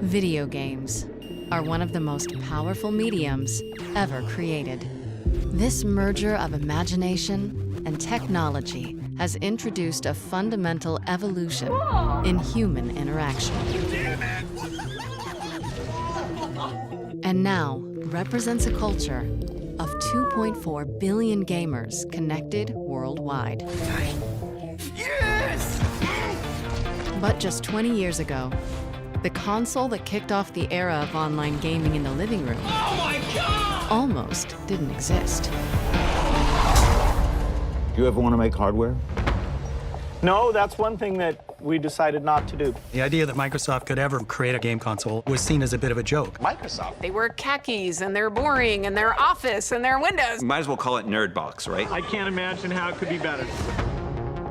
Video games are one of the most powerful mediums ever created. This merger of imagination and technology has introduced a fundamental evolution in human interaction. And now represents a culture of 2.4 billion gamers connected worldwide. Yes! But just 20 years ago, the console that kicked off the era of online gaming in the living room almost didn't exist. Do you ever want to make hardware? No, that's one thing that we decided not to do. The idea that Microsoft could ever create a game console was seen as a bit of a joke. Microsoft? They wear khakis, and they're boring, and they're Office, and they're Windows. Might as well call it Nerd Box, right? I can't imagine how it could be better.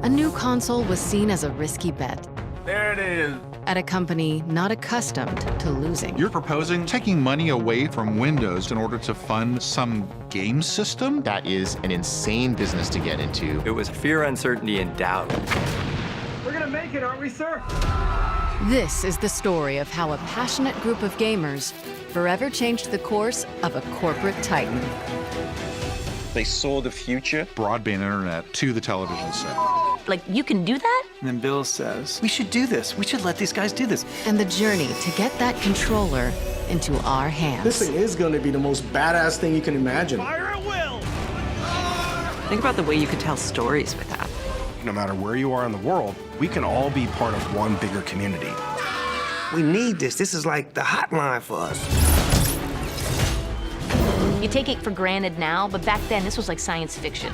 A new console was seen as a risky bet There it is. at a company not accustomed to losing. You're proposing taking money away from Windows in order to fund some game system? That is an insane business to get into. It was fear, uncertainty, and doubt. We're gonna make it, aren't we, sir? This is the story of how a passionate group of gamers forever changed the course of a corporate titan. They saw the future. Broadband internet to the television set. Like, you can do that? And then Bill says, we should do this. We should let these guys do this. And the journey to get that controller into our hands. This thing is going to be the most badass thing you can imagine. Fire at will! Think about the way you could tell stories with that. No matter where you are in the world, we can all be part of one bigger community. We need this. This is like the hotline for us. You take it for granted now, but back then, this was like science fiction.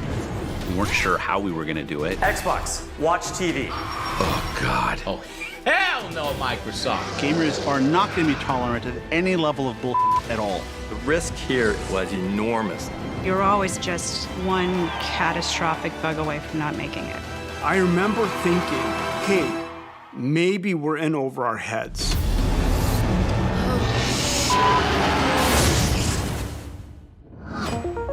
We weren't sure how we were going to do it. Xbox, watch TV. Oh, God. Oh, hell no, Microsoft. Gamers are not going to be tolerant of any level of bull at all. The risk here was enormous. You're always just one catastrophic bug away from not making it. I remember thinking, hey, maybe we're in over our heads.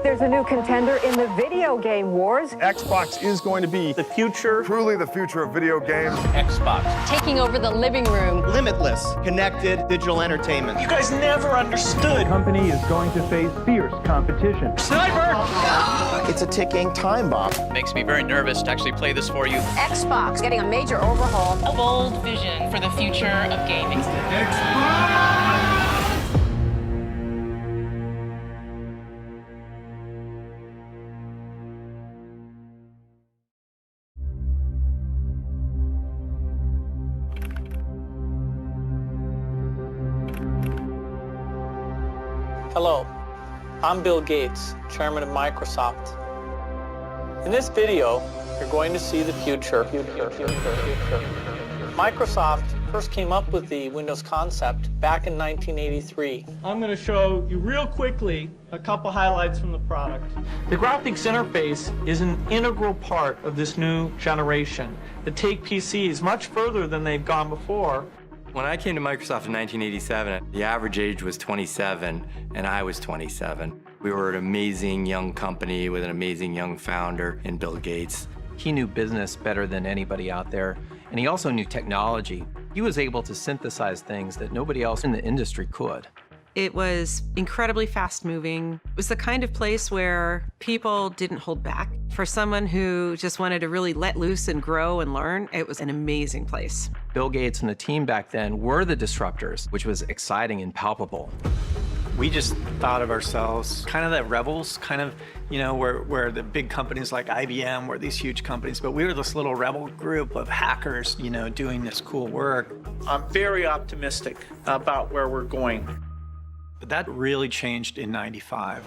There's a new contender in the video game wars. Xbox is going to be the future. Truly the future of video games. Xbox. Taking over the living room. Limitless, connected digital entertainment. You guys never understood. The company is going to face fierce competition. Sniper! It's a ticking time bomb. Makes me very nervous to actually play this for you. Xbox getting a major overhaul. A bold vision for the future of gaming. Hello, I'm Bill Gates, chairman of Microsoft. In this video, you're going to see the future. Microsoft first came up with the Windows concept back in 1983. I'm going to show you real quickly a couple highlights from the product. The graphics interface is an integral part of this new generation that take PCs much further than they've gone before. When I came to Microsoft in 1987, the average age was 27, and I was 27. We were an amazing young company with an amazing young founder in Bill Gates. He knew business better than anybody out there, and he also knew technology. He was able to synthesize things that nobody else in the industry could. It was incredibly fast-moving. It was the kind of place where people didn't hold back. For someone who just wanted to really let loose and grow and learn, it was an amazing place. Bill Gates and the team back then were the disruptors, which was exciting and palpable. We just thought of ourselves kind of the rebels, kind of, you know, where the big companies like IBM were these huge companies, but we were this little rebel group of hackers, you know, doing this cool work. I'm very optimistic about where we're going. But that really changed in '95.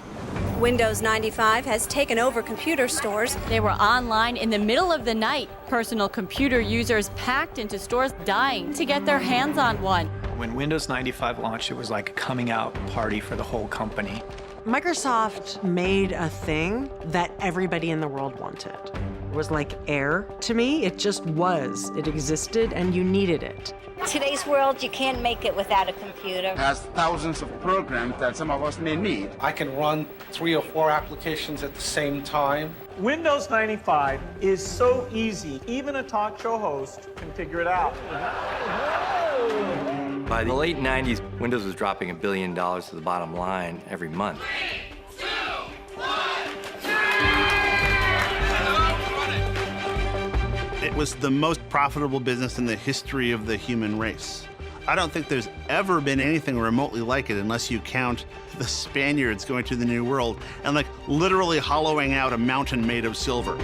Windows 95 has taken over computer stores. They were online in the middle of the night. Personal computer users packed into stores dying to get their hands on one. When Windows 95 launched, it was like a coming out party for the whole company. Microsoft made a thing that everybody in the world wanted. It was like air to me. It just was. It existed, and you needed it. Today's world, you can't make it without a computer. It has thousands of programs that some of us may need. I can run 3 or 4 applications at the same time. Windows 95 is so easy, even a talk show host can figure it out. By the late 90s, Windows was dropping $1 billion to the bottom line every month. It was the most profitable business in the history of the human race. I don't think there's ever been anything remotely like it unless you count the Spaniards going to the New World and like literally hollowing out a mountain made of silver.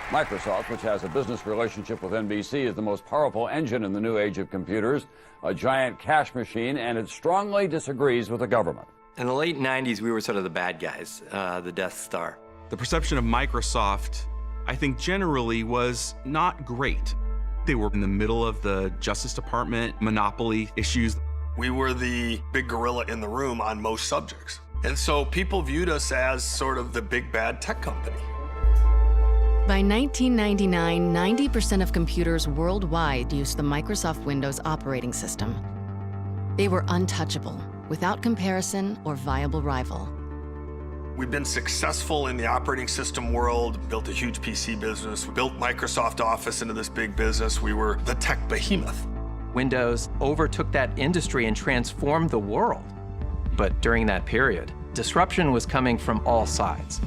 Microsoft, which has a business relationship with NBC, is the most powerful engine in the new age of computers, a giant cash machine, and it strongly disagrees with the government. In the late 90s, we were sort of the bad guys, the Death Star. The perception of Microsoft, I think generally was not great. They were in the middle of the Justice Department monopoly issues. We were the big gorilla in the room on most subjects. And so people viewed us as sort of the big bad tech company. By 1999, 90% of computers worldwide used the Microsoft Windows operating system. They were untouchable, without comparison or viable rival. We've been successful in the operating system world, built a huge PC business, we built Microsoft Office into this big business. We were the tech behemoth. Windows overtook that industry and transformed the world. But during that period, disruption was coming from all sides.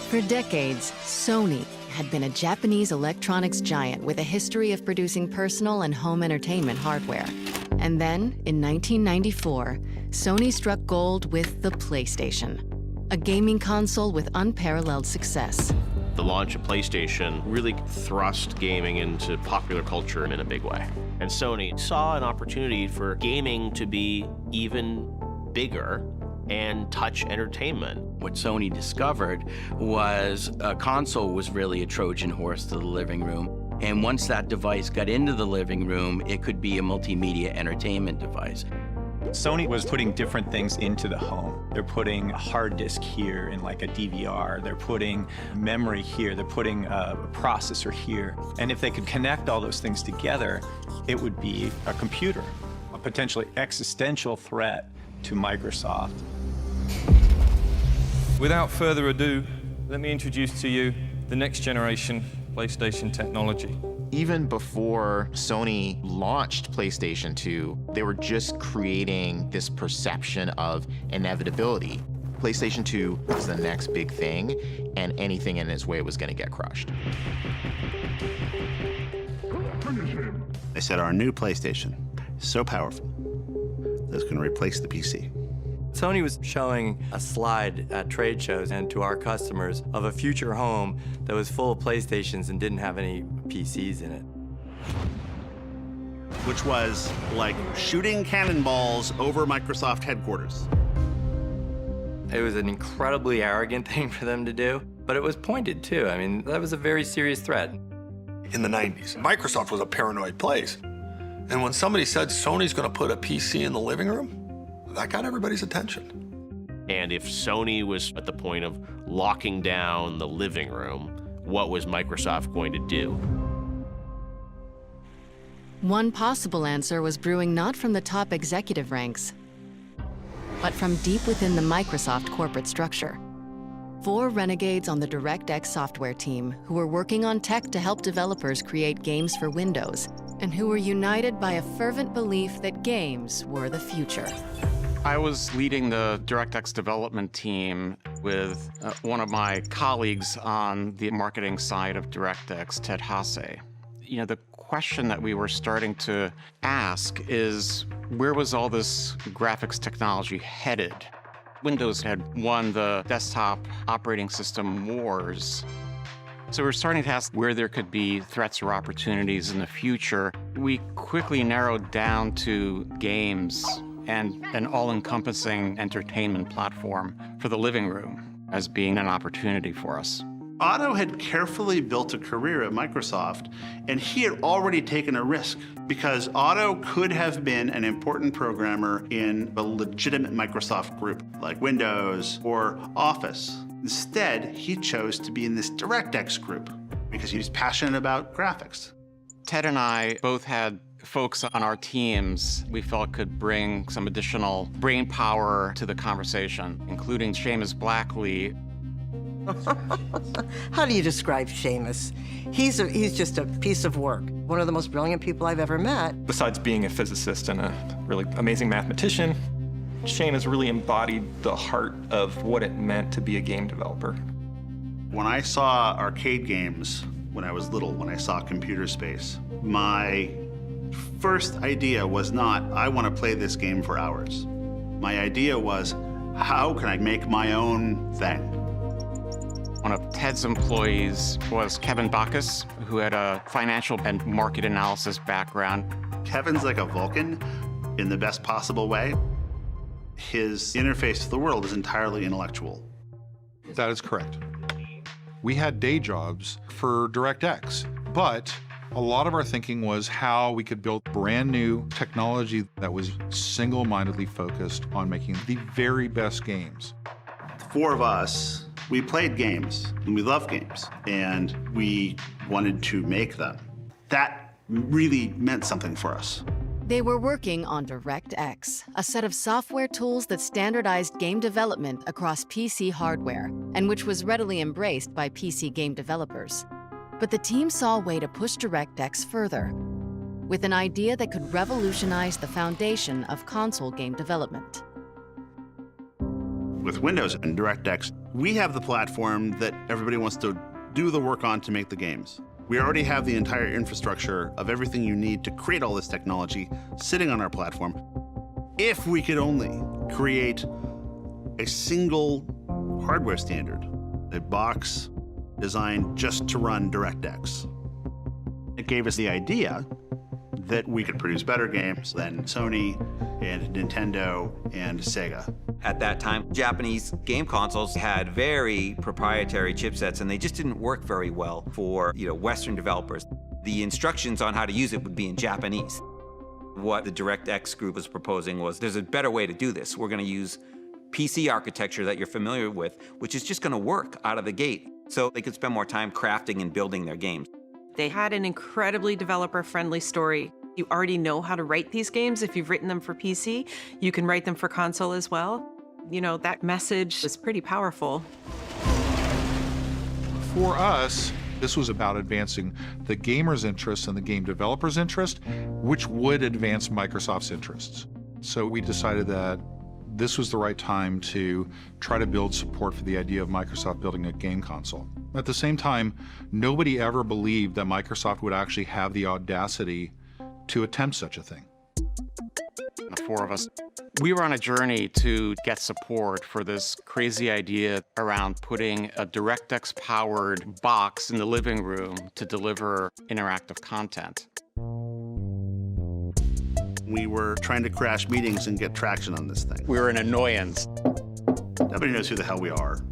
For decades, Sony had been a Japanese electronics giant with a history of producing personal and home entertainment hardware. And then, in 1994, Sony struck gold with the PlayStation, a gaming console with unparalleled success. The launch of PlayStation really thrust gaming into popular culture in a big way. And Sony saw an opportunity for gaming to be even bigger and touch entertainment. What Sony discovered was a console was really a Trojan horse to the living room. And once that device got into the living room, it could be a multimedia entertainment device. Sony was putting different things into the home. They're putting a hard disk here in like a DVR. They're putting memory here. They're putting a processor here. And if they could connect all those things together, it would be a computer, a potentially existential threat to Microsoft. Without further ado, let me introduce to you the next generation PlayStation technology. Even before Sony launched PlayStation 2, they were just creating this perception of inevitability. PlayStation 2 was the next big thing, and anything in its way was going to get crushed. They said our new PlayStation is so powerful that it's going to replace the PC. Sony was showing a slide at trade shows and to our customers of a future home that was full of PlayStations and didn't have any PCs in it. Which was like shooting cannonballs over Microsoft headquarters. It was an incredibly arrogant thing for them to do, but it was pointed too. I mean, that was a very serious threat. In the 90s, Microsoft was a paranoid place. And when somebody said Sony's going to put a PC in the living room, that got everybody's attention. And if Sony was at the point of locking down the living room, what was Microsoft going to do? One possible answer was brewing not from the top executive ranks, but from deep within the Microsoft corporate structure. 4 renegades on the DirectX software team who were working on tech to help developers create games for Windows, and who were united by a fervent belief that games were the future. I was leading the DirectX development team with one of my colleagues on the marketing side of DirectX, Ted Hasse. You know, the question that we were starting to ask is, where was all this graphics technology headed? Windows had won the desktop operating system wars. So we're starting to ask where there could be threats or opportunities in the future. We quickly narrowed down to games and an all-encompassing entertainment platform for the living room as being an opportunity for us. Otto had carefully built a career at Microsoft, and he had already taken a risk because Otto could have been an important programmer in a legitimate Microsoft group like Windows or Office. Instead, he chose to be in this DirectX group because he was passionate about graphics. Ted and I both had folks on our teams we felt could bring some additional brain power to the conversation, including Seamus Blackley. How do you describe Seamus? He's just a piece of work. One of the most brilliant people I've ever met. Besides being a physicist and a really amazing mathematician, Shane has really embodied the heart of what it meant to be a game developer. When I saw arcade games when I was little, when I saw computer space, my first idea was not, I want to play this game for hours. My idea was, how can I make my own thing? One of Ted's employees was Kevin Bacchus, who had a financial and market analysis background. Kevin's like a Vulcan in the best possible way. His interface to the world is entirely intellectual. That is correct. We had day jobs for DirectX, but a lot of our thinking was how we could build brand new technology that was single-mindedly focused on making the very best games. The four of us, we played games, and we loved games, and we wanted to make them. That really meant something for us. They were working on DirectX, a set of software tools that standardized game development across PC hardware, and which was readily embraced by PC game developers. But the team saw a way to push DirectX further, with an idea that could revolutionize the foundation of console game development. With Windows and DirectX, we have the platform that everybody wants to do the work on to make the games. We already have the entire infrastructure of everything you need to create all this technology sitting on our platform. If we could only create a single hardware standard, a box designed just to run DirectX. It gave us the idea that we could produce better games than Sony and Nintendo and Sega. At that time, Japanese game consoles had very proprietary chipsets, and they just didn't work very well for, Western developers. The instructions on how to use it would be in Japanese. What the DirectX group was proposing was, there's a better way to do this. We're going to use PC architecture that you're familiar with, which is just going to work out of the gate, so they could spend more time crafting and building their games. They had an incredibly developer-friendly story. You already know how to write these games. If you've written them for PC, you can write them for console as well. That message is pretty powerful. For us, this was about advancing the gamer's interests and the game developer's interest, which would advance Microsoft's interests. So we decided that this was the right time to try to build support for the idea of Microsoft building a game console. At the same time, nobody ever believed that Microsoft would actually have the audacity to attempt such a thing. The four of us, we were on a journey to get support for this crazy idea around putting a DirectX-powered box in the living room to deliver interactive content. We were trying to crash meetings and get traction on this thing. We were an annoyance. Nobody knows who the hell we are.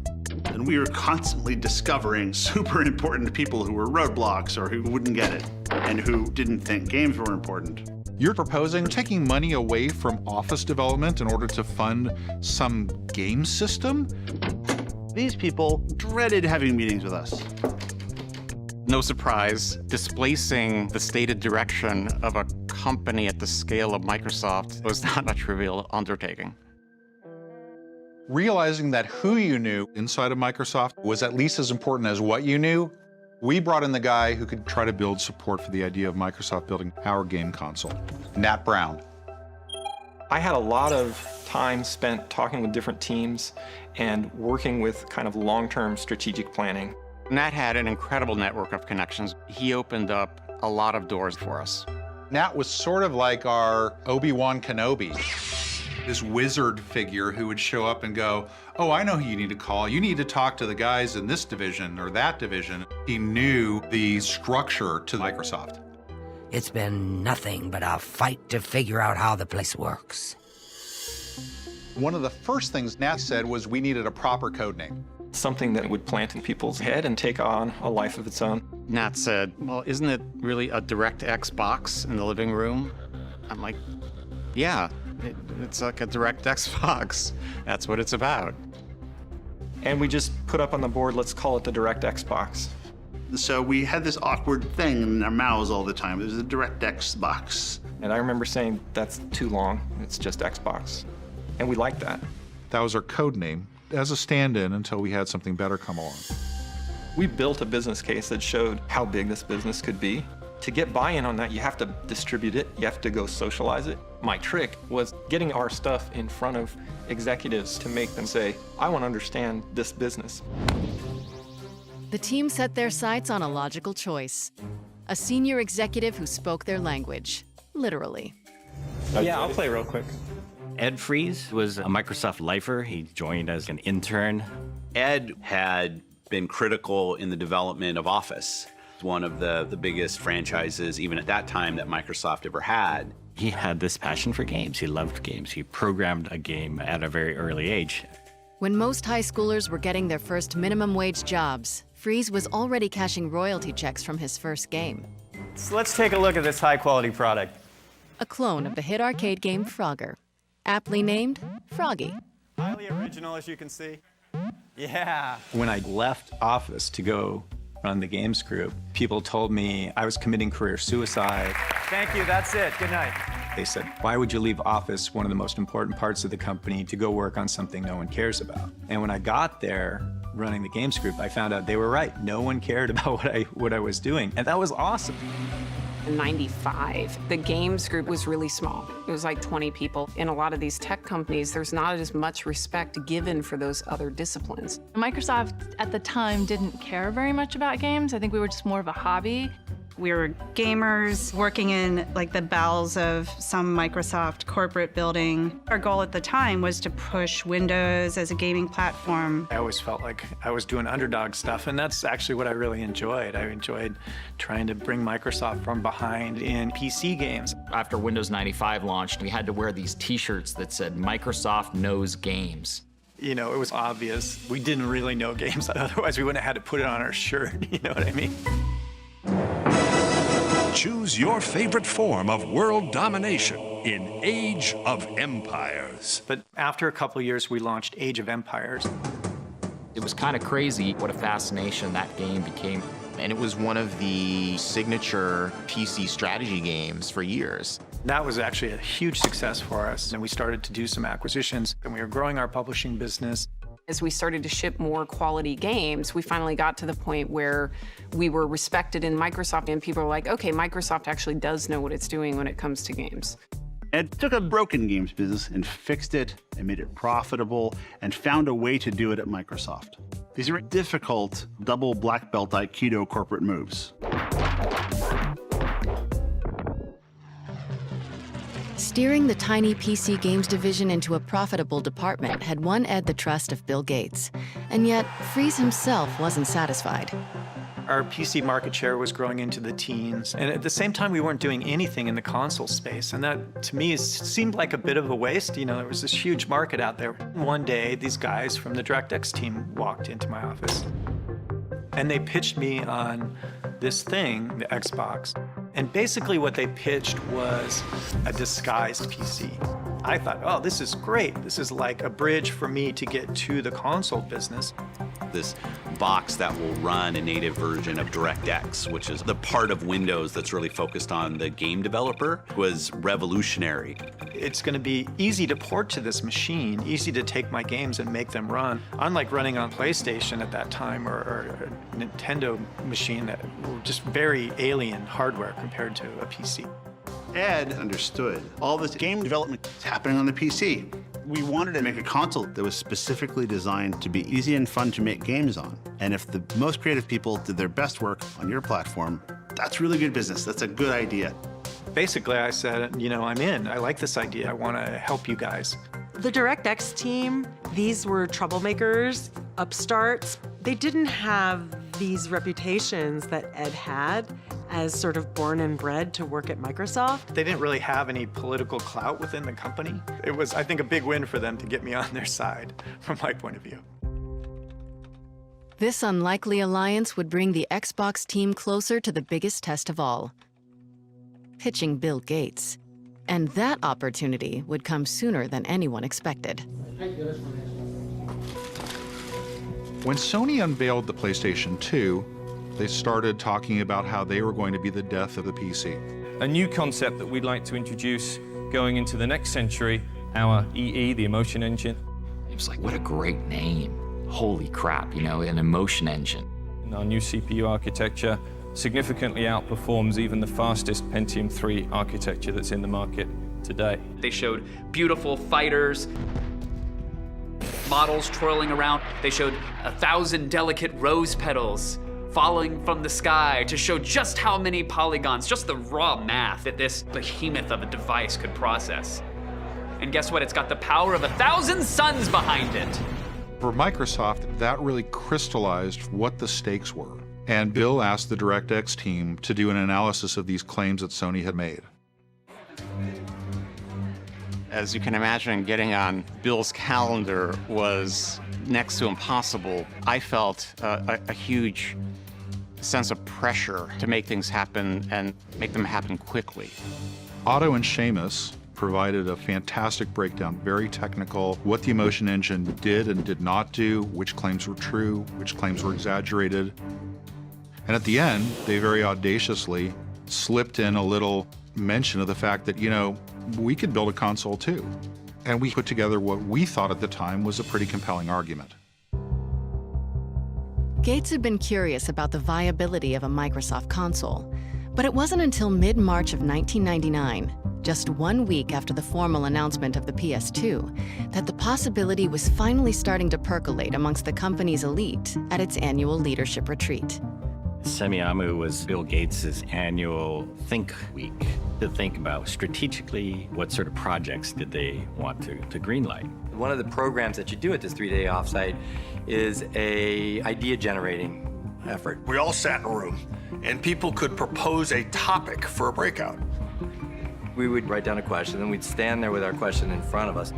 And we were constantly discovering super important people who were roadblocks or who wouldn't get it and who didn't think games were important. You're proposing taking money away from office development in order to fund some game system? These people dreaded having meetings with us. No surprise, displacing the stated direction of a company at the scale of Microsoft was not a trivial undertaking. Realizing that who you knew inside of Microsoft was at least as important as what you knew, we brought in the guy who could try to build support for the idea of Microsoft building our game console, Nat Brown. I had a lot of time spent talking with different teams and working with kind of long-term strategic planning. Nat had an incredible network of connections. He opened up a lot of doors for us. Nat was sort of like our Obi-Wan Kenobi, this wizard figure who would show up and go, oh, I know who you need to call. You need to talk to the guys in this division or that division. He knew the structure to Microsoft. It's been nothing but a fight to figure out how the place works. One of the first things Nat said was we needed a proper code name. Something that would plant in people's head and take on a life of its own. Nat said, well, isn't it really a DirectX box in the living room? I'm like, yeah, it's like a DirectX box. That's what it's about. And we just put up on the board, let's call it the DirectX box. So we had this awkward thing in our mouths all the time. It was a DirectX box. And I remember saying, that's too long. It's just Xbox. And we liked that. That was our code name. as a stand-in until we had something better come along. We built a business case that showed how big this business could be. To get buy-in on that, you have to distribute it, you have to go socialize it. My trick was getting our stuff in front of executives to make them say, I want to understand this business. The team set their sights on a logical choice. A senior executive who spoke their language, literally. Yeah, I'll play real quick. Ed Fries was a Microsoft lifer. He joined as an intern. Ed had been critical in the development of Office, one of the biggest franchises, even at that time, that Microsoft ever had. He had this passion for games. He loved games. He programmed a game at a very early age. When most high schoolers were getting their first minimum wage jobs, Fries was already cashing royalty checks from his first game. So let's take a look at this high-quality product. A clone of the hit arcade game Frogger, aptly named Froggy. Highly original, as you can see. Yeah. When I left Office to go run the games group, people told me I was committing career suicide. Thank you, that's it. Good night. They said, why would you leave Office, one of the most important parts of the company, to go work on something no one cares about? And when I got there, running the games group, I found out they were right. No one cared about what I was doing, and that was awesome. In '95, the games group was really small. It was like 20 people. In a lot of these tech companies, there's not as much respect given for those other disciplines. Microsoft at the time didn't care very much about games. I think we were just more of a hobby. We were gamers working in like the bowels of some Microsoft corporate building. Our goal at the time was to push Windows as a gaming platform. I always felt like I was doing underdog stuff, and that's actually what I really enjoyed. I enjoyed trying to bring Microsoft from behind in PC games. After Windows 95 launched, we had to wear these t-shirts that said, Microsoft knows games. You know, it was obvious we didn't really know games, otherwise we wouldn't have had to put it on our shirt, you know what I mean? Choose your favorite form of world domination in Age of Empires. But after a couple of years, we launched Age of Empires. It was kind of crazy what a fascination that game became. And it was one of the signature PC strategy games for years. That was actually a huge success for us, and we started to do some acquisitions, and we were growing our publishing business. As we started to ship more quality games, we finally got to the point where we were respected in Microsoft, and people were like, okay, Microsoft actually does know what it's doing when it comes to games. Ed took a broken games business and fixed it and made it profitable and found a way to do it at Microsoft. These are difficult double black belt Aikido corporate moves. Steering the tiny PC games division into a profitable department had won Ed the trust of Bill Gates. And yet, Fries himself wasn't satisfied. Our PC market share was growing into the teens, and at the same time, we weren't doing anything in the console space, and that, to me, seemed like a bit of a waste. You know, there was this huge market out there. One day, these guys from the DirectX team walked into my office, and they pitched me on this thing, the Xbox, and basically what they pitched was a disguised PC. I thought, oh, this is great. This is like a bridge for me to get to the console business. This box that will run a native version of DirectX, which is the part of Windows that's really focused on the game developer, was revolutionary. It's going to be easy to port to this machine, easy to take my games and make them run. Unlike running on PlayStation at that time or a Nintendo machine that were just very alien hardware compared to a PC. Ed understood all this game development is happening on the PC. We wanted to make a console that was specifically designed to be easy and fun to make games on. And if the most creative people did their best work on your platform, that's really good business. That's a good idea. Basically, I said, you know, I'm in. I like this idea. I want to help you guys. The DirectX team, these were troublemakers, upstarts. They didn't have these reputations that Ed had as sort of born and bred to work at Microsoft. They didn't really have any political clout within the company. It was, I think, a big win for them to get me on their side, from my point of view. This unlikely alliance would bring the Xbox team closer to the biggest test of all, pitching Bill Gates. And that opportunity would come sooner than anyone expected. When Sony unveiled the PlayStation 2, they started talking about how they were going to be the death of the PC. A new concept that we'd like to introduce going into the next century, our EE, the emotion engine. It was like, what a great name. Holy crap, you know, an emotion engine. Our new CPU architecture significantly outperforms even the fastest Pentium 3 architecture that's in the market today. They showed beautiful fighters, models twirling around. They showed 1,000 delicate rose petals falling from the sky to show just how many polygons, just the raw math that this behemoth of a device could process. And guess what? It's got the power of 1,000 suns behind it. For Microsoft, that really crystallized what the stakes were. And Bill asked the DirectX team to do an analysis of these claims that Sony had made. As you can imagine, getting on Bill's calendar was next to impossible. I felt a huge sense of pressure to make things happen and make them happen quickly. Otto and Seamus provided a fantastic breakdown, very technical, what the emotion engine did and did not do, which claims were true, which claims were exaggerated. And at the end, they very audaciously slipped in a little mention of the fact that, you know, we could build a console too. And we put together what we thought at the time was a pretty compelling argument. Gates had been curious about the viability of a Microsoft console, but it wasn't until mid-March of 1999, just 1 week after the formal announcement of the PS2, that the possibility was finally starting to percolate amongst the company's elite at its annual leadership retreat. Semiamu was Bill Gates' annual Think Week to think about strategically what sort of projects did they want to greenlight. One of the programs that you do at this 3-day offsite is a idea generating effort. We all sat in a room, and people could propose a topic for a breakout. We would write down a question, and we'd stand there with our question in front of us.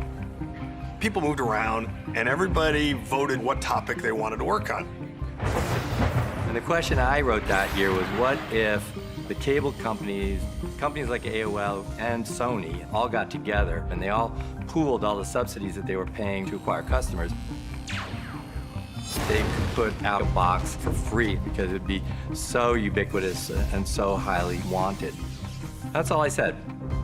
People moved around, and everybody voted what topic they wanted to work on. And the question I wrote that year was, what if the cable companies like AOL and Sony all got together and they all pooled all the subsidies that they were paying to acquire customers? They could put out a box for free because it would be so ubiquitous and so highly wanted. That's all I said.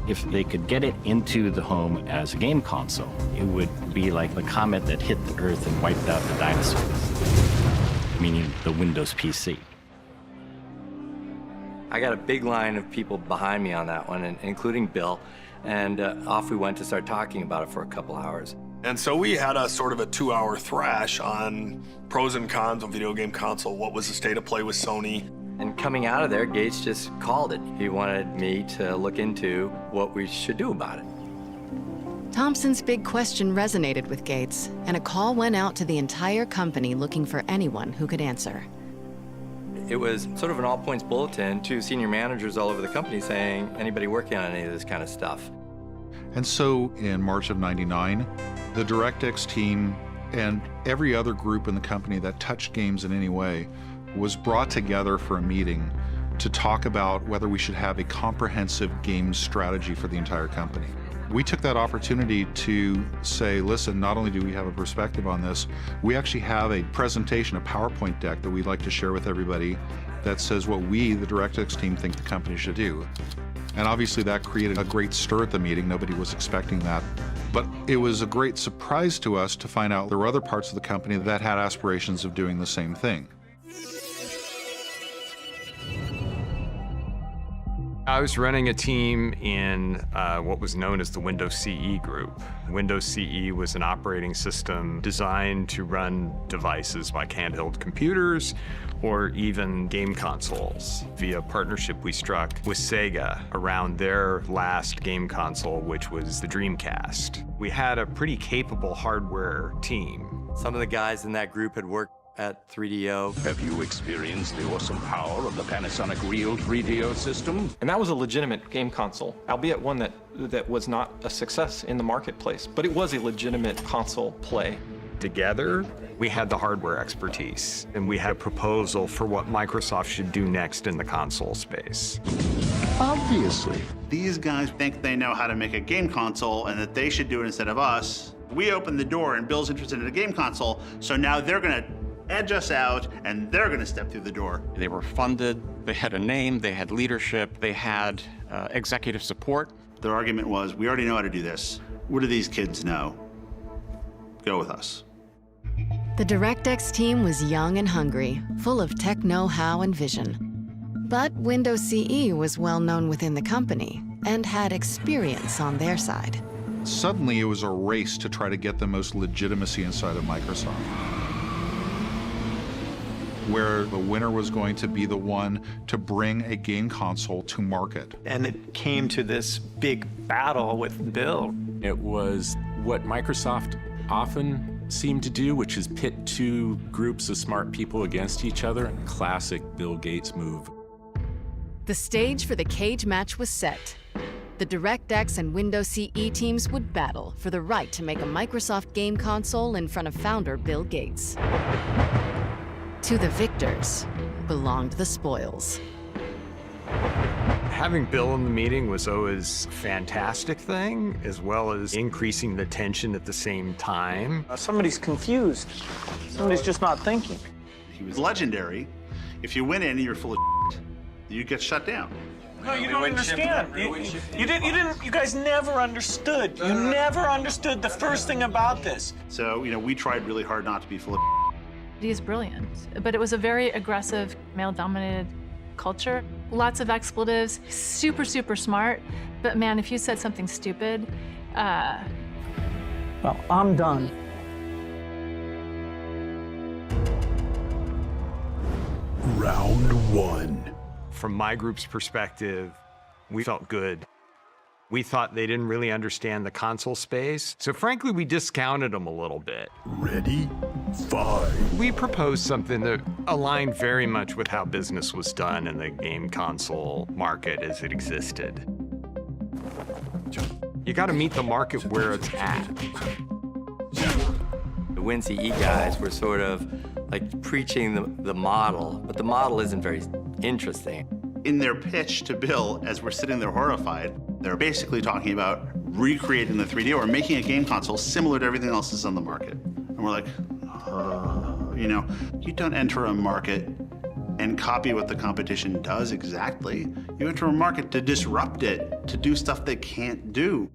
If they could get it into the home as a game console, it would be like the comet that hit the Earth and wiped out the dinosaurs, meaning the Windows PC. I got a big line of people behind me on that one, including Bill, and off we went to start talking about it for a couple hours. And so we had a sort of a 2-hour thrash on pros and cons of video game console. What was the state of play with Sony? And coming out of there, Gates just called it. He wanted me to look into what we should do about it. Thompson's big question resonated with Gates, and a call went out to the entire company looking for anyone who could answer. It was sort of an all-points bulletin to senior managers all over the company saying, anybody working on any of this kind of stuff? And so in March of '99, the DirectX team and every other group in the company that touched games in any way was brought together for a meeting to talk about whether we should have a comprehensive game strategy for the entire company. We took that opportunity to say, listen, not only do we have a perspective on this, we actually have a presentation, a PowerPoint deck that we'd like to share with everybody that says what we, the DirectX team, think the company should do. And obviously that created a great stir at the meeting. Nobody was expecting that. But it was a great surprise to us to find out there were other parts of the company that had aspirations of doing the same thing. I was running a team in what was known as the Windows CE group. Windows CE was an operating system designed to run devices like handheld computers or even game consoles via a partnership we struck with Sega around their last game console, which was the Dreamcast. We had a pretty capable hardware team. Some of the guys in that group had worked at 3DO. Have you experienced the awesome power of the Panasonic Real 3DO system? And that was a legitimate game console, albeit one that was not a success in the marketplace, but it was a legitimate console play. Together, we had the hardware expertise, and we had a proposal for what Microsoft should do next in the console space. Obviously. These guys think they know how to make a game console and that they should do it instead of us. We opened the door and Bill's interested in a game console, so now they're gonna edge us out and they're gonna step through the door. They were funded, they had a name, they had leadership, they had executive support. Their argument was, we already know how to do this. What do these kids know? go with us. The DirectX team was young and hungry, full of tech know-how and vision. But Windows CE was well known within the company and had experience on their side. Suddenly, it was a race to try to get the most legitimacy inside of Microsoft, where the winner was going to be the one to bring a game console to market. And it came to this big battle with Bill. It was what Microsoft often seemed to do, which is pit two groups of smart people against each other. Classic Bill Gates move. The stage for the cage match was set. The DirectX and Windows CE teams would battle for the right to make a Microsoft game console in front of founder Bill Gates. To the victors belonged the spoils. Having Bill in the meeting was always a fantastic thing, as well as increasing the tension at the same time. Somebody's confused. Somebody's just not thinking. He was legendary. If you went in and you're full of shit, you get shut down. No, you don't understand. You guys never understood. You never understood the first thing about this. So, we tried really hard not to be full of He is brilliant, but it was a very aggressive, male-dominated culture. Lots of expletives, super, super smart. But man, if you said something stupid, Well, I'm done. Round one. From my group's perspective, we felt good. We thought they didn't really understand the console space, so frankly, we discounted them a little bit. Ready? Fight. We proposed something that aligned very much with how business was done in the game console market as it existed. You got to meet the market where it's at. The WinCE guys were sort of like preaching the model, but the model isn't very interesting. In their pitch to Bill, as we're sitting there horrified, they're basically talking about recreating the 3D or making a game console similar to everything else that's on the market. And we're like, you don't enter a market and copy what the competition does exactly. You enter a market to disrupt it, to do stuff they can't do.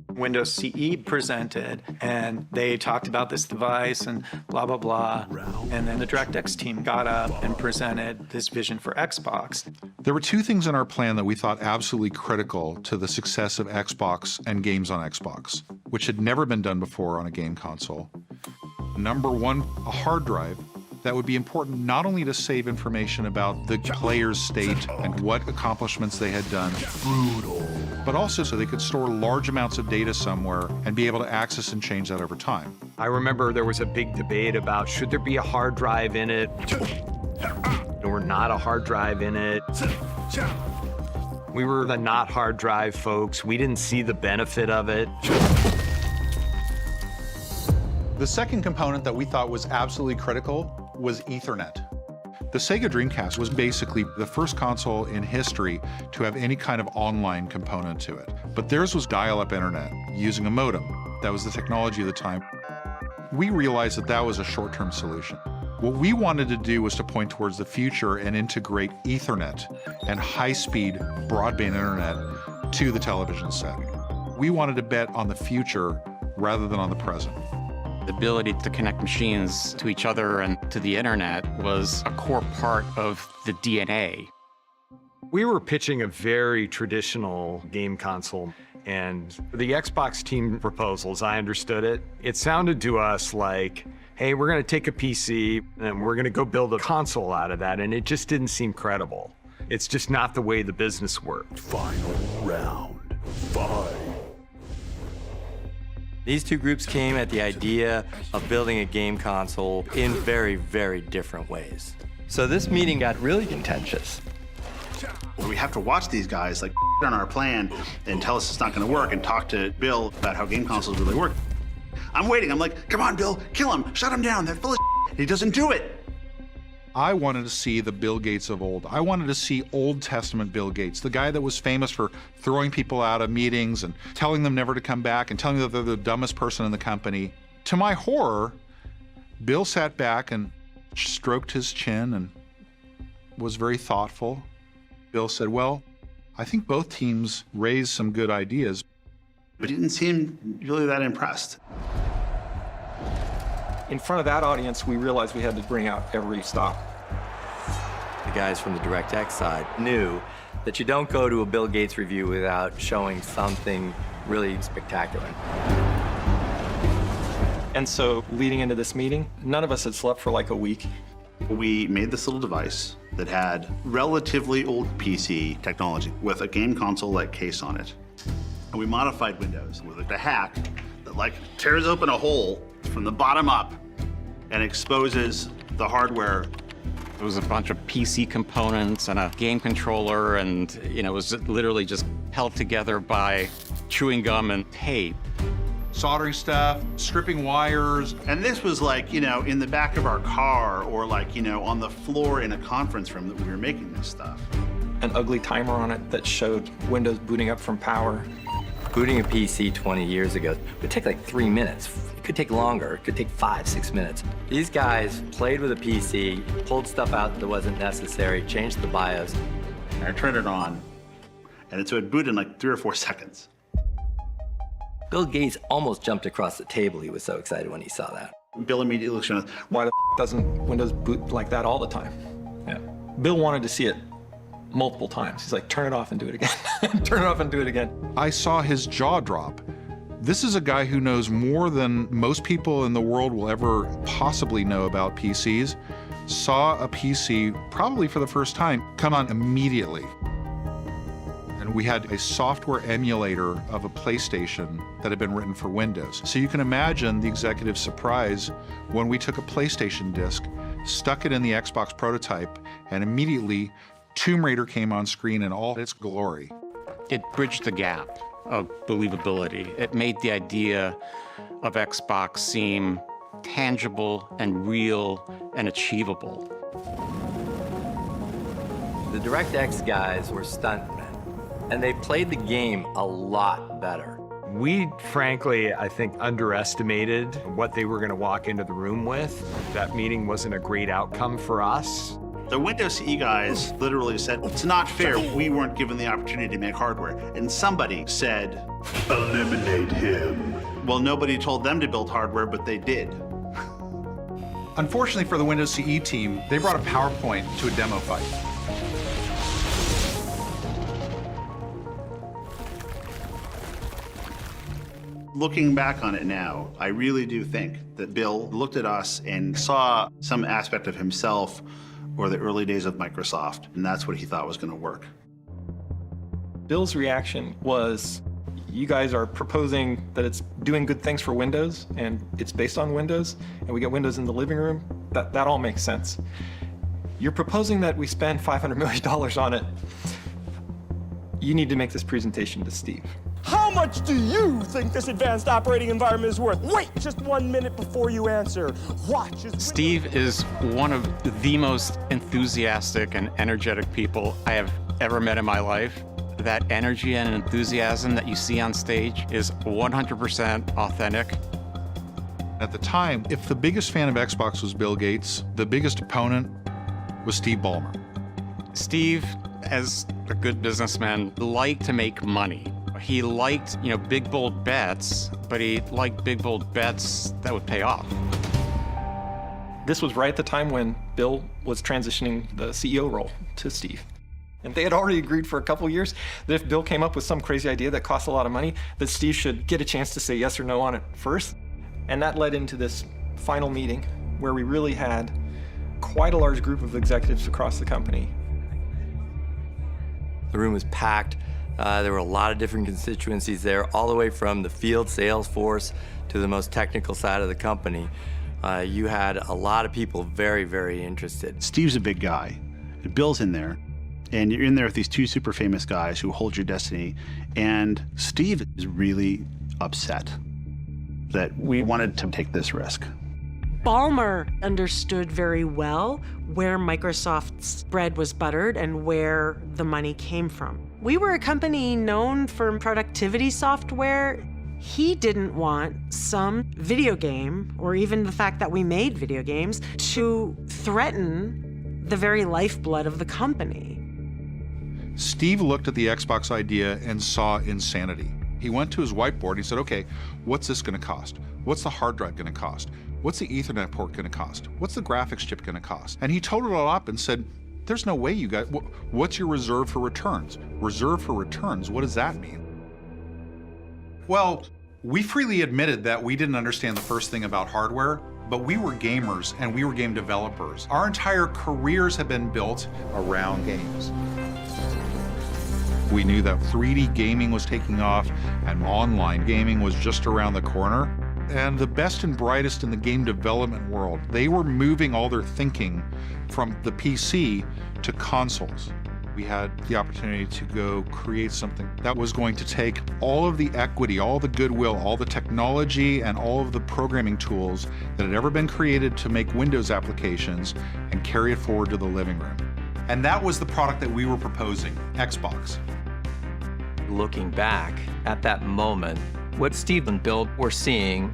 Windows CE presented, and they talked about this device and blah, blah, blah. And then the DirectX team got up and presented this vision for Xbox. There were two things in our plan that we thought absolutely critical to the success of Xbox and games on Xbox, which had never been done before on a game console. Number one, a hard drive that would be important not only to save information about the player's state and what accomplishments they had done, but also so they could store large amounts of data somewhere and be able to access and change that over time. I remember there was a big debate about should there be a hard drive in it or not a hard drive in it. We were the not hard drive folks. We didn't see the benefit of it. The second component that we thought was absolutely critical was Ethernet. The Sega Dreamcast was basically the first console in history to have any kind of online component to it. But theirs was dial-up internet using a modem. That was the technology of the time. We realized that that was a short-term solution. What we wanted to do was to point towards the future and integrate Ethernet and high-speed broadband internet to the television set. We wanted to bet on the future rather than on the present. The ability to connect machines to each other and to the internet was a core part of the DNA. We were pitching a very traditional game console, and the Xbox team proposal, as I understood it, it sounded to us like, hey, we're going to take a PC and we're going to go build a console out of that, and it just didn't seem credible. It's just not the way the business worked. Final round. Fight. These two groups came at the idea of building a game console in very, very different ways. So this meeting got really contentious. We have to watch these guys like on our plan and tell us it's not going to work and talk to Bill about how game consoles really work. I'm waiting. I'm like, come on, Bill, kill him, shut him down. They're full of shit. He doesn't do it. I wanted to see the Bill Gates of old. I wanted to see Old Testament Bill Gates, the guy that was famous for throwing people out of meetings and telling them never to come back and telling them that they're the dumbest person in the company. To my horror, Bill sat back and stroked his chin and was very thoughtful. Bill said, well, I think both teams raised some good ideas. But he didn't seem really that impressed. In front of that audience, we realized we had to bring out every stop. The guys from the DirectX side knew that you don't go to a Bill Gates review without showing something really spectacular. And so leading into this meeting, none of us had slept for like a week. We made this little device that had relatively old PC technology with a game console-like case on it. And we modified Windows with a hack that like tears open a hole from the bottom up and exposes the hardware. It was a bunch of PC components and a game controller, and it was literally just held together by chewing gum and tape. Soldering stuff, stripping wires. And this was like, in the back of our car or like, on the floor in a conference room that we were making this stuff. An ugly timer on it that showed Windows booting up from power. Booting a PC 20 years ago would take like 3 minutes. It could take longer. It could take 5, 6 minutes. These guys played with a PC, pulled stuff out that wasn't necessary, changed the BIOS. And I turned it on, and so it booted in like 3 or 4 seconds. Bill Gates almost jumped across the table. He was so excited when he saw that. Bill immediately looked at us. Why the doesn't Windows boot like that all the time? Yeah. Bill wanted to see it multiple times. He's like, turn it off and do it again. Turn it off and do it again. I saw his jaw drop. This is a guy who knows more than most people in the world will ever possibly know about PCs. Saw a PC, probably for the first time, come on immediately. And we had a software emulator of a PlayStation that had been written for Windows. So you can imagine the executive's surprise when we took a PlayStation disc, stuck it in the Xbox prototype, and immediately Tomb Raider came on screen in all its glory. It bridged the gap of believability. It made the idea of Xbox seem tangible and real and achievable. The DirectX guys were stuntmen, and they played the game a lot better. We, frankly, I think, underestimated what they were going to walk into the room with. That meeting wasn't a great outcome for us. The Windows CE guys literally said, it's not fair, we weren't given the opportunity to make hardware. And somebody said, eliminate him. Well, nobody told them to build hardware, but they did. Unfortunately for the Windows CE team, they brought a PowerPoint to a demo fight. Looking back on it now, I really do think that Bill looked at us and saw some aspect of himself or the early days of Microsoft, and that's what he thought was going to work. Bill's reaction was, you guys are proposing that it's doing good things for Windows, and it's based on Windows, and we get Windows in the living room. That all makes sense. You're proposing that we spend $500 million on it. You need to make this presentation to Steve. How much do you think this advanced operating environment is worth? Wait just 1 minute before you answer. Watch as Steve is one of the most enthusiastic and energetic people I have ever met in my life. That energy and enthusiasm that you see on stage is 100% authentic. At the time, if the biggest fan of Xbox was Bill Gates, the biggest opponent was Steve Ballmer. Steve, as a good businessman, liked to make money. He liked, big, bold bets, but he liked big, bold bets that would pay off. This was right at the time when Bill was transitioning the CEO role to Steve. And they had already agreed for a couple of years that if Bill came up with some crazy idea that cost a lot of money, that Steve should get a chance to say yes or no on it first. And that led into this final meeting where we really had quite a large group of executives across the company. The room was packed. There were a lot of different constituencies there, all the way from the field sales force to the most technical side of the company. You had a lot of people very, very interested. Steve's a big guy. Bill's in there. And you're in there with these two super famous guys who hold your destiny. And Steve is really upset that we wanted to take this risk. Ballmer understood very well where Microsoft's bread was buttered and where the money came from. We were a company known for productivity software. He didn't want some video game, or even the fact that we made video games, to threaten the very lifeblood of the company. Steve looked at the Xbox idea and saw insanity. He went to his whiteboard, he said, okay, what's this gonna cost? What's the hard drive gonna cost? What's the Ethernet port gonna cost? What's the graphics chip gonna cost? And he totaled it all up and said, there's no way you guys, what's your reserve for returns? Reserve for returns, what does that mean? Well, we freely admitted that we didn't understand the first thing about hardware, but we were gamers and we were game developers. Our entire careers have been built around games. We knew that 3D gaming was taking off and online gaming was just around the corner. And the best and brightest in the game development world, they were moving all their thinking from the PC to consoles. We had the opportunity to go create something that was going to take all of the equity, all the goodwill, all the technology, and all of the programming tools that had ever been created to make Windows applications and carry it forward to the living room. And that was the product that we were proposing, Xbox. Looking back at that moment, what Steve and Bill were seeing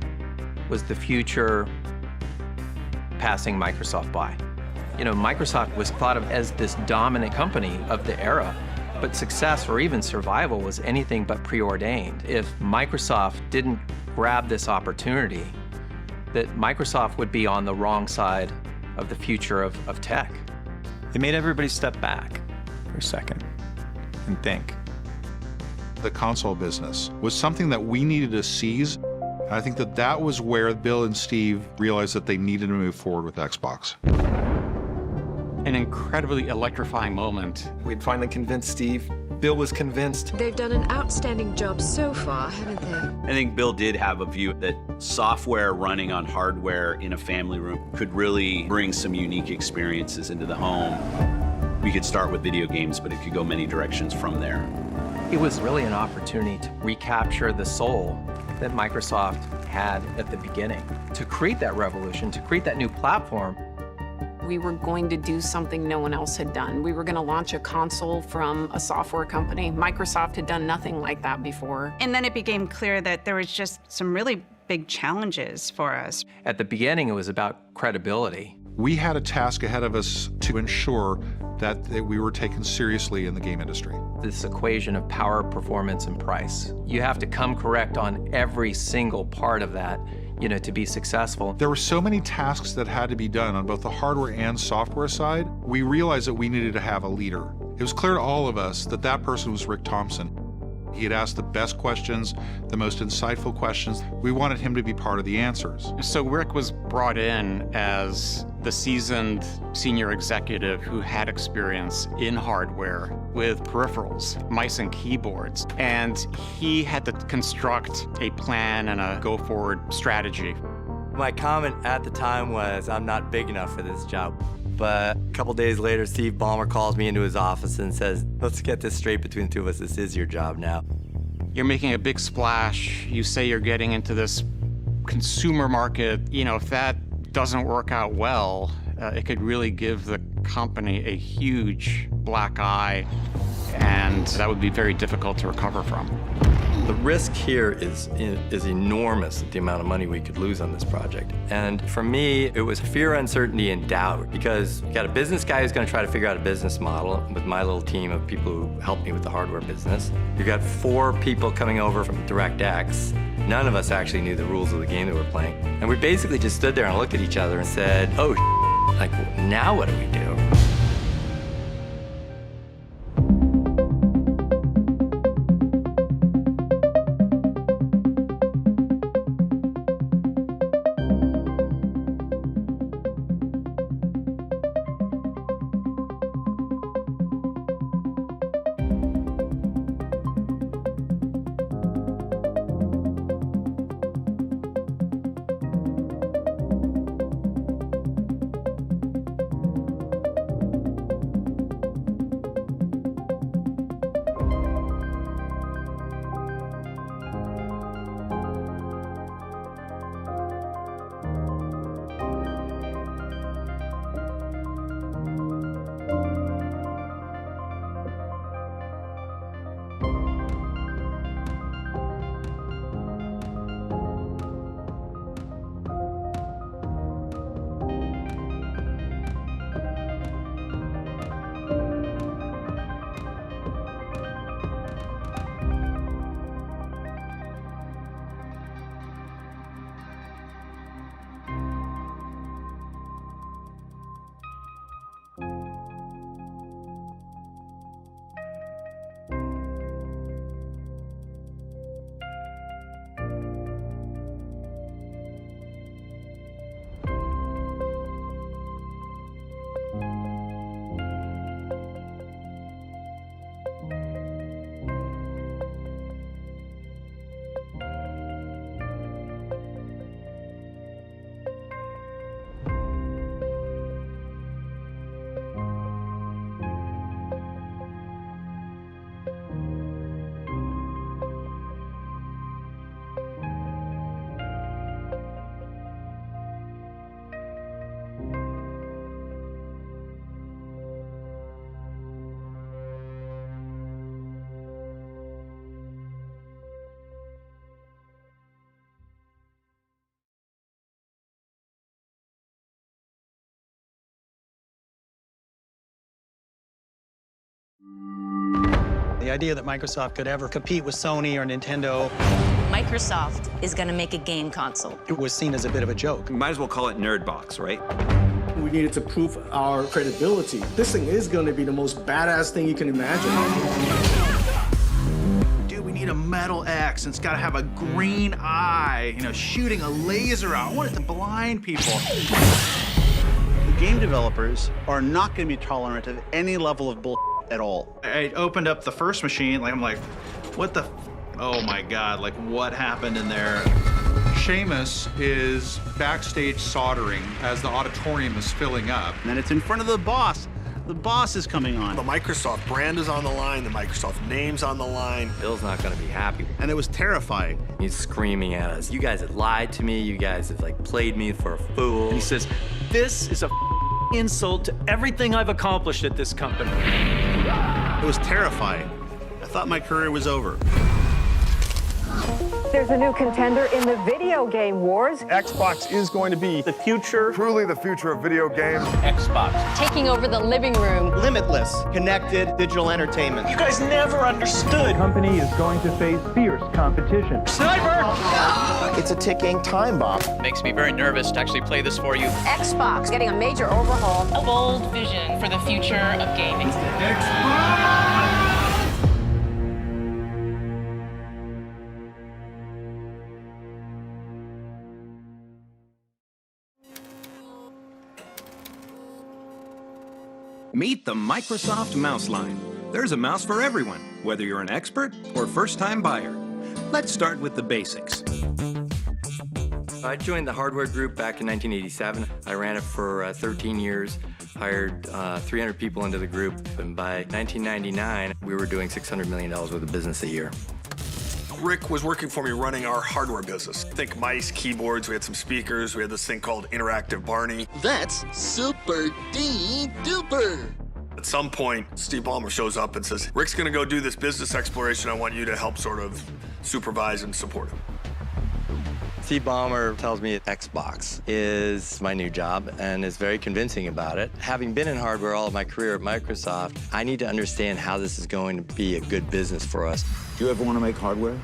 was the future passing Microsoft by. You know, Microsoft was thought of as this dominant company of the era, but success or even survival was anything but preordained. If Microsoft didn't grab this opportunity, that Microsoft would be on the wrong side of the future of tech. It made everybody step back for a second and think. The console business was something that we needed to seize. I think that that was where Bill and Steve realized that they needed to move forward with Xbox. An incredibly electrifying moment. We'd finally convinced Steve. Bill was convinced. They've done an outstanding job so far, haven't they? I think Bill did have a view that software running on hardware in a family room could really bring some unique experiences into the home. We could start with video games, but it could go many directions from there. It was really an opportunity to recapture the soul that Microsoft had at the beginning, to create that revolution, to create that new platform. We were going to do something no one else had done. We were going to launch a console from a software company. Microsoft had done nothing like that before. And then it became clear that there was just some really big challenges for us. At the beginning, it was about credibility. We had a task ahead of us to ensure that we were taken seriously in the game industry. This equation of power, performance, and price. You have to come correct on every single part of that, you know, to be successful. There were so many tasks that had to be done on both the hardware and software side. We realized that we needed to have a leader. It was clear to all of us that that person was Rick Thompson. He had asked the best questions, the most insightful questions. We wanted him to be part of the answers. So Rick was brought in as the seasoned senior executive who had experience in hardware with peripherals, mice and keyboards. And he had to construct a plan and a go-forward strategy. My comment at the time was, I'm not big enough for this job. But a couple days later, Steve Ballmer calls me into his office and says, let's get this straight between the two of us. This is your job now. You're making a big splash. You say you're getting into this consumer market. You know, if that doesn't work out well, it could really give the company a huge black eye, and that would be very difficult to recover from. The risk here is enormous, the amount of money we could lose on this project. And for me, it was fear, uncertainty, and doubt, because you got a business guy who's gonna try to figure out a business model with my little team of people who helped me with the hardware business. You got 4 people coming over from DirectX. None of us actually knew the rules of the game that we're playing. And we basically just stood there and looked at each other and said, oh, like, now what do we do? The idea that Microsoft could ever compete with Sony or Nintendo. Microsoft is going to make a game console. It was seen as a bit of a joke. Might as well call it Nerdbox, right? We needed to prove our credibility. This thing is going to be the most badass thing you can imagine. Dude, we need a metal X, and it's got to have a green eye, you know, shooting a laser out. I want it to blind people. The game developers are not going to be tolerant of any level of bull at all. I opened up the first machine, I'm like, what the? Oh my God, like what happened in there? Seamus is backstage soldering as the auditorium is filling up. And then it's in front of the boss. The boss is coming on. The Microsoft brand is on the line, the Microsoft name's on the line. Bill's not gonna be happy. And it was terrifying. He's screaming at us. You guys have lied to me. You guys have like played me for a fool. And he says, this is a insult to everything I've accomplished at this company. It was terrifying. I thought my career was over. There's a new contender in the video game wars. Xbox is going to be the future. Truly the future of video games. Xbox. Taking over the living room. Limitless, connected digital entertainment. You guys never understood. The company is going to face fierce competition. Sniper! It's a ticking time bomb. Makes me very nervous to actually play this for you. Xbox getting a major overhaul. A bold vision for the future of gaming. Meet the Microsoft mouse line. There's a mouse for everyone, whether you're an expert or first-time buyer. Let's start with the basics. I joined the hardware group back in 1987. I ran it for 13 years, hired 300 people into the group, and by 1999, we were doing $600 million worth of business a year. Rick was working for me running our hardware business. Think mice, keyboards, we had some speakers, we had this thing called Interactive Barney. That's super duper. At some point, Steve Ballmer shows up and says, Rick's gonna go do this business exploration. I want you to help sort of supervise and support him. Steve Ballmer tells me Xbox is my new job and is very convincing about it. Having been in hardware all of my career at Microsoft, I need to understand how this is going to be a good business for us. Do you ever want to make hardware?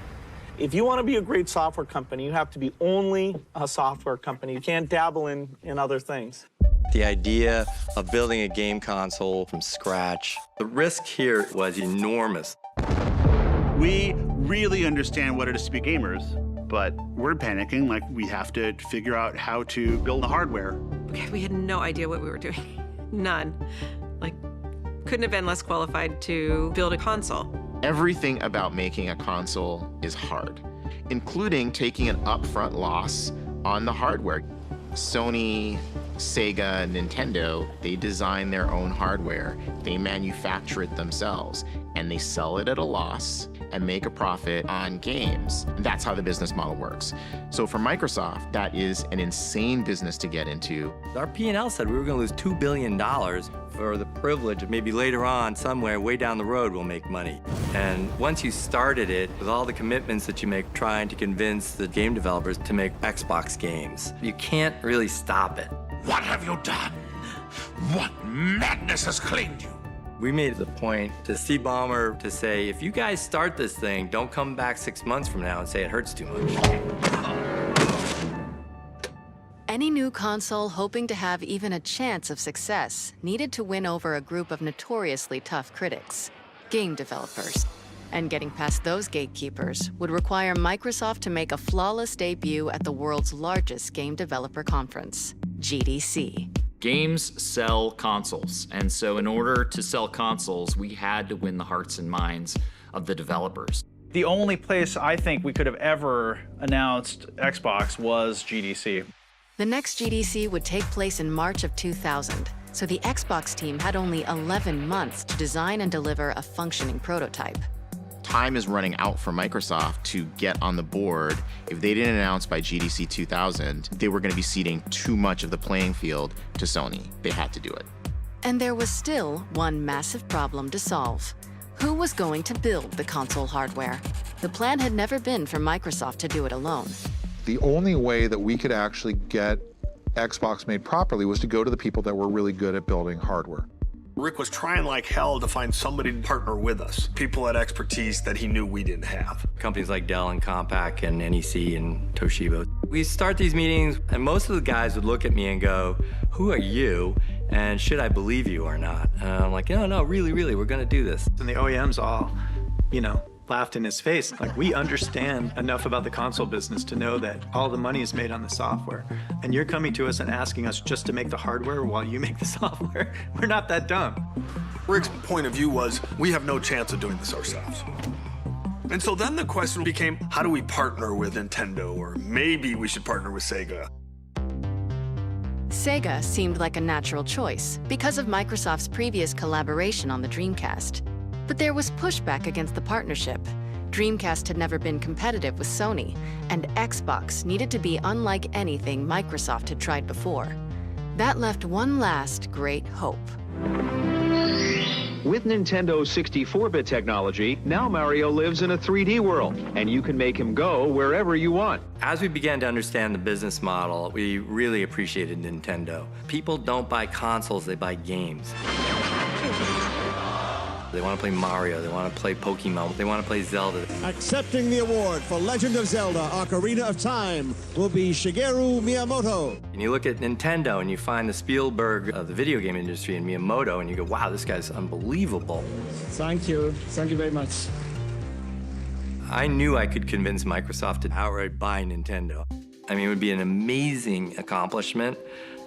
If you want to be a great software company, you have to be only a software company. You can't dabble in other things. The idea of building a game console from scratch, the risk here was enormous. We really understand what it is to be gamers, but we're panicking like we have to figure out how to build the hardware. Okay, we had no idea what we were doing. None. Like, couldn't have been less qualified to build a console. Everything about making a console is hard, including taking an upfront loss on the hardware. Sony, Sega, Nintendo, they design their own hardware, they manufacture it themselves, and they sell it at a loss and make a profit on games. That's how the business model works. So for Microsoft, that is an insane business to get into. Our P&L said we were going to lose $2 billion for the privilege of maybe later on, somewhere way down the road, we'll make money. And once you started it, with all the commitments that you make trying to convince the game developers to make Xbox games, you can't really stop it. What have you done? What madness has claimed you? We made it the point to Steve Ballmer to say, if you guys start this thing, don't come back 6 months from now and say it hurts too much. Any new console hoping to have even a chance of success needed to win over a group of notoriously tough critics, game developers. And getting past those gatekeepers would require Microsoft to make a flawless debut at the world's largest game developer conference, GDC. Games sell consoles, and so in order to sell consoles, we had to win the hearts and minds of the developers. The only place I think we could have ever announced Xbox was GDC. The next GDC would take place in March of 2000, so the Xbox team had only 11 months to design and deliver a functioning prototype. Time is running out for Microsoft to get on the board. If they didn't announce by GDC 2000, they were going to be ceding too much of the playing field to Sony. They had to do it. And there was still one massive problem to solve. Who was going to build the console hardware? The plan had never been for Microsoft to do it alone. The only way that we could actually get Xbox made properly was to go to the people that were really good at building hardware. Rick was trying like hell to find somebody to partner with us, people had expertise that he knew we didn't have. Companies like Dell and Compaq and NEC and Toshiba. We start these meetings, and most of the guys would look at me and go, "Who are you? And should I believe you or not?" And I'm like, no, really, we're gonna do this. And the OEMs all, laughed in his face. Like, we understand enough about the console business to know that all the money is made on the software. And you're coming to us and asking us just to make the hardware while you make the software. We're not that dumb. Rick's point of view was, we have no chance of doing this ourselves. And so then the question became, how do we partner with Nintendo? Or maybe we should partner with Sega. Sega seemed like a natural choice because of Microsoft's previous collaboration on the Dreamcast. But there was pushback against the partnership. Dreamcast had never been competitive with Sony, and Xbox needed to be unlike anything Microsoft had tried before. That left one last great hope. With Nintendo's 64-bit technology, now Mario lives in a 3D world, and you can make him go wherever you want. As we began to understand the business model, we really appreciated Nintendo. People don't buy consoles, they buy games. They want to play Mario, they want to play Pokemon, they want to play Zelda. Accepting the award for Legend of Zelda: Ocarina of Time will be Shigeru Miyamoto. And you look at Nintendo and you find the Spielberg of the video game industry in Miyamoto, and you go, wow, this guy's unbelievable. Thank you very much. I knew I could convince Microsoft to outright buy Nintendo. I mean, it would be an amazing accomplishment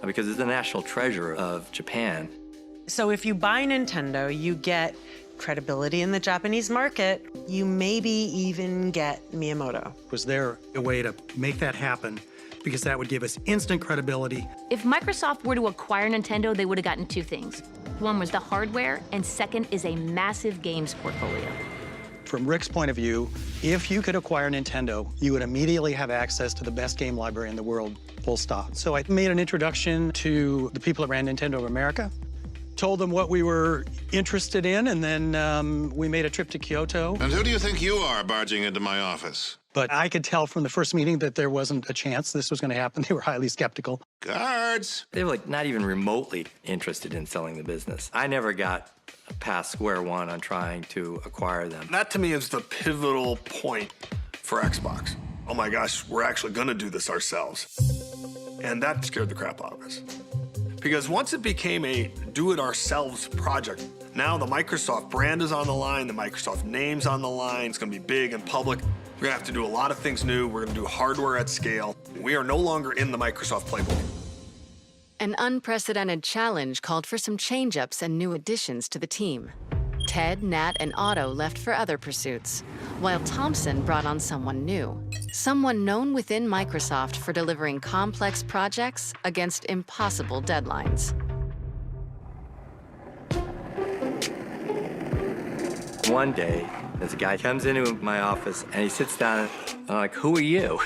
because it's the national treasure of Japan. So if you buy Nintendo, you get credibility in the Japanese market. You maybe even get Miyamoto. Was there a way to make that happen? Because that would give us instant credibility. If Microsoft were to acquire Nintendo, they would have gotten two things. One was the hardware, and second is a massive games portfolio. From Rick's point of view, if you could acquire Nintendo, you would immediately have access to the best game library in the world, full stop. So I made an introduction to the people that ran Nintendo of America, told them what we were interested in, and then we made a trip to Kyoto. And who do you think you are barging into my office? But I could tell from the first meeting that there wasn't a chance this was going to happen. They were highly skeptical. Guards! They were like not even remotely interested in selling the business. I never got past square one on trying to acquire them. That to me is the pivotal point for Xbox. Oh my gosh, we're actually gonna do this ourselves. And that scared the crap out of us. Because once it became a do-it-ourselves project, now the Microsoft brand is on the line, the Microsoft name's on the line, it's gonna be big and public. We're gonna have to do a lot of things new, we're gonna do hardware at scale. We are no longer in the Microsoft playbook. An unprecedented challenge called for some change-ups and new additions to the team. Ted, Nat, and Otto left for other pursuits, while Thompson brought on someone new. Someone known within Microsoft for delivering complex projects against impossible deadlines. One day, this guy comes into my office and he sits down and I'm like, who are you?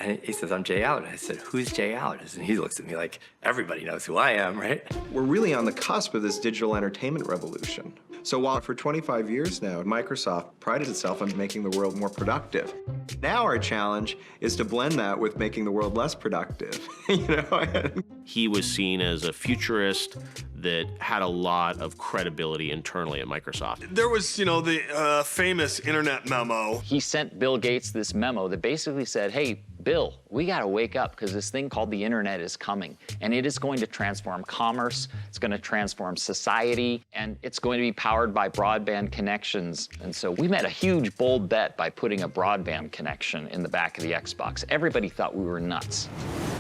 And he says, I'm Jay Allen. I said, who's Jay Allen? And he looks at me like, everybody knows who I am, right? We're really on the cusp of this digital entertainment revolution. So while for 25 years now, Microsoft prided itself on making the world more productive. Now our challenge is to blend that with making the world less productive, you know? He was seen as a futurist that had a lot of credibility internally at Microsoft. There was, the famous internet memo. He sent Bill Gates this memo that basically said, hey, Bill, we gotta wake up because this thing called the internet is coming, and it is going to transform commerce, it's going to transform society, and it's going to be powered by broadband connections. And so we made a huge, bold bet by putting a broadband connection in the back of the Xbox. Everybody thought we were nuts.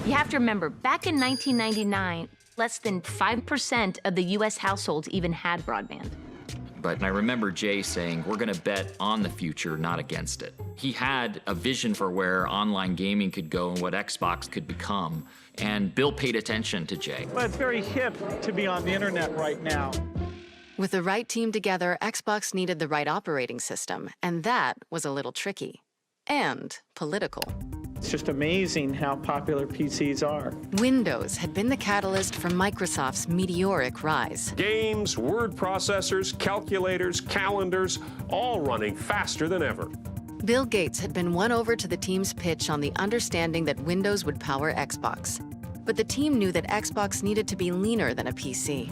You have to remember, back in 1999, less than 5% of the US households even had broadband. But I remember Jay saying, we're gonna bet on the future, not against it. He had a vision for where online gaming could go and what Xbox could become. And Bill paid attention to Jay. Well, it's very hip to be on the internet right now. With the right team together, Xbox needed the right operating system, and that was a little tricky. And political. It's just amazing how popular PCs are. Windows had been the catalyst for Microsoft's meteoric rise. Games, word processors, calculators, calendars, all running faster than ever. Bill Gates had been won over to the team's pitch on the understanding that Windows would power Xbox. But the team knew that Xbox needed to be leaner than a PC.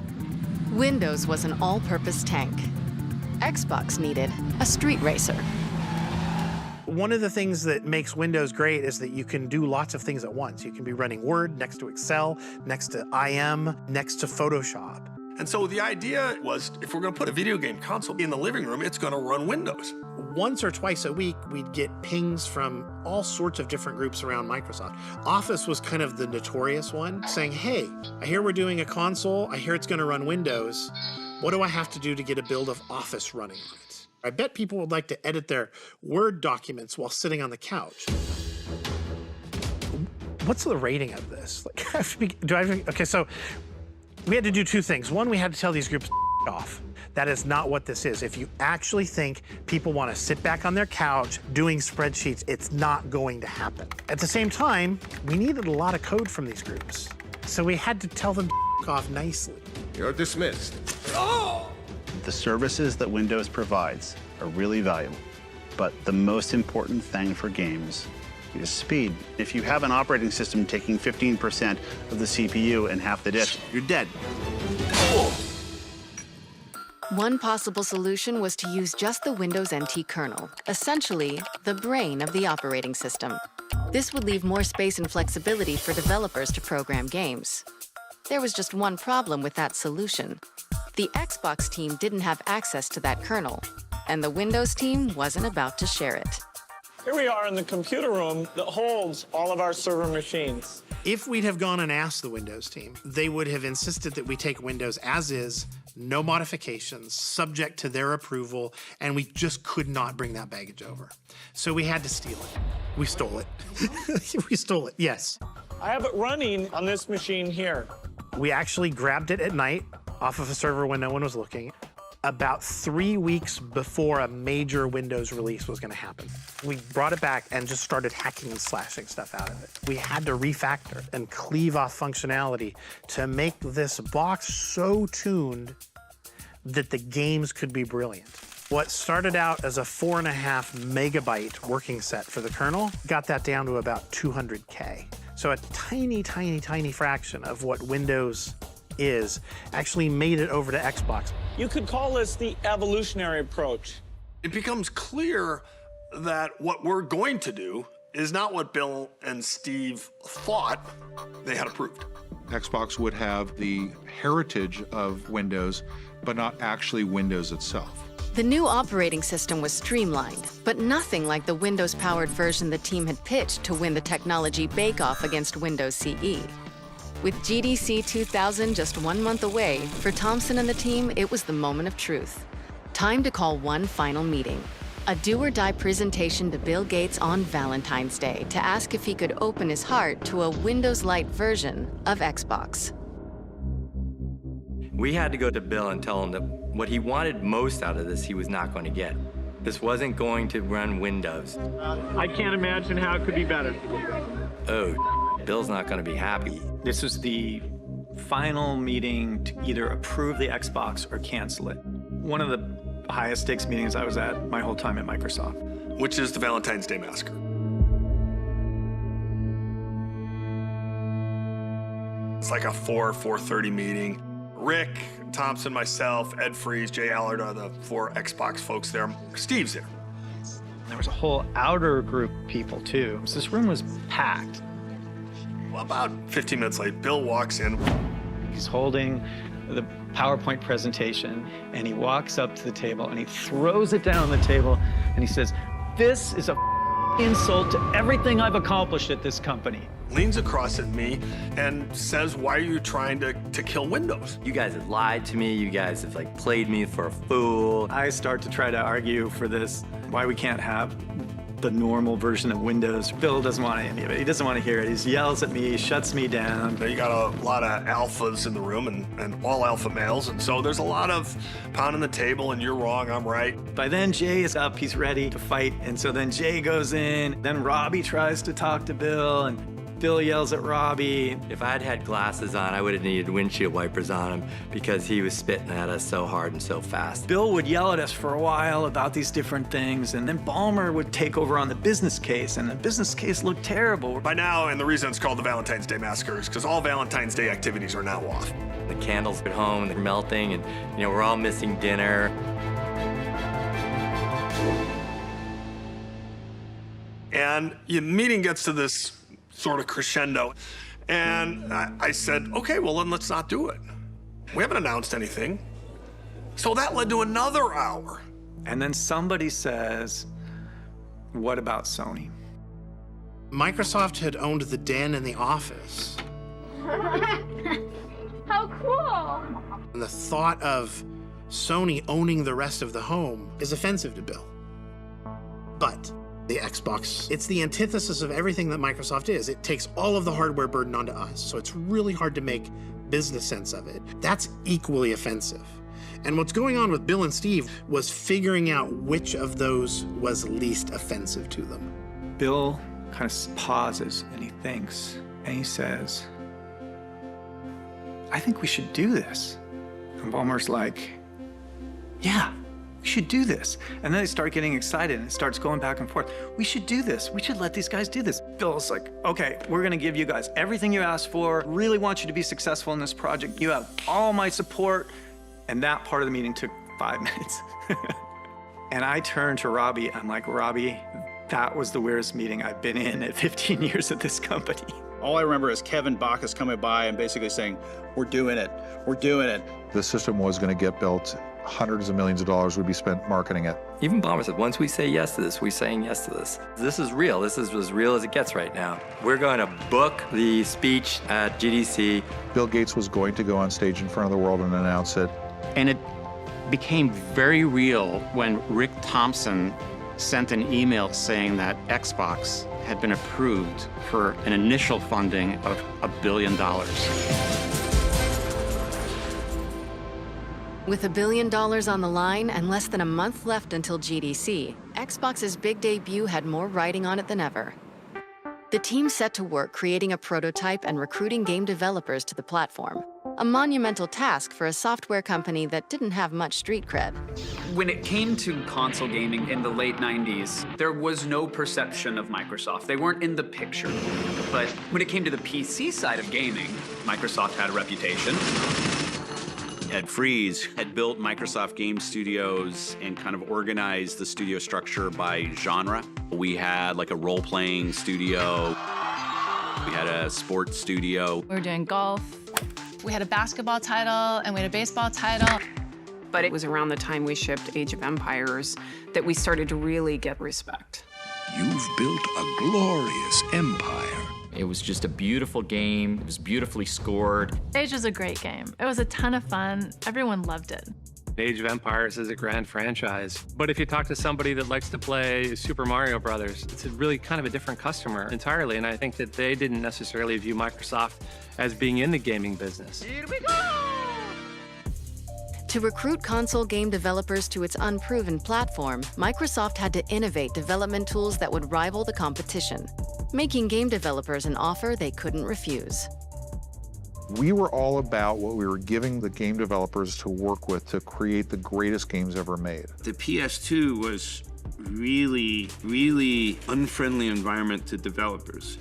Windows was an all-purpose tank. Xbox needed a street racer. One of the things that makes Windows great is that you can do lots of things at once. You can be running Word next to Excel, next to IM, next to Photoshop. And so the idea was, if we're going to put a video game console in the living room, it's going to run Windows. Once or twice a week, we'd get pings from all sorts of different groups around Microsoft. Office was kind of the notorious one, saying, hey, I hear we're doing a console. I hear it's going to run Windows. What do I have to do to get a build of Office running on it? I bet people would like to edit their Word documents while sitting on the couch. What's the rating of this? Okay, so we had to do two things. One, we had to tell these groups off. That is not what this is. If you actually think people want to sit back on their couch doing spreadsheets, it's not going to happen. At the same time, we needed a lot of code from these groups. So we had to tell them off nicely. You're dismissed. The services that Windows provides are really valuable, but the most important thing for games is speed. If you have an operating system taking 15% of the CPU and half the disk, you're dead. One possible solution was to use just the Windows NT kernel, essentially the brain of the operating system. This would leave more space and flexibility for developers to program games. There was just one problem with that solution. The Xbox team didn't have access to that kernel, and the Windows team wasn't about to share it. Here we are in the computer room that holds all of our server machines. If we'd have gone and asked the Windows team, they would have insisted that we take Windows as is, no modifications, subject to their approval, and we just could not bring that baggage over. So we had to steal it. We stole it. We stole it, yes. I have it running on this machine here. We actually grabbed it at night off of a server when no one was looking, about 3 weeks before a major Windows release was going to happen. We brought it back and just started hacking and slashing stuff out of it. We had to refactor and cleave off functionality to make this box so tuned that the games could be brilliant. What started out as a 4.5 megabyte working set for the kernel got that down to about 200K. So a tiny, tiny, tiny fraction of what Windows is actually made it over to Xbox. You could call this the evolutionary approach. It becomes clear that what we're going to do is not what Bill and Steve thought they had approved. Xbox would have the heritage of Windows, but not actually Windows itself. The new operating system was streamlined, but nothing like the Windows-powered version the team had pitched to win the technology bake-off against Windows CE. With GDC 2000 just 1 month away, for Thompson and the team, it was the moment of truth. Time to call one final meeting. A do-or-die presentation to Bill Gates on Valentine's Day to ask if he could open his heart to a Windows Lite version of Xbox. We had to go to Bill and tell him that what he wanted most out of this, he was not going to get. This wasn't going to run Windows. I can't imagine how it could be better. Oh, Bill's not going to be happy. This was the final meeting to either approve the Xbox or cancel it. One of the highest stakes meetings I was at my whole time at Microsoft. Which is the Valentine's Day Massacre. It's like a 4:30 meeting. Rick, Thompson, myself, Ed Freeze, Jay Allard are the 4 Xbox folks there. Steve's there. There was a whole outer group of people too. So this room was packed. Well, about 15 minutes late, Bill walks in. He's holding the PowerPoint presentation, and he walks up to the table and he throws it down on the table and he says, "This is a insult to everything I've accomplished at this company." Leans across at me and says, "Why are you trying to kill Windows?" You guys have lied to me. You guys have like played me for a fool. I start to try to argue for this, why we can't have the normal version of Windows. Bill doesn't want any of it. He doesn't want to hear it. He yells at me, shuts me down. You got a lot of alphas in the room and all alpha males, and so there's a lot of pounding the table and you're wrong, I'm right. By then Jay is up, he's ready to fight, and so then Jay goes in, then Robbie tries to talk to Bill, and Bill yells at Robbie. If I'd had glasses on, I would have needed windshield wipers on him because he was spitting at us so hard and so fast. Bill would yell at us for a while about these different things, and then Ballmer would take over on the business case, and the business case looked terrible. By now, and the reason it's called the Valentine's Day Massacre is because all Valentine's Day activities are now off. The candles at home, they're melting, and we're all missing dinner. And the meeting gets to this sort of crescendo, and I said, okay, well then let's not do it. We haven't announced anything. So that led to another hour. And then somebody says, what about Sony? Microsoft had owned the den and the office. How cool! And the thought of Sony owning the rest of the home is offensive to Bill. But the Xbox, it's the antithesis of everything that Microsoft is. It takes all of the hardware burden onto us, so it's really hard to make business sense of it. That's equally offensive. And what's going on with Bill and Steve was figuring out which of those was least offensive to them. Bill kind of pauses and he thinks, and he says, I think we should do this. And Ballmer's like, yeah, we should do this. And then they start getting excited and it starts going back and forth. We should do this. We should let these guys do this. Bill's like, okay, we're gonna give you guys everything you asked for. Really want you to be successful in this project. You have all my support. And that part of the meeting took 5 minutes. And I turned to Robbie. I'm like, Robbie, that was the weirdest meeting I've been in at 15 years at this company. All I remember is Kevin Bacchus coming by and basically saying, we're doing it, we're doing it. The system was going to get built. Hundreds of millions of dollars would be spent marketing it. Even Ballmer said, once we say yes to this, we're saying yes to this. This is real. This is as real as it gets right now. We're going to book the speech at GDC. Bill Gates was going to go on stage in front of the world and announce it. And it became very real when Rick Thompson sent an email saying that Xbox had been approved for an initial funding of $1 billion. With $1 billion on the line and less than a month left until GDC, Xbox's big debut had more riding on it than ever. The team set to work creating a prototype and recruiting game developers to the platform, a monumental task for a software company that didn't have much street cred. When it came to console gaming in the late 90s, there was no perception of Microsoft. They weren't in the picture. But when it came to the PC side of gaming, Microsoft had a reputation. Ed Freeze had built Microsoft Game Studios and kind of organized the studio structure by genre. We had like a role-playing studio. We had a sports studio. We were doing golf. We had a basketball title and we had a baseball title. But it was around the time we shipped Age of Empires that we started to really get respect. You've built a glorious empire. It was just a beautiful game. It was beautifully scored. Age was a great game. It was a ton of fun. Everyone loved it. Age of Empires is a grand franchise. But if you talk to somebody that likes to play Super Mario Brothers, it's really kind of a different customer entirely. And I think that they didn't necessarily view Microsoft as being in the gaming business. Here we go! To recruit console game developers to its unproven platform, Microsoft had to innovate development tools that would rival the competition, making game developers an offer they couldn't refuse. We were all about what we were giving the game developers to work with to create the greatest games ever made. The PS2 was really unfriendly environment to developers.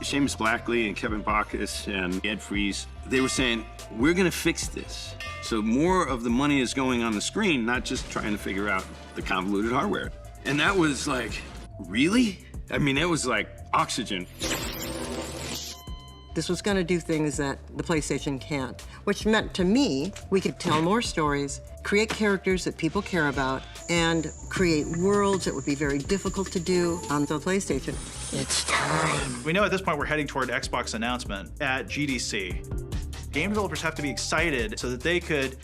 Seamus Blackley and Kevin Bacchus and Ed Freeze, they were saying, we're gonna fix this. So more of the money is going on the screen, not just trying to figure out the convoluted hardware. And that was like, really? I mean, it was like oxygen. This was going to do things that the PlayStation can't, which meant to me, we could tell more stories, create characters that people care about, and create worlds that would be very difficult to do on the PlayStation. It's time. We know at this point we're heading toward Xbox announcement at GDC. Game developers have to be excited so that they could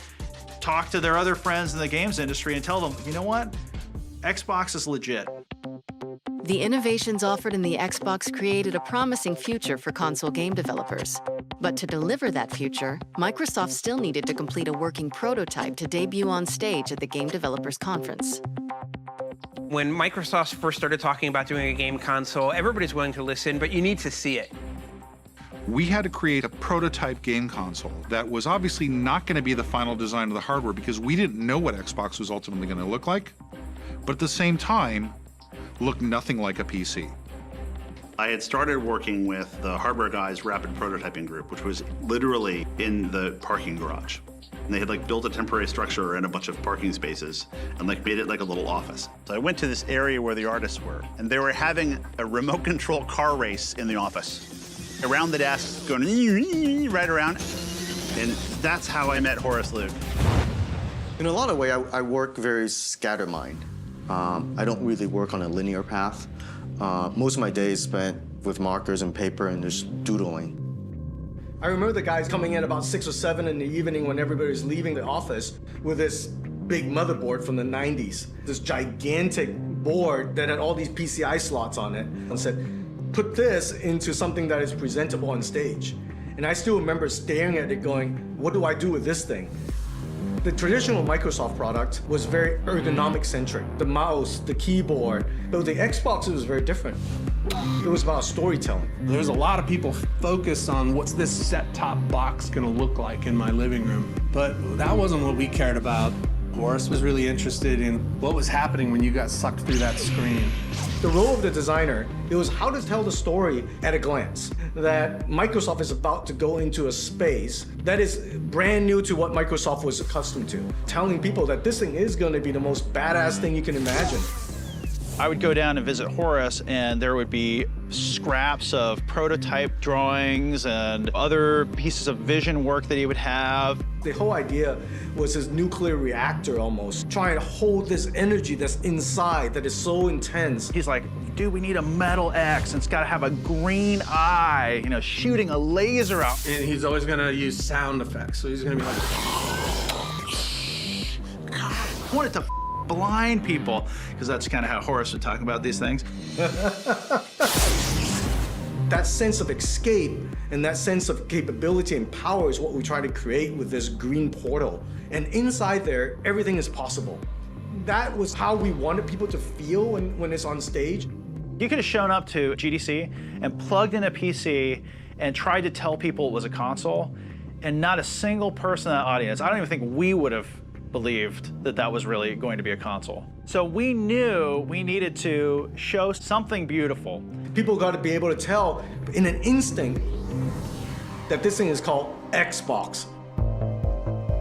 talk to their other friends in the games industry and tell them, you know what? Xbox is legit. The innovations offered in the Xbox created a promising future for console game developers. But to deliver that future, Microsoft still needed to complete a working prototype to debut on stage at the Game Developers Conference. When Microsoft first started talking about doing a game console, everybody's willing to listen, but you need to see it. We had to create a prototype game console that was obviously not going to be the final design of the hardware because we didn't know what Xbox was ultimately going to look like, but at the same time, looked nothing like a PC. I had started working with the Hardware Guys Rapid Prototyping Group, which was literally in the parking garage. And they had like built a temporary structure and a bunch of parking spaces and like made it like a little office. So I went to this area where the artists were, and they were having a remote control car race in the office. Around the desks, going right around. And that's how I met Horace Luke. In a lot of ways, I work very scattermind. I don't really work on a linear path. Most of my days spent with markers and paper and just doodling. I remember the guys coming in about 6 or 7 in the evening when everybody was leaving the office with this big motherboard from the 90s. This gigantic board that had all these PCI slots on it, and said, put this into something that is presentable on stage. And I still remember staring at it going, what do I do with this thing? The traditional Microsoft product was very ergonomic-centric. The mouse, the keyboard. But with the Xbox, it was very different. It was about storytelling. There's a lot of people focused on what's this set-top box gonna look like in my living room. But that wasn't what we cared about. Horace was really interested in what was happening when you got sucked through that screen. The role of the designer, it was how to tell the story at a glance. That Microsoft is about to go into a space that is brand new to what Microsoft was accustomed to. Telling people that this thing is going to be the most badass thing you can imagine. I would go down and visit Horace, and there would be scraps of prototype drawings and other pieces of vision work that he would have. The whole idea was this nuclear reactor almost, trying to hold this energy that's inside that is so intense. He's like, dude, we need a metal X, and it's got to have a green eye, you know, shooting a laser out. And he's always gonna use sound effects, so he's gonna be like... I wanted to blind people, because that's kind of how Horace would talk about these things. That sense of escape and that sense of capability and power is what we try to create with this green portal. And inside there, everything is possible. That was how we wanted people to feel when it's on stage. You could have shown up to GDC and plugged in a PC and tried to tell people it was a console, and not a single person in the audience, I don't even think we would have believed that that was really going to be a console. So we knew we needed to show something beautiful. People got to be able to tell in an instinct that this thing is called Xbox.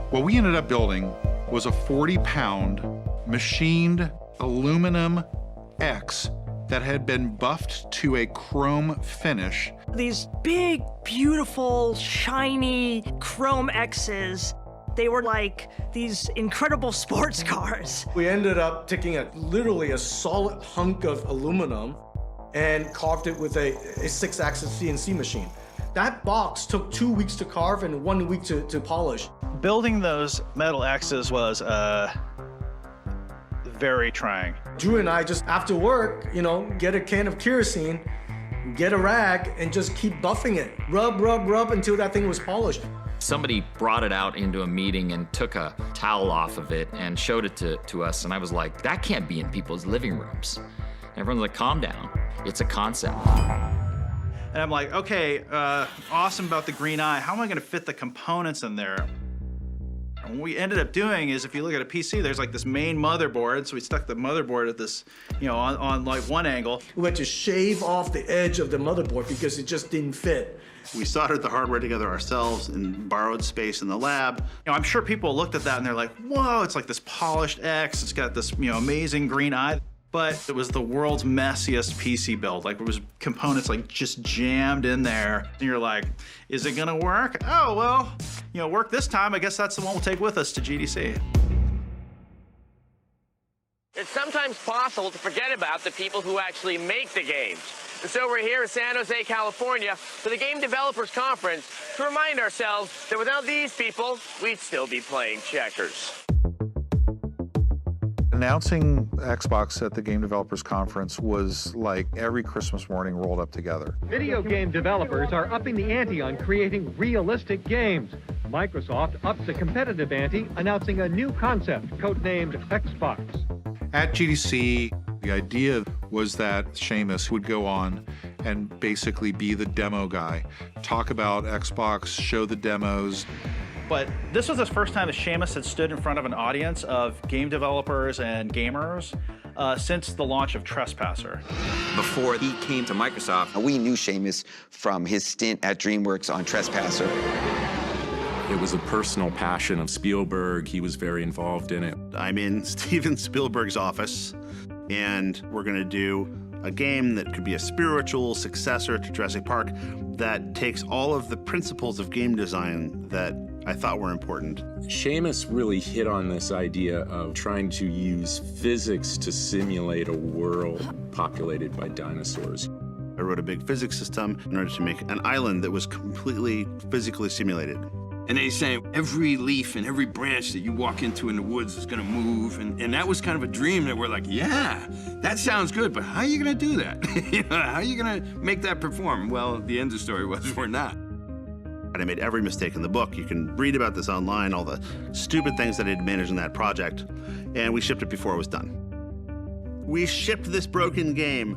What we ended up building was a 40-pound machined aluminum X that had been buffed to a chrome finish. These big, beautiful, shiny chrome X's. They were like these incredible sports cars. We ended up taking literally a solid hunk of aluminum and carved it with a 6-axis CNC machine. That box took 2 weeks to carve and 1 week to polish. Building those metal X's was very trying. Drew and I just, after work, you know, get a can of kerosene, get a rag, and just keep buffing it. Rub, rub, rub until that thing was polished. Somebody brought it out into a meeting and took a towel off of it and showed it to us, and I was like, that can't be in people's living rooms. And everyone's like, calm down, it's a concept. And I'm like, okay, awesome about the green eye. How am I gonna fit the components in there? And what we ended up doing is, if you look at a PC, there's like this main motherboard, so we stuck the motherboard at this, you know, on like one angle. We had to shave off the edge of the motherboard because it just didn't fit. We soldered the hardware together ourselves and borrowed space in the lab. You know, I'm sure people looked at that and they're like, whoa, it's like this polished X, it's got this, you know, amazing green eye. But it was the world's messiest PC build. Like, it was components like just jammed in there. And you're like, is it gonna work? Oh, well, you know, work this time. I guess that's the one we'll take with us to GDC. It's sometimes possible to forget about the people who actually make the games. And so we're here in San Jose, California for the Game Developers Conference to remind ourselves that without these people, we'd still be playing checkers. Announcing Xbox at the Game Developers Conference was like every Christmas morning rolled up together. Video game developers are upping the ante on creating realistic games. Microsoft ups the competitive ante, announcing a new concept codenamed Xbox. At GDC, The idea was that Seamus would go on and basically be the demo guy, talk about Xbox, show the demos. But this was the first time that Seamus had stood in front of an audience of game developers and gamers since the launch of Trespasser. Before he came to Microsoft, we knew Seamus from his stint at DreamWorks on Trespasser. It was a personal passion of Spielberg. He was very involved in it. I'm in Steven Spielberg's office, and we're going to do a game that could be a spiritual successor to Jurassic Park that takes all of the principles of game design that I thought were important. Seamus really hit on this idea of trying to use physics to simulate a world populated by dinosaurs. I wrote a big physics system in order to make an island that was completely physically simulated. And they say every leaf and every branch that you walk into in the woods is gonna move. And that was kind of a dream that we're like, yeah, that sounds good, but how are you gonna do that? How are you gonna make that perform? Well, the end of the story was we're not. And I made every mistake in the book. You can read about this online, all the stupid things that I'd managed in that project. And we shipped it before it was done. We shipped this broken game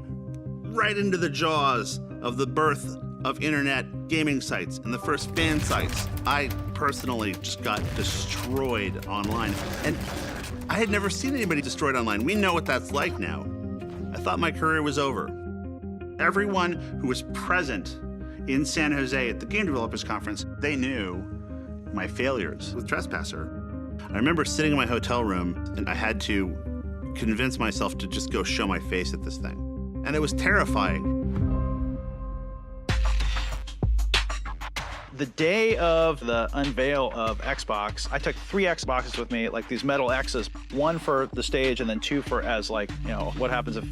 right into the jaws of the birth of internet gaming sites and the first fan sites. I personally just got destroyed online. And I had never seen anybody destroyed online. We know what that's like now. I thought my career was over. Everyone who was present in San Jose at the Game Developers Conference, they knew my failures with Trespasser. I remember sitting in my hotel room and I had to convince myself to just go show my face at this thing. And it was terrifying. The day of the unveil of Xbox, I took 3 Xboxes with me, like these metal X's, 1 for the stage and then 2 for as like, you know, what happens if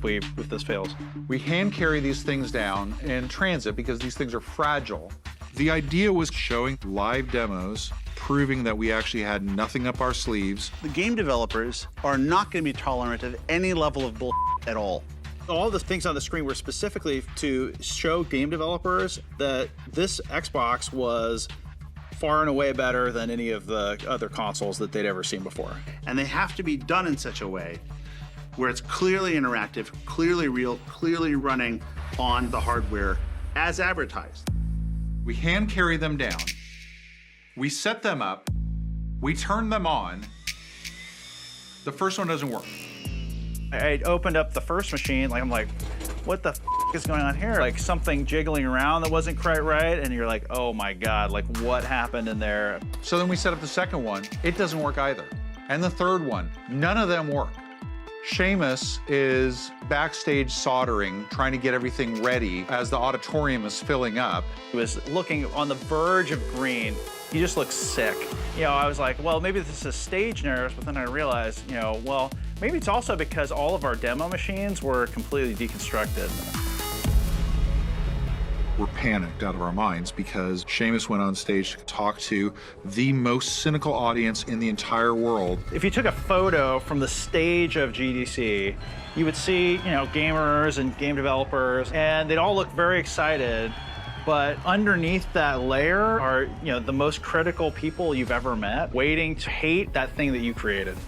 this fails. We hand carry these things down in transit because these things are fragile. The idea was showing live demos, proving that we actually had nothing up our sleeves. The game developers are not going to be tolerant of any level of bull at all. All the things on the screen were specifically to show game developers that this Xbox was far and away better than any of the other consoles that they'd ever seen before. And they have to be done in such a way where it's clearly interactive, clearly real, clearly running on the hardware as advertised. We hand carry them down, we set them up, we turn them on. The first one doesn't work. I opened up the first machine, I'm like, what the is going on here? Like something jiggling around that wasn't quite right, and you're like, oh my God, like what happened in there? So then we set up the second one, it doesn't work either. And the third one, none of them work. Seamus is backstage soldering, trying to get everything ready as the auditorium is filling up. He was looking on the verge of green. He just looked sick. You know, I was like, well, maybe this is stage nerves, but then I realized, you know, well, maybe it's also because all of our demo machines were completely deconstructed. We're panicked out of our minds because Seamus went on stage to talk to the most cynical audience in the entire world. If you took a photo from the stage of GDC, you would see, you know, gamers and game developers, and they'd all look very excited. But underneath that layer are, you know, the most critical people you've ever met, waiting to hate that thing that you created.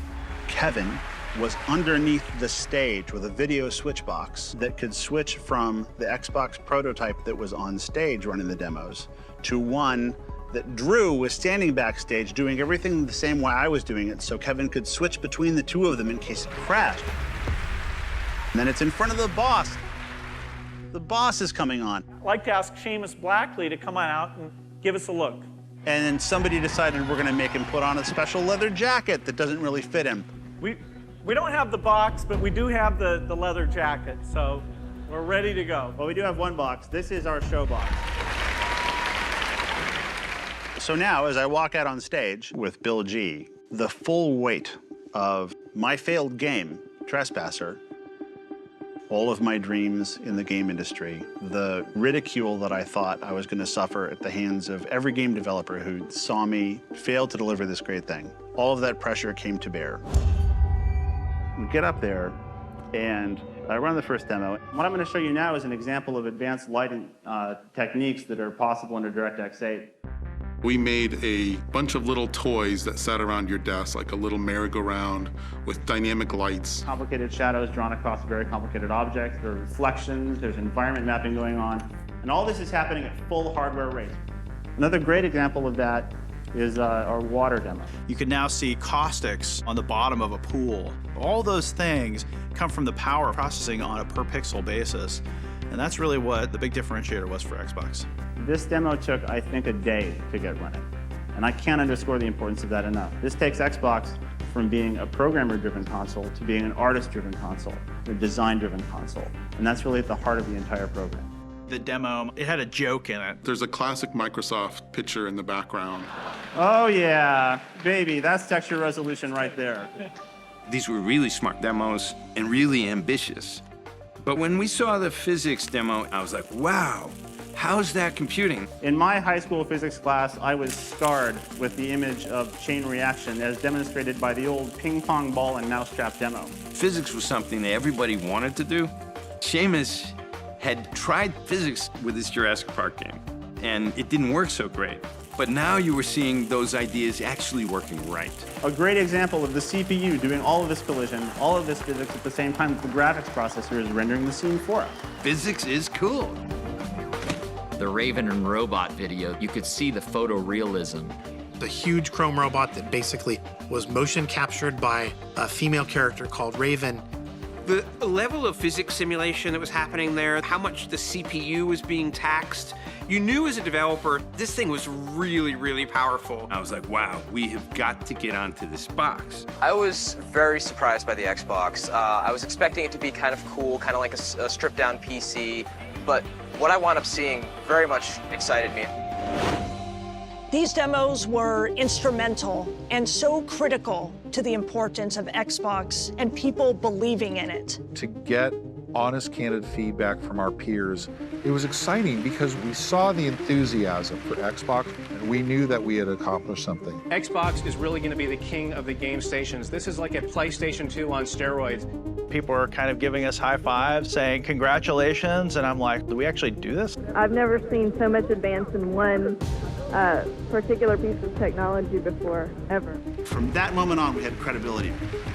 Kevin was underneath the stage with a video switch box that could switch from the Xbox prototype that was on stage running the demos to one that Drew was standing backstage doing everything the same way I was doing it, so Kevin could switch between the two of them in case it crashed. And then it's in front of the boss. The boss is coming on. I'd like to ask Seamus Blackley to come on out and give us a look. And then somebody decided we're gonna make him put on a special leather jacket that doesn't really fit him. We don't have the box, but we do have the leather jacket, so we're ready to go. Well, we do have one box. This is our show box. So now, as I walk out on stage with Bill G, the full weight of my failed game, Trespasser, all of my dreams in the game industry, the ridicule that I thought I was going to suffer at the hands of every game developer who saw me fail to deliver this great thing, all of that pressure came to bear. We get up there, and I run the first demo. What I'm going to show you now is an example of advanced lighting techniques that are possible under DirectX 8. We made a bunch of little toys that sat around your desk, like a little merry-go-round with dynamic lights. Complicated shadows drawn across very complicated objects. There are reflections, there's environment mapping going on. And all this is happening at full hardware rate. Another great example of that is our water demo. You can now see caustics on the bottom of a pool. All those things come from the power of processing on a per pixel basis. And that's really what the big differentiator was for Xbox. This demo took, I think, a day to get running. And I can't underscore the importance of that enough. This takes Xbox from being a programmer-driven console to being an artist-driven console, a design-driven console. And that's really at the heart of the entire program. The demo, it had a joke in it. There's a classic Microsoft picture in the background. Oh yeah, baby, that's texture resolution right there. These were really smart demos and really ambitious. But when we saw the physics demo, I was like, wow, how's that computing? In my high school physics class, I was scarred with the image of chain reaction as demonstrated by the old ping pong ball and mousetrap demo. Physics was something that everybody wanted to do. Seamus had tried physics with his Jurassic Park game, and it didn't work so great. But now you were seeing those ideas actually working right. A great example of the CPU doing all of this collision, all of this physics at the same time that the graphics processor is rendering the scene for us. Physics is cool. The Raven and Robot video, you could see the photorealism. The huge chrome robot that basically was motion captured by a female character called Raven. The level of physics simulation that was happening there, how much the CPU was being taxed, you knew as a developer, this thing was really, really powerful. I was like, wow, we have got to get onto this box. I was very surprised by the Xbox. I was expecting it to be kind of cool, kind of like a stripped-down PC, but what I wound up seeing very much excited me. These demos were instrumental and so critical to the importance of Xbox and people believing in it. To get honest, candid feedback from our peers, it was exciting because we saw the enthusiasm for Xbox and we knew that we had accomplished something. Xbox is really going to be the king of the game stations. This is like a PlayStation 2 on steroids. People are kind of giving us high fives, saying congratulations, and I'm like, do we actually do this? I've never seen so much advance in one particular piece of technology before, ever. From that moment on, we had credibility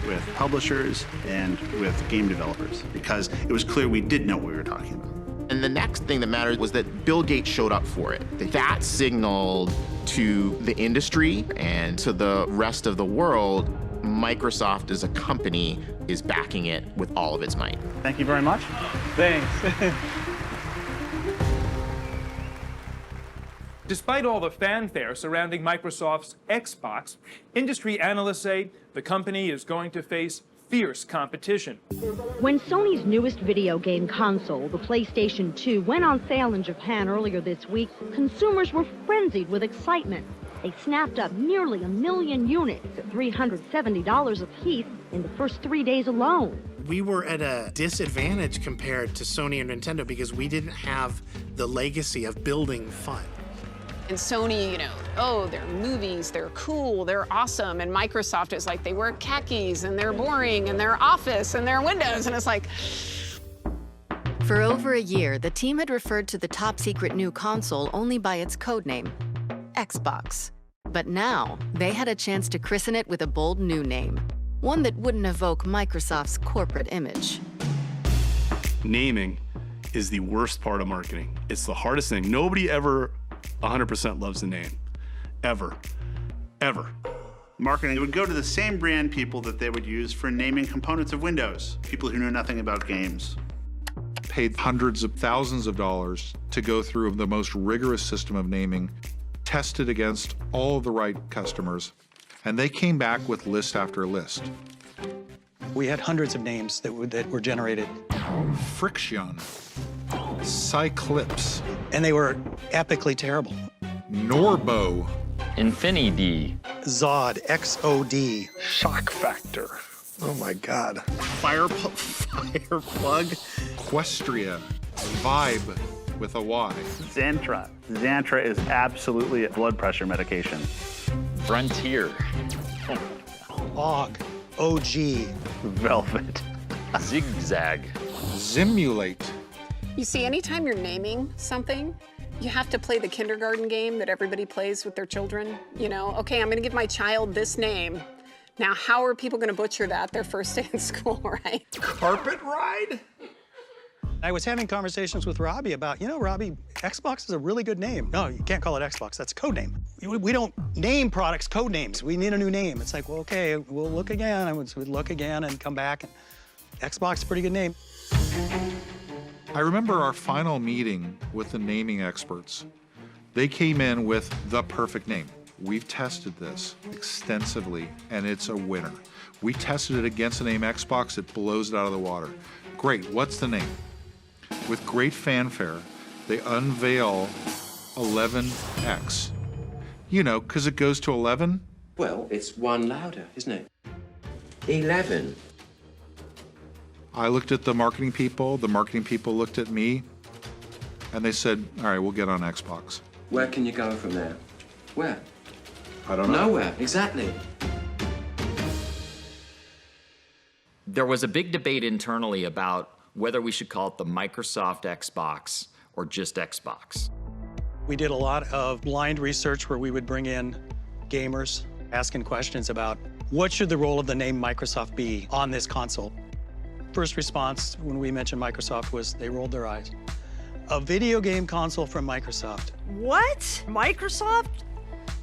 with publishers and with game developers because it was clear we did know what we were talking about. And the next thing that mattered was that Bill Gates showed up for it. That signaled to the industry and to the rest of the world, Microsoft as a company is backing it with all of its might. Thank you very much. Thanks. Despite all the fanfare surrounding Microsoft's Xbox, industry analysts say the company is going to face fierce competition. When Sony's newest video game console, the PlayStation 2, went on sale in Japan earlier this week, consumers were frenzied with excitement. They snapped up nearly 1 million units at $370 a piece in the first 3 days alone. We were at a disadvantage compared to Sony and Nintendo because we didn't have the legacy of building fun. And Sony, you know, oh, their movies, they're cool, they're awesome. And Microsoft is like, they wear khakis and they're boring and they're Office and they're Windows. And it's like... For over a year, the team had referred to the top-secret new console only by its codename, Xbox. But now, they had a chance to christen it with a bold new name, one that wouldn't evoke Microsoft's corporate image. Naming is the worst part of marketing. It's the hardest thing. Nobody ever 100% loves the name. Ever. Ever. Marketing would go to the same brand people that they would use for naming components of Windows, people who know nothing about games. Paid hundreds of thousands of dollars to go through the most rigorous system of naming, tested against all of the right customers, and they came back with list after list. We had hundreds of names that were generated. Friction, Cyclips. And they were epically terrible. Norbo. Infinity. Zod, XOD. Shock Factor. Oh my God. Fireplug. Equestria. Vibe with a Y. Xantra. Xantra is absolutely a blood pressure medication. Frontier. Og. OG. Velvet. Zigzag. Zimulate. You see, anytime you're naming something, You have to play the kindergarten game that everybody plays with their children. You know, okay, I'm gonna give my child this name. Now, how are people gonna butcher that their first day in school, right? Carpet ride? I was having conversations with Robbie about, you know, Robbie, Xbox is a really good name. No, you can't call it Xbox, that's a code name. We don't name products code names. We need a new name. It's like, well, okay, we'll look again. We'd look again and come back. And Xbox is a pretty good name. I remember our final meeting with the naming experts. They came in with the perfect name. We've tested this extensively, and it's a winner. We tested it against the name Xbox, it blows it out of the water. Great, what's the name? With great fanfare, they unveil 11X. You know, because it goes to 11. Well, it's one louder, isn't it? 11. I looked at the marketing people looked at me, and they said, all right, we'll get on Xbox. Where can you go from there? Where? I don't know. Nowhere, exactly. There was a big debate internally about whether we should call it the Microsoft Xbox or just Xbox. We did a lot of blind research where we would bring in gamers asking questions about what should the role of the name Microsoft be on this console. First response when we mentioned Microsoft was they rolled their eyes. A video game console from Microsoft. What? Microsoft?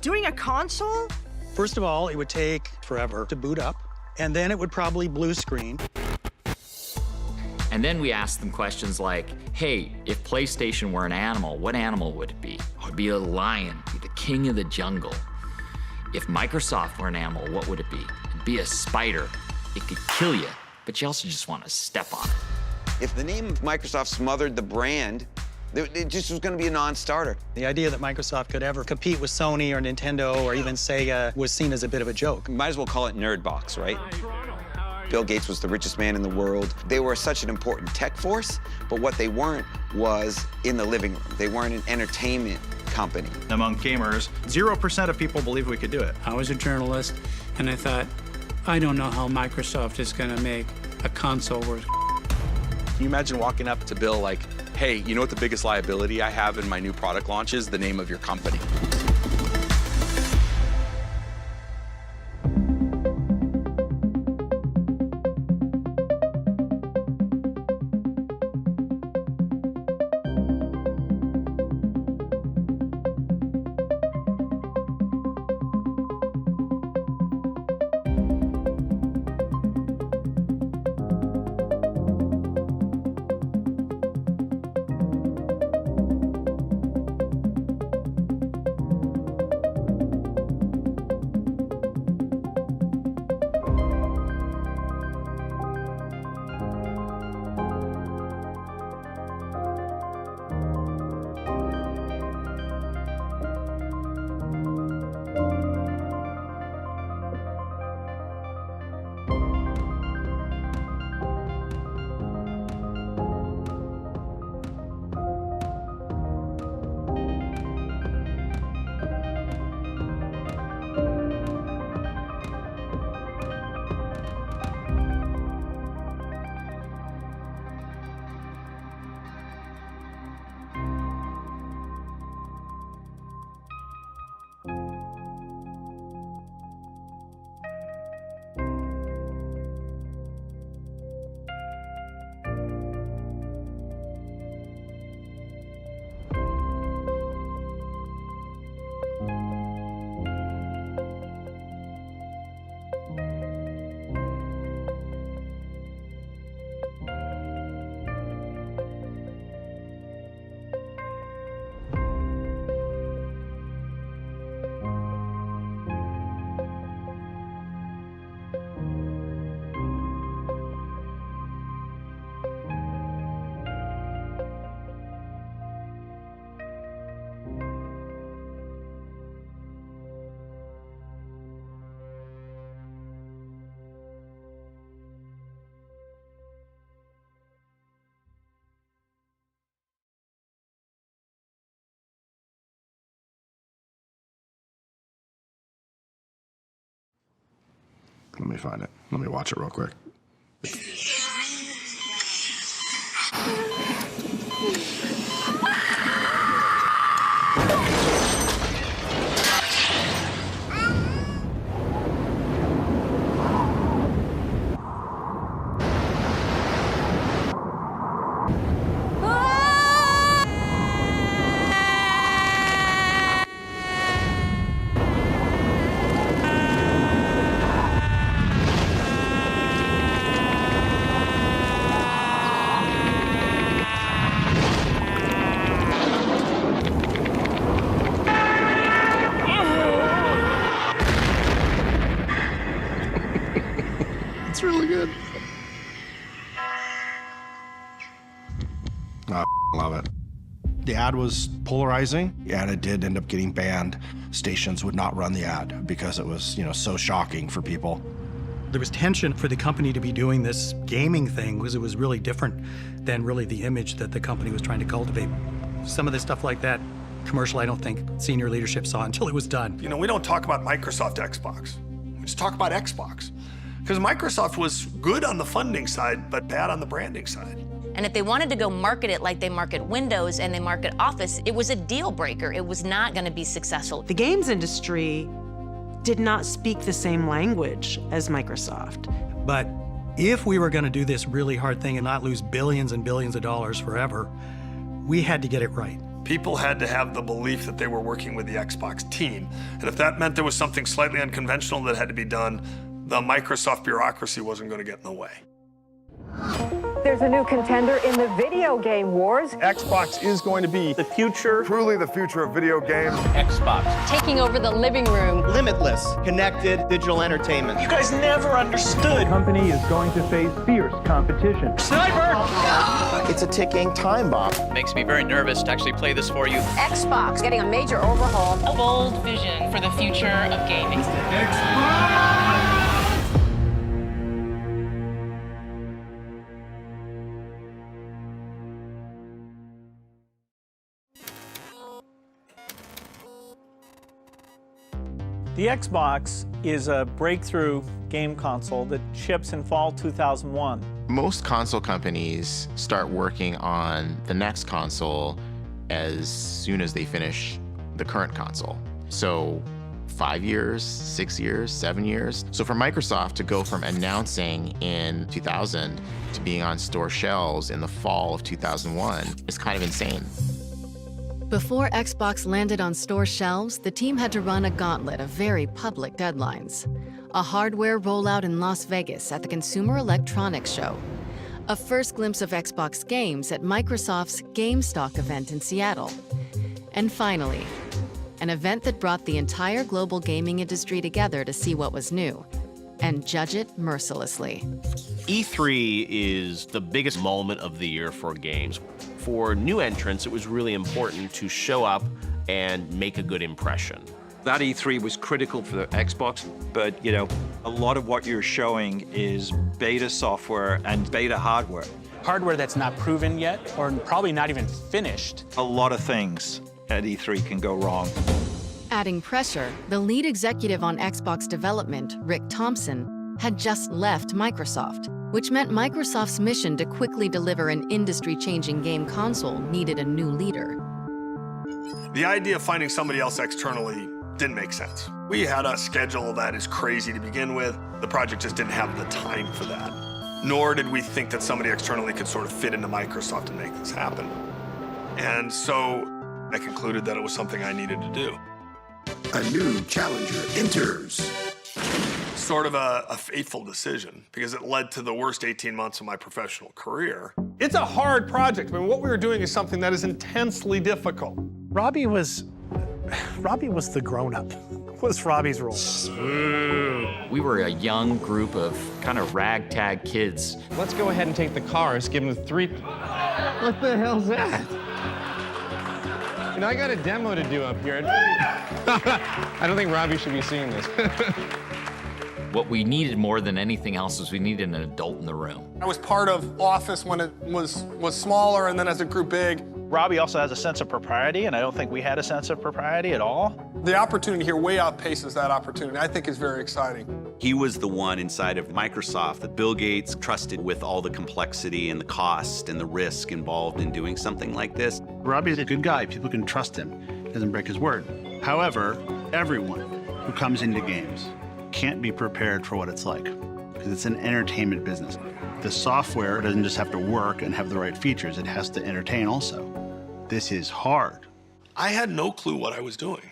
Doing a console? First of all, it would take forever to boot up, and then it would probably blue screen. And then we asked them questions like, hey, if PlayStation were an animal, what animal would it be? It would be a lion, be the king of the jungle. If Microsoft were an animal, what would it be? It'd be a spider. It could kill you, but you also just want to step on it. If the name Microsoft smothered the brand, it just was going to be a non-starter. The idea that Microsoft could ever compete with Sony or Nintendo or even Sega was seen as a bit of a joke. Might as well call it Nerd Box, right? Bill Gates was the richest man in the world. They were such an important tech force, but what they weren't was in the living room. They weren't an entertainment company. Among gamers, 0% of people believe we could do it. I was a journalist, and I thought, I don't know how Microsoft is going to make a console worth. Can you imagine walking up to Bill like, hey, you know what the biggest liability I have in my new product launch is? The name of your company. Let me find it. Let me watch it real quick. I love it. The ad was polarizing, and it did end up getting banned. Stations would not run the ad because it was, so shocking for people. There was tension for the company to be doing this gaming thing because it was really different than really the image that the company was trying to cultivate. Some of the stuff like that, commercial, I don't think senior leadership saw until it was done. We don't talk about Microsoft Xbox. We just talk about Xbox. Because Microsoft was good on the funding side, but bad on the branding side. And if they wanted to go market it like they market Windows and they market Office, it was a deal breaker. It was not going to be successful. The games industry did not speak the same language as Microsoft. But if we were going to do this really hard thing and not lose billions and billions of dollars forever, we had to get it right. People had to have the belief that they were working with the Xbox team. And if that meant there was something slightly unconventional that had to be done, the Microsoft bureaucracy wasn't going to get in the way. There's a new contender in the video game wars. Xbox is going to be the future. Truly the future of video games. Xbox. Taking over the living room. Limitless, connected digital entertainment. You guys never understood. The company is going to face fierce competition. Sniper! It's a ticking time bomb. Makes me very nervous to actually play this for you. Xbox getting a major overhaul. A bold vision for the future of gaming. The Xbox is a breakthrough game console that ships in fall 2001. Most console companies start working on the next console as soon as they finish the current console. So 5 years, 6 years, 7 years. So for Microsoft to go from announcing in 2000 to being on store shelves in the fall of 2001 is kind of insane. Before Xbox landed on store shelves, the team had to run a gauntlet of very public deadlines. A hardware rollout in Las Vegas at the Consumer Electronics Show. A first glimpse of Xbox games at Microsoft's GameStop event in Seattle. And finally, an event that brought the entire global gaming industry together to see what was new and judge it mercilessly. E3 is the biggest moment of the year for games. For new entrants, it was really important to show up and make a good impression. That E3 was critical for the Xbox, but a lot of what you're showing is beta software and beta hardware. Hardware that's not proven yet, or probably not even finished. A lot of things at E3 can go wrong. Adding pressure, the lead executive on Xbox development, Rick Thompson, had just left Microsoft, which meant Microsoft's mission to quickly deliver an industry-changing game console needed a new leader. The idea of finding somebody else externally didn't make sense. We had a schedule that is crazy to begin with. The project just didn't have the time for that. Nor did we think that somebody externally could sort of fit into Microsoft and make this happen. And so I concluded that it was something I needed to do. A new challenger enters. Sort of a fateful decision because it led to the worst 18 months of my professional career. It's a hard project. I mean, what we were doing is something that is intensely difficult. Robbie was the grown-up. What's Robbie's role? We were a young group of kind of ragtag kids. Let's go ahead and take the cars, give them 3... What the hell's that? I got a demo to do up here. I don't think Robbie should be seeing this. What we needed more than anything else was we needed an adult in the room. I was part of Office when it was smaller, and then as it grew big. Robbie also has a sense of propriety, and I don't think we had a sense of propriety at all. The opportunity here way outpaces that opportunity. I think is very exciting. He was the one inside of Microsoft that Bill Gates trusted with all the complexity and the cost and the risk involved in doing something like this. Robbie's a good guy. People can trust him. He doesn't break his word. However, everyone who comes into games can't be prepared for what it's like because it's an entertainment business. The software doesn't just have to work and have the right features. It has to entertain also. This is hard. I had no clue what I was doing.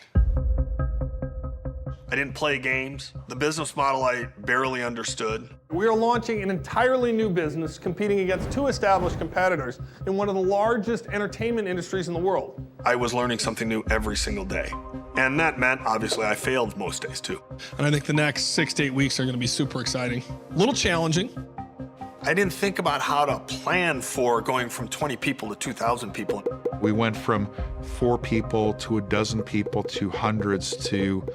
I didn't play games. The business model I barely understood. We are launching an entirely new business competing against 2 established competitors in one of the largest entertainment industries in the world. I was learning something new every single day. And that meant, obviously, I failed most days too. And I think the next 6 to 8 weeks are going to be super exciting. A little challenging, I didn't think about how to plan for going from 20 people to 2,000 people. We went from 4 people to a dozen people to hundreds to,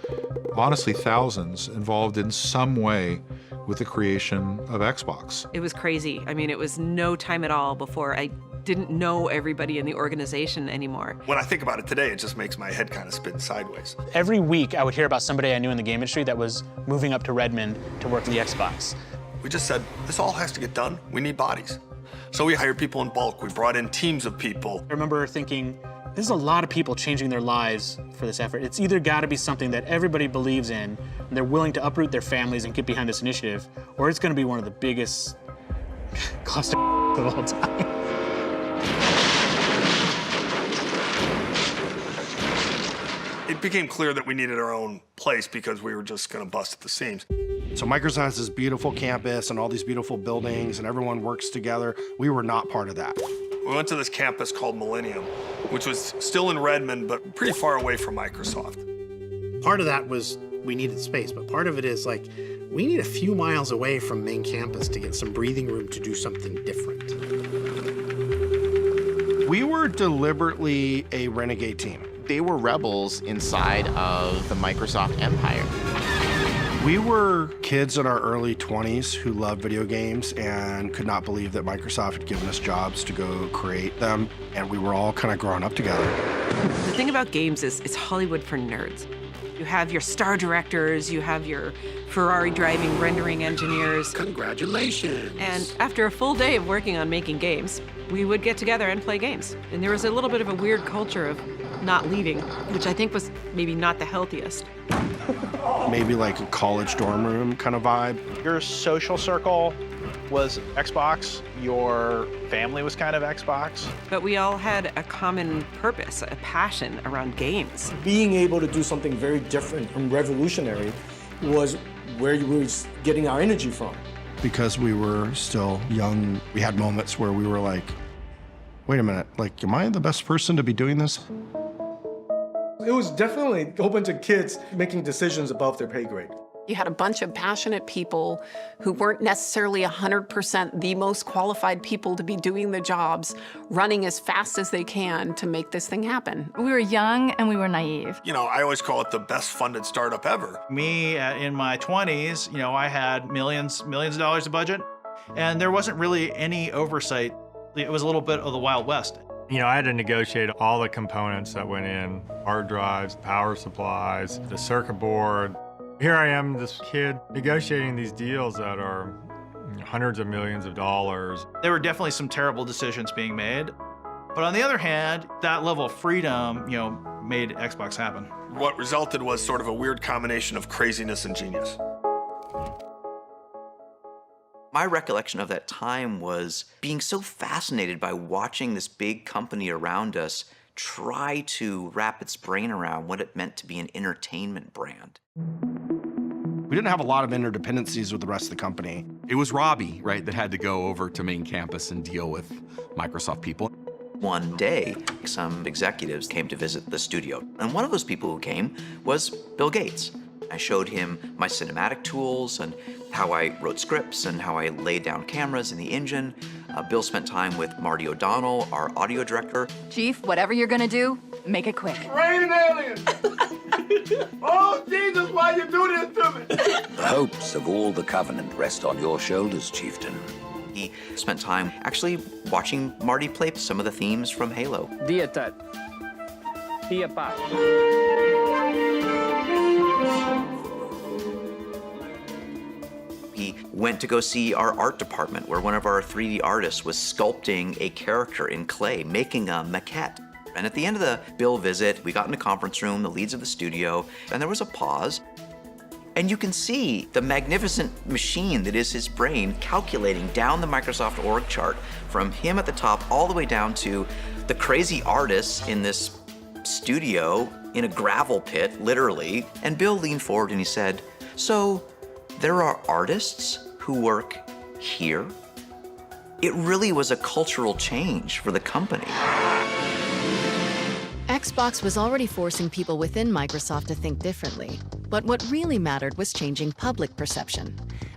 honestly, thousands involved in some way with the creation of Xbox. It was crazy. I mean, it was no time at all before I didn't know everybody in the organization anymore. When I think about it today, it just makes my head kind of spin sideways. Every week, I would hear about somebody I knew in the game industry that was moving up to Redmond to work the Xbox. We just said, this all has to get done. We need bodies. So we hired people in bulk. We brought in teams of people. I remember thinking, this is a lot of people changing their lives for this effort. It's either got to be something that everybody believes in, and they're willing to uproot their families and get behind this initiative, or it's going to be one of the biggest cluster of all time. It became clear that we needed our own place because we were just going to bust at the seams. So Microsoft has this beautiful campus and all these beautiful buildings and everyone works together. We were not part of that. We went to this campus called Millennium, which was still in Redmond, but pretty far away from Microsoft. Part of that was we needed space, but part of it is like, we need a few miles away from main campus to get some breathing room to do something different. We were deliberately a renegade team. They were rebels inside of the Microsoft empire. We were kids in our early 20s who loved video games and could not believe that Microsoft had given us jobs to go create them, and we were all kind of growing up together. The thing about games is it's Hollywood for nerds. You have your star directors, you have your Ferrari driving rendering engineers. Congratulations. And after a full day of working on making games, we would get together and play games. And there was a little bit of a weird culture of not leaving, which I think was maybe not the healthiest. Maybe like a college dorm room kind of vibe. Your social circle was Xbox, your family was kind of Xbox. But we all had a common purpose, a passion around games. Being able to do something very different and revolutionary was where we were getting our energy from. Because we were still young, we had moments where we were like, wait a minute, like, am I the best person to be doing this? It was definitely a whole bunch of kids making decisions above their pay grade. You had a bunch of passionate people who weren't necessarily 100% the most qualified people to be doing the jobs, running as fast as they can to make this thing happen. We were young and we were naive. You know, I always call it the best funded startup ever. Me, in my 20s, you know, I had millions of dollars of budget, and there wasn't really any oversight. It was a little bit of the Wild West. You know, I had to negotiate all the components that went in, hard drives, power supplies, the circuit board. Here I am, this kid, negotiating these deals that are hundreds of millions of dollars. There were definitely some terrible decisions being made. But on the other hand, that level of freedom, you know, made Xbox happen. What resulted was sort of a weird combination of craziness and genius. My recollection of that time was being so fascinated by watching this big company around us try to wrap its brain around what it meant to be an entertainment brand. We didn't have a lot of interdependencies with the rest of the company. It was Robbie, right, that had to go over to main campus and deal with Microsoft people. One day, some executives came to visit the studio, and one of those people who came was Bill Gates. I showed him my cinematic tools and how I wrote scripts and how I laid down cameras in the engine. Bill spent time with Marty O'Donnell, our audio director. Chief, whatever you're gonna do, make it quick. Raining aliens! Oh, Jesus, why you do this to me? The hopes of all the Covenant rest on your shoulders, Chieftain. He spent time actually watching Marty play some of the themes from Halo. Dietat. Diepat. He went to go see our art department where one of our 3D artists was sculpting a character in clay, making a maquette. And at the end of the Bill visit, we got in a conference room, the leads of the studio, and there was a pause. And you can see the magnificent machine that is his brain calculating down the Microsoft org chart from him at the top all the way down to the crazy artists in this studio in a gravel pit, literally. And Bill leaned forward and he said, "So there are artists who work here?" It really was a cultural change for the company. Xbox was already forcing people within Microsoft to think differently, but what really mattered was changing public perception.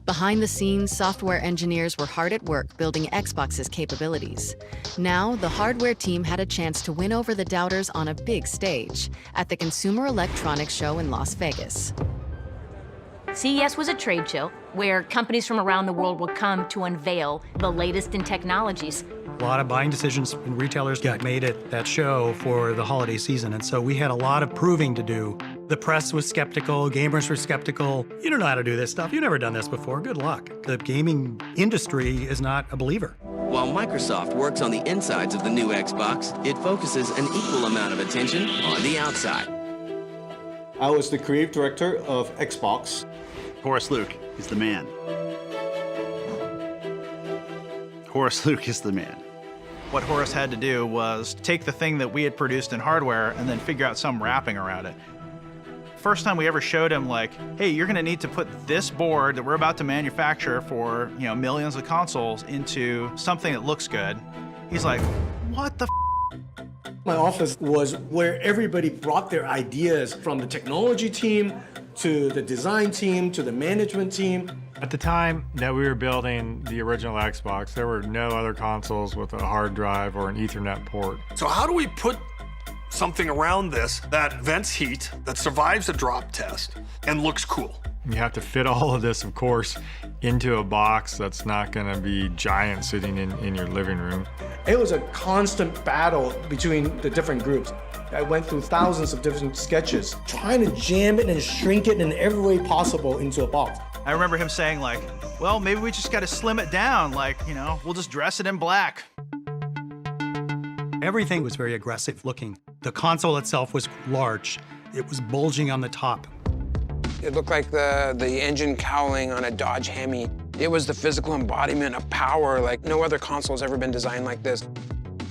Behind the scenes, software engineers were hard at work building Xbox's capabilities. Now, the hardware team had a chance to win over the doubters on a big stage at the Consumer Electronics Show in Las Vegas. CES was a trade show where companies from around the world would come to unveil the latest in technologies. A lot of buying decisions and retailers got made at that show for the holiday season, and so we had a lot of proving to do. The press was skeptical, gamers were skeptical. You don't know how to do this stuff, you've never done this before, good luck. The gaming industry is not a believer. While Microsoft works on the insides of the new Xbox, it focuses an equal amount of attention on the outside. I was the creative director of Xbox. Horace Luke is the man. Horace Luke is the man. What Horace had to do was take the thing that we had produced in hardware and then figure out some wrapping around it. First time we ever showed him, like, hey, you're gonna need to put this board that we're about to manufacture for, you know, millions of consoles into something that looks good. He's like, what the f? My office was where everybody brought their ideas, from the technology team to the design team to the management team. At the time that we were building the original Xbox, there were no other consoles with a hard drive or an Ethernet port. So how do we put something around this that vents heat, that survives a drop test, and looks cool? You have to fit all of this, of course, into a box that's not gonna be giant sitting in your living room. It was a constant battle between the different groups. I went through thousands of different sketches, trying to jam it and shrink it in every way possible into a box. I remember him saying, like, well, maybe we just gotta slim it down, like, you know, we'll just dress it in black. Everything was very aggressive looking. The console itself was large. It was bulging on the top. It looked like the engine cowling on a Dodge Hemi. It was the physical embodiment of power, like no other console has ever been designed like this.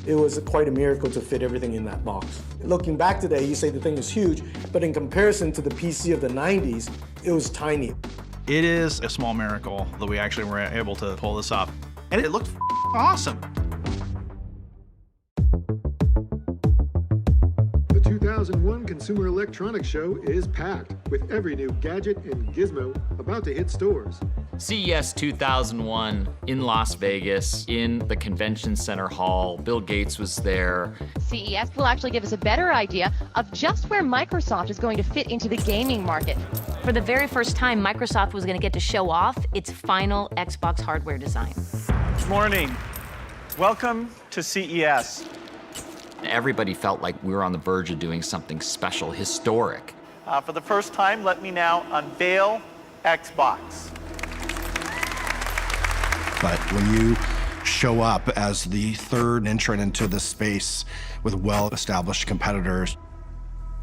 It was quite a miracle to fit everything in that box. Looking back today, you say the thing is huge, but in comparison to the PC of the 90s, it was tiny. It is a small miracle that we actually were able to pull this off. And it looked awesome. The 2001 Consumer Electronics Show is packed with every new gadget and gizmo about to hit stores. CES 2001 in Las Vegas, in the Convention Center Hall. Bill Gates was there. CES will actually give us a better idea of just where Microsoft is going to fit into the gaming market. For the very first time, Microsoft was going to get to show off its final Xbox hardware design. Good morning. Welcome to CES. Everybody felt like we were on the verge of doing something special, historic. For the first time, let me now unveil Xbox. But when you show up as the third entrant into the space with well-established competitors,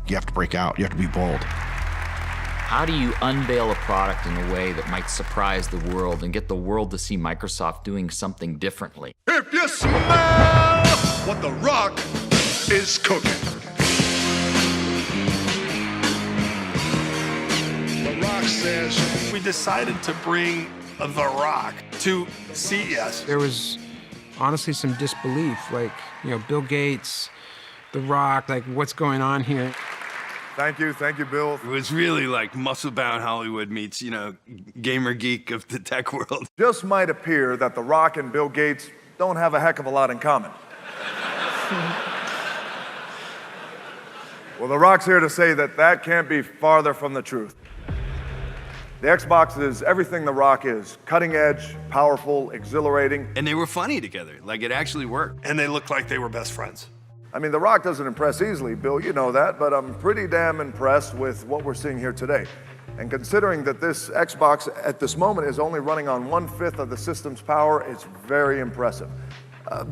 you have to break out, you have to be bold. How do you unveil a product in a way that might surprise the world and get the world to see Microsoft doing something differently? If you smell what the rock is cooking. The Rock says, we decided to bring The Rock to CES. There was honestly some disbelief, like, you know, Bill Gates, The Rock, like, what's going on here? Thank you, Bill. It was really like muscle-bound Hollywood meets, you know, gamer geek of the tech world. Just might appear that The Rock and Bill Gates don't have a heck of a lot in common. Well, The Rock's here to say that can't be farther from the truth. The Xbox is everything The Rock is. Cutting edge, powerful, exhilarating. And they were funny together. Like, it actually worked. And they looked like they were best friends. I mean, The Rock doesn't impress easily, Bill, you know that, but I'm pretty damn impressed with what we're seeing here today. And considering that this Xbox at this moment is only running on 1/5 of the system's power, it's very impressive.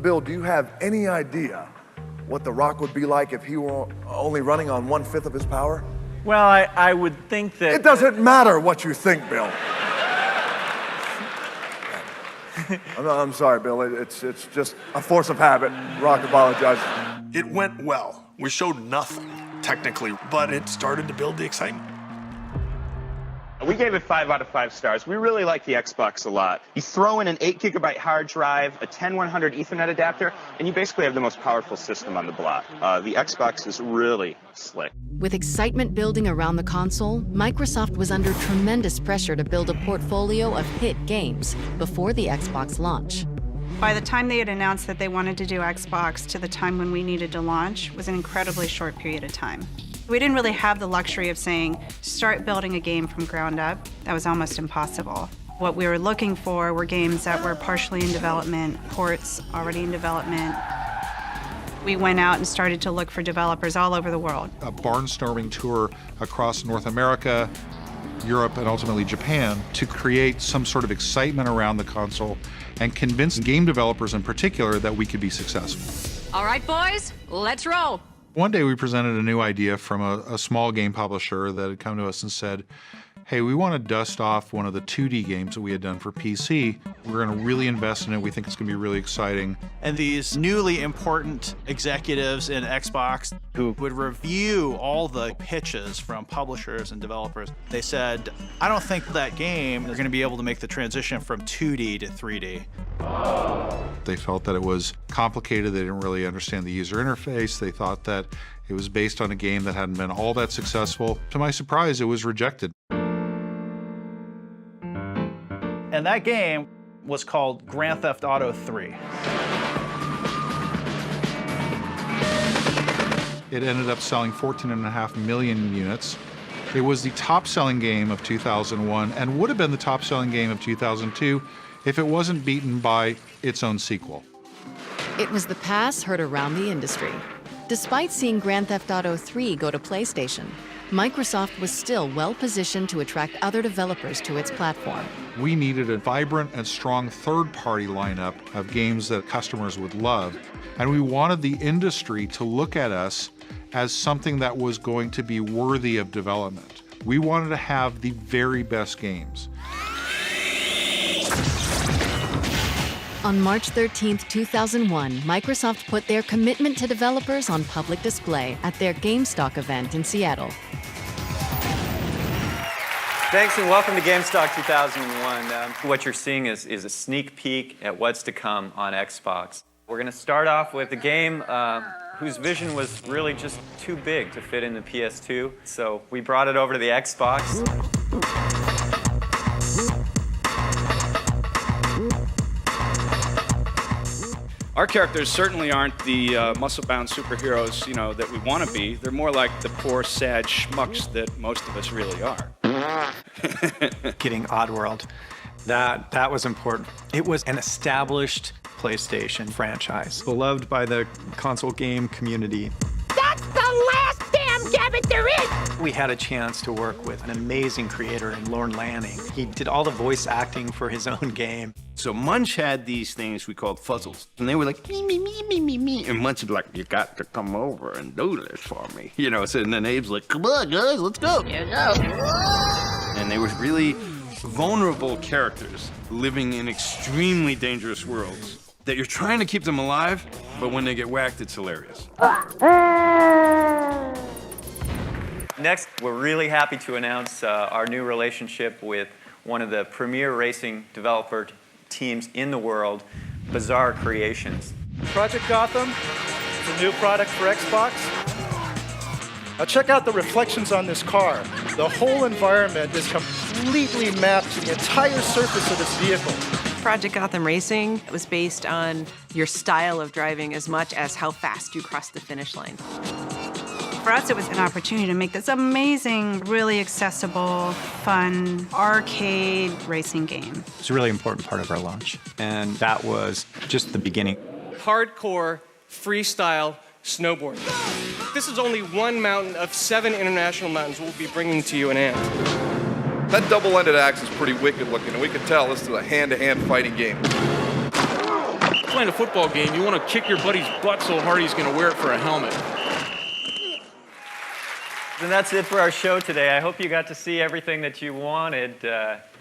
Bill, do you have any idea what The Rock would be like if he were only running on 1/5 of his power? Well, I would think that... It doesn't matter what you think, Bill. I'm sorry, Bill. It's just a force of habit. Rock apologizes. It went well. We showed nothing, technically, but it started to build the excitement. We gave it 5 out of 5 stars. We really like the Xbox a lot. You throw in an 8GB hard drive, a 10100 Ethernet adapter, and you basically have the most powerful system on the block. The Xbox is really slick. With excitement building around the console, Microsoft was under tremendous pressure to build a portfolio of hit games before the Xbox launch. By the time they had announced that they wanted to do Xbox to the time when we needed to launch was an incredibly short period of time. We didn't really have the luxury of saying, start building a game from ground up. That was almost impossible. What we were looking for were games that were partially in development, ports already in development. We went out and started to look for developers all over the world. A barnstorming tour across North America, Europe, and ultimately Japan to create some sort of excitement around the console and convince game developers in particular that we could be successful. All right, boys, let's roll. One day we presented a new idea from a small game publisher that had come to us and said, hey, we want to dust off one of the 2D games that we had done for PC. We're going to really invest in it. We think it's going to be really exciting. And these newly important executives in Xbox who would review all the pitches from publishers and developers, they said, I don't think that game is going to be able to make the transition from 2D to 3D. They felt that it was complicated. They didn't really understand the user interface. They thought that it was based on a game that hadn't been all that successful. To my surprise, it was rejected. And that game was called Grand Theft Auto 3. It ended up selling 14.5 million units. It was the top-selling game of 2001 and would have been the top-selling game of 2002 if it wasn't beaten by its own sequel. It was the pass heard around the industry. Despite seeing Grand Theft Auto 3 go to PlayStation, Microsoft was still well-positioned to attract other developers to its platform. We needed a vibrant and strong third-party lineup of games that customers would love, and we wanted the industry to look at us as something that was going to be worthy of development. We wanted to have the very best games. On March 13, 2001, Microsoft put their commitment to developers on public display at their GameStock event in Seattle. Thanks and welcome to GameStock 2001. What you're seeing is a sneak peek at what's to come on Xbox. We're going to start off with a game whose vision was really just too big to fit in the PS2, so we brought it over to the Xbox. Our characters certainly aren't the muscle-bound superheroes, you know, that we want to be. They're more like the poor, sad schmucks that most of us really are. Getting Oddworld, that was important. It was an established PlayStation franchise, beloved by the console game community. That's the last damn Gabbit there is! We had a chance to work with an amazing creator in Lorne Lanning. He did all the voice acting for his own game. So Munch had these things we called fuzzles, and they were like, me, me, me, me, me, me, and Munch would be like, you got to come over and do this for me. You know, so, and then Abe's like, come on, guys, let's go. Here we go. And they were really vulnerable characters living in extremely dangerous worlds that you're trying to keep them alive, but when they get whacked, it's hilarious. Next, we're really happy to announce our new relationship with one of the premier racing developer teams in the world, Bizarre Creations. Project Gotham is a new product for Xbox. Now check out the reflections on this car. The whole environment is completely mapped to the entire surface of this vehicle. Project Gotham Racing was based on your style of driving as much as how fast you cross the finish line. For us, it was an opportunity to make this amazing, really accessible, fun, arcade racing game. It's a really important part of our launch, and that was just the beginning. Hardcore, freestyle, snowboard. This is only one mountain of 7 international mountains we'll be bringing to you in Ant. That double-ended axe is pretty wicked looking, and we can tell this is a hand-to-hand fighting game. Playing a football game, you want to kick your buddy's butt so hard he's going to wear it for a helmet. And that's it for our show today. I hope you got to see everything that you wanted.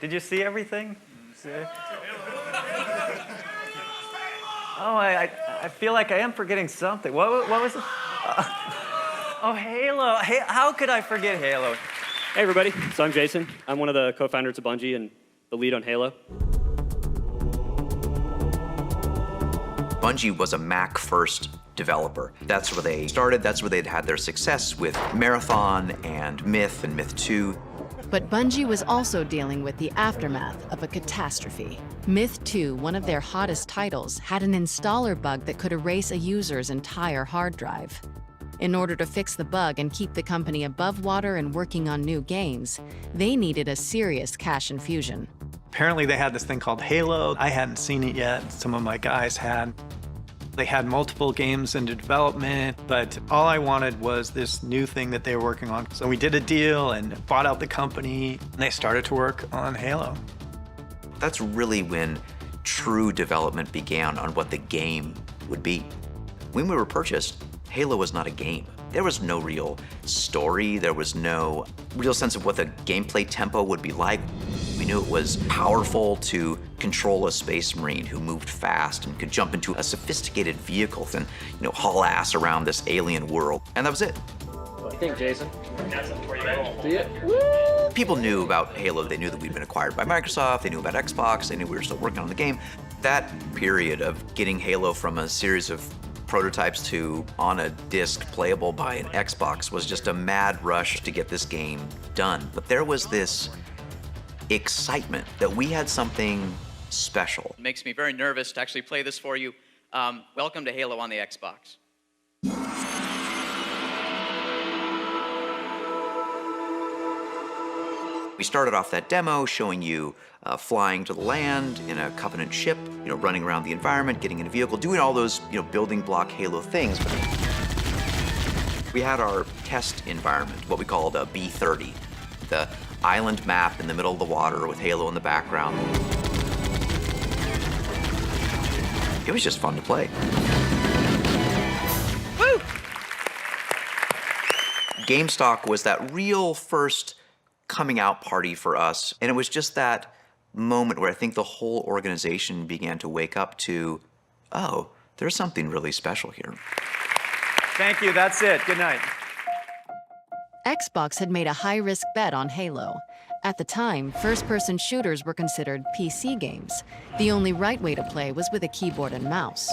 Did you see everything? Oh, I feel like I am forgetting something. What was it? Oh, Halo. Hey, how could I forget Halo? Hey everybody, so I'm Jason. I'm one of the co-founders of Bungie and the lead on Halo. Bungie was a Mac-first developer. That's where they started, that's where they'd had their success with Marathon and Myth 2. But Bungie was also dealing with the aftermath of a catastrophe. Myth 2, one of their hottest titles, had an installer bug that could erase a user's entire hard drive. In order to fix the bug and keep the company above water and working on new games, they needed a serious cash infusion. Apparently they had this thing called Halo. I hadn't seen it yet. Some of my guys had. They had multiple games into development, but all I wanted was this new thing that they were working on. So we did a deal and bought out the company, and they started to work on Halo. That's really when true development began on what the game would be. When we were purchased, Halo was not a game. There was no real story. There was no real sense of what the gameplay tempo would be like. We knew it was powerful to control a space marine who moved fast and could jump into a sophisticated vehicle and, haul ass around this alien world. And that was it. What do you think, Jason? Got something for you, man. See it? People knew about Halo. They knew that we'd been acquired by Microsoft. They knew about Xbox. They knew we were still working on the game. That period of getting Halo from a series of prototypes to on a disc playable by an Xbox was just a mad rush to get this game done. But there was this excitement that we had something special. It makes me very nervous to actually play this for you. Welcome to Halo on the Xbox. We started off that demo showing you flying to the land in a Covenant ship, running around the environment, getting in a vehicle, doing all those, building block Halo things. We had our test environment, what we called a B30, the island map in the middle of the water with Halo in the background. It was just fun to play. Woo! GameStock was that real first coming out party for us, and it was just that moment where I think the whole organization began to wake up to, oh, there's something really special here. Thank you, that's it. Good night. Xbox had made a high-risk bet on Halo. At the time, first-person shooters were considered PC games. The only right way to play was with a keyboard and mouse.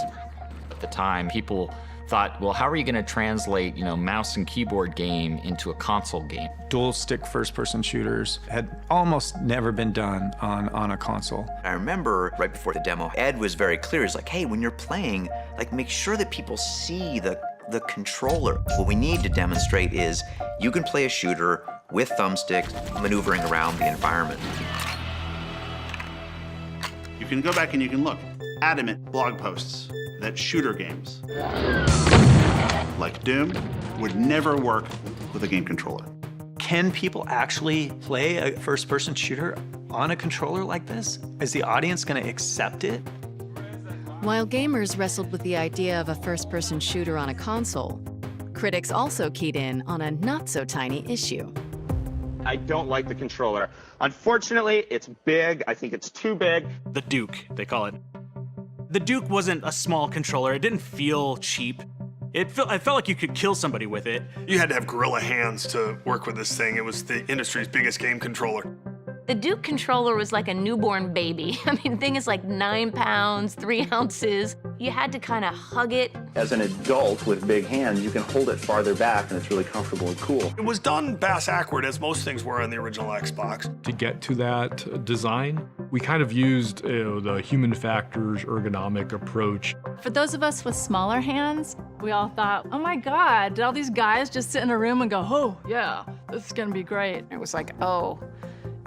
At the time, people thought, well, how are you going to translate, mouse and keyboard game into a console game? Dual-stick first-person shooters had almost never been done on a console. I remember right before the demo, Ed was very clear. He's like, hey, when you're playing, make sure that people see the controller. What we need to demonstrate is you can play a shooter with thumbsticks, maneuvering around the environment. You can go back and you can look. Adamant blog posts that shooter games, like Doom, would never work with a game controller. Can people actually play a first-person shooter on a controller like this? Is the audience going to accept it? While gamers wrestled with the idea of a first-person shooter on a console, critics also keyed in on a not-so-tiny issue. I don't like the controller. Unfortunately, it's big. I think it's too big. The Duke, they call it. The Duke wasn't a small controller. It didn't feel cheap. I felt like you could kill somebody with it. You had to have gorilla hands to work with this thing. It was the industry's biggest game controller. The Duke controller was like a newborn baby. I mean, the thing is like 9 pounds, 3 ounces. You had to kind of hug it. As an adult with big hands, you can hold it farther back and it's really comfortable and cool. It was done bass-ackward, as most things were on the original Xbox. To get to that design, we kind of used the human factors ergonomic approach. For those of us with smaller hands, we all thought, oh my God, did all these guys just sit in a room and go, oh yeah, this is gonna be great. It was like, oh,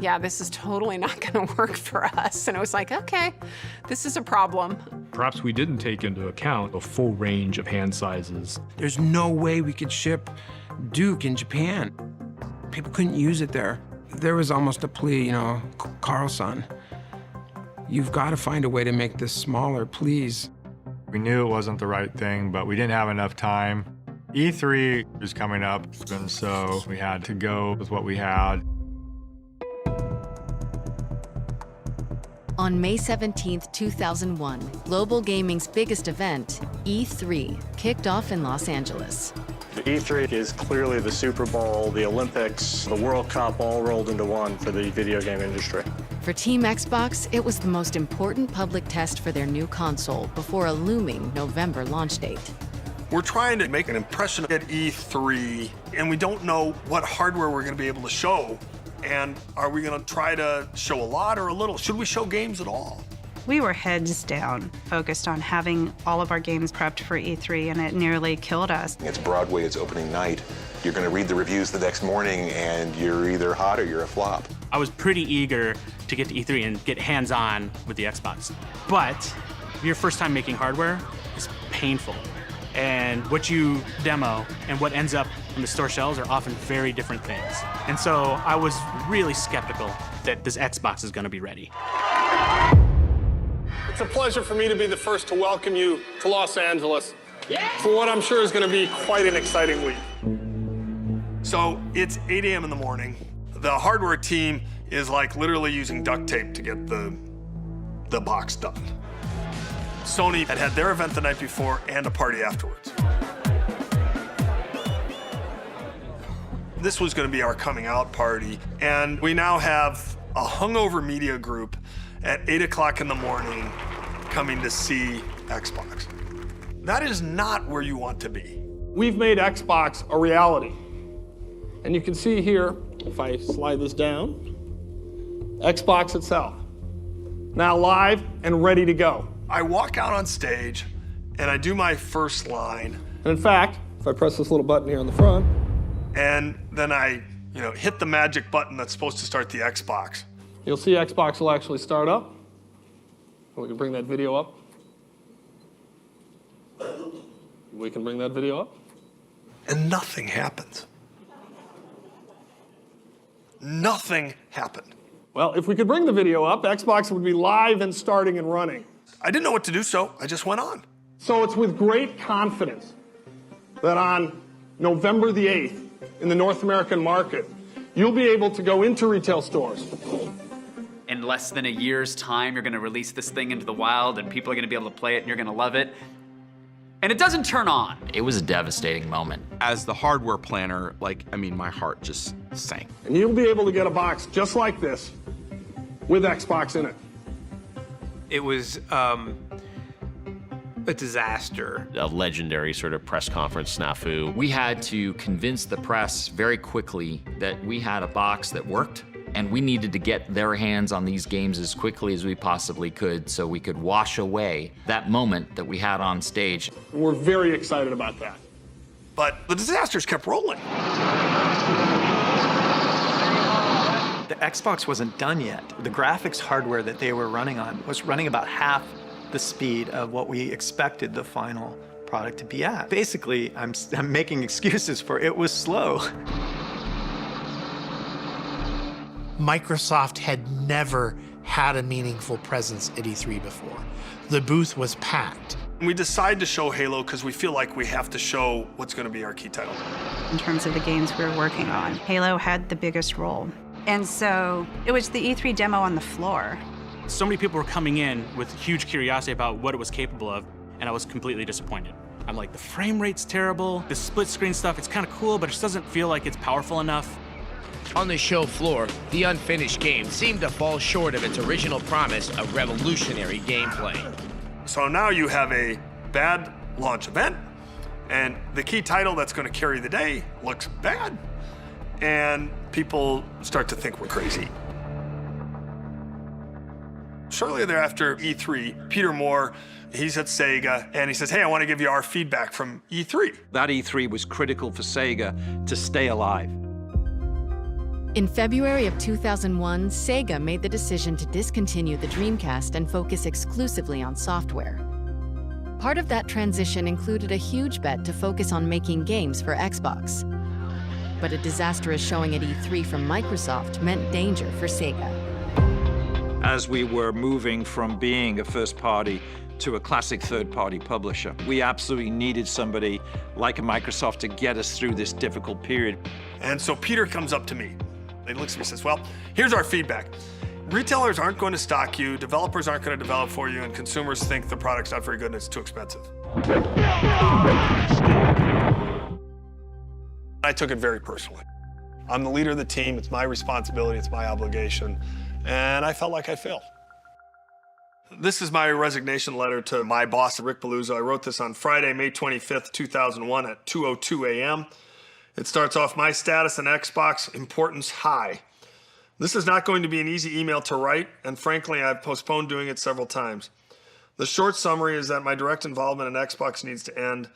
yeah, this is totally not gonna work for us. And it was like, okay, this is a problem. Perhaps we didn't take into account a full range of hand sizes. There's no way we could ship Duke in Japan. People couldn't use it there. There was almost a plea, Carlson, you've got to find a way to make this smaller, please. We knew it wasn't the right thing, but we didn't have enough time. E3 was coming up, and so we had to go with what we had. On May 17, 2001, global gaming's biggest event, E3, kicked off in Los Angeles. The E3 is clearly the Super Bowl, the Olympics, the World Cup all rolled into one for the video game industry. For Team Xbox, it was the most important public test for their new console before a looming November launch date. We're trying to make an impression at E3, and we don't know what hardware we're going to be able to show. And are we going to try to show a lot or a little? Should we show games at all? We were heads down, focused on having all of our games prepped for E3, and it nearly killed us. It's Broadway, it's opening night. You're going to read the reviews the next morning, and you're either hot or you're a flop. I was pretty eager to get to E3 and get hands-on with the Xbox. But your first time making hardware is painful. And what you demo and what ends up on the store shelves are often very different things. And so I was really skeptical that this Xbox is going to be ready. It's a pleasure for me to be the first to welcome you to Los Angeles for what I'm sure is going to be quite an exciting week. So it's 8 a.m. in the morning. The hardware team is like literally using duct tape to get the box done. Sony had their event the night before and a party afterwards. This was going to be our coming out party, and we now have a hungover media group at 8 o'clock in the morning coming to see Xbox. That is not where you want to be. We've made Xbox a reality. And you can see here, if I slide this down, Xbox itself. Now live and ready to go. I walk out on stage and I do my first line. And in fact, if I press this little button here on the front, and then I hit the magic button that's supposed to start the Xbox, you'll see Xbox will actually start up. We can bring that video up. We can bring that video up. And nothing happens. Nothing happened. Well, if we could bring the video up, Xbox would be live and starting and running. I didn't know what to do, so I just went on. So it's with great confidence that on November the 8th, in the North American market, you'll be able to go into retail stores. In less than a year's time, you're gonna release this thing into the wild and people are gonna be able to play it and you're gonna love it. And it doesn't turn on. It was a devastating moment. As the hardware planner, my heart just sank. And you'll be able to get a box just like this with Xbox in it. It was a disaster. A legendary sort of press conference snafu. We had to convince the press very quickly that we had a box that worked, and we needed to get their hands on these games as quickly as we possibly could so we could wash away that moment that we had on stage. We're very excited about that. But the disasters kept rolling. The Xbox wasn't done yet. The graphics hardware that they were running on was running about half the speed of what we expected the final product to be at. Basically, I'm making excuses for it was slow. Microsoft had never had a meaningful presence at E3 before. The booth was packed. We decided to show Halo because we feel like we have to show what's going to be our key title. In terms of the games we were working on, Halo had the biggest role. And so it was the E3 demo on the floor. So many people were coming in with huge curiosity about what it was capable of, and I was completely disappointed. I'm like, the frame rate's terrible, the split screen stuff, it's kind of cool, but it just doesn't feel like it's powerful enough. On the show floor, the unfinished game seemed to fall short of its original promise of revolutionary gameplay. So now you have a bad launch event, and the key title that's going to carry the day looks bad, and people start to think we're crazy. Shortly thereafter, E3, Peter Moore, he's at Sega, and he says, hey, I want to give you our feedback from E3. That E3 was critical for Sega to stay alive. In February of 2001, Sega made the decision to discontinue the Dreamcast and focus exclusively on software. Part of that transition included a huge bet to focus on making games for Xbox. But a disastrous showing at E3 from Microsoft meant danger for Sega. As we were moving from being a first party to a classic third-party publisher, we absolutely needed somebody like a Microsoft to get us through this difficult period. And so Peter comes up to me. He looks at me and says, well, here's our feedback. Retailers aren't going to stock you, developers aren't going to develop for you, and consumers think the product's not very good and it's too expensive. I took it very personally. I'm the leader of the team, it's my responsibility, it's my obligation, and I felt like I failed. This is my resignation letter to my boss, Rick Paluzzo. I wrote this on Friday, May 25th, 2001 at 2:02 a.m. It starts off, my status in Xbox, importance high. This is not going to be an easy email to write, and frankly, I've postponed doing it several times. The short summary is that my direct involvement in Xbox needs to end,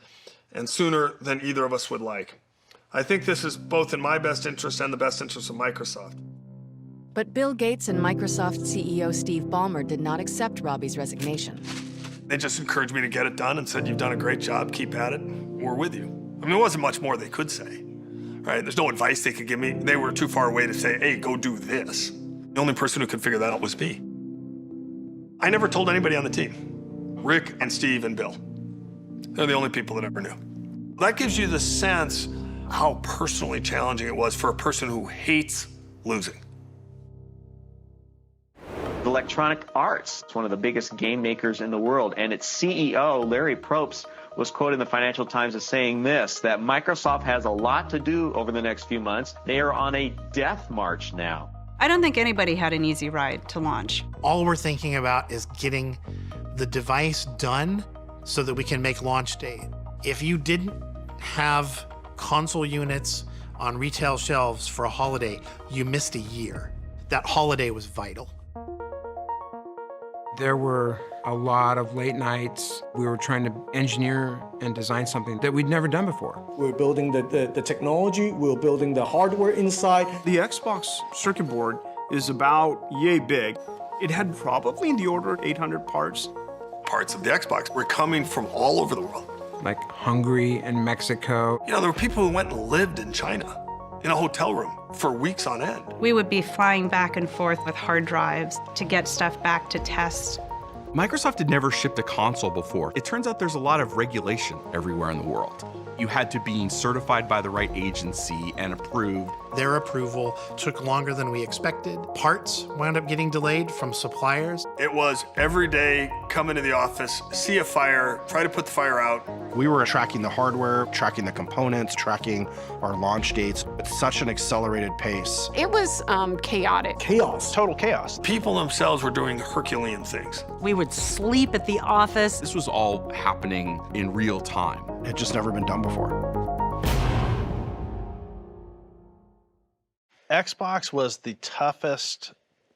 and sooner than either of us would like. I think this is both in my best interest and the best interest of Microsoft. But Bill Gates and Microsoft CEO Steve Ballmer did not accept Robbie's resignation. They just encouraged me to get it done and said, you've done a great job, keep at it, we're with you. I mean, there wasn't much more they could say, right? There's no advice they could give me. They were too far away to say, hey, go do this. The only person who could figure that out was me. I never told anybody on the team, Rick and Steve and Bill. They're the only people that ever knew. That gives you the sense how personally challenging it was for a person who hates losing. Electronic Arts, it's one of the biggest game makers in the world, and its CEO, Larry Probst, was quoted in the Financial Times as saying this, that Microsoft has a lot to do over the next few months. They are on a death march now. I don't think anybody had an easy ride to launch. All we're thinking about is getting the device done so that we can make launch date. If you didn't have console units on retail shelves for a holiday, you missed a year. That holiday was vital. There were a lot of late nights. We were trying to engineer and design something that we'd never done before. We're building the technology, we're building the hardware inside. The Xbox circuit board is about yay big. It had probably in the order of 800 parts. Parts of the Xbox were coming from all over the world. Like Hungary and Mexico. You know, there were people who went and lived in China, in a hotel room, for weeks on end. We would be flying back and forth with hard drives to get stuff back to test. Microsoft had never shipped a console before. It turns out there's a lot of regulation everywhere in the world. You had to be certified by the right agency and approved. Their approval took longer than we expected. Parts wound up getting delayed from suppliers. It was every day, come into the office, see a fire, try to put the fire out. We were tracking the hardware, tracking the components, tracking our launch dates at such an accelerated pace. It was chaotic. Chaos, total chaos. People themselves were doing Herculean things. We would sleep at the office. This was all happening in real time. It had just never been done before. Xbox was the toughest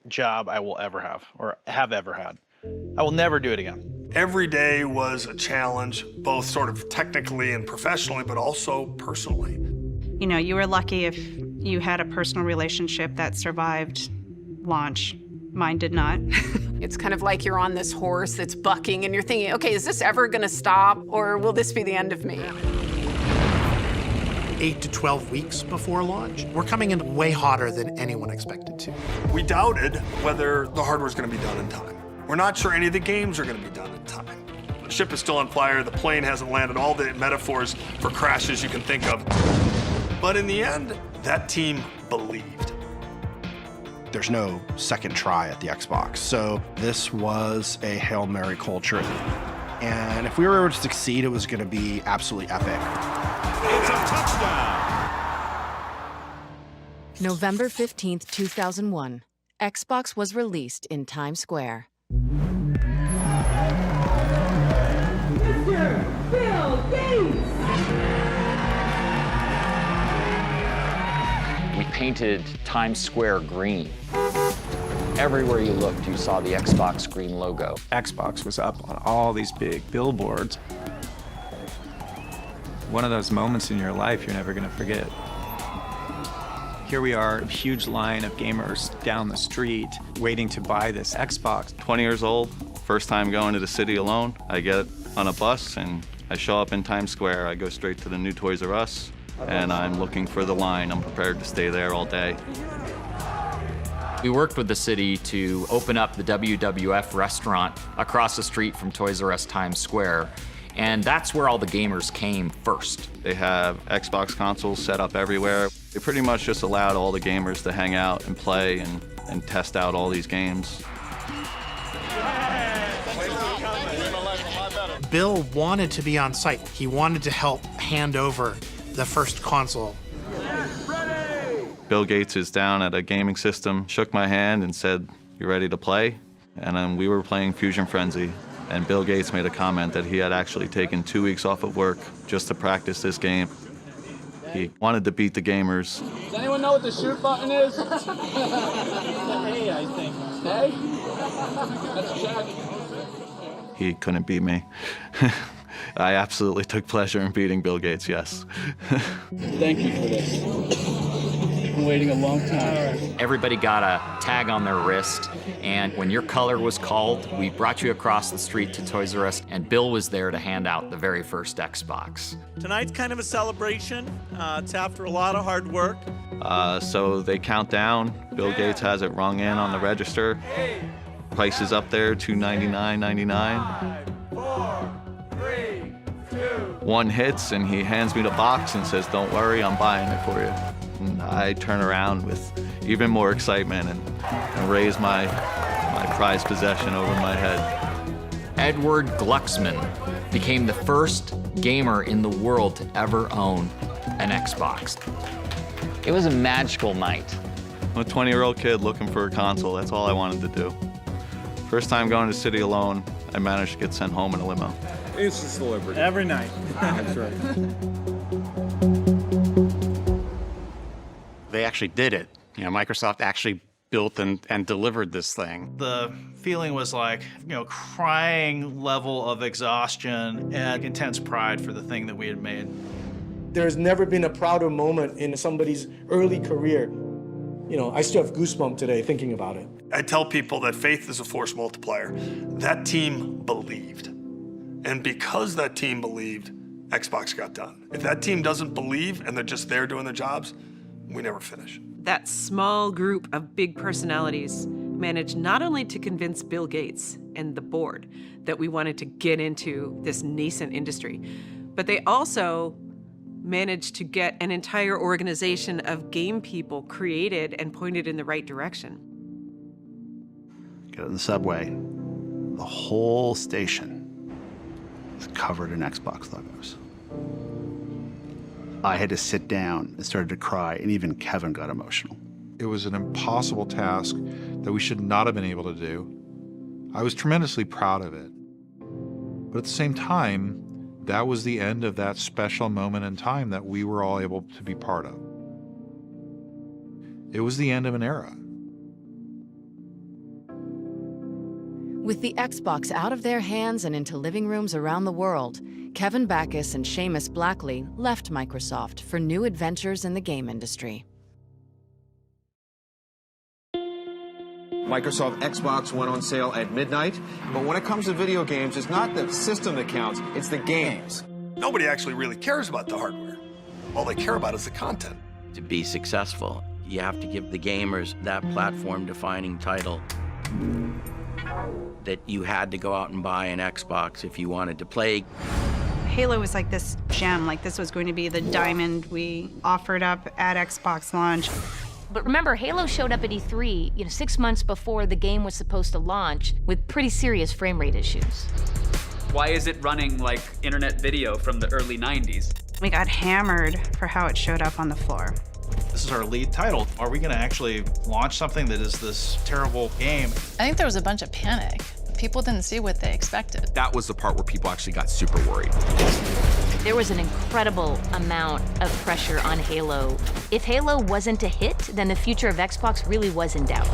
job I will ever have, or have ever had. I will never do it again. Every day was a challenge, both sort of technically and professionally, but also personally. You know, you were lucky if you had a personal relationship that survived launch. Mine did not. It's kind of like you're on this horse that's bucking and you're thinking, okay, is this ever gonna stop or will this be the end of me? 8 to 12 weeks before launch. We're coming in way hotter than anyone expected to. We doubted whether the hardware was going to be done in time. We're not sure any of the games are going to be done in time. The ship is still on fire, the plane hasn't landed, all the metaphors for crashes you can think of. But in the end, that team believed. There's no second try at the Xbox. So this was a Hail Mary culture. And if we were able to succeed, it was going to be absolutely epic. It's a touchdown. November 15th, 2001. Xbox was released in Times Square. Mr. Bill Gates! We painted Times Square green. Everywhere you looked, you saw the Xbox green logo. Xbox was up on all these big billboards. One of those moments in your life you're never going to forget. Here we are, a huge line of gamers down the street waiting to buy this Xbox. 20 years old, first time going to the city alone. I get on a bus and I show up in Times Square. I go straight to the new Toys R Us and I'm looking for the line. I'm prepared to stay there all day. We worked with the city to open up the WWF restaurant across the street from Toys R Us Times Square. And that's where all the gamers came first. They have Xbox consoles set up everywhere. They pretty much just allowed all the gamers to hang out and play and test out all these games. Bill wanted to be on site. He wanted to help hand over the first console Bill Gates is down at a gaming system, shook my hand and said, "You ready to play?" And then we were playing Fusion Frenzy. And Bill Gates made a comment that he had actually taken 2 weeks off of work just to practice this game. He wanted to beat the gamers. Does anyone know what the shoot button is? A, I think. A? Let's check. He couldn't beat me. I absolutely took pleasure in beating Bill Gates, yes. Thank you for this. I've been waiting a long time. Everybody got a tag on their wrist, and when your color was called, we brought you across the street to Toys R Us, and Bill was there to hand out the very first Xbox. Tonight's kind of a celebration. It's after a lot of hard work. So they count down. Bill Gates has it rung in on the register. Price is up there, $299.99. 4, 3, 2. One hits, and he hands me the box and says, "Don't worry, I'm buying it for you." And I turn around with even more excitement and raise my prized possession over my head. Edward Glucksman became the first gamer in the world to ever own an Xbox. It was a magical night. I'm a 20-year-old kid looking for a console. That's all I wanted to do. First time going to the city alone, I managed to get sent home in a limo. It's a celebrity. Every night. That's right. They actually did it. You know, Microsoft actually built and delivered this thing. The feeling was like, crying level of exhaustion and intense pride for the thing that we had made. There's never been a prouder moment in somebody's early career. I still have goosebumps today thinking about it. I tell people that faith is a force multiplier. That team believed. And because that team believed, Xbox got done. If that team doesn't believe and they're just there doing their jobs, we never finish. That small group of big personalities managed not only to convince Bill Gates and the board that we wanted to get into this nascent industry, but they also managed to get an entire organization of game people created and pointed in the right direction. Get in the subway, the whole station is covered in Xbox logos. I had to sit down and started to cry, and even Kevin got emotional. It was an impossible task that we should not have been able to do. I was tremendously proud of it. But at the same time, that was the end of that special moment in time that we were all able to be part of. It was the end of an era. With the Xbox out of their hands and into living rooms around the world, Kevin Backus and Seamus Blackley left Microsoft for new adventures in the game industry. Microsoft Xbox went on sale at midnight, but when it comes to video games, it's not the system that counts, it's the games. Nobody actually really cares about the hardware. All they care about is the content. To be successful, you have to give the gamers that platform-defining title. That you had to go out and buy an Xbox if you wanted to play. Halo was like this gem, like this was going to be the diamond we offered up at Xbox launch. But remember, Halo showed up at E3, 6 months before the game was supposed to launch with pretty serious frame rate issues. Why is it running like internet video from the early 90s? We got hammered for how it showed up on the floor. This is our lead title. Are we going to actually launch something that is this terrible game? I think there was a bunch of panic. People didn't see what they expected. That was the part where people actually got super worried. There was an incredible amount of pressure on Halo. If Halo wasn't a hit, then the future of Xbox really was in doubt.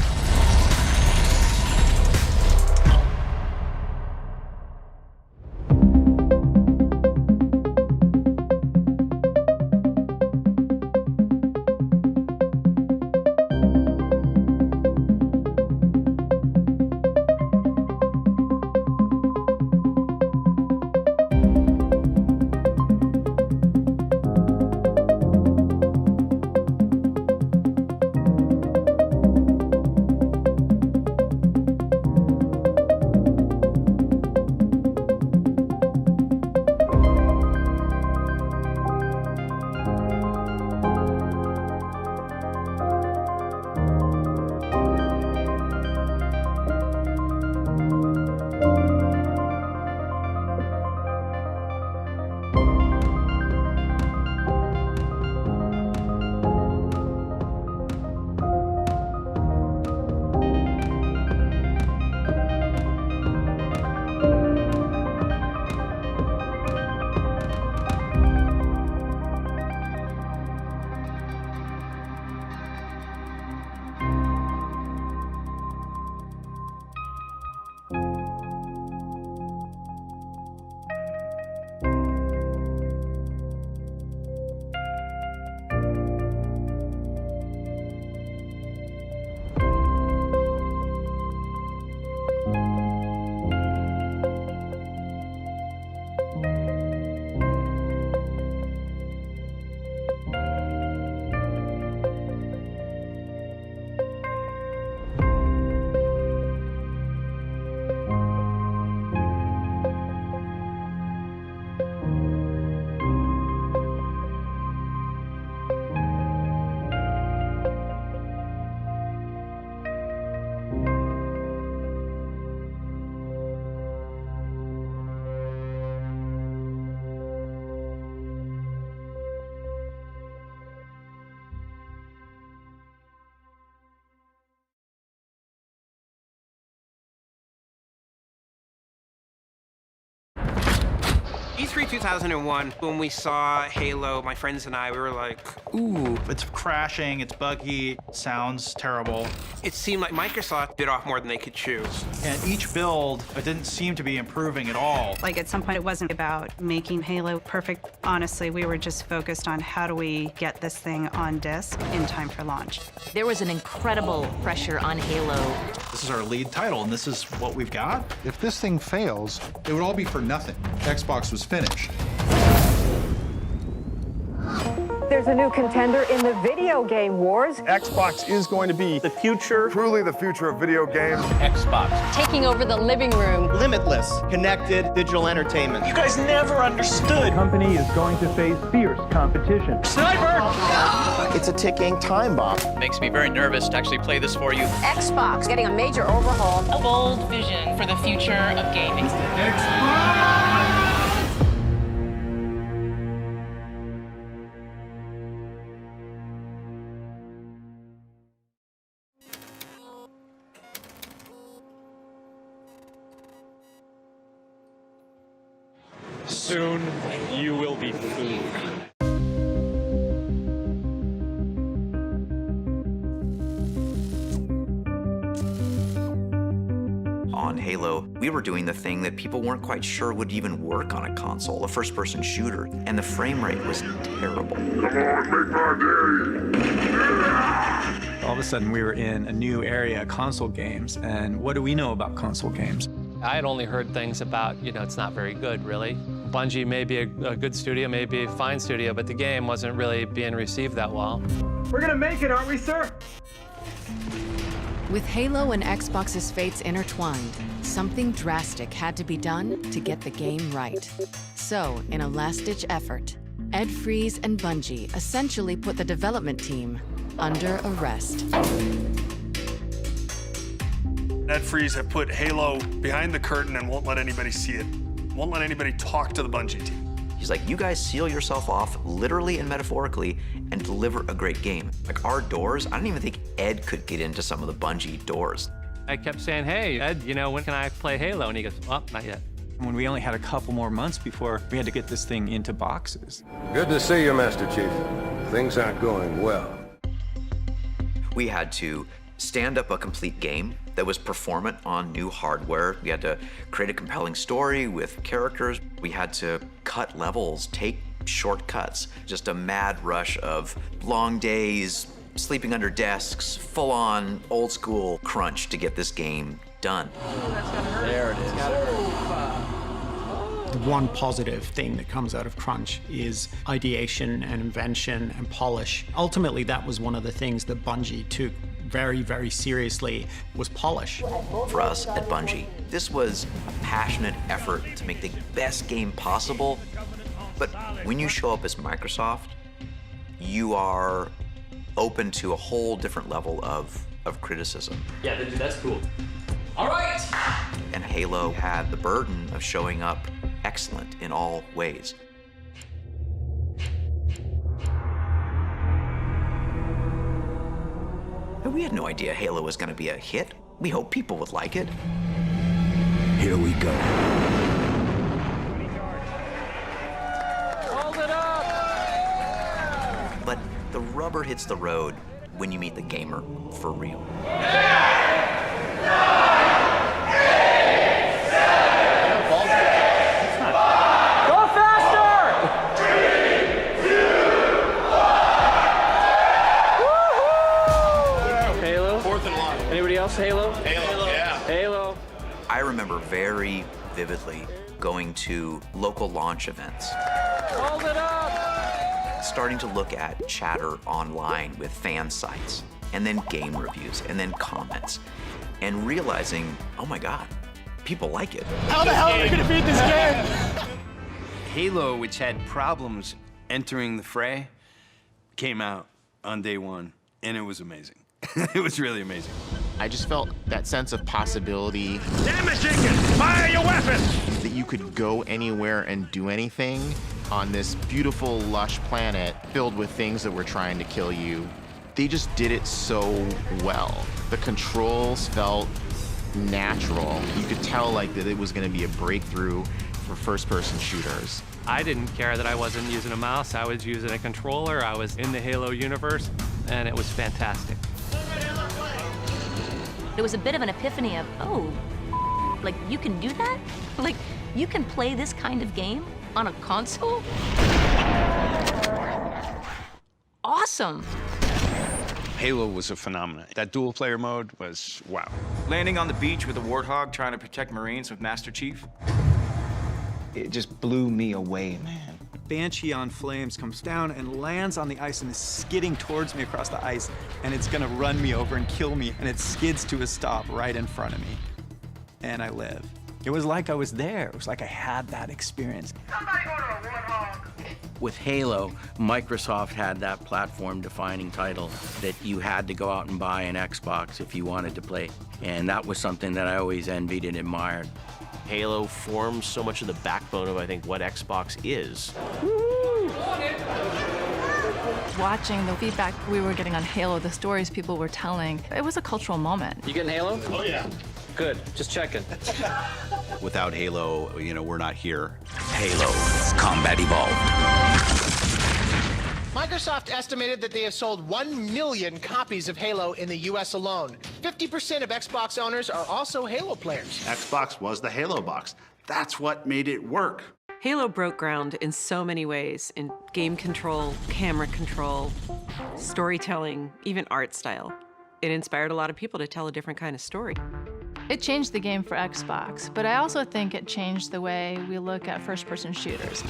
E3 2001, when we saw Halo, my friends and I, we were like, ooh. It's crashing, it's buggy, sounds terrible. It seemed like Microsoft bit off more than they could chew. And each build, it didn't seem to be improving at all. Like at some point, it wasn't about making Halo perfect. Honestly, we were just focused on how do we get this thing on disc in time for launch. There was an incredible pressure on Halo. This is our lead title, and this is what we've got? If this thing fails, it would all be for nothing. Xbox was finished. There's a new contender in the video game wars. Xbox is going to be the future. Truly the future of video games. Xbox. Taking over the living room. Limitless, connected digital entertainment. You guys never understood. The company is going to face fierce competition. Sniper! It's a ticking time bomb. Makes me very nervous to actually play this for you. Xbox getting a major overhaul. A bold vision for the future of gaming. Soon, you will be food. On Halo, we were doing the thing that people weren't quite sure would even work on a console, a first-person shooter, and the frame rate was terrible. Come on, make my day! All of a sudden, we were in a new area, console games, and what do we know about console games? I had only heard things about, it's not very good, really. Bungie may be a good studio, may be a fine studio, but the game wasn't really being received that well. We're gonna make it, aren't we, sir? With Halo and Xbox's fates intertwined, something drastic had to be done to get the game right. So, in a last-ditch effort, Ed Fries and Bungie essentially put the development team under arrest. Ed Fries had put Halo behind the curtain and won't let anybody see it. Won't let anybody talk to the Bungie team. He's like, you guys seal yourself off, literally and metaphorically, and deliver a great game. Like our doors, I don't even think Ed could get into some of the Bungie doors. I kept saying, hey, Ed, when can I play Halo? And he goes, well, not yet. When we only had a couple more months before we had to get this thing into boxes. Good to see you, Master Chief. Things aren't going well. We had to stand up a complete game that was performant on new hardware. We had to create a compelling story with characters. We had to cut levels, take shortcuts, just a mad rush of long days, sleeping under desks, full-on old school crunch to get this game done. There it is. The one positive thing that comes out of crunch is ideation and invention and polish. Ultimately, that was one of the things that Bungie took very, very seriously, was polish. For us at Bungie, this was a passionate effort to make the best game possible. But when you show up as Microsoft, you are open to a whole different level of criticism. Yeah, that's cool. All right! And Halo had the burden of showing up excellent in all ways. We had no idea Halo was going to be a hit. We hoped people would like it. Here we go. Hold it up! But the rubber hits the road when you meet the gamer for real. Halo? Halo, yeah. Halo. I remember very vividly going to local launch events. Hold it up! Starting to look at chatter online with fan sites, and then game reviews, and then comments, and realizing, oh my God, people like it. How the hell are we gonna beat this game? Halo, which had problems entering the fray, came out on day one, and it was amazing. It was really amazing. I just felt that sense of possibility. Damn it, Jenkins! Fire your weapon! That you could go anywhere and do anything on this beautiful, lush planet filled with things that were trying to kill you. They just did it so well. The controls felt natural. You could tell that it was going to be a breakthrough for first-person shooters. I didn't care that I wasn't using a mouse. I was using a controller. I was in the Halo universe, and it was fantastic. It was a bit of an epiphany of, oh, like you can do that? Like you can play this kind of game on a console? Awesome. Halo was a phenomenon. That dual player mode was wow. Landing on the beach with a warthog trying to protect Marines with Master Chief. It just blew me away, man. Banshee on flames comes down and lands on the ice and is skidding towards me across the ice, and it's gonna run me over and kill me, and it skids to a stop right in front of me. And I live. It was like I was there. It was like I had that experience. With Halo, Microsoft had that platform-defining title that you had to go out and buy an Xbox if you wanted to play. And that was something that I always envied and admired. Halo forms so much of the backbone of, I think, what Xbox is. Watching the feedback we were getting on Halo, the stories people were telling, it was a cultural moment. You getting Halo? Oh, yeah. Good, just checking. Without Halo, you know, we're not here. Halo, Combat Evolved. Microsoft estimated that they have sold 1 million copies of Halo in the US alone. 50% of Xbox owners are also Halo players. Xbox was the Halo box. That's what made it work. Halo broke ground in so many ways, in game control, camera control, storytelling, even art style. It inspired a lot of people to tell a different kind of story. It changed the game for Xbox, but I also think it changed the way we look at first-person shooters.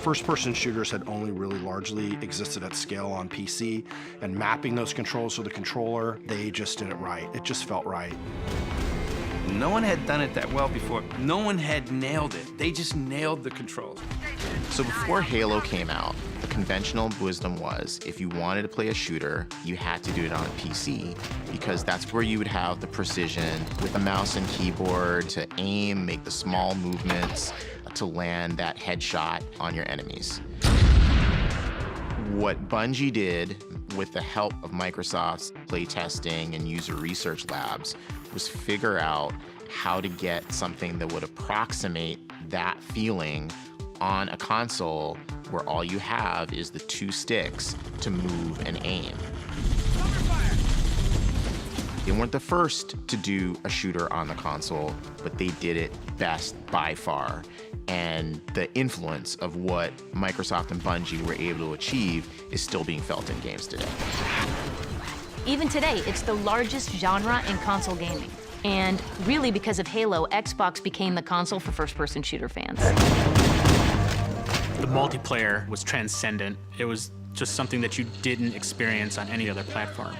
First-person shooters had only really largely existed at scale on PC, and mapping those controls to the controller, they just did it right. It just felt right. No one had done it that well before. No one had nailed it. They just nailed the controls. So before Halo came out, the conventional wisdom was if you wanted to play a shooter, you had to do it on a PC because that's where you would have the precision with a mouse and keyboard to aim, make the small movements, to land that headshot on your enemies. What Bungie did with the help of Microsoft's playtesting and user research labs was figure out how to get something that would approximate that feeling on a console where all you have is the 2 sticks to move and aim. They weren't the first to do a shooter on the console, but they did it best by far. And the influence of what Microsoft and Bungie were able to achieve is still being felt in games today. Even today, it's the largest genre in console gaming. And really, because of Halo, Xbox became the console for first-person shooter fans. The multiplayer was transcendent. It was just something that you didn't experience on any other platform.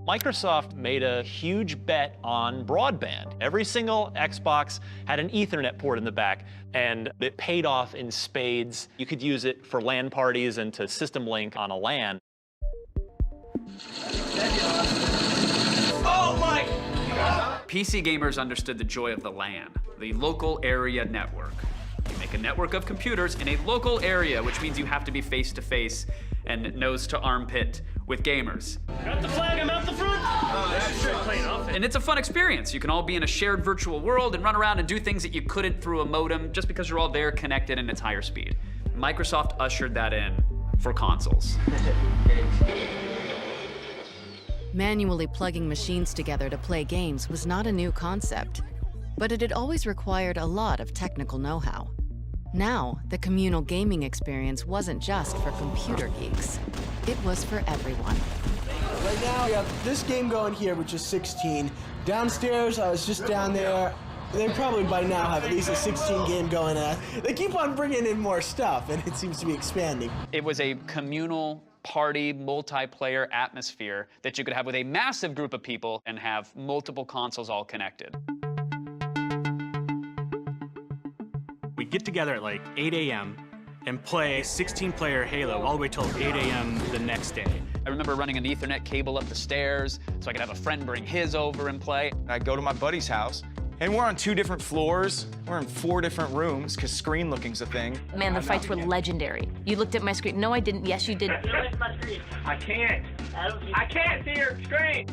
Microsoft made a huge bet on broadband. Every single Xbox had an Ethernet port in the back, and it paid off in spades. You could use it for LAN parties and to system link on a LAN. Oh my God! PC gamers understood the joy of the LAN, the local area network. You make a network of computers in a local area, which means you have to be face-to-face and nose-to-armpit with gamers. Got the flag, I'm out the front. And it's a fun experience. You can all be in a shared virtual world and run around and do things that you couldn't through a modem just because you're all there connected and it's higher speed. Microsoft ushered that in for consoles. Manually plugging machines together to play games was not a new concept, but it had always required a lot of technical know-how. Now, the communal gaming experience wasn't just for computer geeks. It was for everyone. Right now, we have this game going here, which is 16. Downstairs, I was just down there. They probably by now have at least a 16 game going on. They keep on bringing in more stuff, and it seems to be expanding. It was a communal party, multiplayer atmosphere that you could have with a massive group of people and have multiple consoles all connected. We'd get together at like 8 a.m. and play 16-player Halo all the way till 8 a.m. the next day. I remember running an Ethernet cable up the stairs so I could have a friend bring his over and play. I'd go to my buddy's house, and we're on 2 different floors. We're in 4 different rooms, because screen looking's a thing. Man, the fights were legendary. You looked at my screen. No, I didn't. Yes, you did. I can't. I can't see your screen.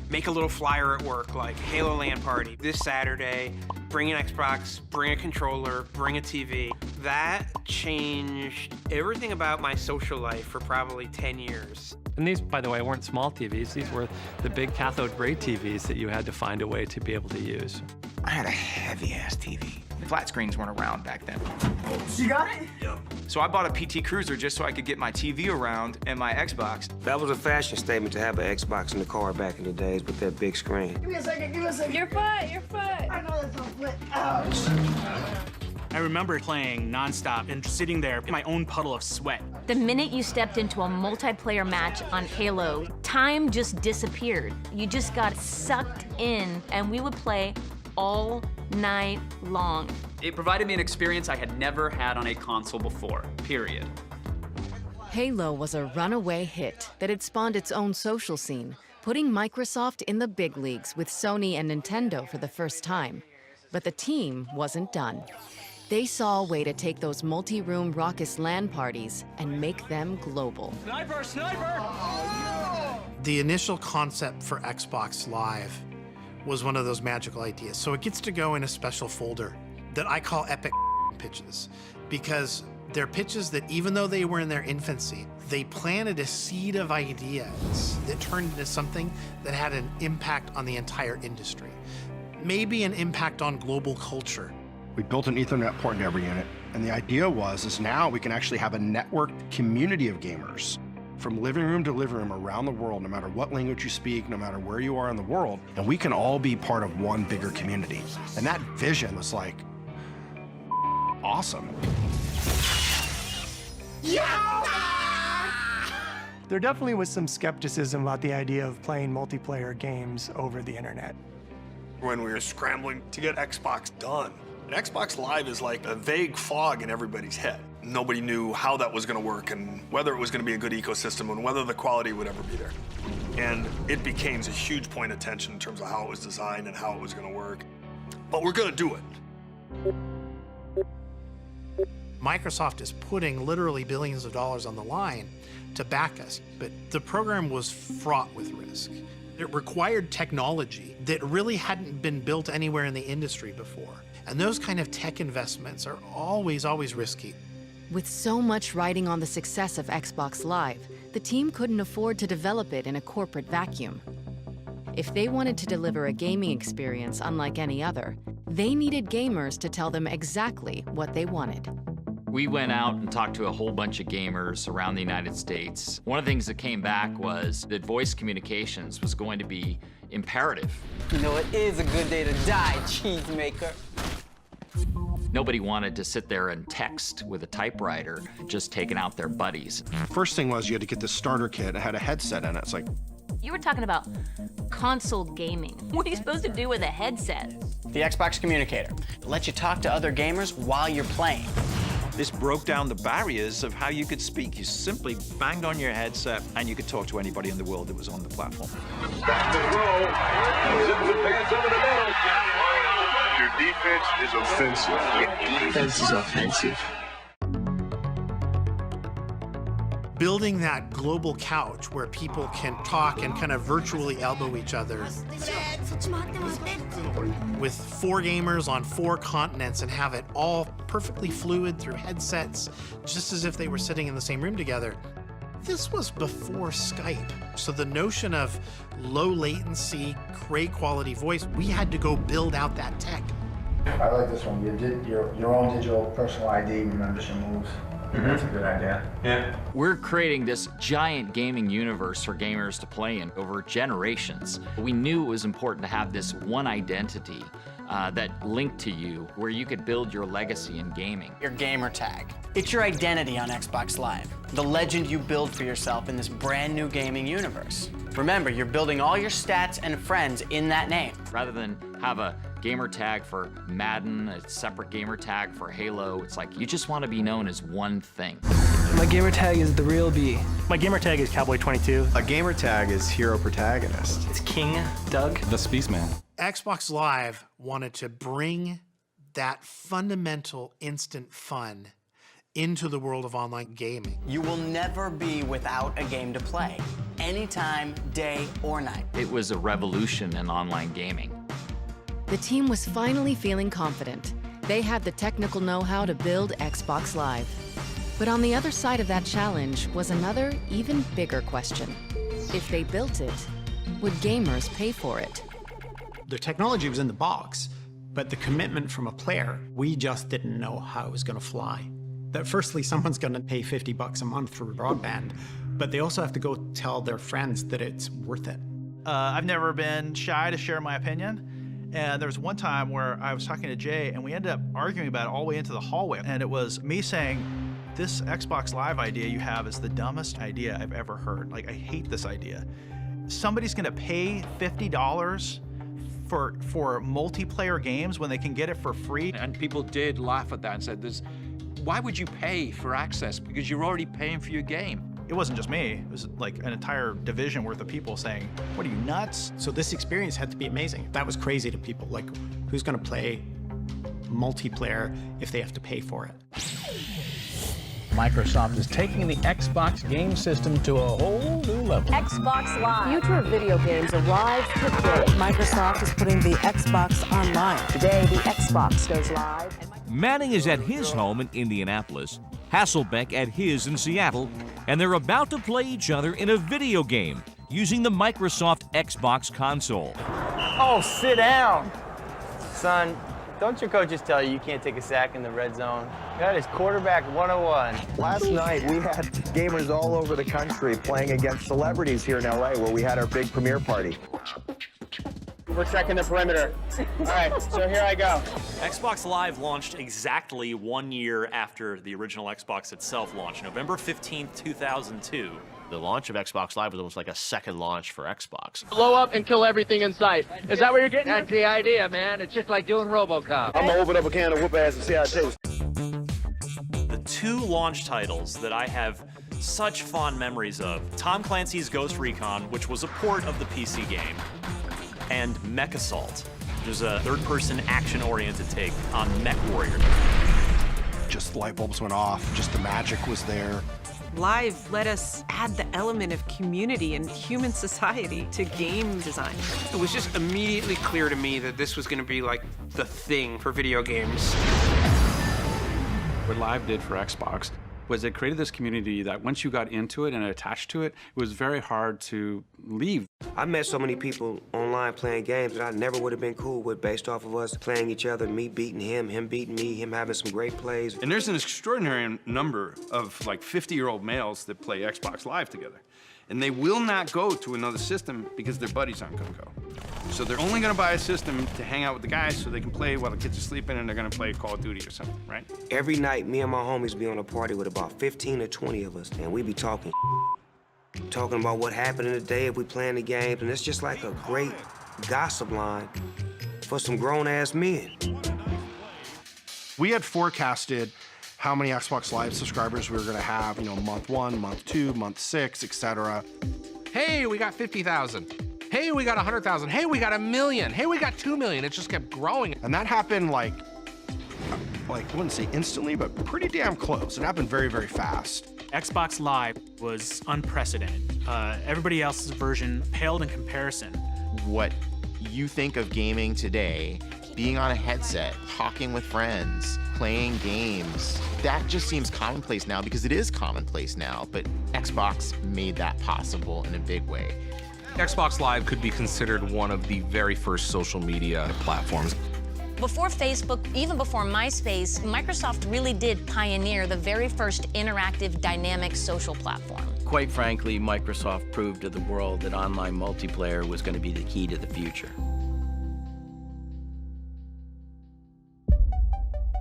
make a little flyer at work, like Halo LAN party this Saturday, bring an Xbox, bring a controller, bring a TV. That changed everything about my social life for probably 10 years. And these, by the way, weren't small TVs. These were the big cathode ray TVs that you had to find a way to be able to use. I had a heavy-ass TV. Flat screens weren't around back then. You got it? Yep. So I bought a PT Cruiser just so I could get my TV around and my Xbox. That was a fashion statement to have an Xbox in the car back in the days with that big screen. Give me a second, give me a second. Your foot, your foot. I know that's my foot. Ouch. I remember playing nonstop and sitting there in my own puddle of sweat. The minute you stepped into a multiplayer match on Halo, time just disappeared. You just got sucked in, and we would play all night long. It provided me an experience I had never had on a console before, period. Halo was a runaway hit that had spawned its own social scene, putting Microsoft in the big leagues with Sony and Nintendo for the first time. But the team wasn't done. They saw a way to take those multi-room raucous LAN parties and make them global. Sniper, sniper! The initial concept for Xbox Live was one of those magical ideas. So it gets to go in a special folder that I call epic pitches, because they're pitches that, even though they were in their infancy, they planted a seed of ideas that turned into something that had an impact on the entire industry, maybe an impact on global culture. We built an Ethernet port in every unit, and the idea is now we can actually have a networked community of gamers from living room to living room around the world, no matter what language you speak, no matter where you are in the world, and we can all be part of one bigger community. And that vision was like, awesome. There definitely was some skepticism about the idea of playing multiplayer games over the internet. When we were scrambling to get Xbox done, and Xbox Live is like a vague fog in everybody's head. Nobody knew how that was going to work and whether it was going to be a good ecosystem and whether the quality would ever be there. And it became a huge point of tension in terms of how it was designed and how it was going to work. But we're going to do it. Microsoft is putting literally billions of dollars on the line to back us, but the program was fraught with risk. It required technology that really hadn't been built anywhere in the industry before. And those kind of tech investments are always risky. With so much riding on the success of Xbox Live, the team couldn't afford to develop it in a corporate vacuum. If they wanted to deliver a gaming experience unlike any other, they needed gamers to tell them exactly what they wanted. We went out and talked to a whole bunch of gamers around the United States. One of the things that came back was that voice communications was going to be imperative. You know, it is a good day to die, cheesemaker. Nobody wanted to sit there and text with a typewriter, just taking out their buddies. First thing was you had to get the starter kit. It had a headset in it. It's like, You were talking about console gaming. What are you supposed to do with a headset? The Xbox Communicator. It lets you talk to other gamers while you're playing. This broke down the barriers of how you could speak. You simply banged on your headset and you could talk to anybody in the world that was on the platform. Your defense is offensive. Your defense is offensive. Building that global couch where people can talk and kind of virtually elbow each other with 4 gamers on 4 continents and have it all perfectly fluid through headsets, just as if they were sitting in the same room together. This was before Skype. So the notion of low latency, great quality voice, we had to go build out that tech. I like this one. You did your own digital personal ID remembers your moves. That's a good idea. Yeah. We're creating this giant gaming universe for gamers to play in over generations. We knew it was important to have this one identity that linked to you where you could build your legacy in gaming. Your gamer tag. It's your identity on Xbox Live. The legend you build for yourself in this brand new gaming universe. Remember, you're building all your stats and friends in that name. Rather than have a gamer tag for Madden, a separate gamer tag for Halo, it's like you just want to be known as one thing. My gamer tag is the real B. My gamer tag is Cowboy22. A gamer tag is Hero Protagonist. It's King Doug. The Spaceman. Xbox Live wanted to bring that fundamental instant fun into the world of online gaming. You will never be without a game to play. anytime, day or night. It was a revolution in online gaming. The team was finally feeling confident. They had the technical know-how to build Xbox Live. But on the other side of that challenge was another, even bigger question. If they built it, would gamers pay for it? The technology was in the box, but the commitment from a player, we just didn't know how it was going to fly. That firstly, someone's going to pay $50 a month for broadband, but they also have to go tell their friends that it's worth it. I've never been shy to share my opinion. And there was one time where I was talking to Jay, and we ended up arguing about it all the way into the hallway. And it was me saying, this Xbox Live idea you have is the dumbest idea I've ever heard. Like, I hate this idea. Somebody's gonna pay $50 for multiplayer games when they can get it for free. And people did laugh at that and said, why would you pay for access? Because you're already paying for your game. It wasn't just me. It was like an entire division worth of people saying, what are you, nuts? So this experience had to be amazing. That was crazy to people. Like, who's gonna play multiplayer if they have to pay for it? Microsoft is taking the Xbox game system to a whole new level. Xbox Live. Future of video games arrives today. Microsoft is putting the Xbox online. Today, the Xbox goes live. Manning is at his home in Indianapolis, Hasselbeck at his in Seattle, and they're about to play each other in a video game using the Microsoft Xbox console. Oh, sit down. Son, don't your coaches tell you you can't take a sack in the red zone? That is quarterback 101. Last night, we had gamers all over the country playing against celebrities here in LA where we had our big premiere party. We're checking the perimeter. All right, so here I go. Xbox Live launched exactly 1 year after the original Xbox itself launched, November 15th, 2002. The launch of Xbox Live was almost like a second launch for Xbox. Blow up and kill everything in sight. Is that what you're getting? That's the idea, man. It's just like doing RoboCop. I'm gonna open up a can of whoop ass and see how it tastes. The two launch titles that I have such fond memories of, Tom Clancy's Ghost Recon, which was a port of the PC game, and Mech Assault, which is a third-person action-oriented take on Mech Warrior. Just light bulbs went off, just the magic was there. Live let us add the element of community and human society to game design. It was just immediately clear to me that this was going to be like the thing for video games. What Live did for Xbox was it created this community that once you got into it and attached to it, it was very hard to leave. I met so many people online playing games that I never would have been cool with based off of us playing each other, me beating him, him beating me, him having some great plays. And there's an extraordinary number of like 50-year-old males that play Xbox Live together. And they will not go to another system because their buddies aren't gonna go. So they're only gonna buy a system to hang out with the guys so they can play while the kids are sleeping and they're gonna play Call of Duty or something, right? Every night, me and my homies be on a party with about 15 or 20 of us, and we be talking about what happened in the day if we playing the games, and it's just like a great gossip line for some grown-ass men. We had forecasted how many Xbox Live subscribers we were gonna have, you know, month 1, month 2, month 6, etc. Hey, we got 50,000. Hey, we got 100,000. Hey, we got 1 million. Hey, we got 2 million. It just kept growing. And that happened like I wouldn't say instantly, but pretty damn close. It happened very, very fast. Xbox Live was unprecedented. Everybody else's version paled in comparison. What you think of gaming today, being on a headset, talking with friends, playing games, that just seems commonplace now because it is commonplace now, but Xbox made that possible in a big way. Xbox Live could be considered one of the very first social media platforms. Before Facebook, even before MySpace, Microsoft really did pioneer the very first interactive, dynamic social platform. Quite frankly, Microsoft proved to the world that online multiplayer was going to be the key to the future.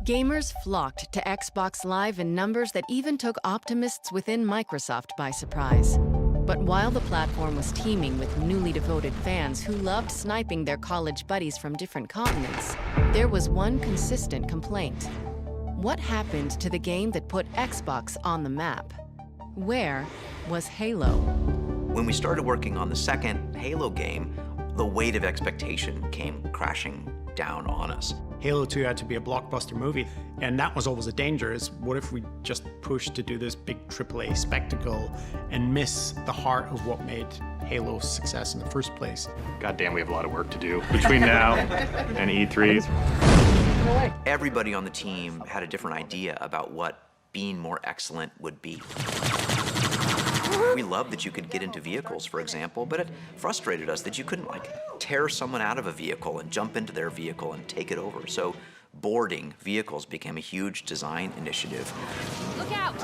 Gamers flocked to Xbox Live in numbers that even took optimists within Microsoft by surprise. But while the platform was teeming with newly devoted fans who loved sniping their college buddies from different continents, there was one consistent complaint. What happened to the game that put Xbox on the map? Where was Halo? When we started working on the second Halo game, the weight of expectation came crashing down on us. Halo 2 had to be a blockbuster movie, and that was always a danger, is what if we just push to do this big AAA spectacle and miss the heart of what made Halo a success in the first place? God damn, we have a lot of work to do between now and E3. Everybody on the team had a different idea about what being more excellent would be. We loved that you could get into vehicles, for example, but it frustrated us that you couldn't, like, tear someone out of a vehicle and jump into their vehicle and take it over. So boarding vehicles became a huge design initiative. Look out!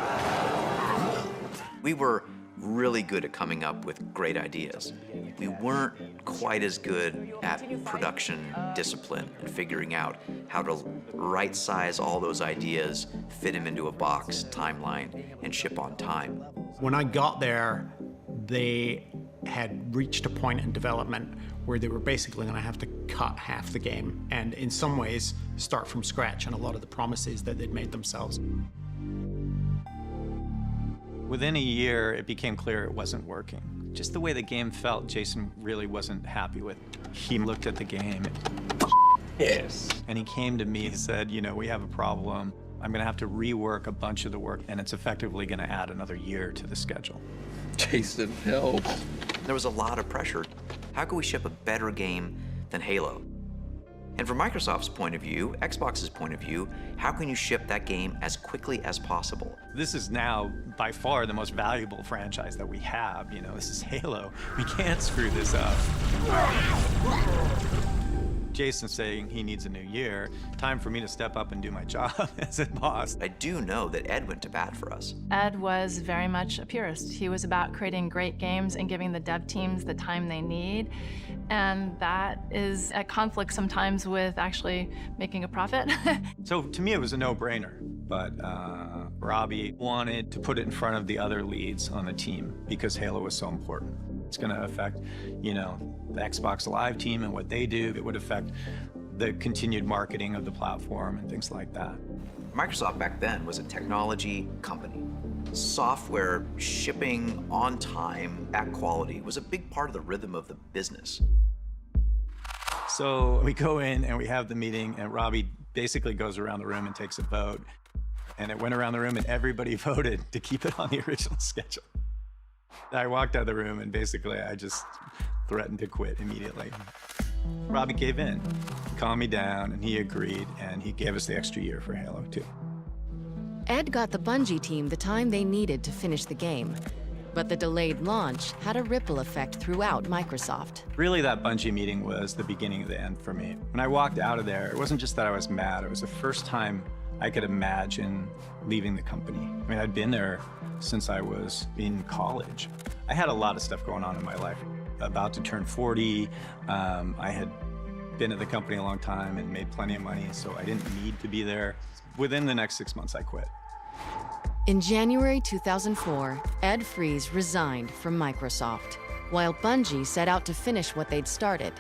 We were really good at coming up with great ideas. We weren't quite as good at production discipline and figuring out how to right size all those ideas, fit them into a box, timeline, and ship on time. When I got there, they had reached a point in development where they were basically going to have to cut half the game and in some ways start from scratch on a lot of the promises that they'd made themselves. Within a year, it became clear it wasn't working. Just the way the game felt, Jason really wasn't happy with. He looked at the game. Yes. And he came to me and said, you know, we have a problem. I'm gonna have to rework a bunch of the work, and it's effectively gonna add another year to the schedule. Jason, help. There was a lot of pressure. How can we ship a better game than Halo? And from Microsoft's point of view, Xbox's point of view, how can you ship that game as quickly as possible? This is now, by far, the most valuable franchise that we have. You know, this is Halo. We can't screw this up. Jason's saying he needs a new year. Time for me to step up and do my job as a boss. I do know that Ed went to bat for us. Ed was very much a purist. He was about creating great games and giving the dev teams the time they need. And that is at conflict sometimes with actually making a profit. So to me, it was a no-brainer. But Robbie wanted to put it in front of the other leads on the team because Halo was so important. It's going to affect, you know, the Xbox Live team and what they do. It would affect the continued marketing of the platform and things like that. Microsoft back then was a technology company. Software shipping on time at quality was a big part of the rhythm of the business. So we go in and we have the meeting, and Robbie basically goes around the room and takes a vote. And it went around the room and everybody voted to keep it on the original schedule. I walked out of the room and basically I just threatened to quit immediately. Robbie gave in, calmed me down, and he agreed, and he gave us the extra year for Halo 2. Ed got the Bungie team the time they needed to finish the game, but the delayed launch had a ripple effect throughout Microsoft. Really, that Bungie meeting was the beginning of the end for me. When I walked out of there, it wasn't just that I was mad, it was the first time I could imagine leaving the company. I mean, I'd been there since I was in college. I had a lot of stuff going on in my life. About to turn 40, I had been at the company a long time and made plenty of money, so I didn't need to be there. Within the next 6 months, I quit. In January 2004, Ed Fries resigned from Microsoft, while Bungie set out to finish what they'd started,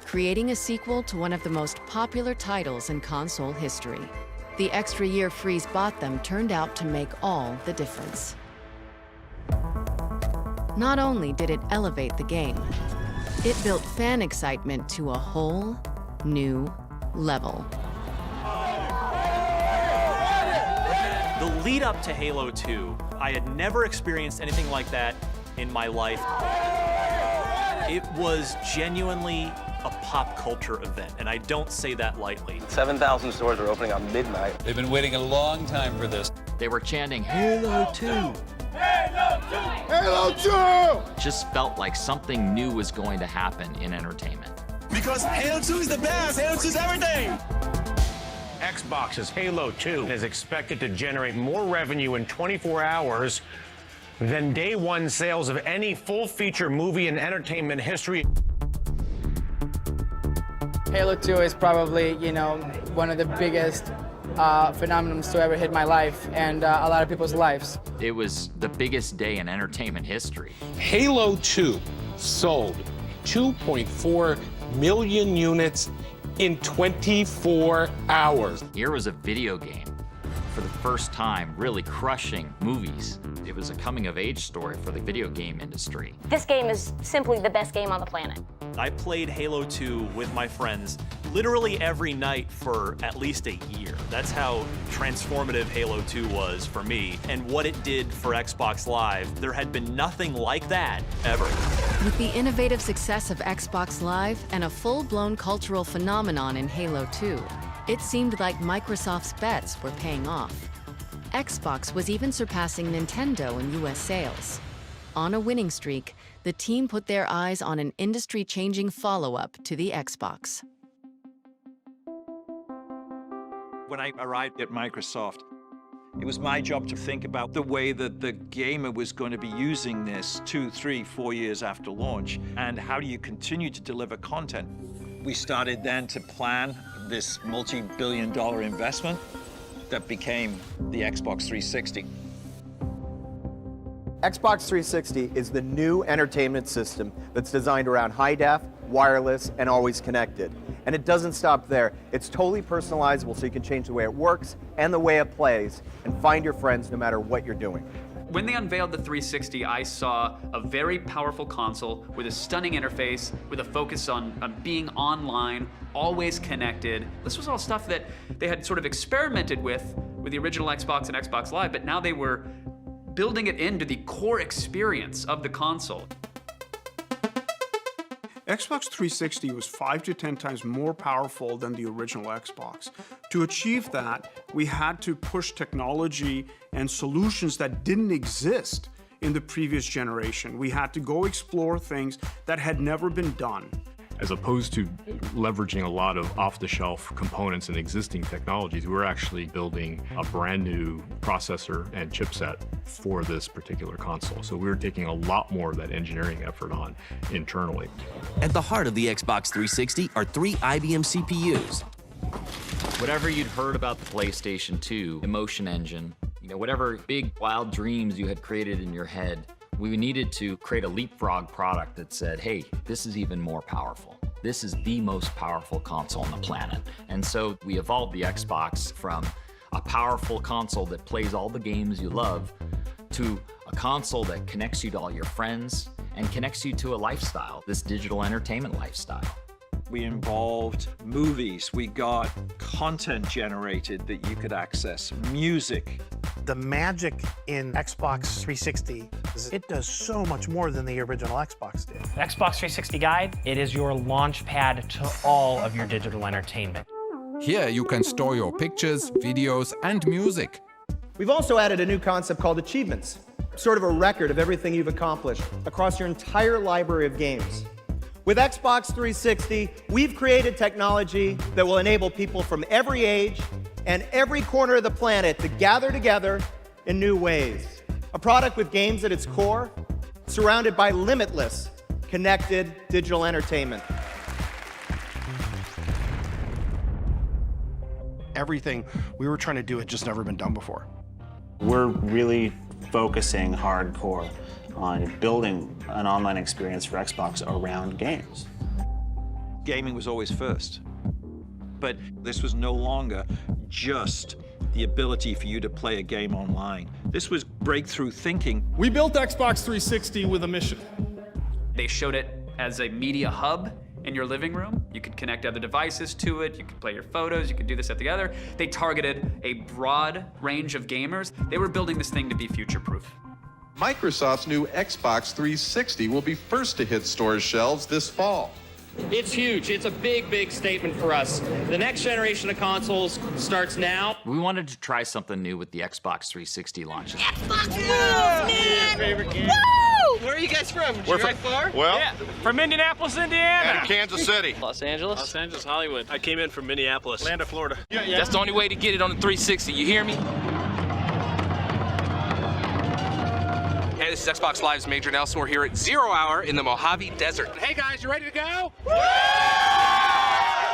creating a sequel to one of the most popular titles in console history. The extra year Fries bought them turned out to make all the difference. Not only did it elevate the game, it built fan excitement to a whole new level. The lead up to Halo 2, I had never experienced anything like that in my life. It was genuinely a pop culture event, and I don't say that lightly. 7,000 stores are opening on midnight. They've been waiting a long time for this. They were chanting, Halo 2! Halo 2! Halo 2! Just felt like something new was going to happen in entertainment. Because Halo 2 is the best! Halo 2 is everything! Xbox's Halo 2 is expected to generate more revenue in 24 hours than day one sales of any full-feature movie in entertainment history. Halo 2 is probably, you know, one of the biggest phenomenons to ever hit my life and a lot of people's lives. It was the biggest day in entertainment history. Halo 2 sold 2.4 million units in 24 hours. Here was a video game, for the first time really crushing movies. It was a coming-of-age story for the video game industry. This game is simply the best game on the planet. I played Halo 2 with my friends literally every night for at least a year. That's how transformative Halo 2 was for me, and what it did for Xbox Live. There had been nothing like that ever. With the innovative success of Xbox Live and a full-blown cultural phenomenon in Halo 2, it seemed like Microsoft's bets were paying off. Xbox was even surpassing Nintendo in US sales. On a winning streak, the team put their eyes on an industry-changing follow-up to the Xbox. When I arrived at Microsoft, it was my job to think about the way that the gamer was going to be using this 2, 3, 4 years after launch, and how do you continue to deliver content. We started then to plan this multi-billion-dollar investment that became the Xbox 360. Xbox 360 is the new entertainment system that's designed around high def, wireless, and always connected. And it doesn't stop there. It's totally personalizable, so you can change the way it works and the way it plays and find your friends no matter what you're doing. When they unveiled the 360, I saw a very powerful console with a stunning interface, with a focus on being online, always connected. This was all stuff that they had sort of experimented with the original Xbox and Xbox Live, but now they were building it into the core experience of the console. Xbox 360 was 5 to 10 times more powerful than the original Xbox. To achieve that, we had to push technology and solutions that didn't exist in the previous generation. We had to go explore things that had never been done. As opposed to leveraging a lot of off-the-shelf components and existing technologies, we're actually building a brand new processor and chipset for this particular console. So we're taking a lot more of that engineering effort on internally. At the heart of the Xbox 360 are 3 IBM CPUs. Whatever you'd heard about the PlayStation 2 emotion engine, whatever big wild dreams you had created in your head, we needed to create a leapfrog product that said, hey, this is even more powerful. This is the most powerful console on the planet. And so we evolved the Xbox from a powerful console that plays all the games you love to a console that connects you to all your friends and connects you to a lifestyle, this digital entertainment lifestyle. We involved movies, we got content generated that you could access, music. The magic in Xbox 360 is it does so much more than the original Xbox did. Xbox 360 Guide, it is your launch pad to all of your digital entertainment. Here you can store your pictures, videos, and music. We've also added a new concept called achievements, sort of a record of everything you've accomplished across your entire library of games. With Xbox 360, we've created technology that will enable people from every age and every corner of the planet to gather together in new ways. A product with games at its core, surrounded by limitless, connected digital entertainment. Everything we were trying to do had just never been done before. We're really focusing hardcore on building an online experience for Xbox around games. Gaming was always first, but this was no longer just the ability for you to play a game online. This was breakthrough thinking. We built Xbox 360 with a mission. They showed it as a media hub in your living room. You could connect other devices to it, you could play your photos, you could do this, that, the other. They targeted a broad range of gamers. They were building this thing to be future-proof. Microsoft's new Xbox 360 will be first to hit stores' shelves this fall. It's huge. It's a big, big statement for us. The next generation of consoles starts now. We wanted to try something new with the Xbox 360 launch. Xbox rules, man! Favorite game. Woo! Where are you guys from? We're from far? Well, yeah. From Indianapolis, Indiana. And Kansas City. Los Angeles. Los Angeles, Hollywood. I came in from Minneapolis. Land of Florida. Yeah. That's the only way to get it on the 360, you hear me? Hey, this is Xbox Live's Major Nelson. We're here at 0 Hour in the Mojave Desert. Hey guys, you ready to go? Woo!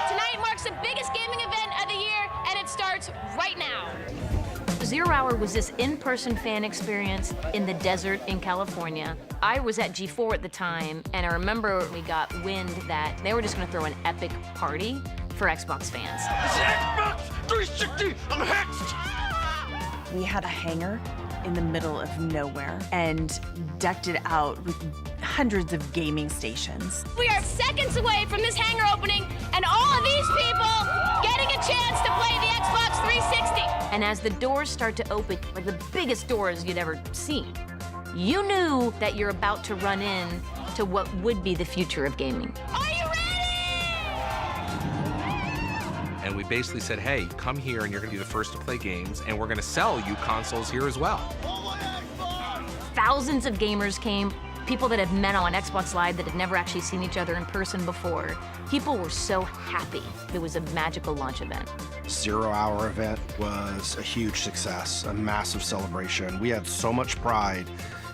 Tonight marks the biggest gaming event of the year, and it starts right now. 0 Hour was this in-person fan experience in the desert in California. I was at G4 at the time, and I remember we got wind that they were just gonna throw an epic party for Xbox fans. This is Xbox 360! I'm hexed! We had a hangar in the middle of nowhere and decked it out with hundreds of gaming stations. We are seconds away from this hangar opening and all of these people getting a chance to play the Xbox 360. And as the doors start to open, like the biggest doors you'd ever seen, you knew that you're about to run in to what would be the future of gaming. Are you ready? And we basically said, hey, come here and you're gonna be the first to play games, and we're gonna sell you consoles here as well. Thousands of gamers came, people that had met on Xbox Live that had never actually seen each other in person before. People were so happy. It was a magical launch event. 0 hour event was a huge success, a massive celebration. We had so much pride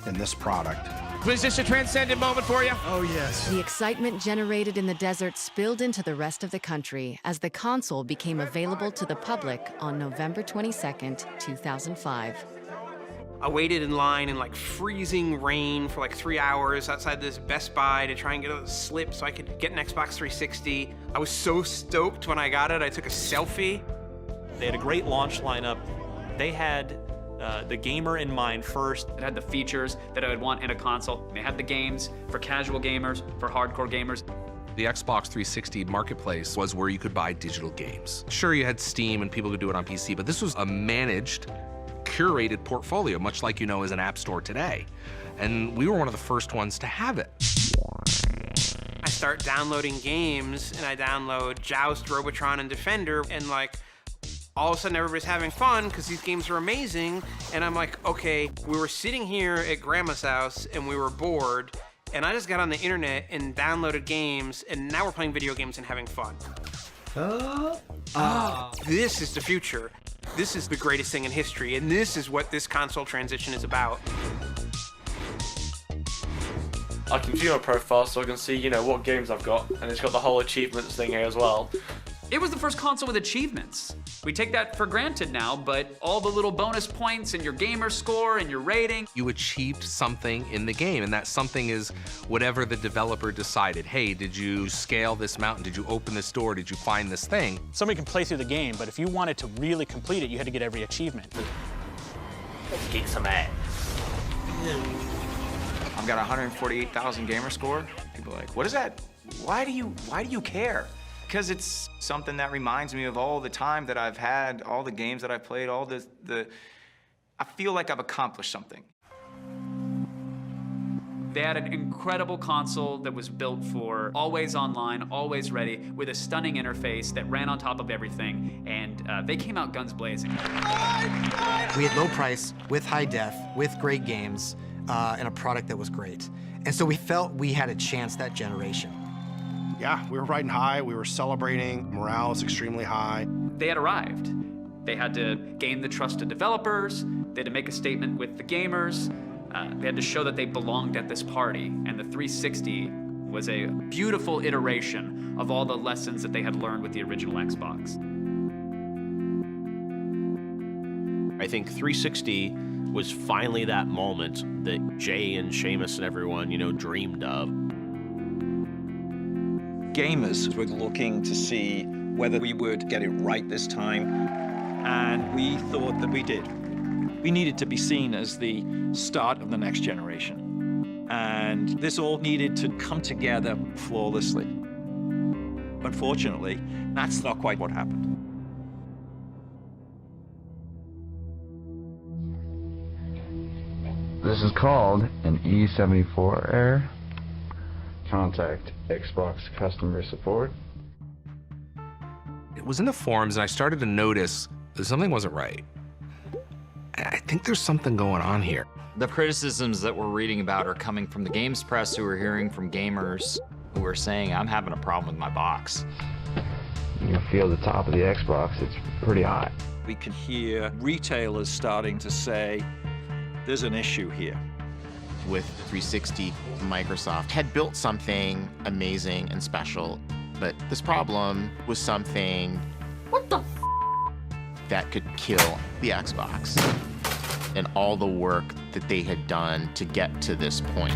in this product. Was this a transcendent moment for you? Oh, yes. The excitement generated in the desert spilled into the rest of the country as the console became available to the public on November 22nd, 2005. I waited in line in like freezing rain for like 3 hours outside this Best Buy to try and get a slip so I could get an Xbox 360. I was so stoked when I got it. I took a selfie. They had a great launch lineup. They had the gamer in mind first. It had the features that I would want in a console. They had the games for casual gamers, for hardcore gamers. The Xbox 360 marketplace was where you could buy digital games. Sure, you had Steam and people could do it on PC, but this was a managed, curated portfolio, much like is an app store today. And we were one of the first ones to have it. I start downloading games and I download Joust, Robotron, and Defender, and like all of a sudden everybody's having fun because these games are amazing. And I'm like, okay, we were sitting here at grandma's house and we were bored, and I just got on the internet and downloaded games, and now we're playing video games and having fun. This is the future. This is the greatest thing in history, and this is what this console transition is about. I can view my profile so I can see, what games I've got, and it's got the whole achievements thing here as well. It was the first console with achievements. We take that for granted now, but all the little bonus points and your gamer score and your rating. You achieved something in the game, and that something is whatever the developer decided. Hey, did you scale this mountain? Did you open this door? Did you find this thing? Somebody can play through the game, but if you wanted to really complete it, you had to get every achievement. Let's kick some ass. I've got 148,000 gamer score. People are like, what is that? Why do you care? Because it's something that reminds me of all the time that I've had, all the games that I've played, all I feel like I've accomplished something. They had an incredible console that was built for always online, always ready, with a stunning interface that ran on top of everything, and they came out guns blazing. We had low price, with high def, with great games, and a product that was great. And so we felt we had a chance that generation. Yeah, we were riding high, we were celebrating, morale was extremely high. They had arrived. They had to gain the trust of developers, they had to make a statement with the gamers, they had to show that they belonged at this party, and the 360 was a beautiful iteration of all the lessons that they had learned with the original Xbox. I think 360 was finally that moment that Jay and Seamus and everyone, dreamed of. Gamers were looking to see whether we would get it right this time, and we thought that we did. We needed to be seen as the start of the next generation, and this all needed to come together flawlessly. Unfortunately, that's not quite what happened. This is called an E74 error. Contact Xbox customer support. It was in the forums, and I started to notice that something wasn't right. I think there's something going on here. The criticisms that we're reading about are coming from the games press, who are hearing from gamers who are saying, I'm having a problem with my box. You can feel the top of the Xbox, it's pretty hot. We can hear retailers starting to say, there's an issue here. With 360, Microsoft had built something amazing and special, but this problem was something that could kill the Xbox and all the work that they had done to get to this point.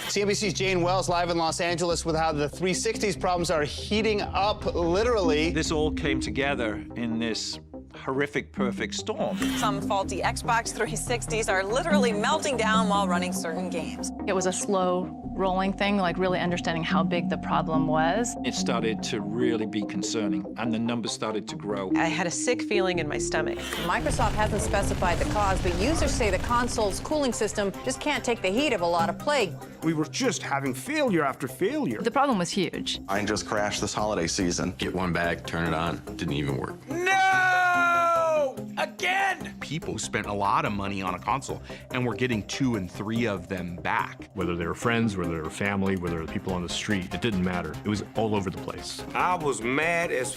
CNBC's Jane Wells live in Los Angeles with how the 360's problems are heating up, literally. This all came together in this horrific perfect storm. Some faulty Xbox 360s are literally melting down while running certain games. It was a slow rolling thing, like really understanding how big the problem was. It started to really be concerning, and the numbers started to grow. I had a sick feeling in my stomach. Microsoft hasn't specified the cause, but users say the console's cooling system just can't take the heat of a lot of play. We were just having failure after failure. The problem was huge. Mine just crashed this holiday season. Get one back, turn it on, didn't even work. No! Again! People spent a lot of money on a console, and we're getting 2 and 3 of them back. Whether they were friends, whether they were family, whether they were people on the street, it didn't matter. It was all over the place. I was mad as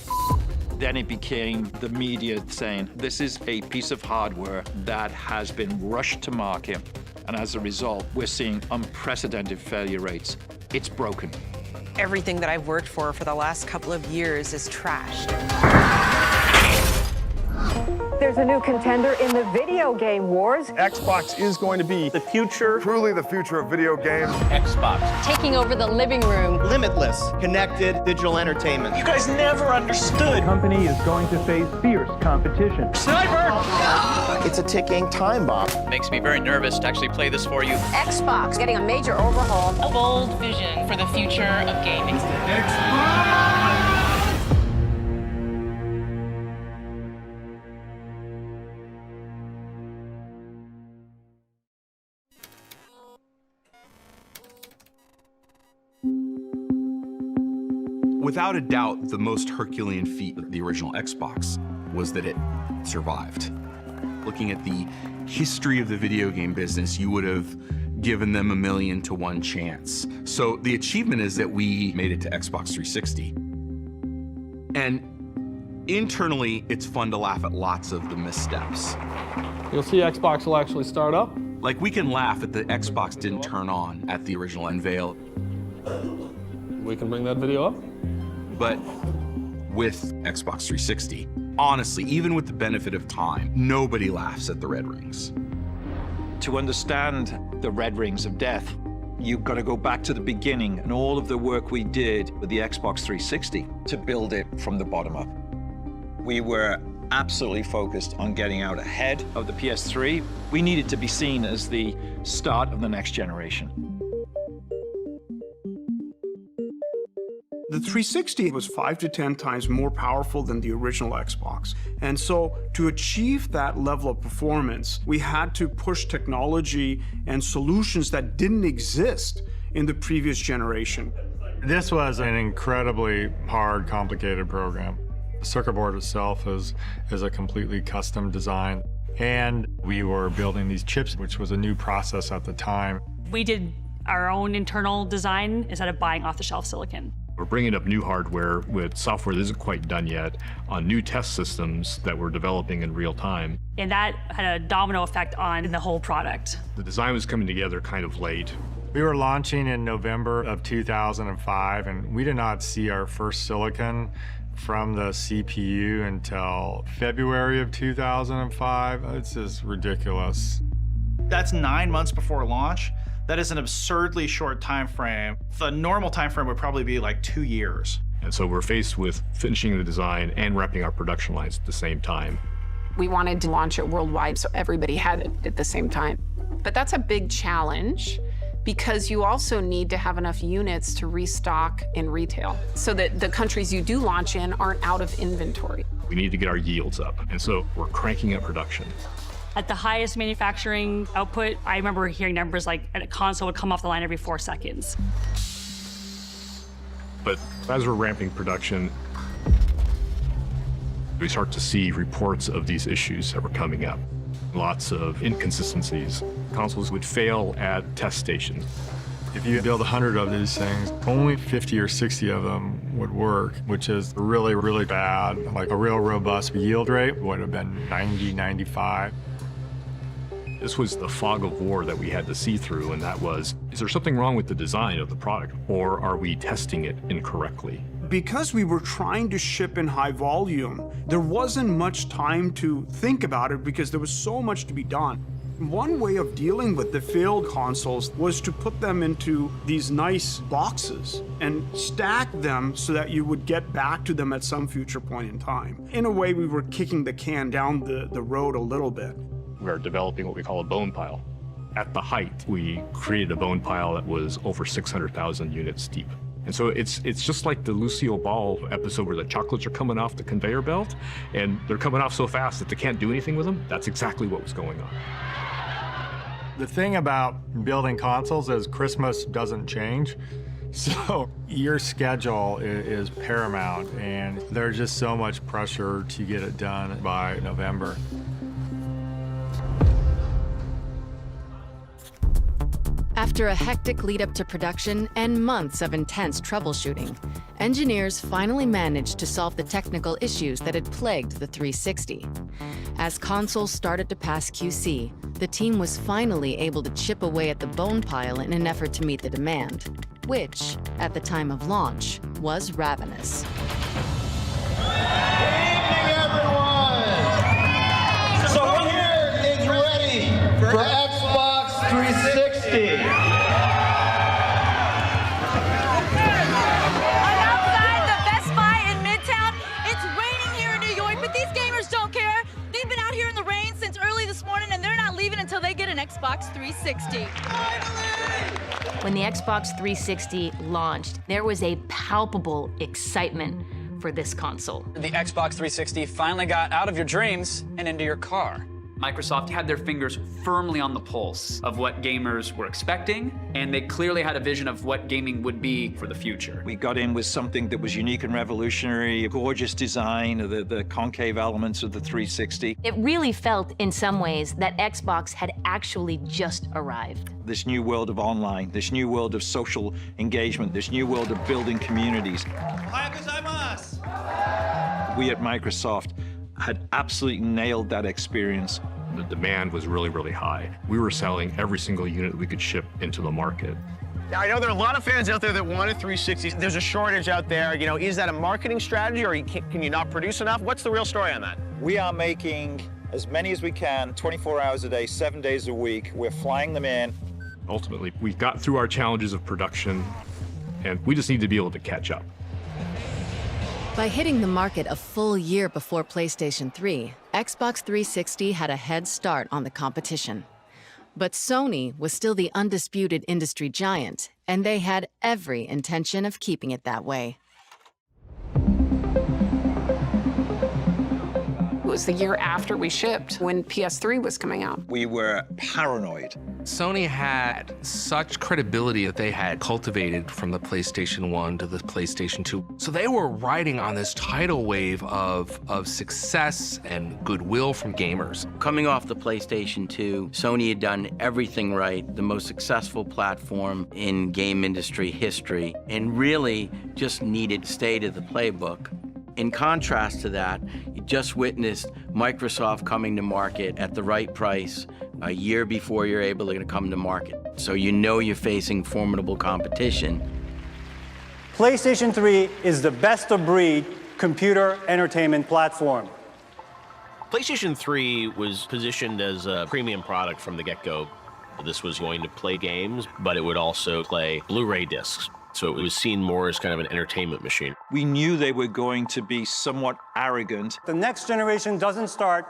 Then it became the media saying, this is a piece of hardware that has been rushed to market, and as a result, we're seeing unprecedented failure rates. It's broken. Everything that I've worked for the last couple of years is trashed. There's a new contender in the video game wars. Xbox is going to be the future. Truly the future of video games. Xbox. Taking over the living room. Limitless, connected digital entertainment. You guys never understood. The company is going to face fierce competition. Sniper! It's a ticking time bomb. Makes me very nervous to actually play this for you. Xbox getting a major overhaul. A bold vision for the future of gaming. Without a doubt, the most Herculean feat of the original Xbox was that it survived. Looking at the history of the video game business, you would have given them 1,000,000 to 1 chance. So the achievement is that we made it to Xbox 360. And internally, it's fun to laugh at lots of the missteps. You'll see Xbox will actually start up. Like, we can laugh at the Xbox didn't turn on at the original unveil. We can bring that video up. But with Xbox 360, honestly, even with the benefit of time, nobody laughs at the red rings. To understand the red rings of death, you've got to go back to the beginning and all of the work we did with the Xbox 360 to build it from the bottom up. We were absolutely focused on getting out ahead of the PS3. We needed to be seen as the start of the next generation. The 360 was 5 to 10 times more powerful than the original Xbox. And so to achieve that level of performance, we had to push technology and solutions that didn't exist in the previous generation. This was an incredibly hard, complicated program. The circuit board itself is a completely custom design. And we were building these chips, which was a new process at the time. We did our own internal design instead of buying off-the-shelf silicon. We're bringing up new hardware with software that isn't quite done yet on new test systems that we're developing in real time. And that had a domino effect on the whole product. The design was coming together kind of late. We were launching in November of 2005, and we did not see our first silicon from the CPU until February of 2005. It's just ridiculous. That's 9 months before launch. That is an absurdly short time frame. The normal time frame would probably be like 2 years. And so we're faced with finishing the design and wrapping our production lines at the same time. We wanted to launch it worldwide so everybody had it at the same time. But that's a big challenge because you also need to have enough units to restock in retail so that the countries you do launch in aren't out of inventory. We need to get our yields up, and so we're cranking up production. At the highest manufacturing output, I remember hearing numbers like a console would come off the line every 4 seconds. But as we're ramping production, we start to see reports of these issues that were coming up. Lots of inconsistencies. Consoles would fail at test stations. If you build 100 of these things, only 50 or 60 of them would work, which is really, really bad. Like a real robust yield rate would have been 90, 95. This was the fog of war that we had to see through, and that was, is there something wrong with the design of the product, or are we testing it incorrectly? Because we were trying to ship in high volume, there wasn't much time to think about it because there was so much to be done. One way of dealing with the failed consoles was to put them into these nice boxes and stack them so that you would get back to them at some future point in time. In a way, we were kicking the can down the road a little bit. We are developing what we call a bone pile. At the height, we created a bone pile that was over 600,000 units deep. And so it's just like the Lucille Ball episode where the chocolates are coming off the conveyor belt, and they're coming off so fast that they can't do anything with them. That's exactly what was going on. The thing about building consoles is Christmas doesn't change. So your schedule is paramount, and there's just so much pressure to get it done by November. After a hectic lead-up to production and months of intense troubleshooting, engineers finally managed to solve the technical issues that had plagued the 360. As consoles started to pass QC, the team was finally able to chip away at the bone pile in an effort to meet the demand, which, at the time of launch, was ravenous. So here is ready for Xbox 360. Outside the Best Buy in Midtown, it's raining here in New York, but these gamers don't care. They've been out here in the rain since early this morning, and they're not leaving until they get an Xbox 360. When the Xbox 360 launched, there was a palpable excitement for this console. The Xbox 360 finally got out of your dreams and into your car. Microsoft had their fingers firmly on the pulse of what gamers were expecting, and they clearly had a vision of what gaming would be for the future. We got in with something that was unique and revolutionary, a gorgeous design, the concave elements of the 360. It really felt, in some ways, that Xbox had actually just arrived. This new world of online, this new world of social engagement, this new world of building communities. We at Microsoft had absolutely nailed that experience. The demand was really, really high. We were selling every single unit we could ship into the market. Now, I know there are a lot of fans out there that want a 360. There's a shortage out there. You know, is that a marketing strategy, or can you not produce enough? What's the real story on that? We are making as many as we can, 24 hours a day, 7 days a week. We're flying them in. Ultimately, we got through our challenges of production, and we just need to be able to catch up. By hitting the market a full year before PlayStation 3, Xbox 360 had a head start on the competition. But Sony was still the undisputed industry giant, and they had every intention of keeping it that way. was the year after we shipped, when PS3 was coming out. We were paranoid. Sony had such credibility that they had cultivated from the PlayStation 1 to the PlayStation 2. So they were riding on this tidal wave of success and goodwill from gamers. Coming off the PlayStation 2, Sony had done everything right, the most successful platform in game industry history, and really just needed to stay to the playbook. In contrast to that, you just witnessed Microsoft coming to market at the right price a year before you're able to come to market. So you know you're facing formidable competition. PlayStation 3 is the best-of-breed computer entertainment platform. PlayStation 3 was positioned as a premium product from the get-go. This was going to play games, but it would also play Blu-ray discs. So it was seen more as kind of an entertainment machine. We knew they were going to be somewhat arrogant. The next generation doesn't start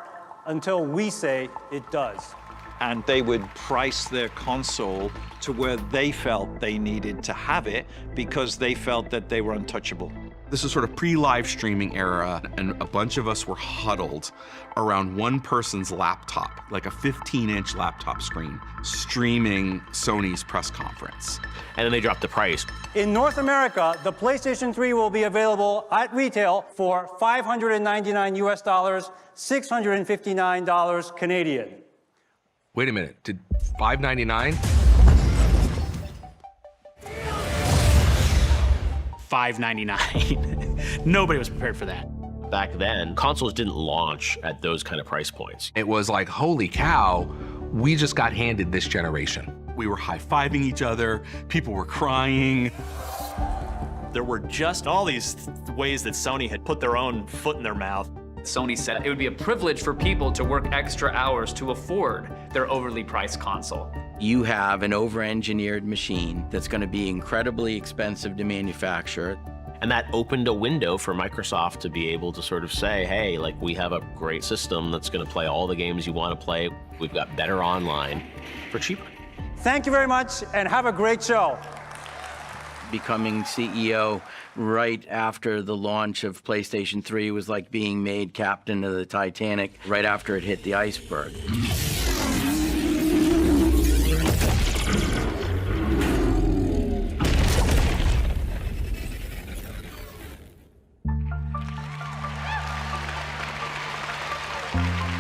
until we say it does. And they would price their console to where they felt they needed to have it because they felt that they were untouchable. This is sort of pre-live streaming era, and a bunch of us were huddled around one person's laptop, like a 15-inch laptop screen, streaming Sony's press conference. And then they dropped the price. In North America, the PlayStation 3 will be available at retail for $599 US, $659 Canadian. Wait a minute, did $599? $599. Nobody was prepared for that. Back then, consoles didn't launch at those kind of price points. It was like, holy cow, we just got handed this generation. We were high-fiving each other, people were crying. There were just all these ways that Sony had put their own foot in their mouth. Sony said it would be a privilege for people to work extra hours to afford their overly priced console. You have an over-engineered machine that's going to be incredibly expensive to manufacture. And that opened a window for Microsoft to be able to sort of say, hey, like, we have a great system that's going to play all the games you want to play. We've got better online for cheaper. Thank you very much, and have a great show. Becoming CEO right after the launch of PlayStation 3 was like being made captain of the Titanic right after it hit the iceberg.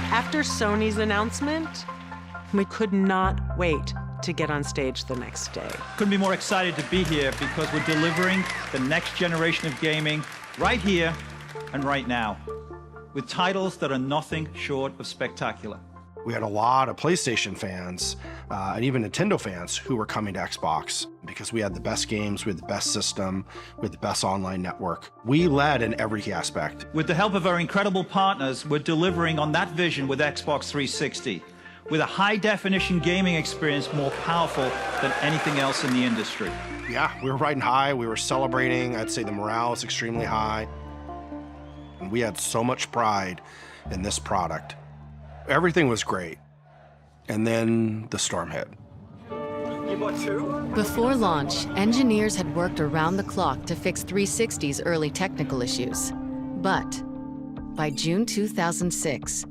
After Sony's announcement, we could not wait to get on stage the next day. Couldn't be more excited to be here because we're delivering the next generation of gaming right here and right now with titles that are nothing short of spectacular. We had a lot of PlayStation fans and even Nintendo fans who were coming to Xbox because we had the best games, we had the best system, we had the best online network. We led in every aspect. With the help of our incredible partners, we're delivering on that vision with Xbox 360, with a high-definition gaming experience more powerful than anything else in the industry. Yeah, we were riding high, we were celebrating. I'd say the morale is extremely high. And we had so much pride in this product. Everything was great. And then the storm hit. You bought two? Before launch, engineers had worked around the clock to fix 360's early technical issues. But by June 2006,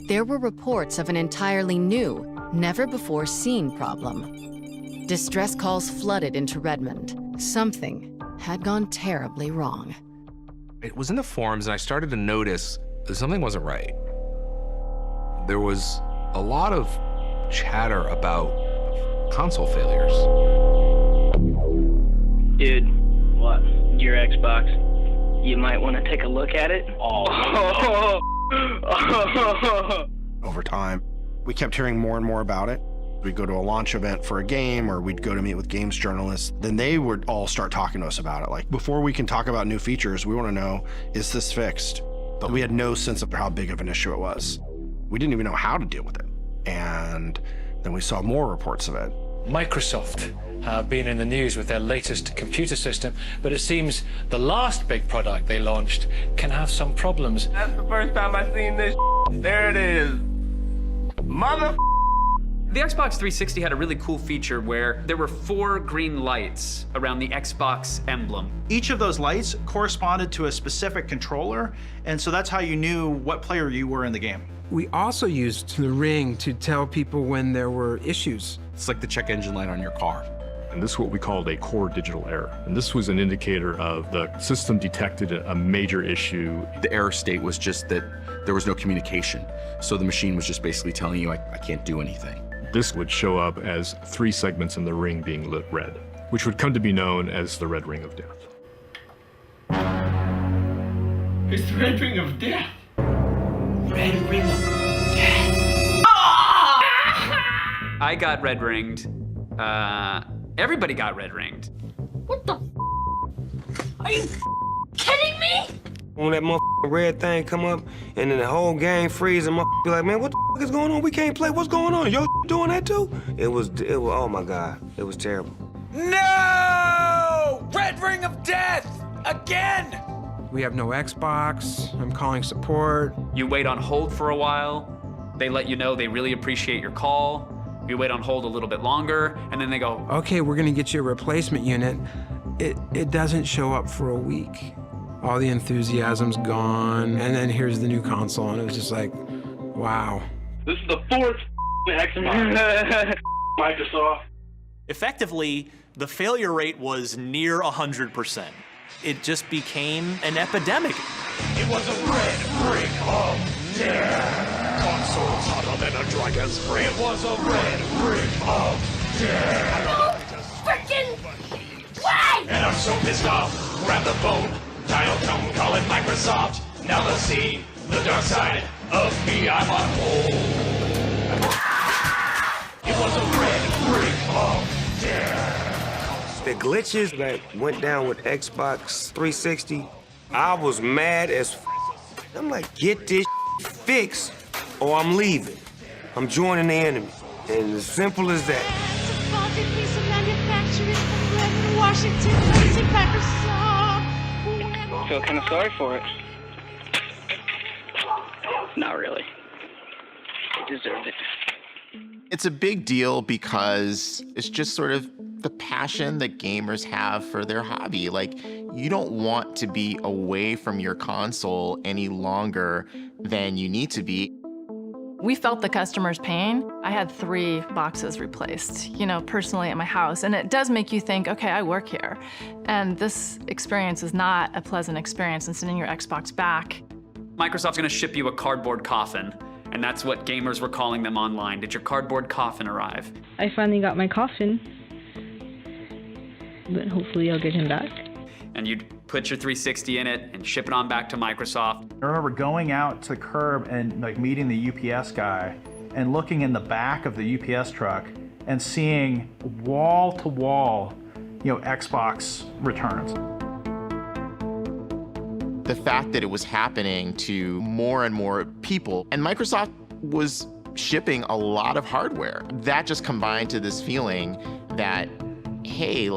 there were reports of an entirely new, never-before-seen problem. Distress calls flooded into Redmond. Something had gone terribly wrong. It was in the forums, and I started to notice that something wasn't right. There was a lot of chatter about console failures. Dude, what? Your Xbox. You might want to take a look at it. Over time, we kept hearing more and more about it. We'd go to a launch event for a game, or we'd go to meet with games journalists. Then they would all start talking to us about it. Like, before we can talk about new features, we want to know, is this fixed? But we had no sense of how big of an issue it was. We didn't even know how to deal with it. And then we saw more reports of it. Microsoft have been in the news with their latest computer system, but it seems the last big product they launched can have some problems. That's the first time I've seen this. There it is. Mother. The Xbox 360 had a really cool feature where there were 4 green lights around the Xbox emblem. Each of those lights corresponded to a specific controller, and so that's how you knew what player you were in the game. We also used the ring to tell people when there were issues. It's like the check engine light on your car. And this is what we called a core digital error. And this was an indicator of the system detected a major issue. The error state was just that there was no communication. So the machine was just basically telling you, I can't do anything. This would show up as 3 segments in the ring being lit red, which would come to be known as the red ring of death. It's the red ring of death. Red ring of death. I got red ringed. Everybody got red ringed. What the Are you kidding me? When that red thing come up and then the whole game freeze and be like, man, what the is going on? We can't play. What's going on? Yo, doing that too? It was, oh my God, it was terrible. No! Red ring of death! Again! We have no Xbox. I'm calling support. You wait on hold for a while. They let you know they really appreciate your call. You wait on hold a little bit longer, and then they go, okay, we're gonna get you a replacement unit. It doesn't show up for a week. All the enthusiasm's gone, and then here's the new console, and it was just like, wow. This is the 4th Xbox. Microsoft. Effectively, the failure rate was near 100%. It just became an epidemic. It was a red ring of death. Consoles hotter than a dragon's breath. It was a red ring of death. No freaking way! And I'm so pissed off. Grab the phone. Dial tone, call it Microsoft. Now they'll see the dark side of me. I'm on hold. It was a red ring of death. The glitches that went down with Xbox 360, I was mad as I'm like, get this fixed or I'm leaving. I'm joining the enemy. And as simple as that. It's a faulty piece of manufacturing from Redmond, Washington, Lazy Microsoft. I feel kind of sorry for it. Not really. They deserved it. It's a big deal because it's just sort of the passion that gamers have for their hobby. Like, you don't want to be away from your console any longer than you need to be. We felt the customer's pain. I had 3 boxes replaced, personally at my house. And it does make you think, okay, I work here. And this experience is not a pleasant experience and sending your Xbox back. Microsoft's gonna ship you a cardboard coffin. And that's what gamers were calling them online. Did your cardboard coffin arrive? I finally got my coffin. But hopefully I'll get him back. And you'd put your 360 in it and ship it on back to Microsoft. I remember going out to curb and meeting the UPS guy and looking in the back of the UPS truck and seeing wall to wall, Xbox returns. The fact that it was happening to more and more people, and Microsoft was shipping a lot of hardware, that just combined to this feeling that, hey,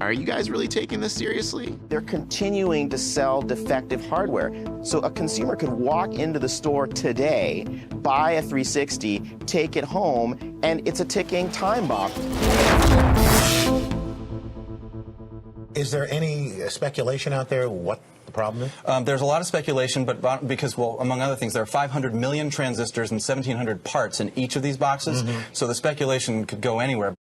are you guys really taking this seriously? They're continuing to sell defective hardware. So a consumer could walk into the store today, buy a 360, take it home, and it's a ticking time bomb. Is there any speculation out there what the problem is? There's a lot of speculation, but because, well, among other things, there are 500 million transistors and 1,700 parts in each of these boxes, so the speculation could go anywhere.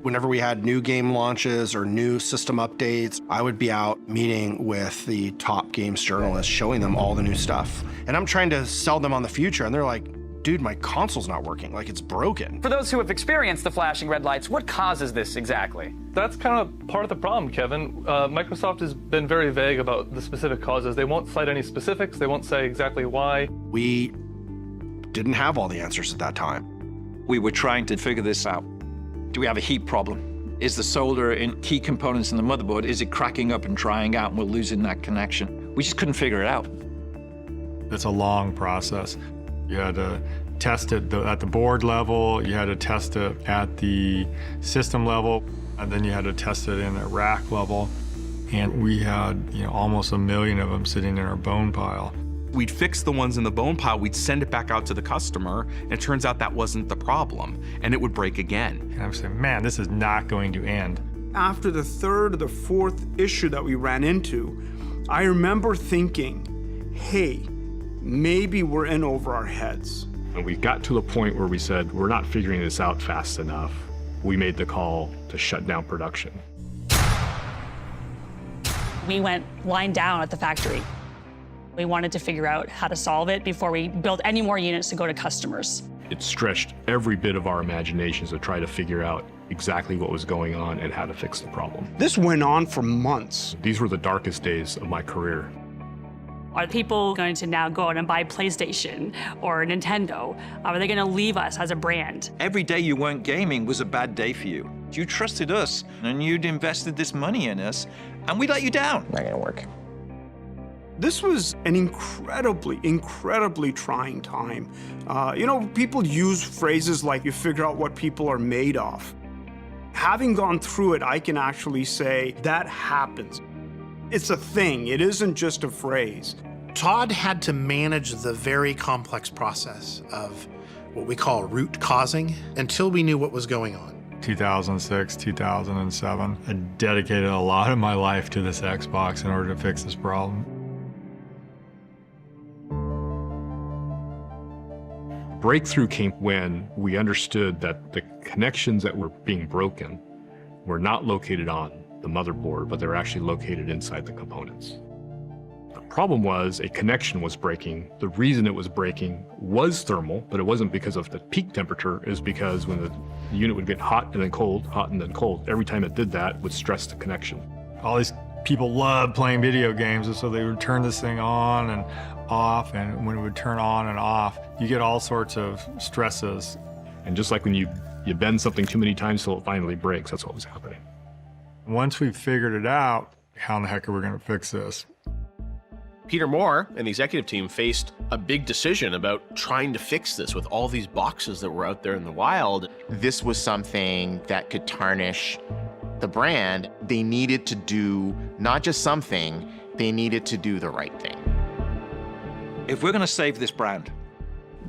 Whenever we had new game launches or new system updates, I would be out meeting with the top games journalists, showing them all the new stuff. And I'm trying to sell them on the future, and they're like, dude, my console's not working, it's broken. For those who have experienced the flashing red lights, what causes this exactly? That's kind of part of the problem, Kevin. Microsoft has been very vague about the specific causes. They won't cite any specifics. They won't say exactly why. We didn't have all the answers at that time. We were trying to figure this out. Do we have a heat problem? Is the solder in key components in the motherboard, is it cracking up and drying out and we're losing that connection? We just couldn't figure it out. It's a long process. You had to test it at the board level, you had to test it at the system level, and then you had to test it in a rack level. And we had almost 1 million of them sitting in our bone pile. We'd fix the ones in the bone pile, we'd send it back out to the customer, and it turns out that wasn't the problem, and it would break again. And I'm saying, man, this is not going to end. After the third or the fourth issue that we ran into, I remember thinking, hey, maybe we're in over our heads. And we got to the point where we said, we're not figuring this out fast enough. We made the call to shut down production. We went lying down at the factory. We wanted to figure out how to solve it before we built any more units to go to customers. It stretched every bit of our imaginations to try to figure out exactly what was going on and how to fix the problem. This went on for months. These were the darkest days of my career. Are people going to now go out and buy PlayStation or Nintendo? Are they going to leave us as a brand? Every day you weren't gaming was a bad day for you. You trusted us, and you'd invested this money in us, and we let you down. Not gonna work. This was an incredibly trying time. You know, people use phrases like you figure out what people are made of. Having gone through it, I can actually say that happens. It's a thing, it isn't just a phrase. Todd had to manage the very complex process of what we call root causing until we knew what was going on. 2006, 2007, I dedicated a lot of my life to this Xbox in order to fix this problem. Breakthrough came when we understood that the connections that were being broken were not located on the motherboard, but they were actually located inside the components. The problem was a connection was breaking. The reason it was breaking was thermal, but it wasn't because of the peak temperature. It was because when the unit would get hot and then cold, hot and then cold, every time it did that, it would stress the connection. All these people love playing video games, and so they would turn this thing on and off, and when it would turn on and off, you get all sorts of stresses. And just like when you bend something too many times till it finally breaks, that's what was happening. Once we figured it out, how in the heck are we going to fix this? Peter Moore and the executive team faced a big decision about trying to fix this with all these boxes that were out there in the wild. This was something that could tarnish the brand. They needed to do not just something, they needed to do the right thing. If we're going to save this brand,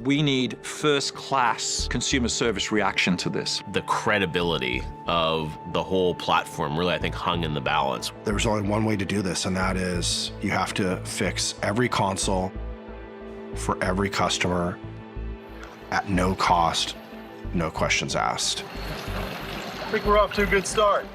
we need first-class consumer service reaction to this. The credibility of the whole platform really, I think, hung in the balance. There was only one way to do this, and that is you have to fix every console for every customer at no cost, no questions asked. I think we're off to a good start.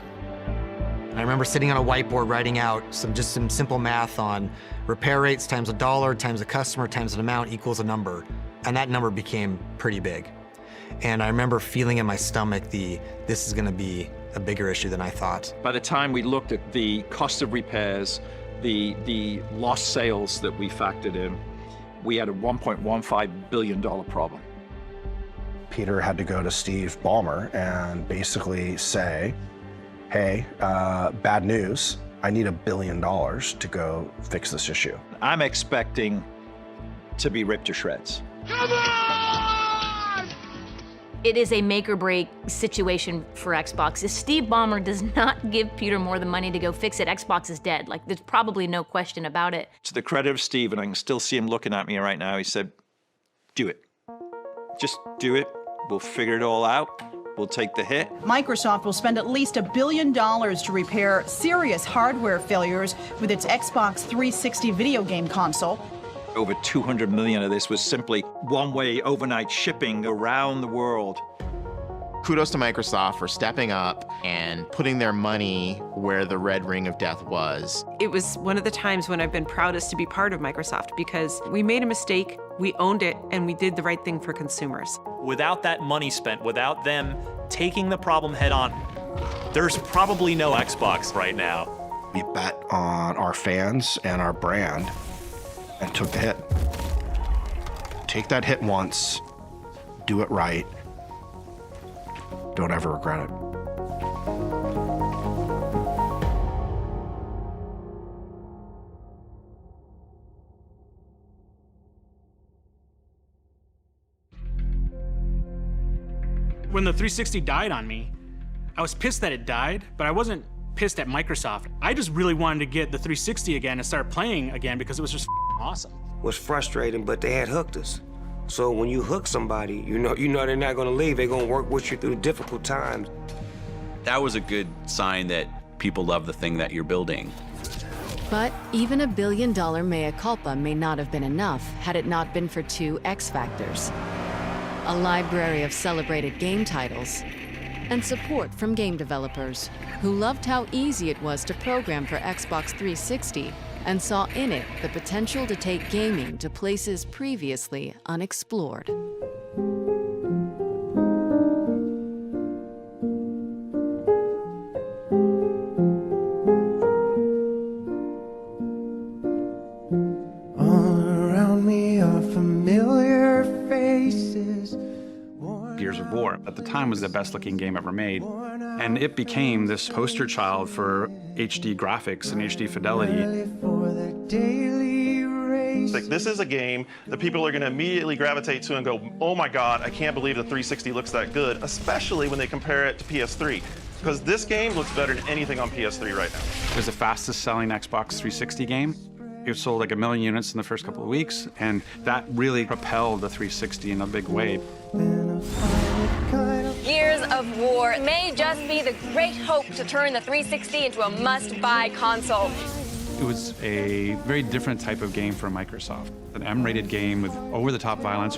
I remember sitting on a whiteboard writing out some simple math on repair rates times $1 times a customer times an amount equals a number. And that number became pretty big. And I remember feeling in my stomach this is gonna be a bigger issue than I thought. By the time we looked at the cost of repairs, the lost sales that we factored in, we had a $1.15 billion problem. Peter had to go to Steve Ballmer and basically say, hey, bad news, I need $1 billion to go fix this issue. I'm expecting to be ripped to shreds. Come on! It is a make or break situation for Xbox. If Steve Ballmer does not give Peter Moore the money to go fix it, Xbox is dead. Like, there's probably no question about it. To the credit of Steve, and I can still see him looking at me right now, he said, do it. Just do it. We'll figure it all out. We'll take the hit. Microsoft will spend at least $1 billion to repair serious hardware failures with its Xbox 360 video game console. Over 200 million of this was simply one-way overnight shipping around the world. Kudos to Microsoft for stepping up and putting their money where the red ring of death was. It was one of the times when I've been proudest to be part of Microsoft because we made a mistake, we owned it, and we did the right thing for consumers. Without that money spent, without them taking the problem head on, there's probably no Xbox right now. We bet on our fans and our brand and took the hit. Take that hit once, do it right, don't ever regret it. When the 360 died on me, I was pissed that it died, but I wasn't pissed at Microsoft. I just really wanted to get the 360 again and start playing again because it was just awesome. was frustrating, but they had hooked us. So when you hook somebody, you know they're not gonna leave. They're gonna work with you through the difficult times. That was a good sign that people love the thing that you're building. But even $1 billion mea culpa may not have been enough had it not been for two X factors: a library of celebrated game titles and support from game developers who loved how easy it was to program for Xbox 360 and saw in it the potential to take gaming to places previously unexplored. All around me are familiar faces. Gears of War at the time was the best looking game ever made, and it became this poster child for HD graphics and HD fidelity. Like, this is a game that people are going to immediately gravitate to and go, oh my god, I can't believe the 360 looks that good, especially when they compare it to PS3, because this game looks better than anything on PS3 right now. It was the fastest selling Xbox 360 game. It sold like 1 million units in the first couple of weeks, and that really propelled the 360 in a big way. Gears of War may just be the great hope to turn the 360 into a must-buy console. It was a very different type of game for Microsoft. An M-rated game with over-the-top violence.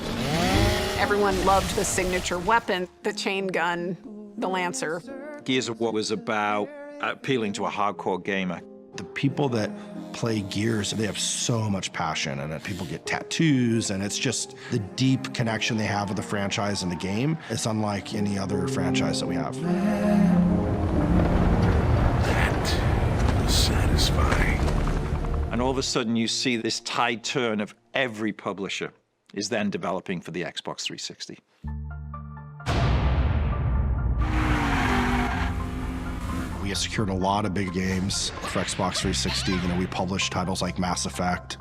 Everyone loved the signature weapon, the chain gun, the Lancer. Gears of War was about appealing to a hardcore gamer. The people that play Gears, they have so much passion, and people get tattoos, and it's just the deep connection they have with the franchise and the game. It's unlike any other franchise that we have. That was satisfying. And all of a sudden you see this tide turn of every publisher is then developing for the Xbox 360. We secured a lot of big games for Xbox 360. You know, we published titles like Mass Effect.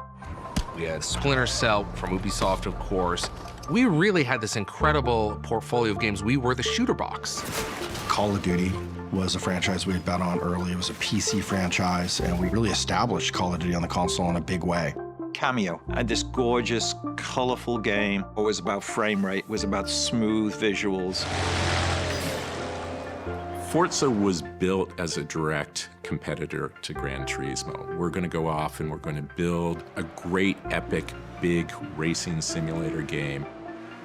We had Splinter Cell from Ubisoft, of course. We really had this incredible portfolio of games. We were the shooter box. Call of Duty was a franchise we had bet on early. It was a PC franchise, and we really established Call of Duty on the console in a big way. Cameo and this gorgeous, colorful game. It was about frame rate, it was about smooth visuals. Forza was built as a direct competitor to Gran Turismo. We're going to go off and we're going to build a great, epic, big racing simulator game.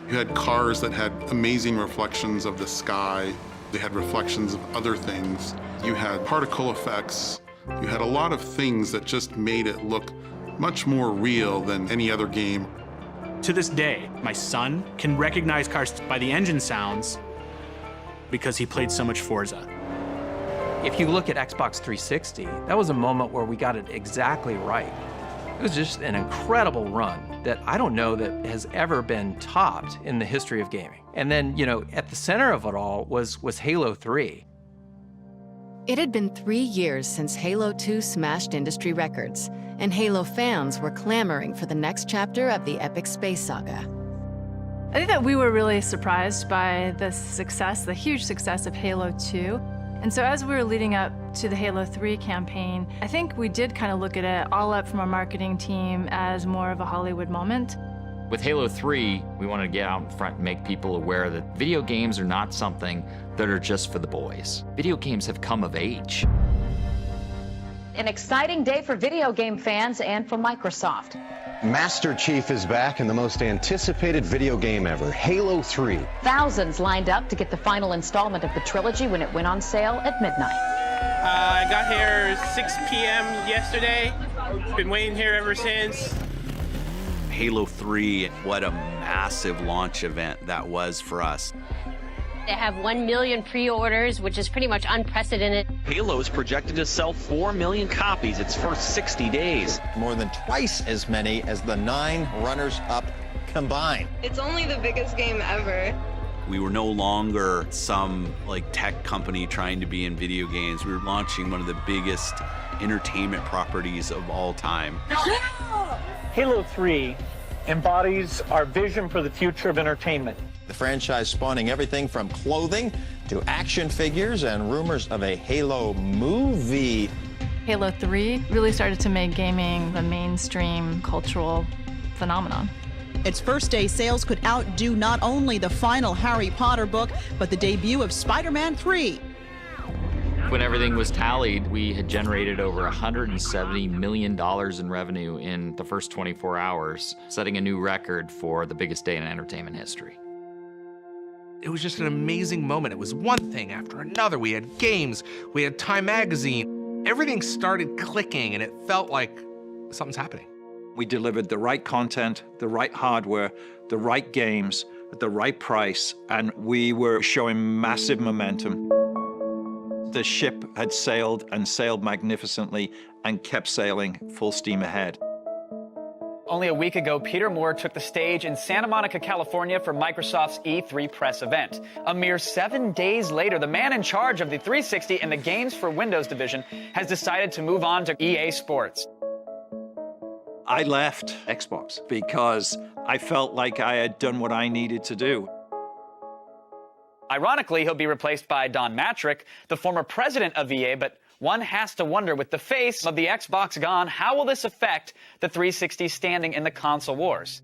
You had cars that had amazing reflections of the sky. They had reflections of other things. You had particle effects. You had a lot of things that just made it look much more real than any other game. To this day, my son can recognize cars by the engine sounds because he played so much Forza. If you look at Xbox 360, that was a moment where we got it exactly right. It was just an incredible run that I don't know that has ever been topped in the history of gaming. And then, you know, at the center of it all was Halo 3. It had been 3 years since Halo 2 smashed industry records, and Halo fans were clamoring for the next chapter of the epic space saga. I think that we were really surprised by the success, the huge success of Halo 2. And so as we were leading up to the Halo 3 campaign, I think we did kind of look at it all up from our marketing team as more of a Hollywood moment. With Halo 3, we wanted to get out in front and make people aware that video games are not something that are just for the boys. Video games have come of age. An exciting day for video game fans and for Microsoft. Master Chief is back in the most anticipated video game ever, Halo 3. Thousands lined up to get the final installment of the trilogy when it went on sale at midnight. I got here 6 p.m. yesterday. Been waiting here ever since. Halo 3, what a massive launch event that was for us. They have 1 million pre-orders, which is pretty much unprecedented. Halo is projected to sell 4 million copies its first 60 days. More than twice as many as the 9 runners-up combined. It's only the biggest game ever. We were no longer some tech company trying to be in video games. We were launching one of the biggest entertainment properties of all time. Halo 3 embodies our vision for the future of entertainment. The franchise spawning everything from clothing to action figures and rumors of a Halo movie. Halo 3 really started to make gaming a mainstream cultural phenomenon. Its first day sales could outdo not only the final Harry Potter book, but the debut of Spider-Man 3. When everything was tallied, we had generated over $170 million in revenue in the first 24 hours, setting a new record for the biggest day in entertainment history. It was just an amazing moment. It was one thing after another. We had games, we had Time Magazine. Everything started clicking and it felt like something's happening. We delivered the right content, the right hardware, the right games, at the right price, and we were showing massive momentum. The ship had sailed and sailed magnificently and kept sailing full steam ahead. Only a week ago, Peter Moore took the stage in Santa Monica, California for Microsoft's E3 press event. A mere 7 days later, the man in charge of the 360 and the Games for Windows division has decided to move on to EA Sports. I left Xbox because I felt like I had done what I needed to do. Ironically, he'll be replaced by Don Matrick, the former president of EA, but one has to wonder, with the face of the Xbox gone, how will this affect the 360 standing in the console wars?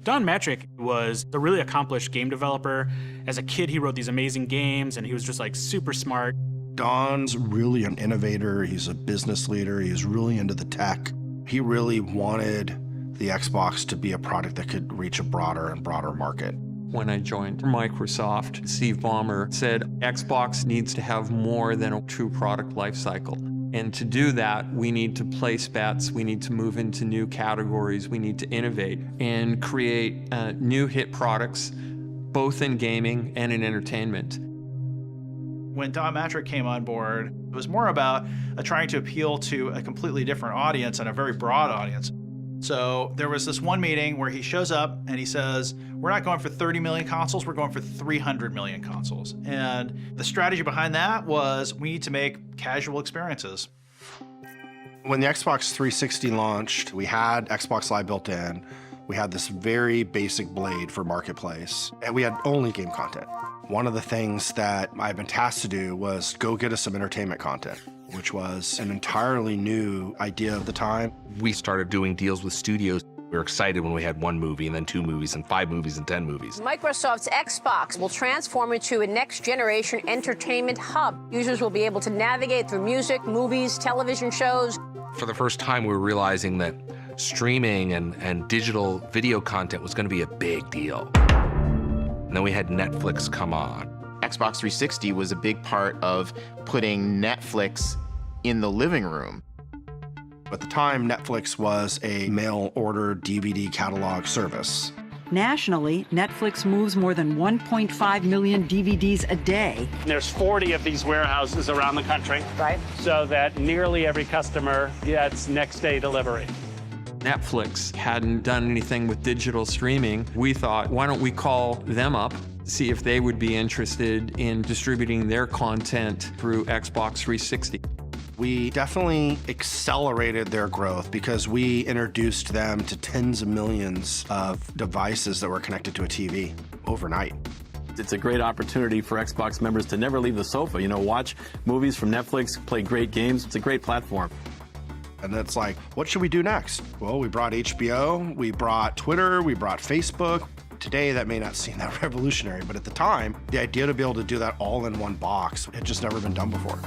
Don Matrick was a really accomplished game developer. As a kid, he wrote these amazing games, and he was just like super smart. Don's really an innovator. He's a business leader. He's really into the tech. He really wanted the Xbox to be a product that could reach a broader and broader market. When I joined Microsoft, Steve Ballmer said Xbox needs to have more than a true product lifecycle. And to do that, we need to place bets, we need to move into new categories, we need to innovate and create new hit products, both in gaming and in entertainment. When Don Matrick came on board, it was more about trying to appeal to a completely different audience and a very broad audience. So there was this one meeting where he shows up and he says, we're not going for 30 million consoles, we're going for 300 million consoles. And the strategy behind that was we need to make casual experiences. When the Xbox 360 launched, we had Xbox Live built in. We had this very basic blade for Marketplace, and we had only game content. One of the things that I've been tasked to do was go get us some entertainment content, which was an entirely new idea of the time. We started doing deals with studios. We were excited when we had 1 movie and then 2 movies and 5 movies and 10 movies. Microsoft's Xbox will transform into a next-generation entertainment hub. Users will be able to navigate through music, movies, television shows. For the first time, we were realizing that streaming and digital video content was going to be a big deal. And then we had Netflix come on. Xbox 360 was a big part of putting Netflix in the living room. At the time, Netflix was a mail-order DVD catalog service. Nationally, Netflix moves more than 1.5 million DVDs a day. There's 40 of these warehouses around the country. Right. So that nearly every customer gets next-day delivery. Netflix hadn't done anything with digital streaming. We thought, why don't we call them up, see if they would be interested in distributing their content through Xbox 360. We definitely accelerated their growth because we introduced them to tens of millions of devices that were connected to a TV overnight. It's a great opportunity for Xbox members to never leave the sofa. You know, watch movies from Netflix, play great games. It's a great platform. And it's like, what should we do next? Well, we brought HBO, we brought Twitter, we brought Facebook. Today, that may not seem that revolutionary, but at the time, the idea to be able to do that all in one box had just never been done before.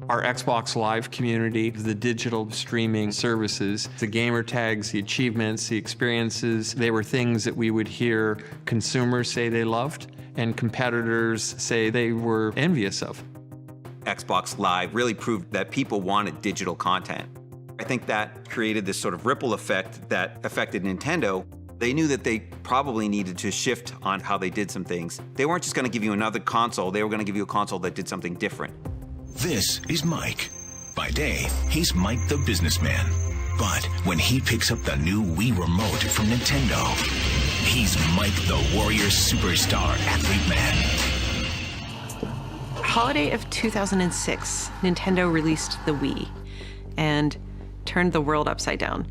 Our Xbox Live community, the digital streaming services, the gamer tags, the achievements, the experiences, they were things that we would hear consumers say they loved and competitors say they were envious of. Xbox Live really proved that people wanted digital content. I think that created this sort of ripple effect that affected Nintendo. They knew that they probably needed to shift on how they did some things. They weren't just going to give you another console, they were going to give you a console that did something different. This is Mike. By day, he's Mike the businessman. But when he picks up the new Wii remote from Nintendo, he's Mike the warrior superstar athlete man. Holiday of 2006, Nintendo released the Wii and turned the world upside down.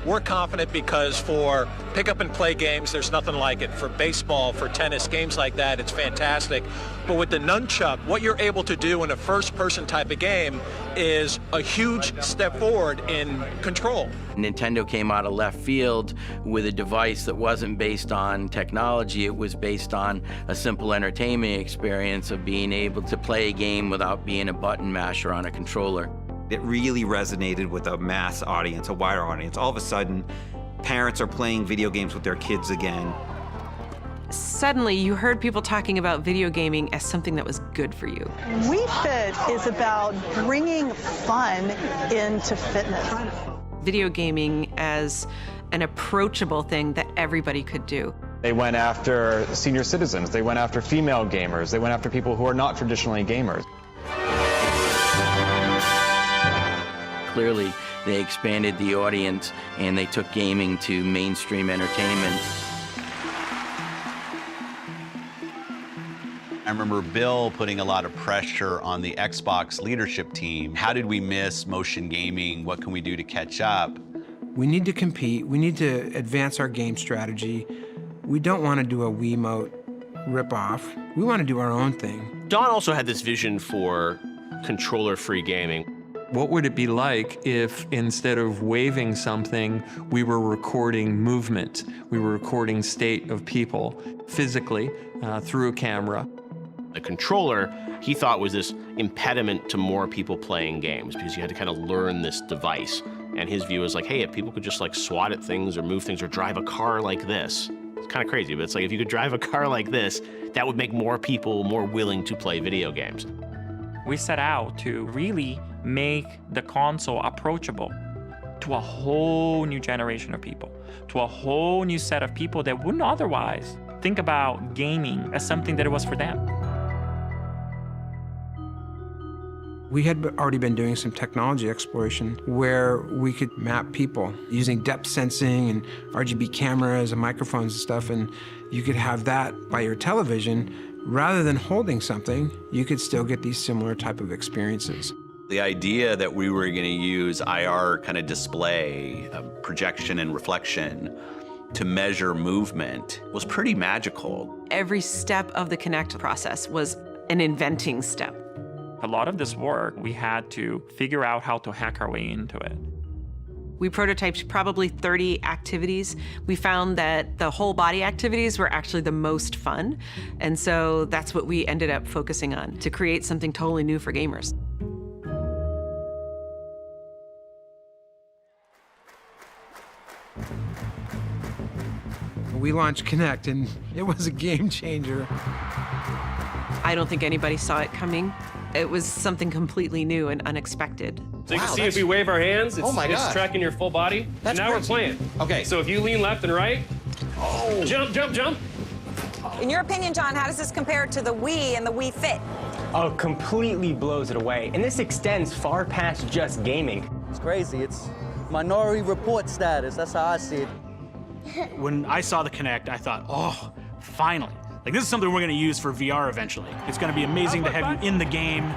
We're confident because for pick up and play games, there's nothing like it. For baseball, for tennis, games like that, it's fantastic. But with the nunchuck, what you're able to do in a first-person type of game is a huge step forward in control. Nintendo came out of left field with a device that wasn't based on technology. It was based on a simple entertainment experience of being able to play a game without being a button masher on a controller. It really resonated with a mass audience, a wider audience. All of a sudden, parents are playing video games with their kids again. Suddenly, you heard people talking about video gaming as something that was good for you. We Fit is about bringing fun into fitness. Video gaming as an approachable thing that everybody could do. They went after senior citizens, they went after female gamers, they went after people who are not traditionally gamers. Clearly, they expanded the audience and they took gaming to mainstream entertainment. I remember Bill putting a lot of pressure on the Xbox leadership team. How did we miss motion gaming? What can we do to catch up? We need to compete. We need to advance our game strategy. We don't want to do a Wiimote ripoff. We want to do our own thing. Don also had this vision for controller-free gaming. What would it be like if instead of waving something, we were recording movement? We were recording state of people physically through a camera. The controller, he thought, was this impediment to more people playing games because you had to kind of learn this device. And his view was like, hey, if people could just like swat at things or move things or drive a car like this. It's kind of crazy, but it's like if you could drive a car like this, that would make more people more willing to play video games. We set out to really make the console approachable to a whole new generation of people, to a whole new set of people that wouldn't otherwise think about gaming as something that it was for them. We had already been doing some technology exploration where we could map people using depth sensing and RGB cameras and microphones and stuff, and you could have that by your television. Rather than holding something, you could still get these similar type of experiences. The idea that we were going to use IR kind of display, projection and reflection to measure movement was pretty magical. Every step of the Kinect process was an inventing step. A lot of this work, we had to figure out how to hack our way into it. We prototyped probably 30 activities. We found that the whole body activities were actually the most fun. And so that's what we ended up focusing on, to create something totally new for gamers. We launched Kinect and it was a game changer. I don't think anybody saw it coming. It was something completely new and unexpected. So you can see if we wave our hands, it's tracking your full body. That's and now crazy. We're playing. Okay. So if you lean left and right, jump, jump, jump. In your opinion, John, how does this compare to the Wii and the Wii Fit? Oh, completely blows it away. And this extends far past just gaming. It's crazy. It's minority report status. That's how I see it. When I saw the Kinect, I thought, oh, finally. Like, this is something we're going to use for VR eventually. It's going to be amazing to have you in the game.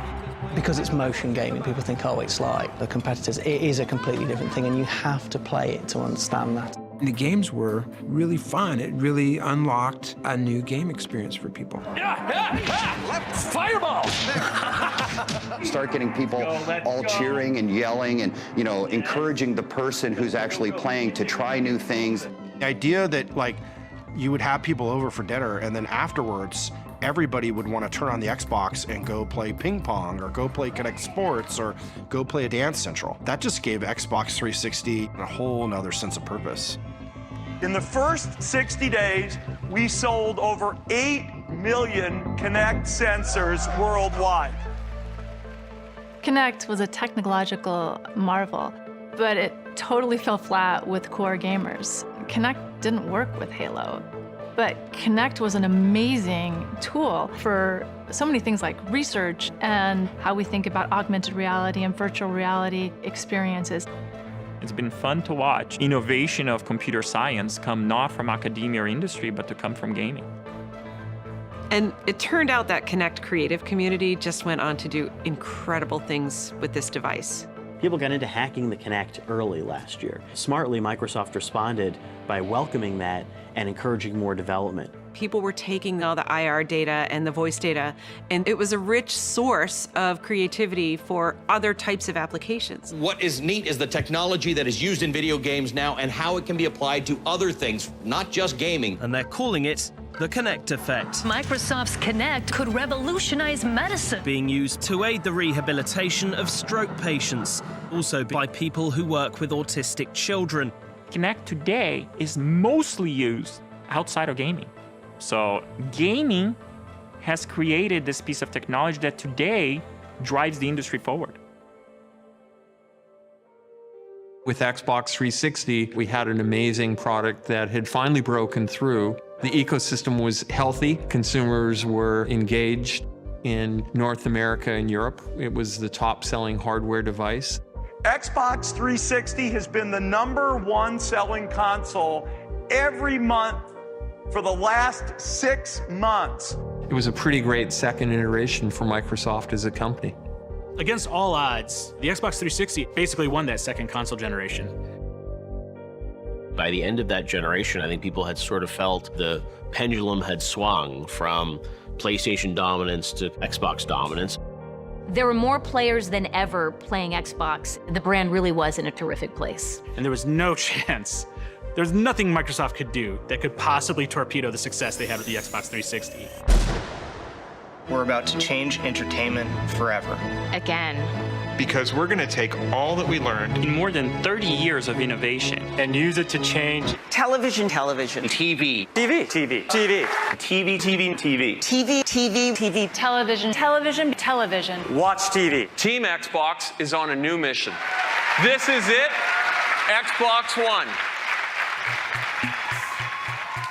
Because it's motion gaming, people think, oh, it's like the competitors. It is a completely different thing, and you have to play it to understand that. The games were really fun. It really unlocked a new game experience for people. Fireball! Start getting people all cheering and yelling and, you know, encouraging the person who's actually playing to try new things. The idea that, like, you would have people over for dinner and then afterwards, everybody would want to turn on the Xbox and go play ping pong or go play Kinect Sports or go play a Dance Central. That just gave Xbox 360 a whole nother sense of purpose. In the first 60 days, we sold over 8 million Kinect sensors worldwide. Kinect was a technological marvel, but it totally fell flat with core gamers. Kinect didn't work with Halo, but Kinect was an amazing tool for so many things like research and how we think about augmented reality and virtual reality experiences. It's been fun to watch innovation of computer science come not from academia or industry, but to come from gaming. And it turned out that Kinect creative community just went on to do incredible things with this device. People got into hacking the Kinect early last year. Smartly, Microsoft responded by welcoming that and encouraging more development. People were taking all the IR data and the voice data, and it was a rich source of creativity for other types of applications. What is neat is the technology that is used in video games now and how it can be applied to other things, not just gaming. And they're calling it the Kinect effect. Microsoft's Kinect could revolutionize medicine. Being used to aid the rehabilitation of stroke patients, also by people who work with autistic children. Kinect today is mostly used outside of gaming. So gaming has created this piece of technology that today drives the industry forward. With Xbox 360, we had an amazing product that had finally broken through. The ecosystem was healthy. Consumers were engaged. In North America and Europe, it was the top-selling hardware device. Xbox 360 has been the #1 selling console every month for the last 6 months. It was a pretty great second iteration for Microsoft as a company. Against all odds, the Xbox 360 basically won that second console generation. By the end of that generation, I think people had sort of felt the pendulum had swung from PlayStation dominance to Xbox dominance. There were more players than ever playing Xbox. The brand really was in a terrific place. And there was no chance. There's nothing Microsoft could do that could possibly torpedo the success they had with the Xbox 360. We're about to change entertainment forever. Again. Because we're going to take all that we learned in more than 30 years of innovation and use it to change television, TV, TV, TV, TV, TV, TV, TV, TV, TV, TV, television, television, television. Watch TV. Team Xbox is on a new mission. This is it, Xbox One.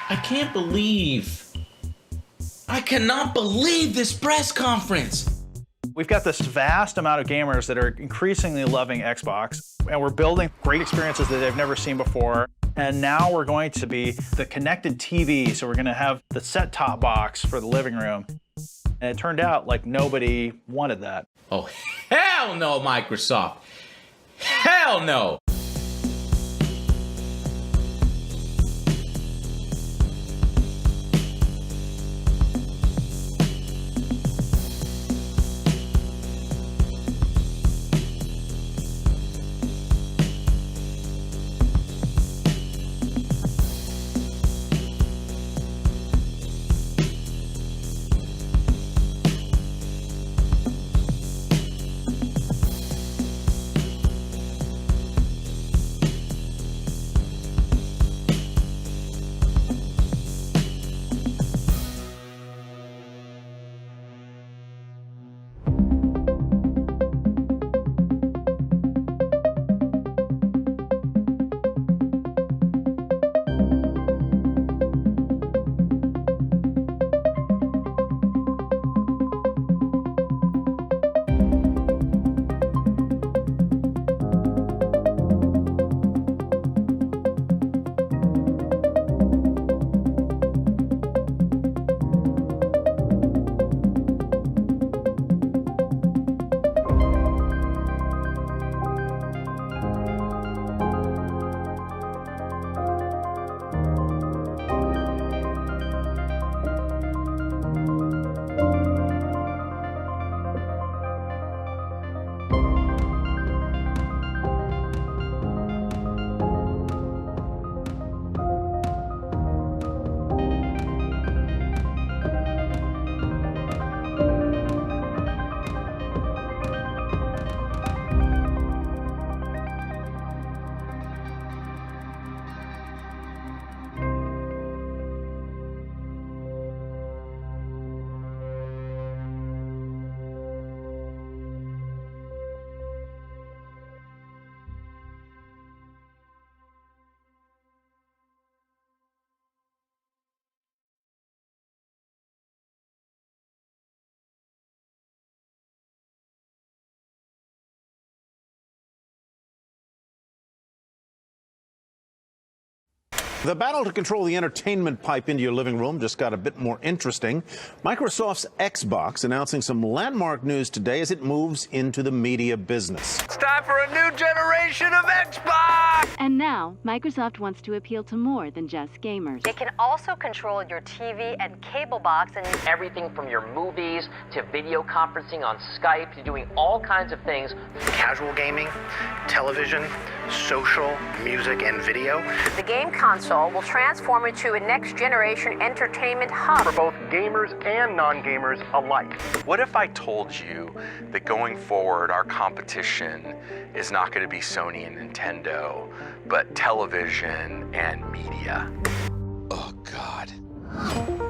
I cannot believe this press conference. We've got this vast amount of gamers that are increasingly loving Xbox, and we're building great experiences that they've never seen before. And now we're going to be the connected TV, so we're going to have the set-top box for the living room. And it turned out like nobody wanted that. Oh, hell no, Microsoft. Hell no. The battle to control the entertainment pipe into your living room just got a bit more interesting. Microsoft's Xbox announcing some landmark news today as it moves into the media business. It's time for a new generation of Xbox! And now, Microsoft wants to appeal to more than just gamers. They can also control your TV and cable box and everything from your movies to video conferencing on Skype to doing all kinds of things. Casual gaming, television, social, music, and video. The game console will transform into a next-generation entertainment hub for both gamers and non-gamers alike. What if I told you that going forward, our competition is not going to be Sony and Nintendo, but television and media? Oh, God.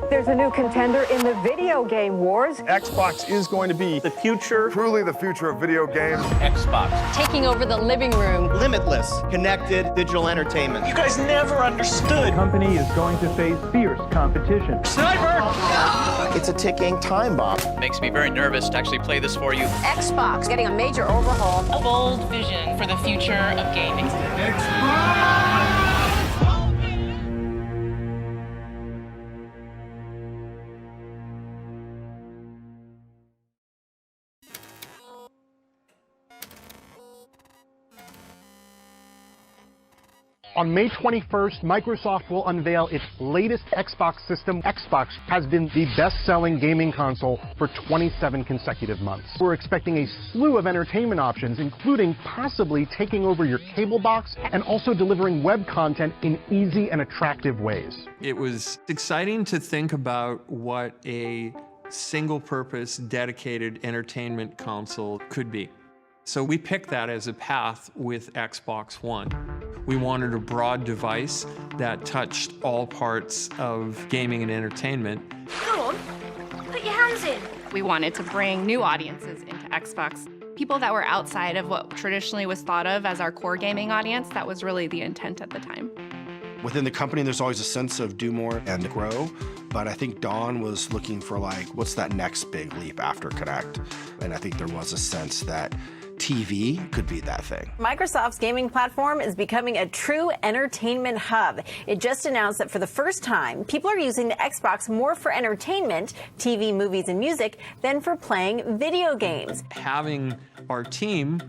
There's a new contender in the video game wars. Xbox is going to be the future, truly the future of video games. Xbox. Taking over the living room. Limitless, connected digital entertainment. You guys never understood. The company is going to face fierce competition. Sniper! It's a ticking time bomb. Makes me very nervous to actually play this for you. Xbox getting a major overhaul. A bold vision for the future of gaming. Xbox! On May 21st, Microsoft will unveil its latest Xbox system. Xbox has been the best-selling gaming console for 27 consecutive months. We're expecting a slew of entertainment options, including possibly taking over your cable box and also delivering web content in easy and attractive ways. It was exciting to think about what a single-purpose, dedicated entertainment console could be. So we picked that as a path with Xbox One. We wanted a broad device that touched all parts of gaming and entertainment. Go on, put your hands in. We wanted to bring new audiences into Xbox. People that were outside of what traditionally was thought of as our core gaming audience. That was really the intent at the time. Within the company, there's always a sense of do more and grow, but I think Don was looking for like, what's that next big leap after Connect? And I think there was a sense that TV could be that thing. Microsoft's gaming platform is becoming a true entertainment hub. It just announced that for the first time, people are using the Xbox more for entertainment, TV, movies, and music, than for playing video games. Having our team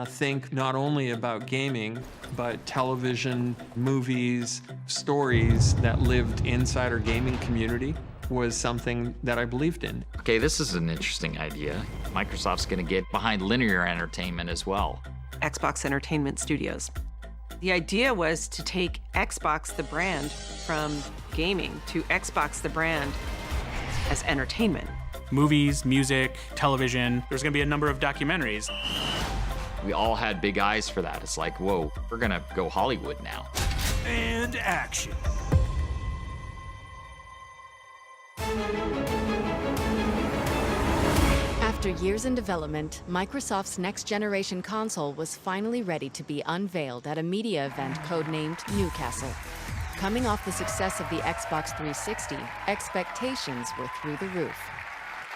think not only about gaming, but television, movies, stories that lived inside our gaming community was something that I believed in. Okay, this is an interesting idea. Microsoft's going to get behind linear entertainment as well. Xbox Entertainment Studios. The idea was to take Xbox the brand from gaming to Xbox the brand as entertainment. Movies, music, television. There's going to be a number of documentaries. We all had big eyes for that. It's like, whoa, we're going to go Hollywood now. And action. After years in development, Microsoft's next-generation console was finally ready to be unveiled at a media event codenamed Newcastle. Coming off the success of the Xbox 360, expectations were through the roof.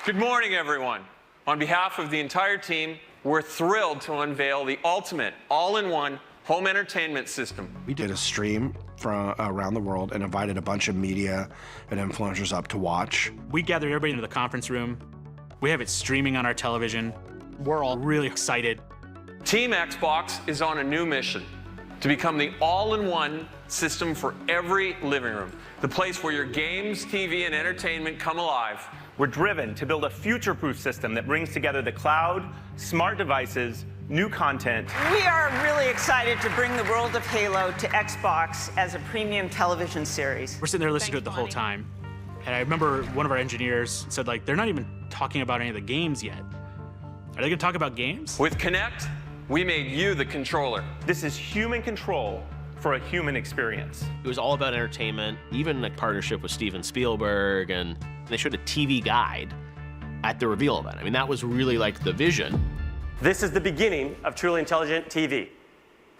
Good morning, everyone. On behalf of the entire team, we're thrilled to unveil the ultimate, all-in-one home entertainment system. We did a stream from around the world and invited a bunch of media and influencers up to watch. We gathered everybody into the conference room. We have it streaming on our television. We're all really excited. Team Xbox is on a new mission to become the all-in-one system for every living room, the place where your games, TV, and entertainment come alive. We're driven to build a future-proof system that brings together the cloud, smart devices, new content. We are really excited to bring the world of Halo to Xbox as a premium television series. We're sitting there listening to it the whole time. And I remember one of our engineers said, like, they're not even talking about any of the games yet. Are they gonna talk about games? With Kinect, we made you the controller. This is human control for a human experience. It was all about entertainment, even a partnership with Steven Spielberg, and they showed a TV guide at the reveal event. I mean, that was really like the vision. This is the beginning of truly intelligent TV.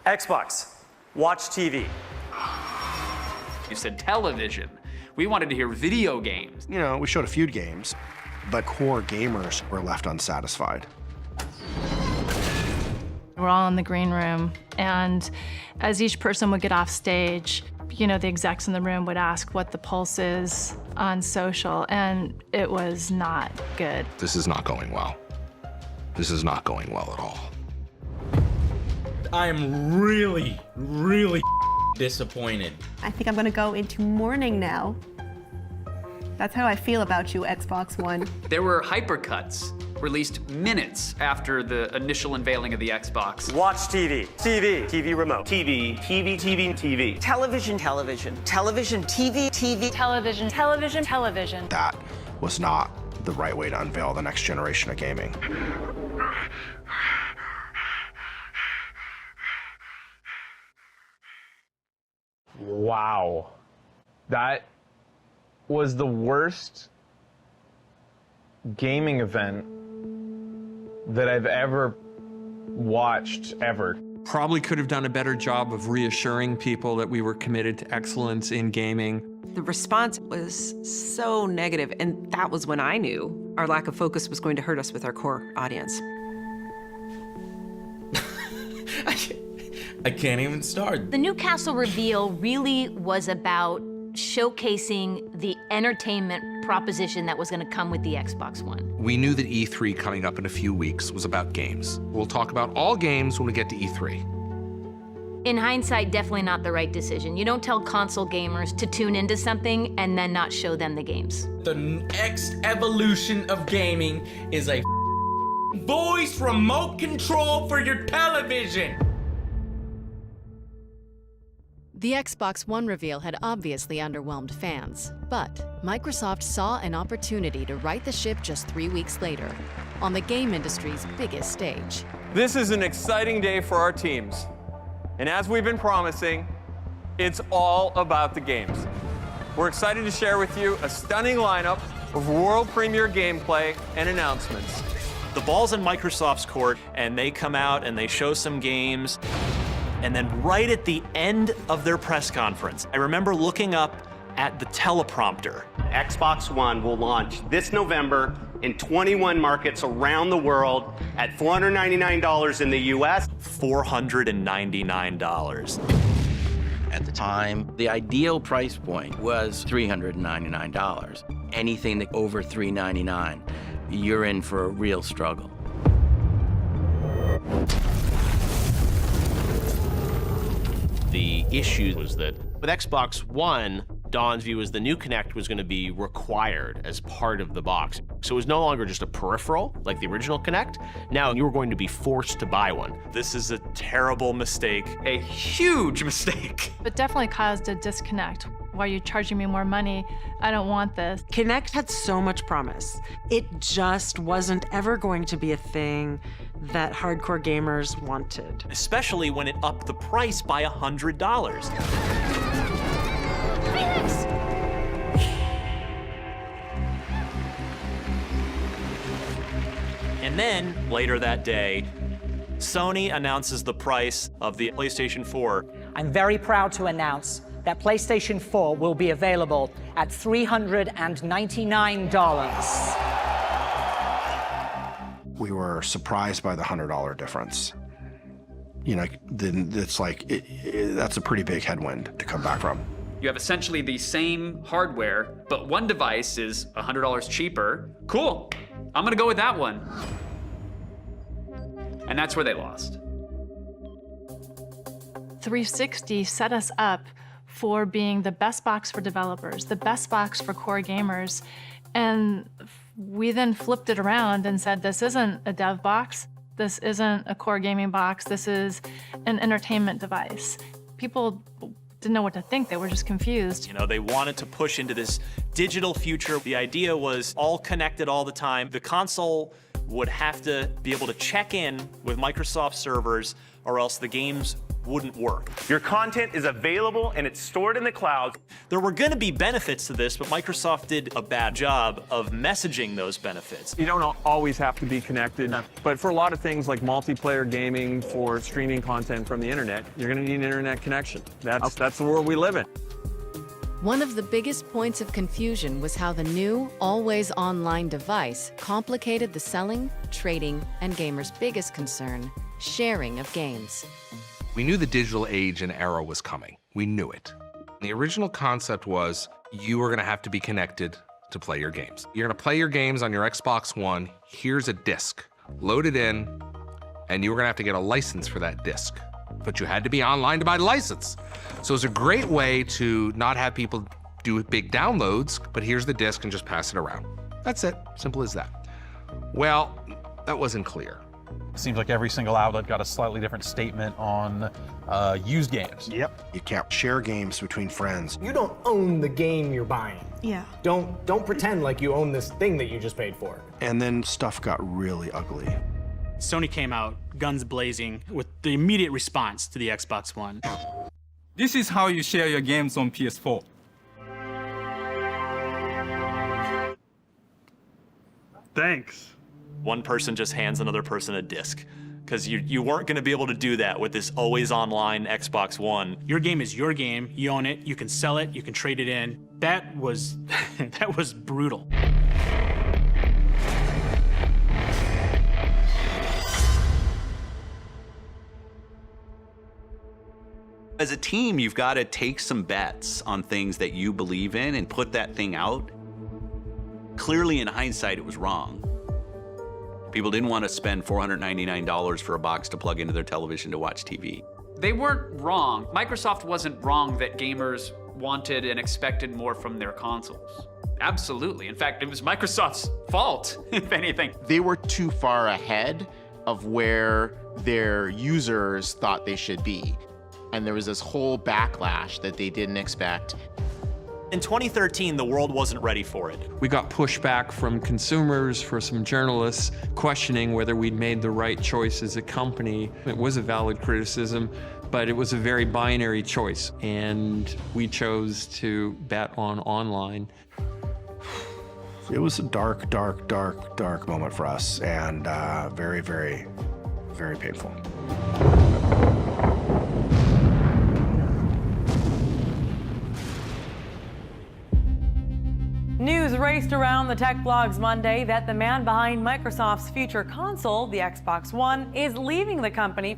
Xbox, watch TV. You said television. We wanted to hear video games. You know, we showed a few games, but core gamers were left unsatisfied. We're all in the green room, and as each person would get off stage, you know, the execs in the room would ask what the pulse is on social, and it was not good. This is not going well. This is not going well at all. I am really, really disappointed. I think I'm gonna go into mourning now. That's how I feel about you, Xbox One. There were hypercuts released minutes after the initial unveiling of the Xbox. Watch TV. TV. TV remote. TV. TV. TV. TV. Television, television, television, TV, TV. Television, television, television. That was not the right way to unveil the next generation of gaming. Wow. That was the worst gaming event that I've ever watched, ever. Probably could have done a better job of reassuring people that we were committed to excellence in gaming. The response was so negative, and that was when I knew our lack of focus was going to hurt us with our core audience. I can't even start. The Newcastle reveal really was about showcasing the entertainment proposition that was going to come with the Xbox One. We knew that E3 coming up in a few weeks was about games. We'll talk about all games when we get to E3. In hindsight, definitely not the right decision. You don't tell console gamers to tune into something and then not show them the games. The next evolution of gaming is a voice remote control for your television. The Xbox One reveal had obviously underwhelmed fans, but Microsoft saw an opportunity to right the ship just 3 weeks later, on the game industry's biggest stage. This is an exciting day for our teams. And as we've been promising, it's all about the games. We're excited to share with you a stunning lineup of world premiere gameplay and announcements. The ball's in Microsoft's court, and they come out and they show some games. And then right at the end of their press conference, I remember looking up at the teleprompter. Xbox One will launch this November in 21 markets around the world at $499 in the US. $499. At the time, the ideal price point was $399. Anything that over $399, you're in for a real struggle. The issue was that with Xbox One, Don's view was the new Kinect was going to be required as part of the box. So it was no longer just a peripheral, like the original Kinect. Now you were going to be forced to buy one. This is a terrible mistake, a huge mistake. But definitely caused a disconnect. Why are you charging me more money? I don't want this. Kinect had so much promise. It just wasn't ever going to be a thing that hardcore gamers wanted. Especially when it upped the price by $100. And then, later that day, Sony announces the price of the PlayStation 4. I'm very proud to announce that PlayStation 4 will be available at $399. We were surprised by the $100 difference. You know, then it's like, that's a pretty big headwind to come back from. You have essentially the same hardware, but one device is $100 cheaper. Cool, I'm gonna go with that one. And that's where they lost. 360 set us up for being the best box for developers, the best box for core gamers. And we then flipped it around and said, this isn't a dev box, this isn't a core gaming box, this is an entertainment device. People didn't know what to think, they were just confused. You know, they wanted to push into this digital future. The idea was all connected all the time. The console would have to be able to check in with Microsoft servers or else the games wouldn't work. Your content is available and it's stored in the cloud. There were going to be benefits to this, but Microsoft did a bad job of messaging those benefits. You don't always have to be connected, but for a lot of things like multiplayer gaming, for streaming content from the internet, you're going to need an internet connection. That's the world we live in. One of the biggest points of confusion was how the new, always online device complicated the selling, trading, and gamers' biggest concern, sharing of games. We knew the digital age and era was coming. We knew it. The original concept was you were gonna have to be connected to play your games. You're gonna play your games on your Xbox One, here's a disc, load it in, and you were gonna have to get a license for that disc. But you had to be online to buy the license. So it's a great way to not have people do big downloads, but here's the disc and just pass it around. That's it, simple as that. Well, that wasn't clear. Seems like every single outlet got a slightly different statement on used games. Yep. You can't share games between friends. You don't own the game you're buying. Yeah. Don't pretend like you own this thing that you just paid for. And then stuff got really ugly. Sony came out guns blazing with the immediate response to the Xbox One. This is how you share your games on PS4. Thanks. One person just hands another person a disc, because you weren't going to be able to do that with this always online Xbox One. Your game is your game. You own it. You can sell it. You can trade it in. That was that was brutal. As a team, you've got to take some bets on things that you believe in and put that thing out. Clearly, in hindsight, it was wrong. People didn't want to spend $499 for a box to plug into their television to watch TV. They weren't wrong. Microsoft wasn't wrong that gamers wanted and expected more from their consoles. Absolutely. In fact, it was Microsoft's fault, if anything. They were too far ahead of where their users thought they should be. And there was this whole backlash that they didn't expect. In 2013, the world wasn't ready for it. We got pushback from consumers, for some journalists, questioning whether we'd made the right choice as a company. It was a valid criticism, but it was a very binary choice, and we chose to bet on online. It was a dark, dark, dark, dark moment for us, and very, very, very painful. News raced around the tech blogs Monday that the man behind Microsoft's future console, the Xbox One, is leaving the company.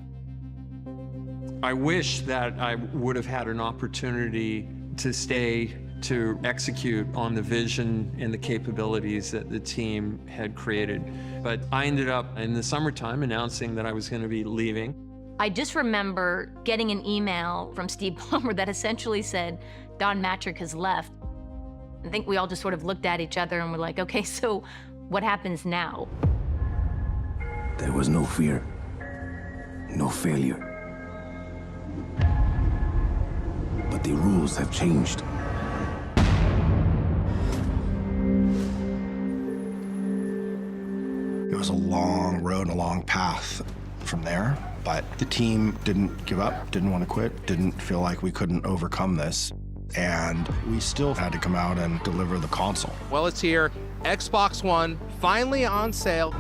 I wish that I would have had an opportunity to stay to execute on the vision and the capabilities that the team had created. But I ended up in the summertime announcing that I was going to be leaving. I just remember getting an email from Steve Ballmer that essentially said, Don Mattrick has left. I think we all just sort of looked at each other and were like, okay, so what happens now? There was no fear, no failure. But the rules have changed. It was a long road and a long path from there, but the team didn't give up, didn't want to quit, didn't feel like we couldn't overcome this. And we still had to come out and deliver the console. Well, it's here. Xbox One, finally on sale. We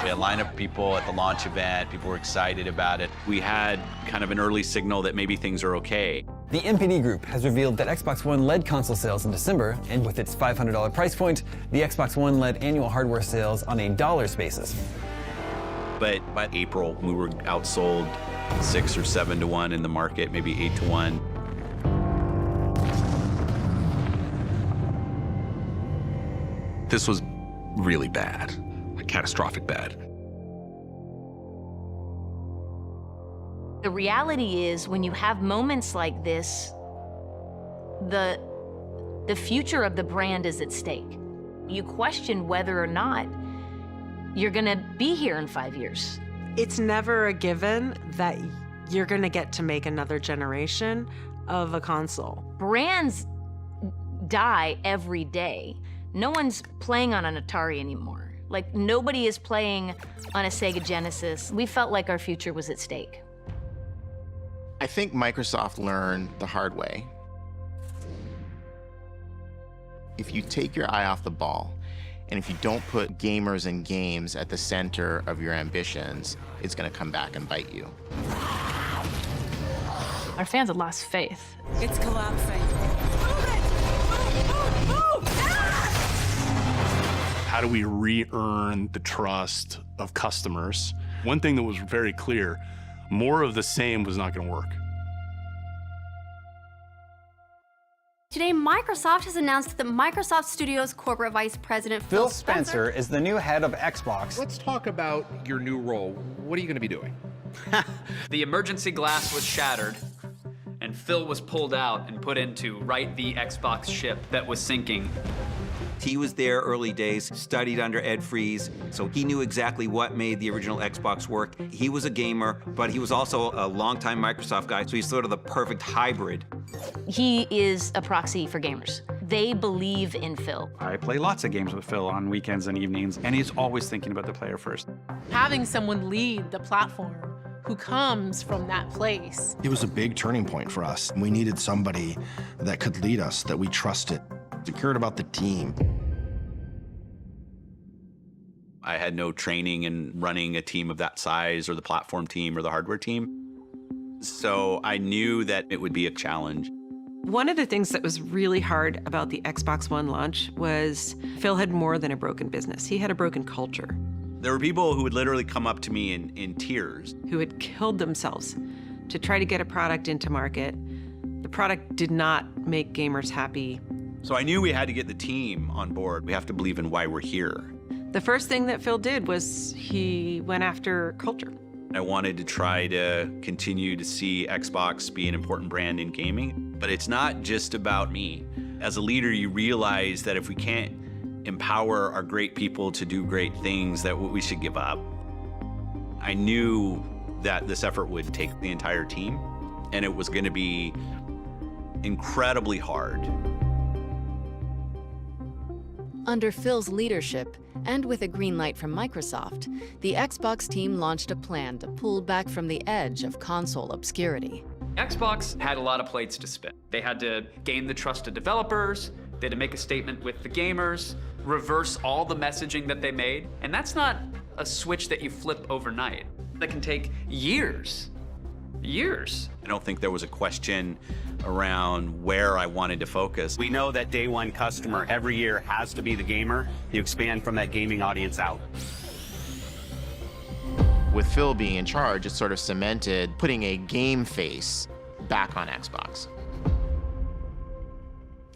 had a lineup of people at the launch event. People were excited about it. We had kind of an early signal that maybe things are okay. The NPD Group has revealed that Xbox One led console sales in December, and with its $500 price point, the Xbox One led annual hardware sales on a dollars basis. But by April, we were outsold 6 or 7 to 1 in the market, maybe 8 to 1. This was really bad, like catastrophic bad. The reality is, when you have moments like this, the future of the brand is at stake. You question whether or not you're gonna be here in 5 years. It's never a given that you're gonna get to make another generation of a console. Brands die every day. No one's playing on an Atari anymore. Like, nobody is playing on a Sega Genesis. We felt like our future was at stake. I think Microsoft learned the hard way. If you take your eye off the ball, and if you don't put gamers and games at the center of your ambitions, it's going to come back and bite you. Our fans had lost faith. It's collapsing. How do we re-earn the trust of customers? One thing that was very clear, more of the same was not going to work. Today, Microsoft has announced that Microsoft Studios Corporate Vice President Phil Spencer is the new head of Xbox. Let's talk about your new role. What are you going to be doing? The emergency glass was shattered, and Phil was pulled out and put in to right the Xbox ship that was sinking. He was there early days, studied under Ed Fries, so he knew exactly what made the original Xbox work. He was a gamer, but he was also a longtime Microsoft guy, so he's sort of the perfect hybrid. He is a proxy for gamers. They believe in Phil. I play lots of games with Phil on weekends and evenings, and he's always thinking about the player first. Having someone lead the platform who comes from that place. It was a big turning point for us. We needed somebody that could lead us, that we trusted, that cared about the team. I had no training in running a team of that size or the platform team or the hardware team. So I knew that it would be a challenge. One of the things that was really hard about the Xbox One launch was Phil had more than a broken business. He had a broken culture. There were people who would literally come up to me in tears. Who had killed themselves to try to get a product into market. The product did not make gamers happy. So I knew we had to get the team on board. We have to believe in why we're here. The first thing that Phil did was he went after culture. I wanted to try to continue to see Xbox be an important brand in gaming, but it's not just about me. As a leader, you realize that if we can't empower our great people to do great things, that we should give up. I knew that this effort would take the entire team, and it was going to be incredibly hard. Under Phil's leadership, and with a green light from Microsoft, the Xbox team launched a plan to pull back from the edge of console obscurity. Xbox had a lot of plates to spin. They had to gain the trust of developers, they had to make a statement with the gamers, reverse all the messaging that they made, and that's not a switch that you flip overnight. That can take years. Years. I don't think there was a question around where I wanted to focus. We know that day one customer every year has to be the gamer. You expand from that gaming audience out. With Phil being in charge, it sort of cemented putting a game face back on Xbox.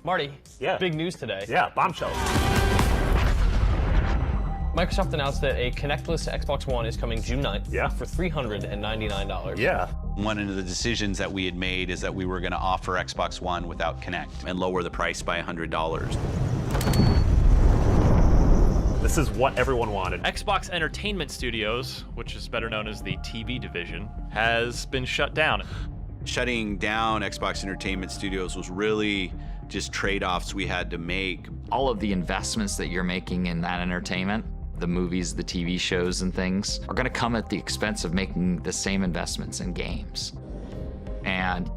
Marty, big news today. Yeah, bombshell. Microsoft announced that a connectless Xbox One is coming June 9th for $399. Yeah. One of the decisions that we had made is that we were going to offer Xbox One without Kinect and lower the price by $100. This is what everyone wanted. Xbox Entertainment Studios, which is better known as the TV division, has been shut down. Shutting down Xbox Entertainment Studios was really just trade-offs we had to make. All of the investments that you're making in that entertainment, the movies, the TV shows and things, are gonna come at the expense of making the same investments in games. And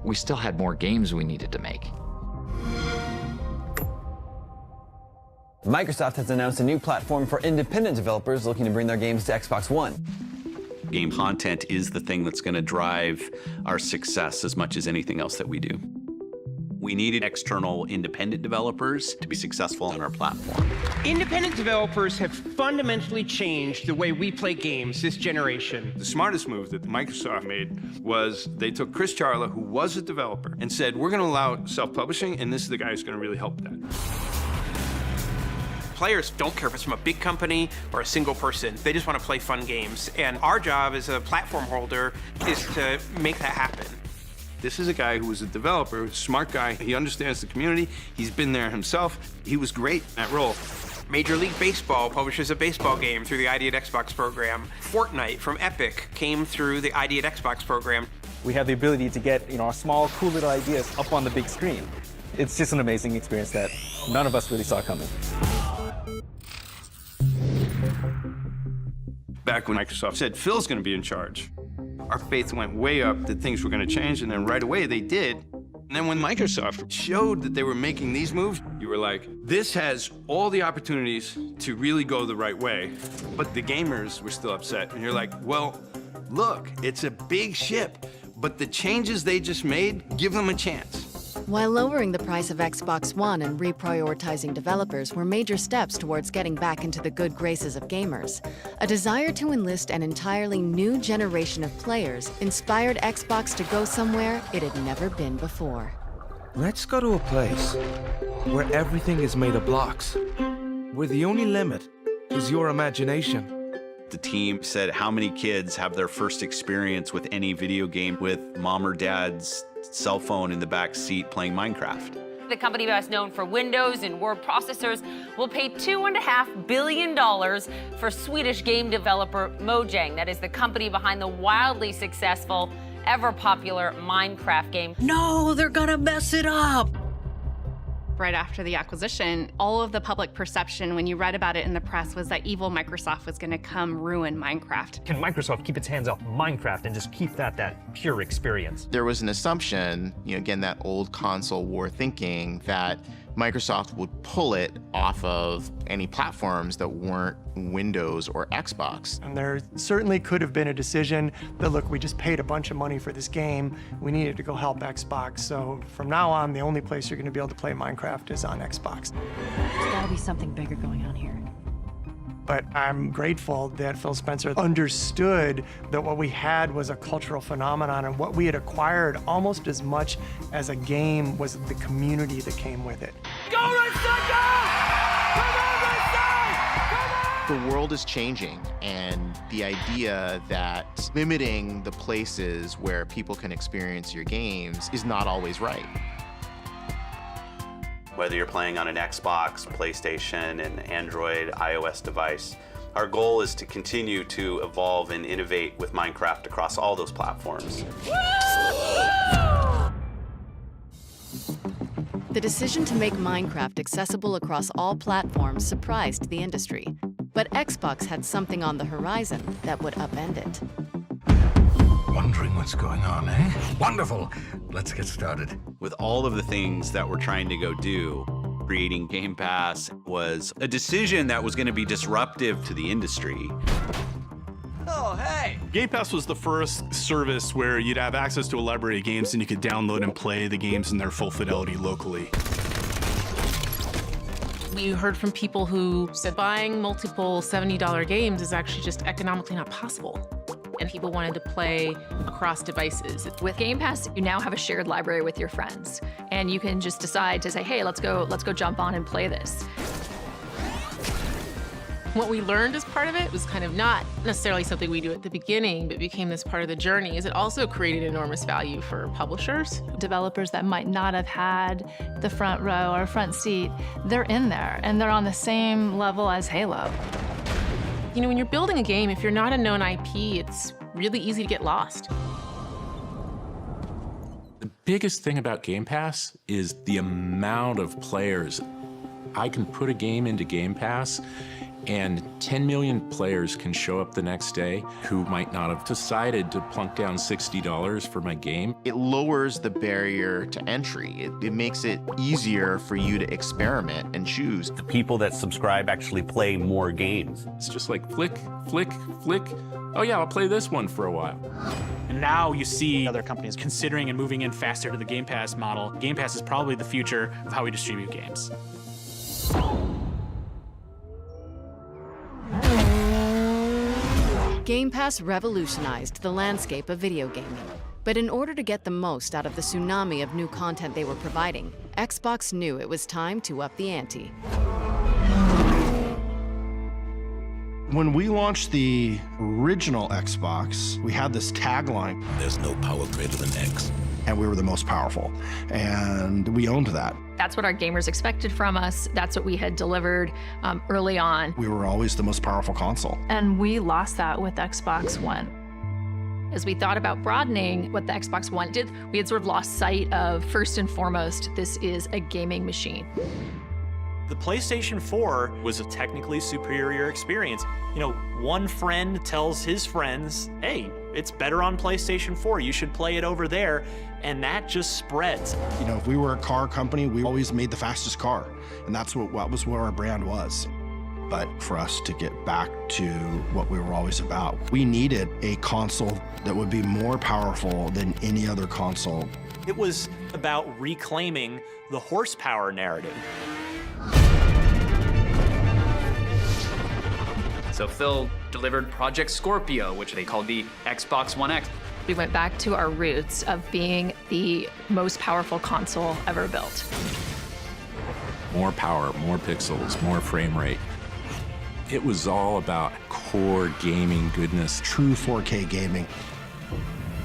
we still had more games we needed to make. Microsoft has announced a new platform for independent developers looking to bring their games to Xbox One. Game content is the thing that's going to drive our success as much as anything else that we do. We needed external independent developers to be successful on our platform. Independent developers have fundamentally changed the way we play games this generation. The smartest move that Microsoft made was they took Chris Charla, who was a developer, and said, we're going to allow self-publishing, and this is the guy who's going to really help that. Players don't care if it's from a big company or a single person. They just want to play fun games. And our job as a platform holder is to make that happen. This is a guy who was a developer, a smart guy. He understands the community. He's been there himself. He was great in that role. Major League Baseball publishes a baseball game through the ID at Xbox program. Fortnite from Epic came through the ID at Xbox program. We have the ability to get, our small, cool little ideas up on the big screen. It's just an amazing experience that none of us really saw coming. Back when Microsoft said Phil's going to be in charge, our faith went way up that things were going to change, and then right away they did. And then when Microsoft showed that they were making these moves, you were like, this has all the opportunities to really go the right way, but the gamers were still upset. And you're like, well, look, it's a big ship, but the changes they just made, give them a chance. While lowering the price of Xbox One and reprioritizing developers were major steps towards getting back into the good graces of gamers, a desire to enlist an entirely new generation of players inspired Xbox to go somewhere it had never been before. Let's go to a place where everything is made of blocks, where the only limit is your imagination. The team said how many kids have their first experience with any video game with mom or dad's cell phone in the back seat playing Minecraft. The company best known for Windows and word processors will pay $2.5 billion for Swedish game developer Mojang. That is the company behind the wildly successful, ever-popular Minecraft game. No, they're gonna mess it up. Right after the acquisition, all of the public perception when you read about it in the press was that evil Microsoft was going to come ruin Minecraft. Can Microsoft keep its hands off Minecraft and just keep that pure experience? There was an assumption, again, that old console war thinking that Microsoft would pull it off of any platforms that weren't Windows or Xbox. And there certainly could have been a decision that, look, we just paid a bunch of money for this game. We needed to go help Xbox. So from now on, the only place you're going to be able to play Minecraft is on Xbox. There's got to be something bigger going on here. But I'm grateful that Phil Spencer understood that what we had was a cultural phenomenon, and what we had acquired almost as much as a game was the community that came with it. Go, Red Star, go! Come on, Red Star! Come on! The world is changing, and the idea that limiting the places where people can experience your games is not always right. Whether you're playing on an Xbox, PlayStation, an Android, iOS device, our goal is to continue to evolve and innovate with Minecraft across all those platforms. The decision to make Minecraft accessible across all platforms surprised the industry. But Xbox had something on the horizon that would upend it. Wondering what's going on, eh? Wonderful. Let's get started. With all of the things that we're trying to go do, creating Game Pass was a decision that was going to be disruptive to the industry. Oh, hey! Game Pass was the first service where you'd have access to a library of games and you could download and play the games in their full fidelity locally. We heard from people who said buying multiple $70 games is actually just economically not possible. And people wanted to play across devices. With Game Pass, you now have a shared library with your friends, and you can just decide to say, hey, let's go jump on and play this. What we learned as part of it was kind of not necessarily something we do at the beginning, but became this part of the journey, is it also created enormous value for publishers. Developers that might not have had the front row or front seat, they're in there, and they're on the same level as Halo. When you're building a game, if you're not a known IP, it's really easy to get lost. The biggest thing about Game Pass is the amount of players. I can put a game into Game Pass, and 10 million players can show up the next day who might not have decided to plunk down $60 for my game. It lowers the barrier to entry. It makes it easier for you to experiment and choose. The people that subscribe actually play more games. It's just like flick, flick, flick. Oh yeah, I'll play this one for a while. And now you see other companies considering and moving in faster to the Game Pass model. Game Pass is probably the future of how we distribute games. Game Pass revolutionized the landscape of video gaming. But in order to get the most out of the tsunami of new content they were providing, Xbox knew it was time to up the ante. When we launched the original Xbox, we had this tagline. There's no power greater than X. And we were the most powerful. And we owned that. That's what our gamers expected from us. That's what we had delivered early on. We were always the most powerful console. And we lost that with Xbox One. As we thought about broadening what the Xbox One did, we had sort of lost sight of, first and foremost, this is a gaming machine. The PlayStation 4 was a technically superior experience. One friend tells his friends, hey, it's better on PlayStation 4, you should play it over there, and that just spreads. If we were a car company, we always made the fastest car, and that's what our brand was. But for us to get back to what we were always about, we needed a console that would be more powerful than any other console. It was about reclaiming the horsepower narrative. So Phil delivered Project Scorpio, which they called the Xbox One X. We went back to our roots of being the most powerful console ever built. More power, more pixels, more frame rate. It was all about core gaming goodness. True 4K gaming.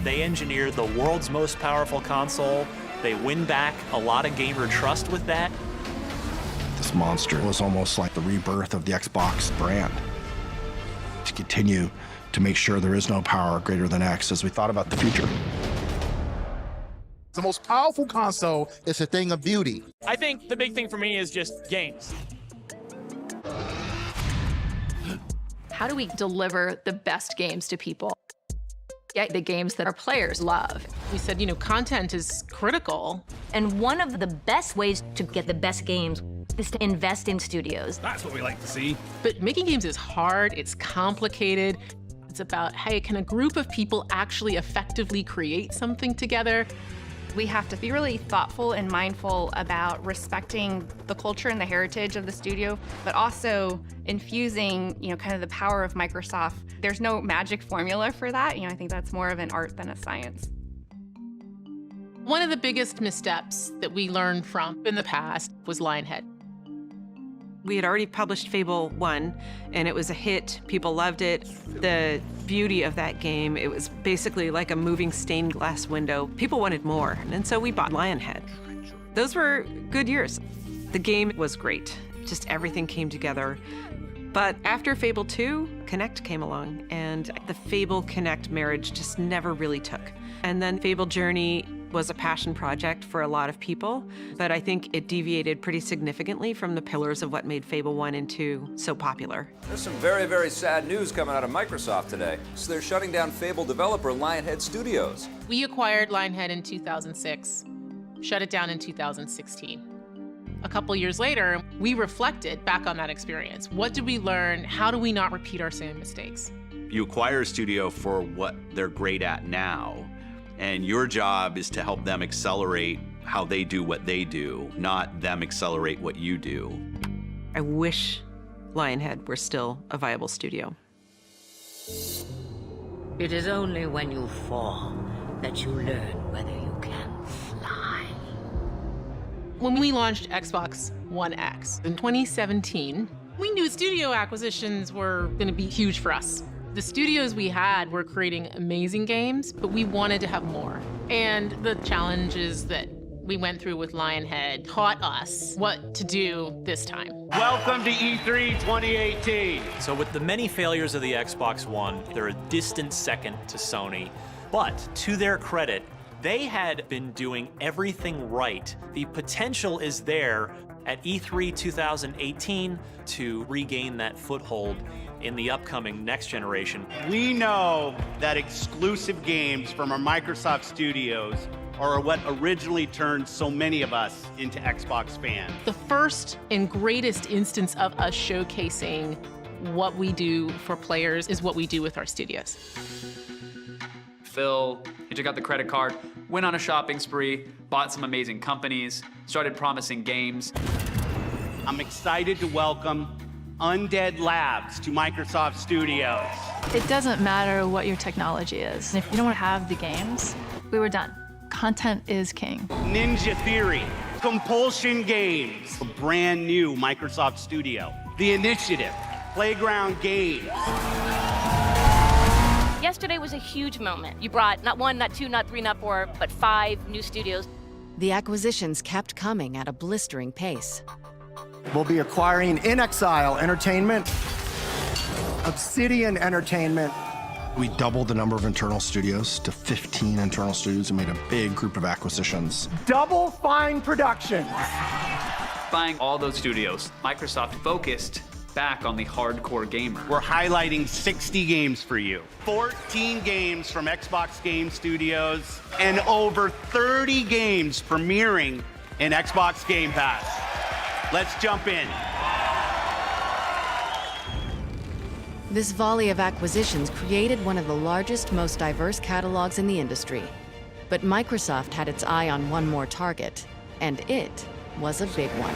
They engineered the world's most powerful console. They win back a lot of gamer trust with that. This monster was almost like the rebirth of the Xbox brand. To continue to make sure there is no power greater than X as we thought about the future. The most powerful console is a thing of beauty. I think the big thing for me is just games. How do we deliver the best games to people? Get the games that our players love. We said, content is critical. And one of the best ways to get the best games is to invest in studios. That's what we like to see. But making games is hard, it's complicated. It's about, hey, can a group of people actually effectively create something together? We have to be really thoughtful and mindful about respecting the culture and the heritage of the studio, but also infusing, kind of the power of Microsoft. There's no magic formula for that. I think that's more of an art than a science. One of the biggest missteps that we learned from in the past was Lionhead. We had already published Fable 1, and it was a hit. People loved it. The beauty of that game, it was basically like a moving stained glass window. People wanted more, and so we bought Lionhead. Those were good years. The game was great. Just everything came together. But after Fable 2, Connect came along, and the Fable Connect marriage just never really took. And then Fable Journey was a passion project for a lot of people, but I think it deviated pretty significantly from the pillars of what made Fable 1 and 2 so popular. There's some very, very sad news coming out of Microsoft today. So they're shutting down Fable developer Lionhead Studios. We acquired Lionhead in 2006, shut it down in 2016. A couple years later, we reflected back on that experience. What did we learn? How do we not repeat our same mistakes? You acquire a studio for what they're great at now, and your job is to help them accelerate how they do what they do, not them accelerate what you do. I wish Lionhead were still a viable studio. It is only when you fall that you learn whether you can fly. When we launched Xbox One X in 2017, we knew studio acquisitions were going to be huge for us. The studios we had were creating amazing games, but we wanted to have more. And the challenges that we went through with Lionhead taught us what to do this time. Welcome to E3 2018. So with the many failures of the Xbox One, they're a distant second to Sony. But to their credit, they had been doing everything right. The potential is there at E3 2018 to regain that foothold in the upcoming next generation. We know that exclusive games from our Microsoft studios are what originally turned so many of us into Xbox fans. The first and greatest instance of us showcasing what we do for players is what we do with our studios. Phil, he took out the credit card, went on a shopping spree, bought some amazing companies, started promising games. I'm excited to welcome Undead Labs to Microsoft Studios. It doesn't matter what your technology is. If you don't have the games, we were done. Content is king. Ninja Theory, Compulsion Games, a brand new Microsoft studio. The Initiative, Playground Games. Yesterday was a huge moment. You brought not one, not two, not three, not four, but 5 new studios. The acquisitions kept coming at a blistering pace. We'll be acquiring In Exile Entertainment, Obsidian Entertainment. We doubled the number of internal studios to 15 internal studios and made a big group of acquisitions. Double Fine Productions. Buying all those studios, Microsoft focused back on the hardcore gamer. We're highlighting 60 games for you. 14 games from Xbox Game Studios and over 30 games premiering in Xbox Game Pass. Let's jump in. This volley of acquisitions created one of the largest, most diverse catalogs in the industry. But Microsoft had its eye on one more target, and it was a big one.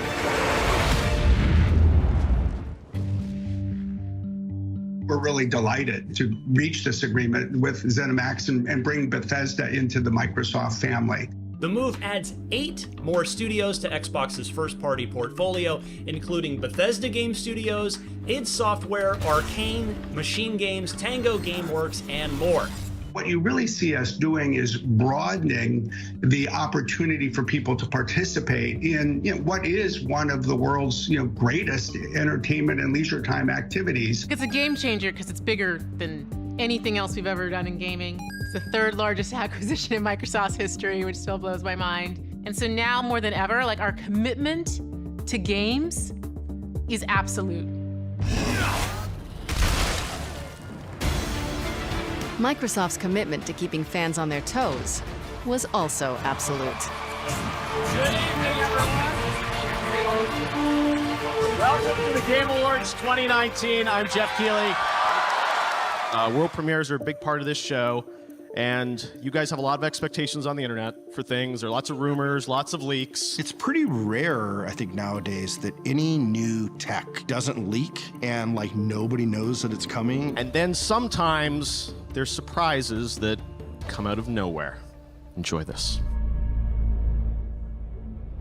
We're really delighted to reach this agreement with ZeniMax and bring Bethesda into the Microsoft family. The move adds 8 more studios to Xbox's first-party portfolio, including Bethesda Game Studios, id Software, Arcane, Machine Games, Tango Gameworks, and more. What you really see us doing is broadening the opportunity for people to participate in what is one of the world's greatest entertainment and leisure time activities. It's a game changer because it's bigger than anything else we've ever done in gaming. It's the 3rd largest acquisition in Microsoft's history, which still blows my mind. And so now more than ever, like, our commitment to games is absolute. Microsoft's commitment to keeping fans on their toes was also absolute. Good evening, everyone. Welcome to the Game Awards 2019. I'm Jeff Keighley. World premieres are a big part of this show, and you guys have a lot of expectations on the internet for things. There are lots of rumors, lots of leaks. It's pretty rare, I think, nowadays that any new tech doesn't leak and like nobody knows that it's coming. And then sometimes there's surprises that come out of nowhere. Enjoy this.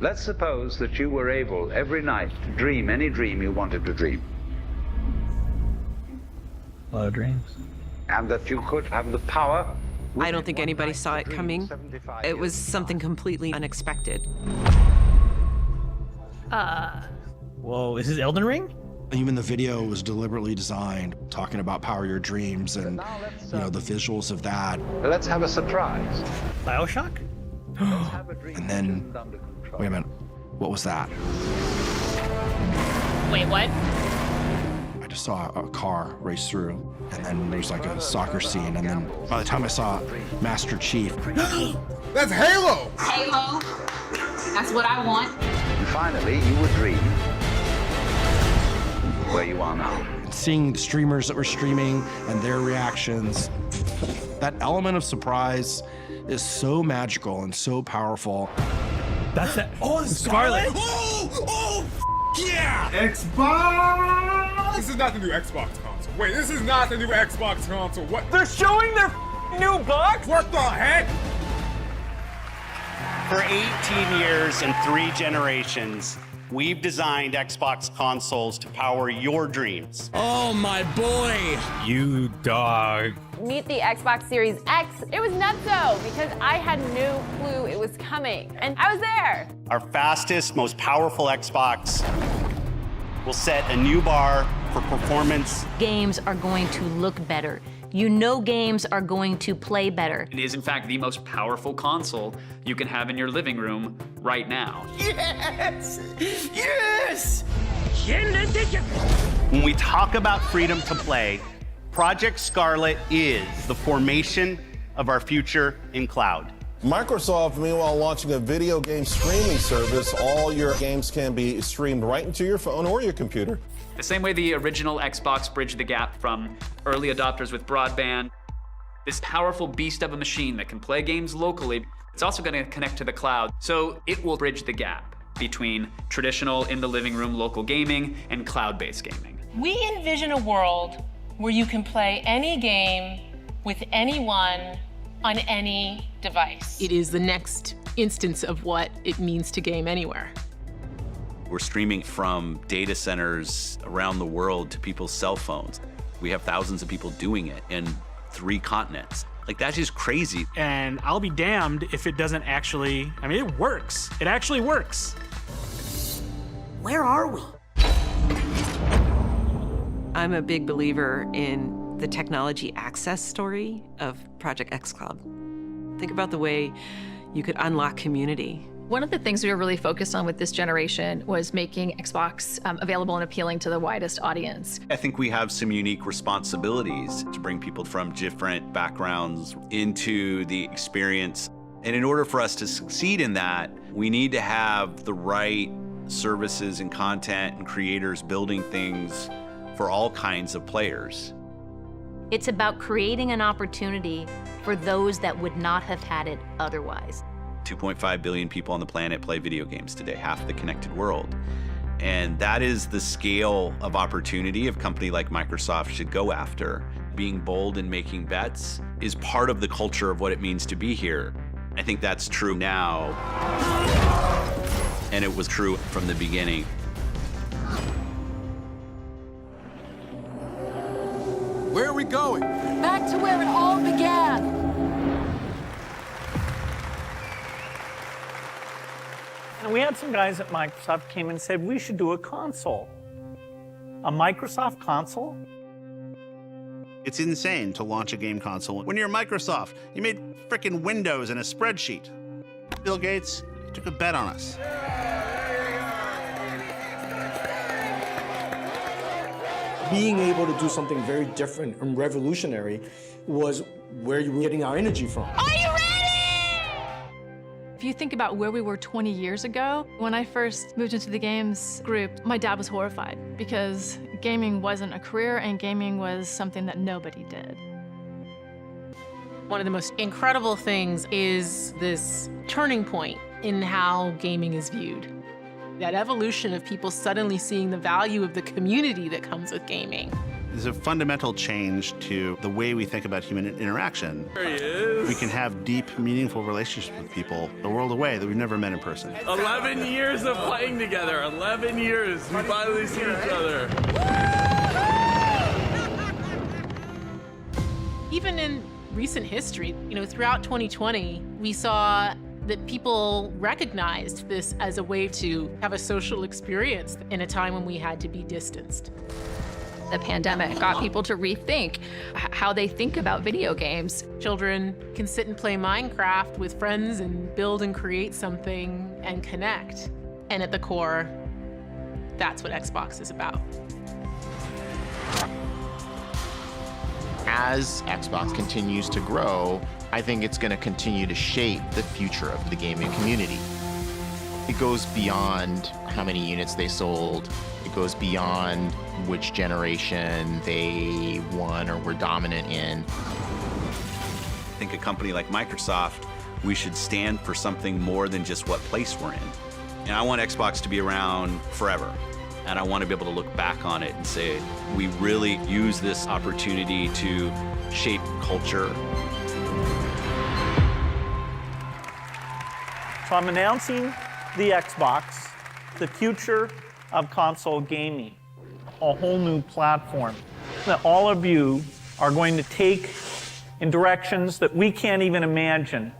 Let's suppose that you were able every night to dream any dream you wanted to dream. A lot of dreams. And that you could have the power. I don't think anybody saw it coming. It was something completely unexpected. Whoa, is this Elden Ring? Even the video was deliberately designed, talking about power your dreams and the visuals of that. Let's have a surprise. BioShock? And then, wait a minute, what was that? Wait, what? I just saw a car race through, and then there's like a soccer scene, and then by the time I saw Master Chief. That's Halo! Halo. That's what I want. And finally, you would dream where you are now. Seeing the streamers that were streaming and their reactions, that element of surprise is so magical and so powerful. That's that. Oh, Scarlet! Oh, yeah! Xbox! This is not the new Xbox console. Wait, this is not the new Xbox console. What? They're showing their new box? What the heck? For 18 years and 3 generations, we've designed Xbox consoles to power your dreams. Oh, my boy! You dog. Meet the Xbox Series X. It was nutso because I had no clue it was coming. And I was there. Our fastest, most powerful Xbox will set a new bar for performance. Games are going to look better. You know games are going to play better. It is, in fact, the most powerful console you can have in your living room right now. Yes! Yes! When we talk about freedom to play, Project Scarlet is the formation of our future in cloud. Microsoft, meanwhile, launching a video game streaming service. All your games can be streamed right into your phone or your computer. The same way the original Xbox bridged the gap from early adopters with broadband, this powerful beast of a machine that can play games locally, it's also going to connect to the cloud. So it will bridge the gap between traditional in the living room local gaming and cloud-based gaming. We envision a world where you can play any game with anyone on any device. It is the next instance of what it means to game anywhere. We're streaming from data centers around the world to people's cell phones. We have thousands of people doing it in 3 continents. Like, that's just crazy. And I'll be damned if it doesn't actually, I mean, it works. It actually works. Where are we? I'm a big believer in the technology access story of Project xCloud. Think about the way you could unlock community. One of the things we were really focused on with this generation was making Xbox available and appealing to the widest audience. I think we have some unique responsibilities to bring people from different backgrounds into the experience. And in order for us to succeed in that, we need to have the right services and content and creators building things for all kinds of players. It's about creating an opportunity for those that would not have had it otherwise. 2.5 billion people on the planet play video games today, half the connected world. And that is the scale of opportunity a company like Microsoft should go after. Being bold and making bets is part of the culture of what it means to be here. I think that's true now. And it was true from the beginning. Where are we going? Back to where it all began. And we had some guys at Microsoft came and said, we should do a console. A Microsoft console? It's insane to launch a game console. When you're Microsoft, you made frickin' Windows and a spreadsheet. Bill Gates took a bet on us. Being able to do something very different and revolutionary was where you were getting our energy from. Are you ready? If you think about where we were 20 years ago, when I first moved into the games group, my dad was horrified because gaming wasn't a career and gaming was something that nobody did. One of the most incredible things is this turning point in how gaming is viewed. That evolution of people suddenly seeing the value of the community that comes with gaming. There's a fundamental change to the way we think about human interaction. There he is. We can have deep, meaningful relationships with people a world away that we've never met in person. 11 years of playing together. 11 years. We finally see each other. Even in recent history, throughout 2020, we saw that people recognized this as a way to have a social experience in a time when we had to be distanced. The pandemic got people to rethink how they think about video games. Children can sit and play Minecraft with friends and build and create something and connect. And at the core, that's what Xbox is about. As Xbox continues to grow, I think it's going to continue to shape the future of the gaming community. It goes beyond how many units they sold. It goes beyond which generation they won or were dominant in. I think a company like Microsoft, we should stand for something more than just what place we're in. And I want Xbox to be around forever. And I want to be able to look back on it and say, we really use this opportunity to shape culture. So I'm announcing the Xbox, the future of console gaming, a whole new platform that all of you are going to take in directions that we can't even imagine.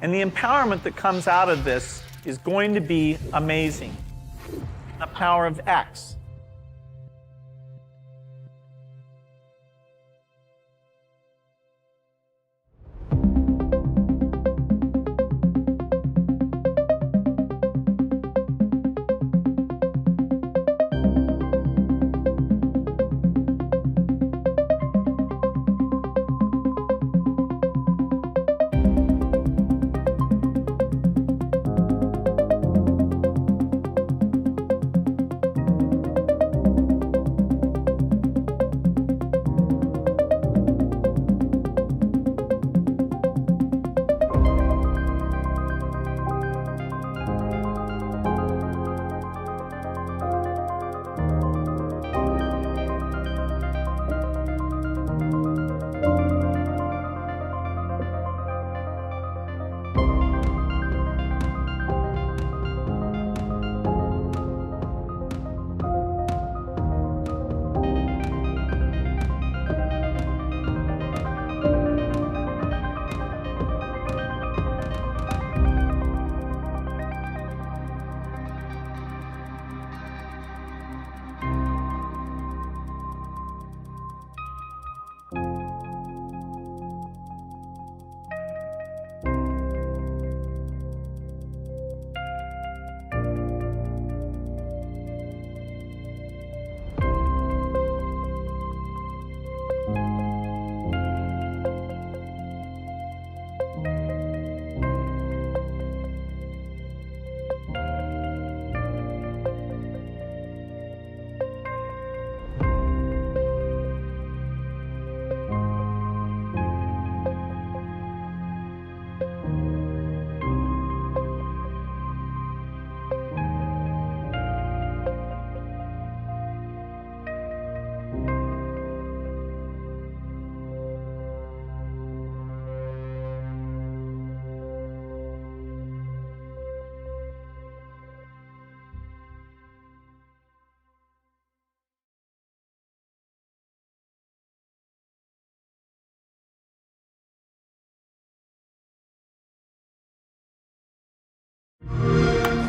And the empowerment that comes out of this is going to be amazing. The power of X.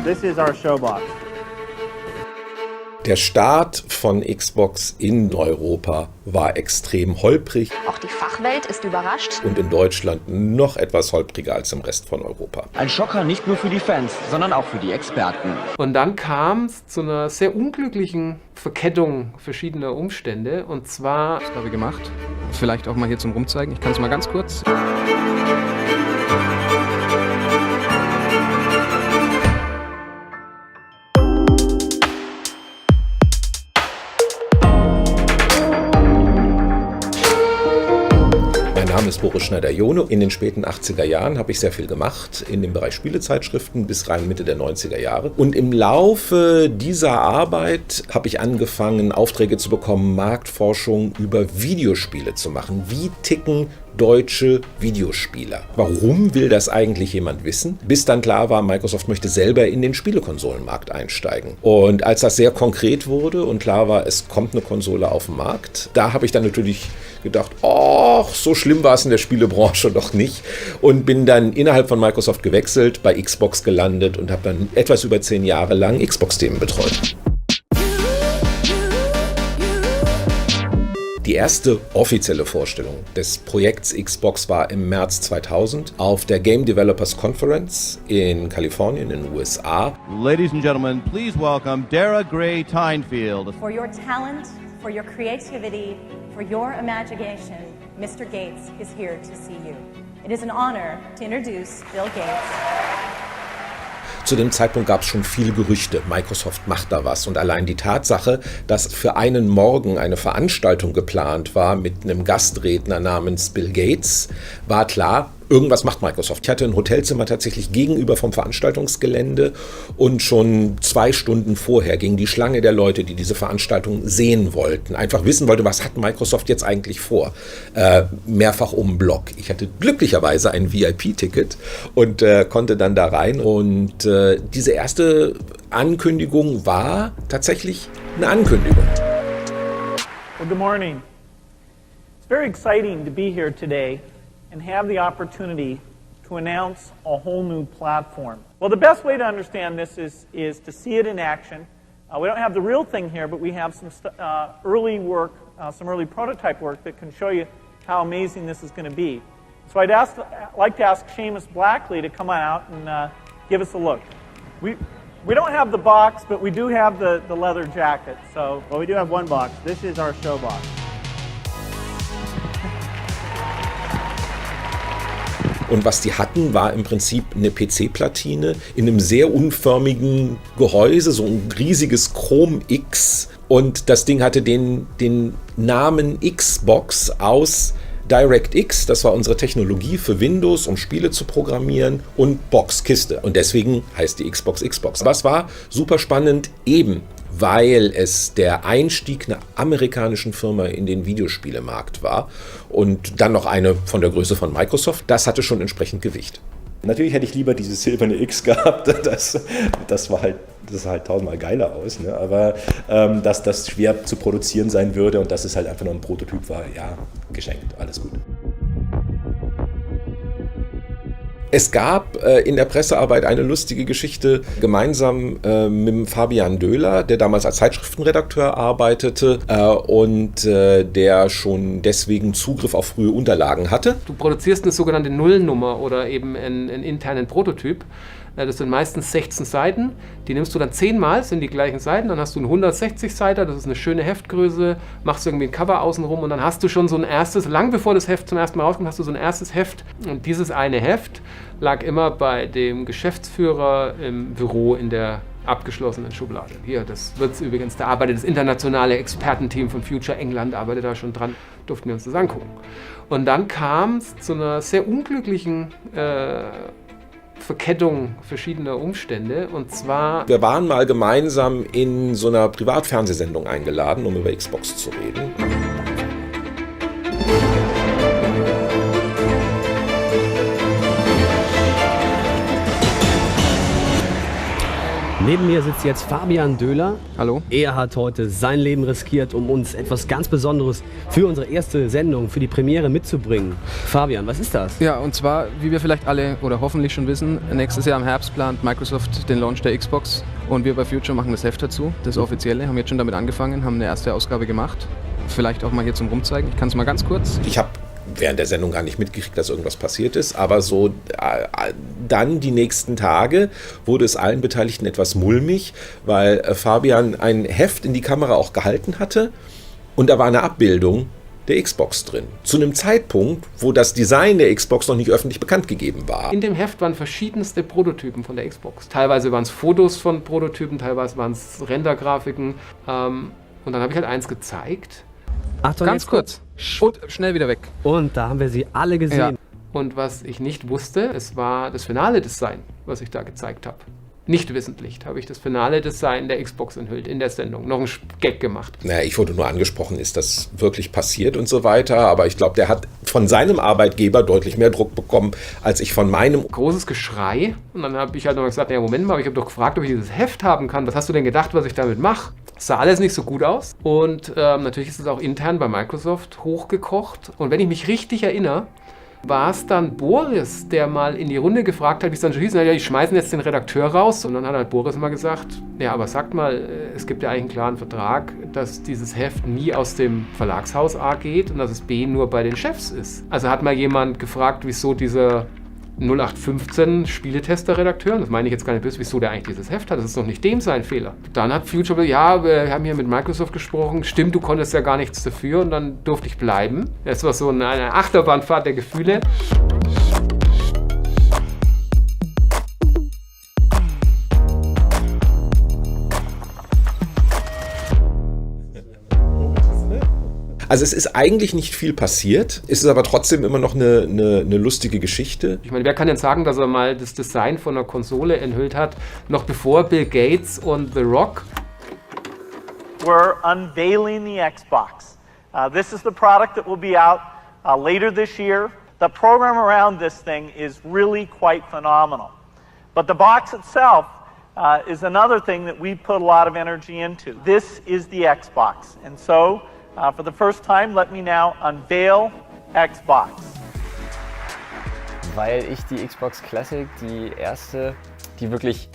This is our showbox. Der Start von Xbox in Europa war extrem holprig. Auch die Fachwelt ist überrascht. Und in Deutschland noch etwas holpriger als im Rest von Europa. Ein Schocker nicht nur für die Fans, sondern auch für die Experten. Und dann kam es zu einer sehr unglücklichen Verkettung verschiedener Umstände. Und zwar... Das habe ich gemacht. Vielleicht auch mal hier zum Rumzeigen. Ich kann es mal ganz kurz. Mein Name ist Boris Schneider-Jone. In den späten 80er Jahren habe ich sehr viel gemacht, in dem Bereich Spielezeitschriften bis rein Mitte der 90er Jahre. Und im Laufe dieser Arbeit habe ich angefangen, Aufträge zu bekommen, Marktforschung über Videospiele zu machen. Wie ticken deutsche Videospieler? Warum will das eigentlich jemand wissen? Bis dann klar war, Microsoft möchte selber in den Spielekonsolenmarkt einsteigen. Und als das sehr konkret wurde und klar war, es kommt eine Konsole auf den Markt, da habe ich dann natürlich gedacht, ach, so schlimm war es in der Spielebranche doch nicht. Und bin dann innerhalb von Microsoft gewechselt, bei Xbox gelandet und habe dann etwas über 10 Jahre lang Xbox-Themen betreut. Die erste offizielle Vorstellung des Projekts Xbox war im März 2000 auf der Game Developers Conference in Kalifornien in den USA. Ladies and gentlemen, please welcome Dara Gray Tynefield. For your talent, for your creativity, for your imagination, Mr. Gates is here to see you. It is an honor to introduce Bill Gates. Zu dem Zeitpunkt gab es schon viele Gerüchte, Microsoft macht da was. Und allein die Tatsache, dass für einen Morgen eine Veranstaltung geplant war mit einem Gastredner namens Bill Gates, war klar, irgendwas macht Microsoft. Ich hatte ein Hotelzimmer tatsächlich gegenüber vom Veranstaltungsgelände und schon 2 Stunden vorher ging die Schlange der Leute, die diese Veranstaltung sehen wollten, einfach wissen wollte, was hat Microsoft jetzt eigentlich vor. Mehrfach um den Block. Ich hatte glücklicherweise ein VIP-Ticket und konnte dann da rein. Und diese erste Ankündigung war tatsächlich eine Ankündigung. Well, good morning. It's very exciting to be here today and have the opportunity to announce a whole new platform. Well, the best way to understand this is to see it in action. We don't have the real thing here, but we have some early work, some early prototype work that can show you how amazing this is going to be. So I'd like to ask Seamus Blackley to come on out and give us a look. We don't have the box, but we do have the leather jacket. So, well, we do have one box. This is our show box. Und was die hatten, war im Prinzip eine PC-Platine in einem sehr unförmigen Gehäuse, so ein riesiges Chrom-X. Und das Ding hatte den Namen Xbox aus DirectX, das war unsere Technologie für Windows, um Spiele zu programmieren, und Box, Kiste. Und deswegen heißt die Xbox Xbox. Aber es war super spannend, eben weil es der Einstieg einer amerikanischen Firma in den Videospielemarkt war und dann noch eine von der Größe von Microsoft. Das hatte schon entsprechend Gewicht. Natürlich hätte ich lieber dieses silberne X gehabt, das sah halt 1000-mal geiler aus, ne? Aber dass das schwer zu produzieren sein würde und dass es halt einfach nur ein Prototyp war, ja, geschenkt, alles gut. Es gab in der Pressearbeit eine lustige Geschichte gemeinsam mit Fabian Döhler, der damals als Zeitschriftenredakteur arbeitete und der schon deswegen Zugriff auf frühe Unterlagen hatte. Du produzierst eine sogenannte Nullnummer oder eben einen internen Prototyp. Das sind meistens 16 Seiten. Die nimmst du dann 10-mal, sind die gleichen Seiten. Dann hast du einen 160-Seiter, das ist eine schöne Heftgröße. Machst irgendwie ein Cover außenrum und dann hast du schon so ein erstes, lang bevor das Heft zum ersten Mal rauskommt, hast du so ein erstes Heft. Und dieses eine Heft lag immer bei dem Geschäftsführer im Büro in der abgeschlossenen Schublade. Hier, das wird's übrigens, da arbeitet das internationale Expertenteam von Future England, arbeitet da schon dran, durften wir uns das angucken. Und dann kam es zu einer sehr unglücklichen Verkettung verschiedener Umstände, und zwar... Wir waren mal gemeinsam in so einer Privatfernsehsendung eingeladen, um über Xbox zu reden. Neben mir sitzt jetzt Fabian Döhler. Hallo. Er hat heute sein Leben riskiert, um uns etwas ganz Besonderes für unsere erste Sendung, für die Premiere mitzubringen. Fabian, was ist das? Ja, und zwar, wie wir vielleicht alle oder hoffentlich schon wissen, nächstes Jahr im Herbst plant Microsoft den Launch der Xbox. Und wir bei Future machen das Heft dazu, das offizielle, haben jetzt schon damit angefangen, haben eine erste Ausgabe gemacht. Vielleicht auch mal hier zum Rumzeigen. Ich kann es mal ganz kurz. Ich habe während der Sendung gar nicht mitgekriegt, dass irgendwas passiert ist, aber so dann die nächsten Tage wurde es allen Beteiligten etwas mulmig, weil Fabian ein Heft in die Kamera auch gehalten hatte und da war eine Abbildung der Xbox drin. Zu einem Zeitpunkt, wo das Design der Xbox noch nicht öffentlich bekannt gegeben war. In dem Heft waren verschiedenste Prototypen von der Xbox. Teilweise waren es Fotos von Prototypen, teilweise waren es Rendergrafiken. Und dann habe ich halt eins gezeigt. Achtung, ganz kurz. Und schnell wieder weg. Und da haben wir sie alle gesehen. Ja. Und was ich nicht wusste, es war das finale Design, was ich da gezeigt habe. Nicht wissentlich habe ich das finale Design der Xbox enthüllt in der Sendung. Noch ein Gag gemacht. Naja, ich wurde nur angesprochen, ist das wirklich passiert und so weiter. Aber ich glaube, der hat von seinem Arbeitgeber deutlich mehr Druck bekommen, als ich von meinem. Großes Geschrei. Und dann habe ich halt noch gesagt, ja Moment mal, ich habe doch gefragt, ob ich dieses Heft haben kann. Was hast du denn gedacht, was ich damit mache? Sah alles nicht so gut aus. Und natürlich ist es auch intern bei Microsoft hochgekocht. Und wenn ich mich richtig erinnere, war es dann Boris, der mal in die Runde gefragt hat, wie es dann schon hieß, naja, die schmeißen jetzt den Redakteur raus. Und dann hat halt Boris mal gesagt, ja, aber sagt mal, es gibt ja eigentlich einen klaren Vertrag, dass dieses Heft nie aus dem Verlagshaus A geht und dass es B nur bei den Chefs ist. Also hat mal jemand gefragt, wieso dieser 0815 Spieletester-Redakteur, das meine ich jetzt gar nicht böse, wieso der eigentlich dieses Heft hat, das ist doch nicht dem sein Fehler. Dann hat Future gesagt, ja, wir haben hier mit Microsoft gesprochen, stimmt, du konntest ja gar nichts dafür und dann durfte ich bleiben. Das war so eine Achterbahnfahrt der Gefühle. Also es ist eigentlich nicht viel passiert, es ist aber trotzdem immer noch eine lustige Geschichte. Ich meine, wer kann denn sagen, dass er mal das Design von einer Konsole enthüllt hat, noch bevor Bill Gates und The Rock? We're unveiling the Xbox. This is the product that will be out later this year. The program around this thing is really quite phenomenal. But the box itself is another thing that we put a lot of energy into. This is the Xbox. And so, for the first time, let me now unveil Xbox. Weil ich die Xbox Classic, die erste, die wirklich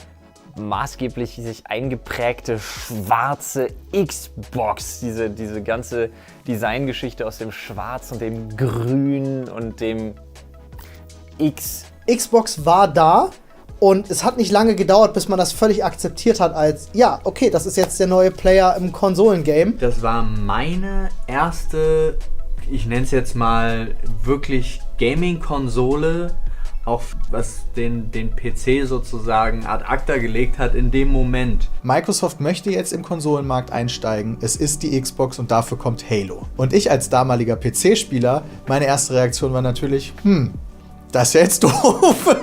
maßgeblich sich eingeprägte schwarze Xbox, diese ganze Designgeschichte aus dem Schwarz und dem Grün und dem X. Xbox war da. Und es hat nicht lange gedauert, bis man das völlig akzeptiert hat als, ja, okay, das ist jetzt der neue Player im Konsolengame. Das war meine erste, ich nenne es jetzt mal, wirklich Gaming-Konsole, auch was den PC sozusagen ad acta gelegt hat in dem Moment. Microsoft möchte jetzt im Konsolenmarkt einsteigen, es ist die Xbox und dafür kommt Halo. Und ich als damaliger PC-Spieler, meine erste Reaktion war natürlich, das ist ja jetzt doof.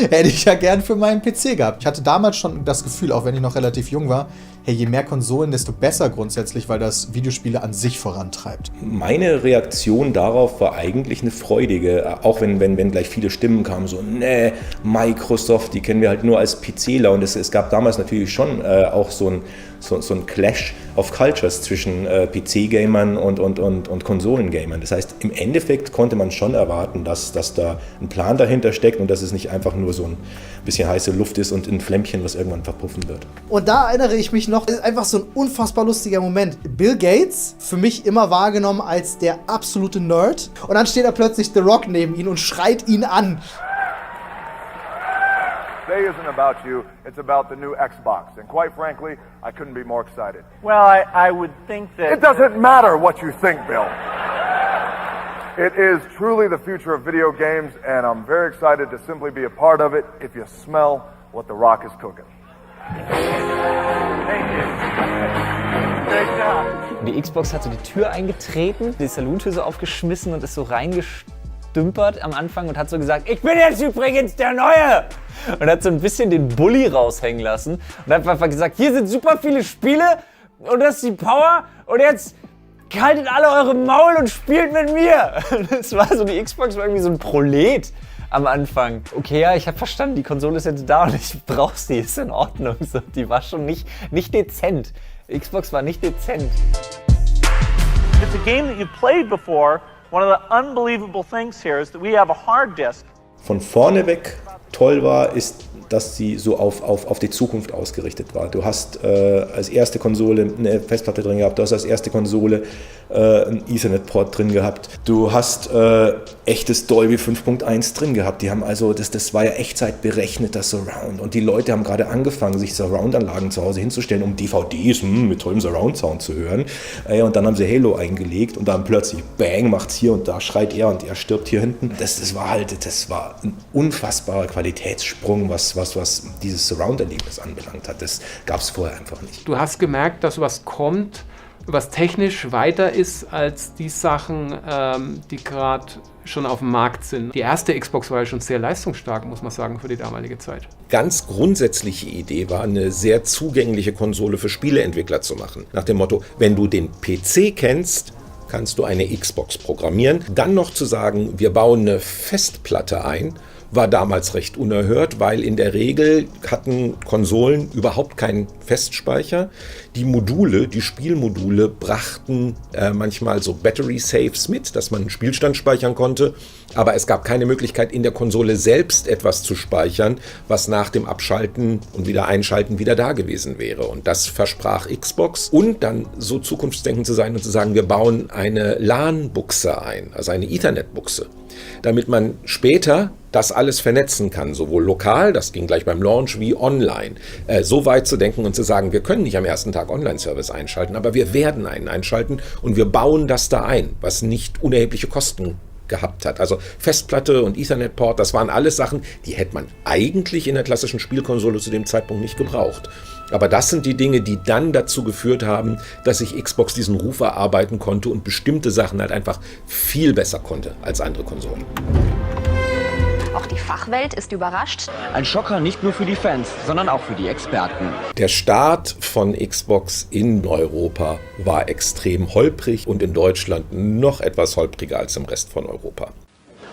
Hätte ich ja gern für meinen PC gehabt. Ich hatte damals schon das Gefühl, auch wenn ich noch relativ jung war, hey, je mehr Konsolen, desto besser grundsätzlich, weil das Videospiele an sich vorantreibt. Meine Reaktion darauf war eigentlich eine freudige, auch wenn gleich viele Stimmen kamen, so, nee, Microsoft, die kennen wir halt nur als PCler. Und es gab damals natürlich schon auch so ein Clash of Cultures zwischen PC-Gamern und Konsolengamern. Das heißt, im Endeffekt konnte man schon erwarten, dass da ein Plan dahinter steckt und dass es nicht einfach nur so ein bisschen heiße Luft ist und ein Flämmchen, was irgendwann verpuffen wird. Und da erinnere ich mich noch, ist einfach so ein unfassbar lustiger Moment. Bill Gates, für mich immer wahrgenommen als der absolute Nerd. Und dann steht da plötzlich The Rock neben ihn und schreit ihn an. Today isn't about you, it's about the new Xbox. And quite frankly, I couldn't be more excited. Well, I would think that... It doesn't matter what you think, Bill. It is truly the future of video games, and I'm very excited to simply be a part of it if you smell what The Rock is cooking. Thank you. Great job. Die Xbox hat so die Tür eingetreten, die Salontür so aufgeschmissen und ist so reingestümpert am Anfang und hat so gesagt, ich bin jetzt übrigens der Neue! Und hat so ein bisschen den Bulli raushängen lassen und hat einfach gesagt, hier sind super viele Spiele und das ist die Power und jetzt haltet alle eure Maul und spielt mit mir. Das war so, die Xbox war irgendwie so ein Prolet am Anfang. Okay, ja, ich habe verstanden, die Konsole ist jetzt da und ich brauche sie, ist in Ordnung. So, die war schon nicht dezent. Xbox war nicht dezent. It's a game that you played before. One of the unbelievable things here is that we have a hard disk. Von vorne weg toll war, ist, dass sie so auf die Zukunft ausgerichtet war. Du hast als erste Konsole eine Festplatte drin gehabt, du hast als erste Konsole einen Ethernet-Port drin gehabt, du hast echtes Dolby 5.1 drin gehabt. Die haben also, das war ja Echtzeit berechnet, das Surround. Und die Leute haben gerade angefangen, sich Surround-Anlagen zu Hause hinzustellen, um DVDs mit tollem Surround-Sound zu hören. Und dann haben sie Halo eingelegt und dann plötzlich, bang, macht's hier und da, schreit er und er stirbt hier hinten. Das war ein unfassbarer Qualitätssprung, was dieses Surround-Erlebnis anbelangt hat. Das gab es vorher einfach nicht. Du hast gemerkt, dass was kommt, was technisch weiter ist als die Sachen, die gerade schon auf dem Markt sind. Die erste Xbox war ja schon sehr leistungsstark, muss man sagen, für die damalige Zeit. Ganz grundsätzliche Idee war, eine sehr zugängliche Konsole für Spieleentwickler zu machen. Nach dem Motto, wenn du den PC kennst, kannst du eine Xbox programmieren. Dann noch zu sagen, wir bauen eine Festplatte ein, war damals recht unerhört, weil in der Regel hatten Konsolen überhaupt keinen Festspeicher. Die Spielmodule brachten manchmal so Battery Saves mit, dass man einen Spielstand speichern konnte, aber es gab keine Möglichkeit, in der Konsole selbst etwas zu speichern, was nach dem Abschalten und wieder Einschalten wieder da gewesen wäre. Und das versprach Xbox. Und dann so zukunftsdenkend zu sein und zu sagen, wir bauen eine LAN-Buchse ein, also eine Ethernet-Buchse, damit man später das alles vernetzen kann, sowohl lokal, das ging gleich beim Launch, wie online. So weit zu denken und zu sagen, wir können nicht am ersten Tag Online-Service einschalten, aber wir werden einen einschalten und wir bauen das da ein, was nicht unerhebliche Kosten gehabt hat. Also Festplatte und Ethernet-Port, das waren alles Sachen, die hätte man eigentlich in der klassischen Spielkonsole zu dem Zeitpunkt nicht gebraucht. Aber das sind die Dinge, die dann dazu geführt haben, dass sich Xbox diesen Ruf erarbeiten konnte und bestimmte Sachen halt einfach viel besser konnte als andere Konsolen. Auch die Fachwelt ist überrascht. Ein Schocker nicht nur für die Fans, sondern auch für die Experten. Der Start von Xbox in Europa war extrem holprig und in Deutschland noch etwas holpriger als im Rest von Europa.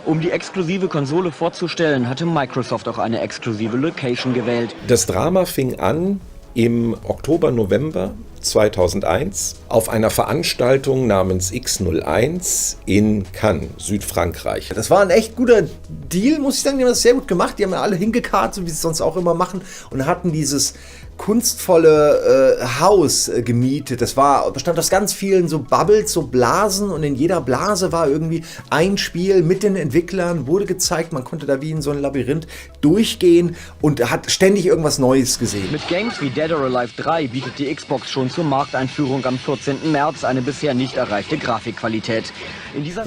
Um die exklusive Konsole vorzustellen, hatte Microsoft auch eine exklusive Location gewählt. Das Drama fing an im Oktober, November 2001 auf einer Veranstaltung namens X01 in Cannes, Südfrankreich. Das war ein echt guter Deal, muss ich sagen. Die haben das sehr gut gemacht. Die haben ja alle hingekarrt, so wie sie es sonst auch immer machen, und hatten dieses kunstvolle Haus gemietet. Das bestand aus ganz vielen so Bubbles, so Blasen, und in jeder Blase war irgendwie ein Spiel mit den Entwicklern, wurde gezeigt, man konnte da wie in so ein Labyrinth durchgehen und hat ständig irgendwas Neues gesehen. Mit Games wie Dead or Alive 3 bietet die Xbox schon zur Markteinführung am 14. März eine bisher nicht erreichte Grafikqualität.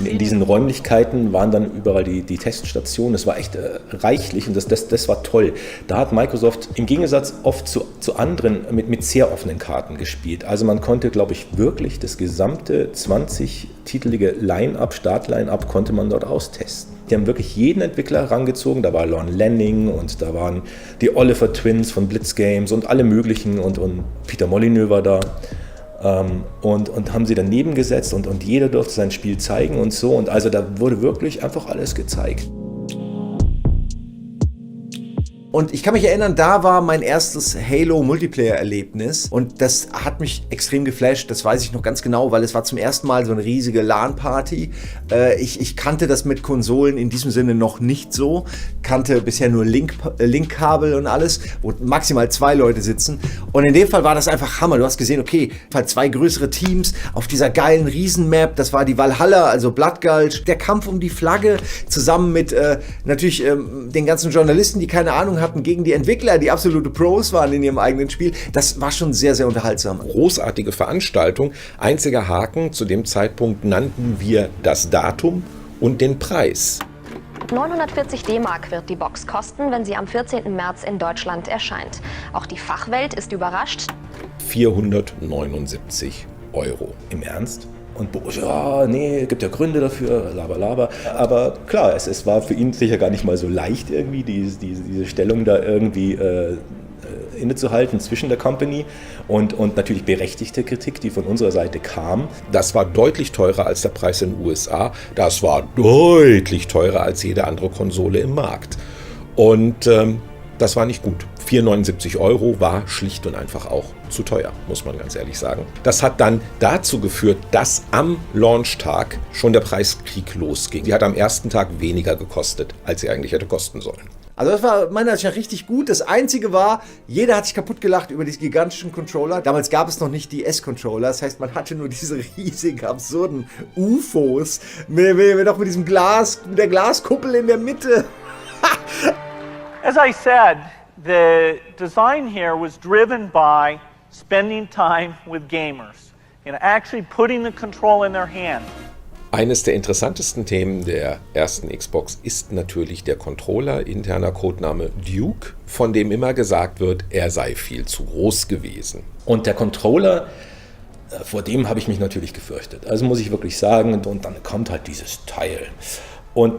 In diesen Räumlichkeiten waren dann überall die Teststationen. Das war echt reichlich und das war toll. Da hat Microsoft im Gegensatz oft zu anderen mit sehr offenen Karten gespielt. Also man konnte, glaube ich, wirklich das gesamte 20-titelige Startline-Up konnte man dort austesten. Die haben wirklich jeden Entwickler herangezogen. Da war Lon Lanning und da waren die Oliver Twins von Blitz Games und alle möglichen und Peter Molyneux war da. Und haben sie daneben gesetzt und jeder durfte sein Spiel zeigen und so. Und also da wurde wirklich einfach alles gezeigt. Und ich kann mich erinnern, da war mein erstes Halo-Multiplayer-Erlebnis und das hat mich extrem geflasht, das weiß ich noch ganz genau, weil es war zum ersten Mal so eine riesige LAN-Party. Ich kannte das mit Konsolen in diesem Sinne noch nicht so, kannte bisher nur Link-Kabel und alles, wo maximal 2 Leute sitzen, und in dem Fall war das einfach Hammer. Du hast gesehen, okay, 2 größere Teams auf dieser geilen Riesenmap, das war die Valhalla, also Bloodgulch, der Kampf um die Flagge, zusammen mit natürlich den ganzen Journalisten, die keine Ahnung hatten, gegen die Entwickler, die absolute Pros waren in ihrem eigenen Spiel. Das war schon sehr, sehr unterhaltsam. Großartige Veranstaltung. Einziger Haken, zu dem Zeitpunkt nannten wir das Datum und den Preis. 940 D-Mark wird die Box kosten, wenn sie am 14. März in Deutschland erscheint. Auch die Fachwelt ist überrascht. 479 €. Im Ernst? Und ja, nee, gibt ja Gründe dafür, laber. Aber klar, es war für ihn sicher gar nicht mal so leicht irgendwie, diese Stellung da irgendwie innezuhalten zwischen der Company und natürlich berechtigte Kritik, die von unserer Seite kam. Das war deutlich teurer als der Preis in den USA. Das war deutlich teurer als jede andere Konsole im Markt. Und das war nicht gut. 4,79 € war schlicht und einfach auch zu teuer, muss man ganz ehrlich sagen. Das hat dann dazu geführt, dass am Launchtag schon der Preiskrieg losging. Die hat am ersten Tag weniger gekostet, als sie eigentlich hätte kosten sollen. Also das war meiner Ansicht nach richtig gut. Das Einzige war, jeder hat sich kaputt gelacht über diese gigantischen Controller. Damals gab es noch nicht die S-Controller. Das heißt, man hatte nur diese riesigen, absurden UFOs mit diesem Glas, mit der Glaskuppel in der Mitte. As I said, the design here was driven by spending time with gamers, actually putting the control in their hand. Eines der interessantesten Themen der ersten Xbox ist natürlich der Controller, interner Codename Duke, von dem immer gesagt wird, er sei viel zu groß gewesen. Und der Controller, vor dem habe ich mich natürlich gefürchtet. Also muss ich wirklich sagen, und dann kommt halt dieses Teil. Und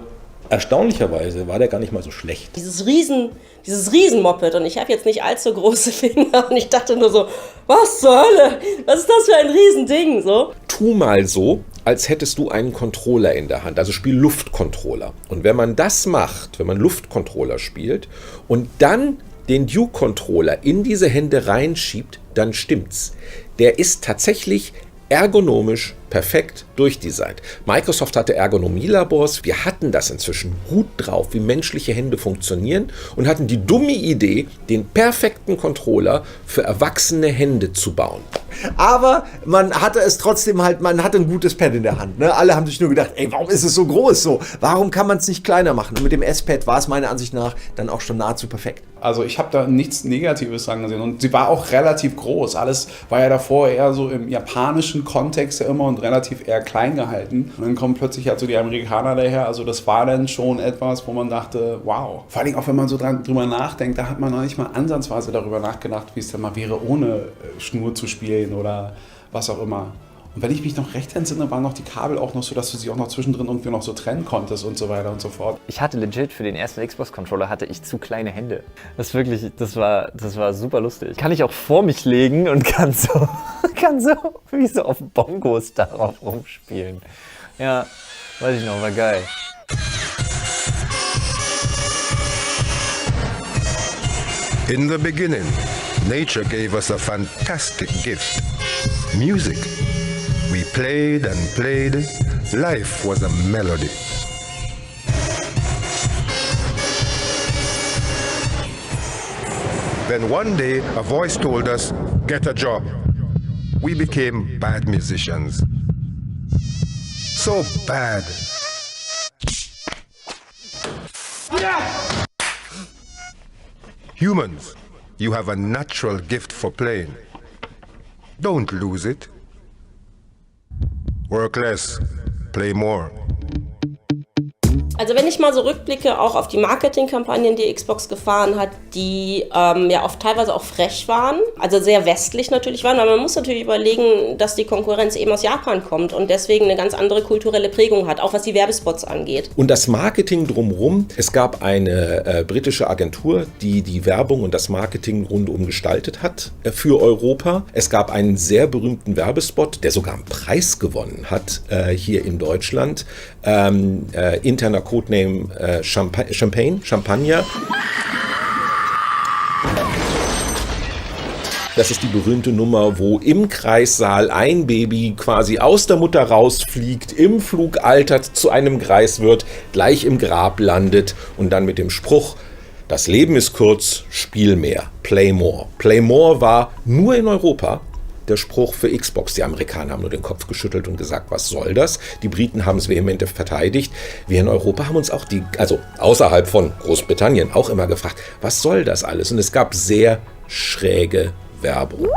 erstaunlicherweise war der gar nicht mal so schlecht. Dieses Riesen-Moped, und ich habe jetzt nicht allzu große Finger und ich dachte nur so, was zur Hölle, was ist das für ein Riesending, so? Tu mal so, als hättest du einen Controller in der Hand, also spiel Luftcontroller. Und wenn man das macht, wenn man Luftcontroller spielt und dann den Duke-Controller in diese Hände reinschiebt, dann stimmt's. Der ist tatsächlich ergonomisch perfekt durchdesignt. Microsoft hatte Ergonomielabors, wir hatten das inzwischen gut drauf, wie menschliche Hände funktionieren und hatten die dumme Idee, den perfekten Controller für erwachsene Hände zu bauen. Aber man hatte es trotzdem halt, man hatte ein gutes Pad in der Hand. Ne? Alle haben sich nur gedacht, ey, warum ist es so groß so? Warum kann man es nicht kleiner machen? Und mit dem S-Pad war es meiner Ansicht nach dann auch schon nahezu perfekt. Also ich habe da nichts Negatives dran gesehen und sie war auch relativ groß. Alles war ja davor eher so im japanischen Kontext ja immer und relativ eher klein gehalten. Und dann kommen plötzlich halt so die Amerikaner daher. Also das war dann schon etwas, wo man dachte, wow. Vor allem auch, wenn man so drüber nachdenkt, da hat man noch nicht mal ansatzweise darüber nachgedacht, wie es denn mal wäre, ohne Schnur zu spielen oder was auch immer. Und wenn ich mich noch recht entsinne, waren noch die Kabel auch noch so, dass du sie auch noch zwischendrin irgendwie noch so trennen konntest und so weiter und so fort. Ich hatte legit für den ersten Xbox-Controller hatte ich zu kleine Hände. Das war super lustig. Kann ich auch vor mich legen und kann so wie so auf Bongos darauf rumspielen. Ja, weiß ich noch, war geil. In the beginning, nature gave us a fantastic gift. Music. We played and played. Life was a melody. Then one day, a voice told us, get a job. We became bad musicians. So bad. Humans, you have a natural gift for playing. Don't lose it. Work less, play more. Also wenn ich mal so rückblicke, auch auf die Marketingkampagnen, die Xbox gefahren hat, die ja oft teilweise auch frech waren, also sehr westlich natürlich waren, weil man muss natürlich überlegen, dass die Konkurrenz eben aus Japan kommt und deswegen eine ganz andere kulturelle Prägung hat, auch was die Werbespots angeht. Und das Marketing drumherum, es gab eine britische Agentur, die die Werbung und das Marketing rundum gestaltet hat für Europa. Es gab einen sehr berühmten Werbespot, der sogar einen Preis gewonnen hat hier in Deutschland. Interner Codename Champagner. Das ist die berühmte Nummer, wo im Kreissaal ein Baby quasi aus der Mutter rausfliegt, im Flug altert, zu einem Greis wird, gleich im Grab landet und dann mit dem Spruch: Das Leben ist kurz, spiel mehr, play more. Play more war nur in Europa der Spruch für Xbox. Die Amerikaner haben nur den Kopf geschüttelt und gesagt, was soll das? Die Briten haben es vehement verteidigt. Wir in Europa haben uns auch also außerhalb von Großbritannien auch immer gefragt, was soll das alles? Und es gab sehr schräge Werbung.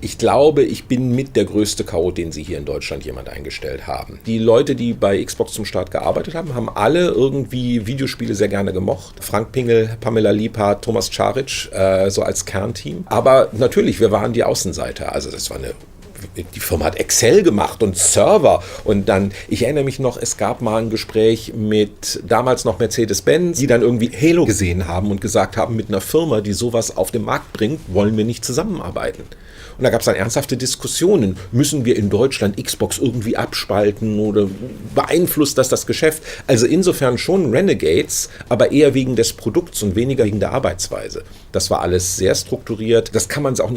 Ich glaube, ich bin mit der größte Chaot, den sie hier in Deutschland jemand eingestellt haben. Die Leute, die bei Xbox zum Start gearbeitet haben, haben alle irgendwie Videospiele sehr gerne gemocht. Frank Pingel, Pamela Liebhardt, Thomas Czaric, so als Kernteam. Aber natürlich, wir waren die Außenseiter. Also das war eine die Firma hat Excel gemacht und Server. Und dann, ich erinnere mich noch, es gab mal ein Gespräch mit damals noch Mercedes-Benz, die dann irgendwie Halo gesehen haben und gesagt haben, mit einer Firma, die sowas auf den Markt bringt, wollen wir nicht zusammenarbeiten. Und da gab es dann ernsthafte Diskussionen. Müssen wir in Deutschland Xbox irgendwie abspalten oder beeinflusst das Geschäft? Also insofern schon Renegades, aber eher wegen des Produkts und weniger wegen der Arbeitsweise. Das war alles sehr strukturiert. Das kann man es auch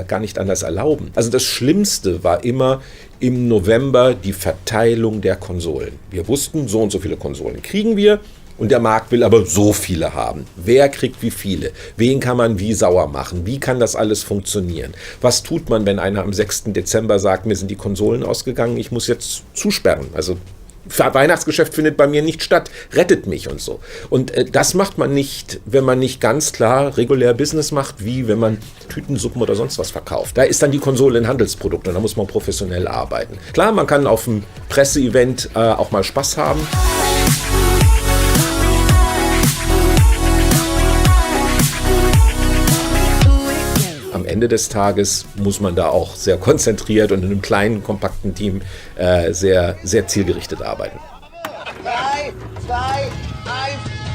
gar nicht anders erlauben. Also das Schlimmste war immer im November die Verteilung der Konsolen. Wir wussten, so und so viele Konsolen kriegen wir. Und der Markt will aber so viele haben. Wer kriegt wie viele? Wen kann man wie sauer machen? Wie kann das alles funktionieren? Was tut man, wenn einer am 6. Dezember sagt, mir sind die Konsolen ausgegangen, ich muss jetzt zusperren? Also Weihnachtsgeschäft findet bei mir nicht statt, rettet mich und so. Und das macht man nicht, wenn man nicht ganz klar regulär Business macht, wie wenn man Tütensuppen oder sonst was verkauft. Da ist dann die Konsole ein Handelsprodukt und da muss man professionell arbeiten. Klar, man kann auf einem Presseevent auch mal Spaß haben. Am Ende des Tages muss man da auch sehr konzentriert und in einem kleinen, kompakten Team sehr, sehr zielgerichtet arbeiten. 3, 2, 1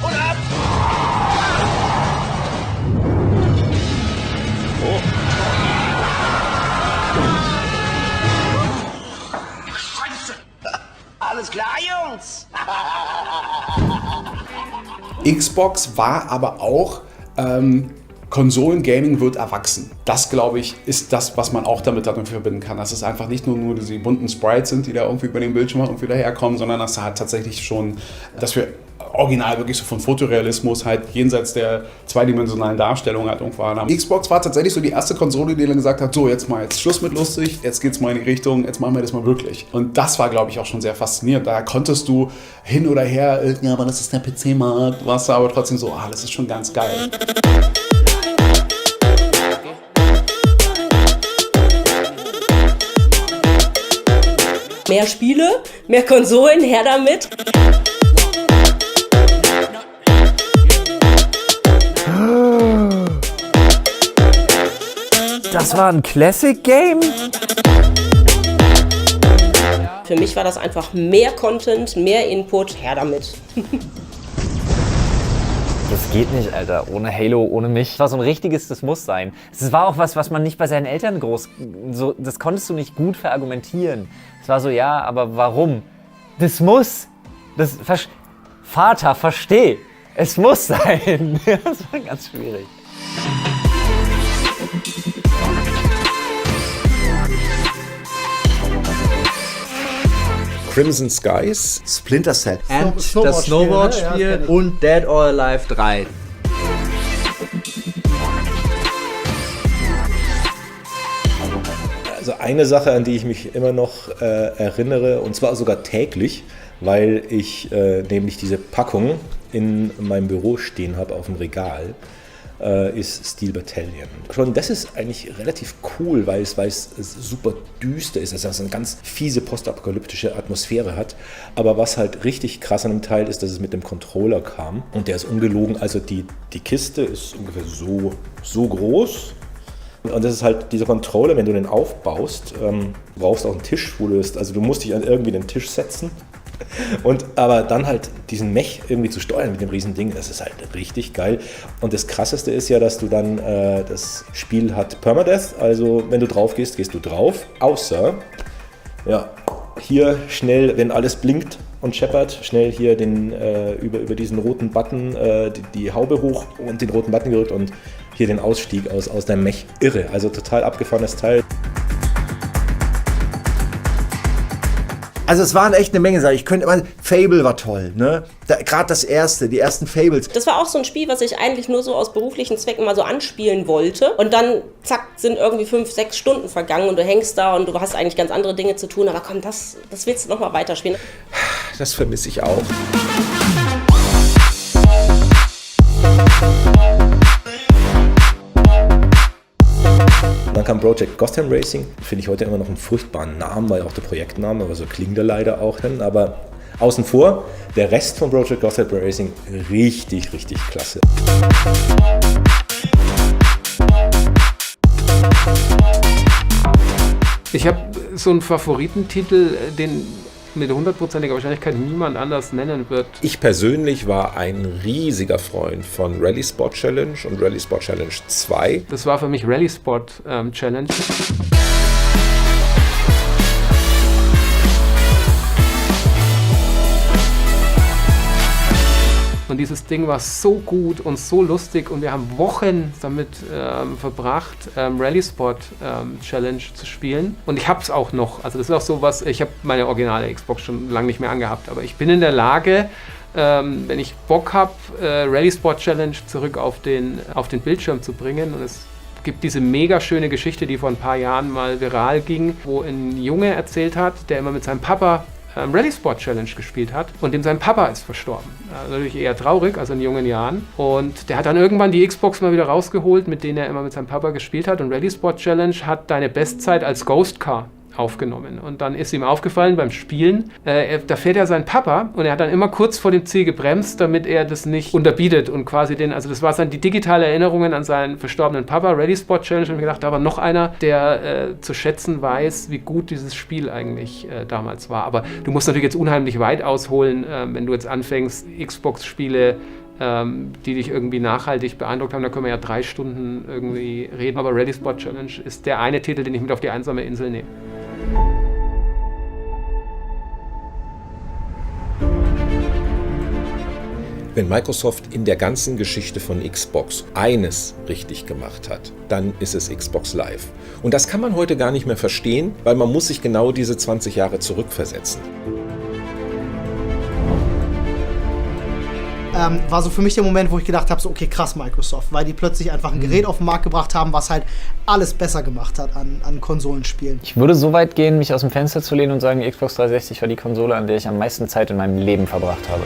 und ab! Oh. Scheiße! Alles klar, Jungs! Xbox war aber auch Konsolengaming wird erwachsen. Das, glaube ich, ist das, was man auch damit verbinden kann. Dass es einfach nicht nur diese bunten Sprites sind, die da irgendwie über den Bildschirm irgendwie daherkommen, sondern dass da halt tatsächlich schon, dass wir original wirklich so von Fotorealismus halt jenseits der zweidimensionalen Darstellung halt irgendwo haben. Xbox war tatsächlich so die erste Konsole, die dann gesagt hat, so jetzt Schluss mit lustig, jetzt geht's mal in die Richtung, jetzt machen wir das mal wirklich. Und das war, glaube ich, auch schon sehr faszinierend. Da konntest du hin oder her, ja, aber das ist der PC-Markt, warst du aber trotzdem so, das ist schon ganz geil. Mehr Spiele, mehr Konsolen, her damit. Das war ein Classic-Game? Für mich war das einfach mehr Content, mehr Input, her damit. Das geht nicht, Alter. Ohne Halo, ohne mich. Das war so ein richtiges, das muss sein. Es war auch was man nicht bei seinen Eltern das konntest du nicht gut verargumentieren. Es war so, ja, aber warum? Das muss. Vater, versteh. Es muss sein. Das war ganz schwierig. Crimson Skies, Splinter Cell, and das Snowboard-Spiel und Dead or Alive 3. Also eine Sache, an die ich mich immer noch erinnere, und zwar sogar täglich, weil ich nämlich diese Packung in meinem Büro stehen habe auf dem Regal, ist Steel Battalion. Schon das ist eigentlich relativ cool, weil es super düster ist, also es eine ganz fiese postapokalyptische Atmosphäre hat. Aber was halt richtig krass an dem Teil ist, dass es mit dem Controller kam. Und der ist ungelogen, also die Kiste ist ungefähr so groß. Und das ist halt dieser Controller, wenn du den aufbaust, brauchst du auch einen Tisch, also du musst dich an irgendwie den Tisch setzen. Aber dann halt diesen Mech irgendwie zu steuern mit dem riesen Ding, das ist halt richtig geil. Und das Krasseste ist ja, dass du dann, das Spiel hat Permadeath, also wenn du drauf gehst, gehst du drauf, außer, ja, hier schnell, wenn alles blinkt und scheppert, schnell hier über diesen roten Button die Haube hoch und den roten Button gedrückt und hier den Ausstieg aus deinem Mech. Irre, also total abgefahrenes Teil. Also es waren echt eine Menge Sachen. Fable war toll, ne? Gerade die ersten Fables. Das war auch so ein Spiel, was ich eigentlich nur so aus beruflichen Zwecken mal so anspielen wollte. Und dann, zack, sind irgendwie 5-6 Stunden vergangen und du hängst da und du hast eigentlich ganz andere Dinge zu tun. Aber komm, das willst du noch mal weiterspielen. Das vermisse ich auch. Dann kam Project Gotham Racing, finde ich heute immer noch einen furchtbaren Namen, weil auch der Projektname, aber so klingt er leider auch hin. Aber außen vor, der Rest von Project Gotham Racing richtig klasse. Ich habe so einen Favoritentitel, den mit 100%iger Wahrscheinlichkeit niemand anders nennen wird. Ich persönlich war ein riesiger Freund von Rally Sport Challenge und Rally Sport Challenge 2. Das war für mich Rally Sport Challenge. Und dieses Ding war so gut und so lustig und wir haben Wochen damit verbracht, Rally Sport Challenge zu spielen. Und ich habe es auch noch. Also das ist auch so was, ich habe meine originale Xbox schon lange nicht mehr angehabt, aber ich bin in der Lage, wenn ich Bock habe, Rally Sport Challenge zurück auf den Bildschirm zu bringen. Und es gibt diese mega schöne Geschichte, die vor ein paar Jahren mal viral ging, wo ein Junge erzählt hat, der immer mit seinem Papa Rally Sport Challenge gespielt hat und dem sein Papa ist verstorben. Natürlich eher traurig, also in jungen Jahren. Und der hat dann irgendwann die Xbox mal wieder rausgeholt, mit denen er immer mit seinem Papa gespielt hat. Und Rally Sport Challenge hat deine Bestzeit als Ghost Car aufgenommen. Und dann ist ihm aufgefallen beim Spielen, da fährt ja sein Papa und er hat dann immer kurz vor dem Ziel gebremst, damit er das nicht unterbietet und quasi also das war dann die digitale Erinnerungen an seinen verstorbenen Papa, Rally Sport Challenge, und ich gedacht, aber noch einer, der zu schätzen weiß, wie gut dieses Spiel eigentlich damals war. Aber du musst natürlich jetzt unheimlich weit ausholen, wenn du jetzt anfängst, Xbox-Spiele die dich irgendwie nachhaltig beeindruckt haben, da können wir ja 3 Stunden irgendwie reden. Aber Rally Sport Challenge ist der eine Titel, den ich mit auf die einsame Insel nehme. Wenn Microsoft in der ganzen Geschichte von Xbox eines richtig gemacht hat, dann ist es Xbox Live. Und das kann man heute gar nicht mehr verstehen, weil man muss sich genau diese 20 Jahre zurückversetzen. War so für mich der Moment, wo ich gedacht habe, so okay, krass Microsoft, weil die plötzlich einfach ein Gerät auf den Markt gebracht haben, was halt alles besser gemacht hat an Konsolenspielen. Ich würde so weit gehen, mich aus dem Fenster zu lehnen und sagen, die Xbox 360 war die Konsole, an der ich am meisten Zeit in meinem Leben verbracht habe.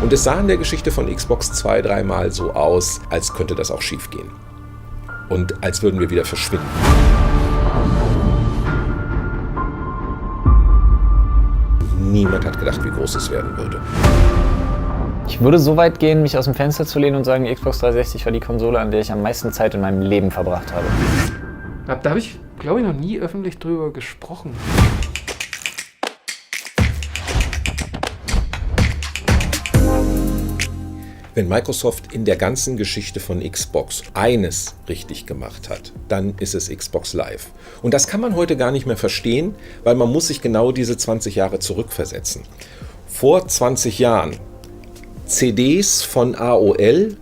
Und es sah in der Geschichte von Xbox 2-3 Mal so aus, als könnte das auch schief gehen. Und als würden wir wieder verschwinden. Niemand hat gedacht, wie groß es werden würde. Ich würde so weit gehen, mich aus dem Fenster zu lehnen und sagen, die Xbox 360 war die Konsole, an der ich am meisten Zeit in meinem Leben verbracht habe. Da habe ich, glaube ich, noch nie öffentlich drüber gesprochen. Wenn Microsoft in der ganzen Geschichte von Xbox eines richtig gemacht hat, dann ist es Xbox Live. Und das kann man heute gar nicht mehr verstehen, weil man muss sich genau diese 20 Jahre zurückversetzen. Vor 20 Jahren CDs von AOL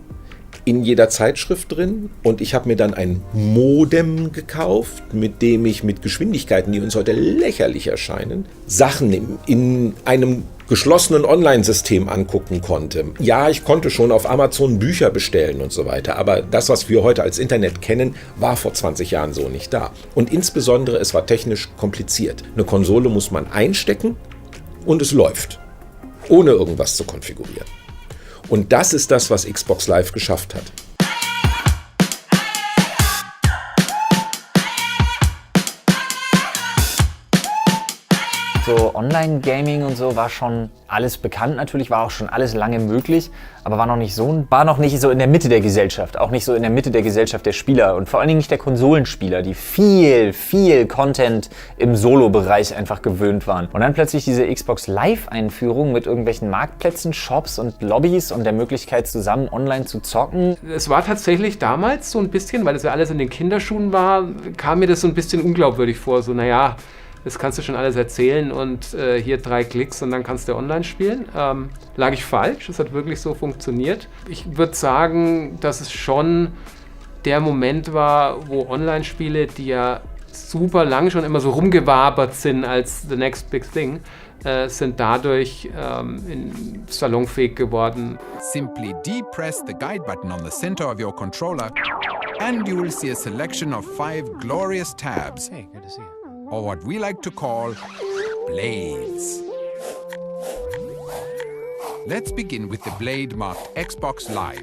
in jeder Zeitschrift drin und ich habe mir dann ein Modem gekauft, mit dem ich mit Geschwindigkeiten, die uns heute lächerlich erscheinen, Sachen in einem geschlossenen Online-System angucken konnte. Ja, ich konnte schon auf Amazon Bücher bestellen und so weiter, aber das, was wir heute als Internet kennen, war vor 20 Jahren so nicht da. Und insbesondere, es war technisch kompliziert. Eine Konsole muss man einstecken und es läuft, ohne irgendwas zu konfigurieren. Und das ist das, was Xbox Live geschafft hat. So Online-Gaming und so war schon alles bekannt natürlich, war auch schon alles lange möglich, aber war noch nicht so in der Mitte der Gesellschaft, auch nicht so in der Mitte der Gesellschaft der Spieler und vor allen Dingen nicht der Konsolenspieler, die viel Content im Solo-Bereich einfach gewöhnt waren. Und dann plötzlich diese Xbox Live-Einführung mit irgendwelchen Marktplätzen, Shops und Lobbys und der Möglichkeit zusammen online zu zocken. Es war tatsächlich damals so ein bisschen, weil das ja alles in den Kinderschuhen war, kam mir das so ein bisschen unglaubwürdig vor, so naja, das kannst du schon alles erzählen und hier 3 Klicks und dann kannst du online spielen. Lag ich falsch, es hat wirklich so funktioniert. Ich würde sagen, dass es schon der Moment war, wo Online-Spiele, die ja super lang schon immer so rumgewabert sind als the next big thing, sind dadurch salonfähig geworden. Simply depress the guide button on the center of your controller and you will see a selection of 5 glorious tabs. Hey, good to see you. Or what we like to call blades. Let's begin with the blade marked Xbox Live.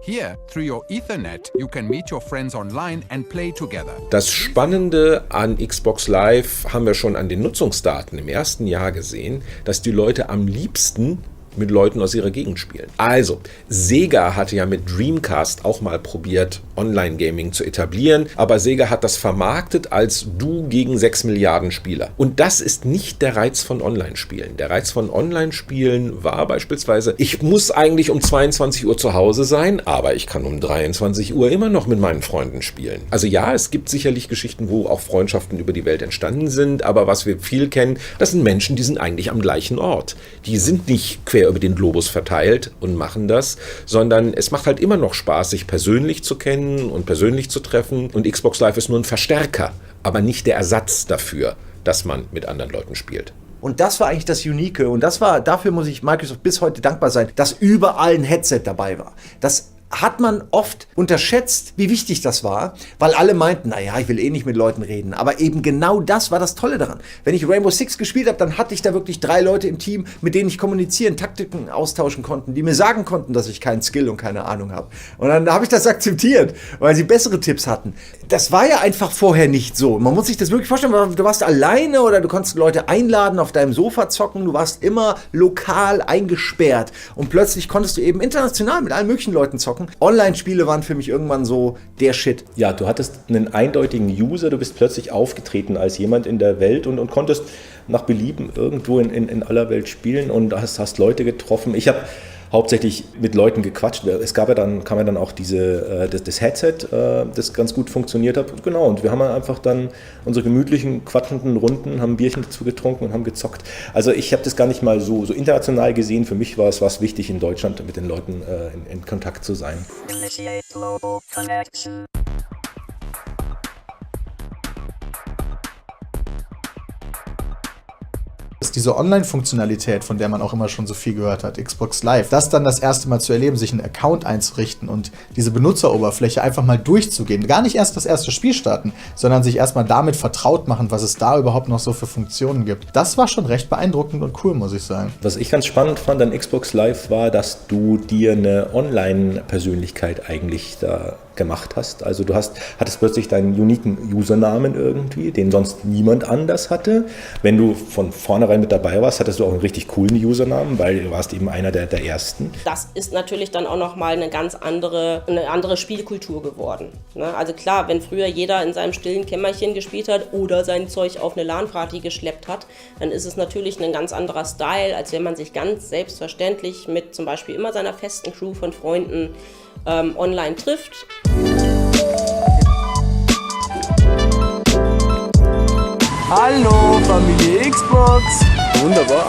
Here, through your Ethernet, you can meet your friends online and play together. Das Spannende an Xbox Live haben wir schon an den Nutzungsdaten im ersten Jahr gesehen, dass die Leute am liebsten mit Leuten aus ihrer Gegend spielen. Also, Sega hatte ja mit Dreamcast auch mal probiert, Online-Gaming zu etablieren, aber Sega hat das vermarktet als du gegen 6 Milliarden Spieler. Und das ist nicht der Reiz von Online-Spielen. Der Reiz von Online-Spielen war beispielsweise, ich muss eigentlich um 22 Uhr zu Hause sein, aber ich kann um 23 Uhr immer noch mit meinen Freunden spielen. Also ja, es gibt sicherlich Geschichten, wo auch Freundschaften über die Welt entstanden sind, aber was wir viel kennen, das sind Menschen, die sind eigentlich am gleichen Ort. Die sind nicht quer über den Globus verteilt und machen das, sondern es macht halt immer noch Spaß, sich persönlich zu kennen und persönlich zu treffen, und Xbox Live ist nur ein Verstärker, aber nicht der Ersatz dafür, dass man mit anderen Leuten spielt. Und das war eigentlich das Unique, und dafür muss ich Microsoft bis heute dankbar sein, dass überall ein Headset dabei war. Das hat man oft unterschätzt, wie wichtig das war, weil alle meinten, naja, ich will eh nicht mit Leuten reden. Aber eben genau das war das Tolle daran. Wenn ich Rainbow Six gespielt habe, dann hatte ich da wirklich 3 Leute im Team, mit denen ich kommunizieren, Taktiken austauschen konnten, die mir sagen konnten, dass ich keinen Skill und keine Ahnung habe. Und dann habe ich das akzeptiert, weil sie bessere Tipps hatten. Das war ja einfach vorher nicht so. Man muss sich das wirklich vorstellen, du warst alleine oder du konntest Leute einladen, auf deinem Sofa zocken, du warst immer lokal eingesperrt und plötzlich konntest du eben international mit allen möglichen Leuten zocken. Online-Spiele waren für mich irgendwann so der Shit. Ja, du hattest einen eindeutigen User, du bist plötzlich aufgetreten als jemand in der Welt und konntest nach Belieben irgendwo in aller Welt spielen und hast Leute getroffen. Ich habe hauptsächlich mit Leuten gequatscht. Kam ja dann auch das Headset, das ganz gut funktioniert hat. Genau, und wir haben einfach dann unsere gemütlichen, quatschenden Runden, haben ein Bierchen dazu getrunken und haben gezockt. Also ich habe das gar nicht mal so international gesehen. Für mich war es wichtig, in Deutschland mit den Leuten in Kontakt zu sein. Ist diese Online-Funktionalität, von der man auch immer schon so viel gehört hat, Xbox Live, das dann das erste Mal zu erleben, sich einen Account einzurichten und diese Benutzeroberfläche einfach mal durchzugehen. Gar nicht erst das erste Spiel starten, sondern sich erstmal damit vertraut machen, was es da überhaupt noch so für Funktionen gibt. Das war schon recht beeindruckend und cool, muss ich sagen. Was ich ganz spannend fand an Xbox Live war, dass du dir eine Online-Persönlichkeit eigentlich da gemacht hast. Also du hattest plötzlich deinen uniken Usernamen irgendwie, den sonst niemand anders hatte. Wenn du von vornherein mit dabei warst, hattest du auch einen richtig coolen Usernamen, weil du warst eben einer der ersten. Das ist natürlich dann auch nochmal eine ganz andere Spielkultur geworden. Ne? Also klar, wenn früher jeder in seinem stillen Kämmerchen gespielt hat oder sein Zeug auf eine LAN-Party geschleppt hat, dann ist es natürlich ein ganz anderer Style, als wenn man sich ganz selbstverständlich mit zum Beispiel immer seiner festen Crew von Freunden online trifft. Hallo, Familie Xbox! Wunderbar!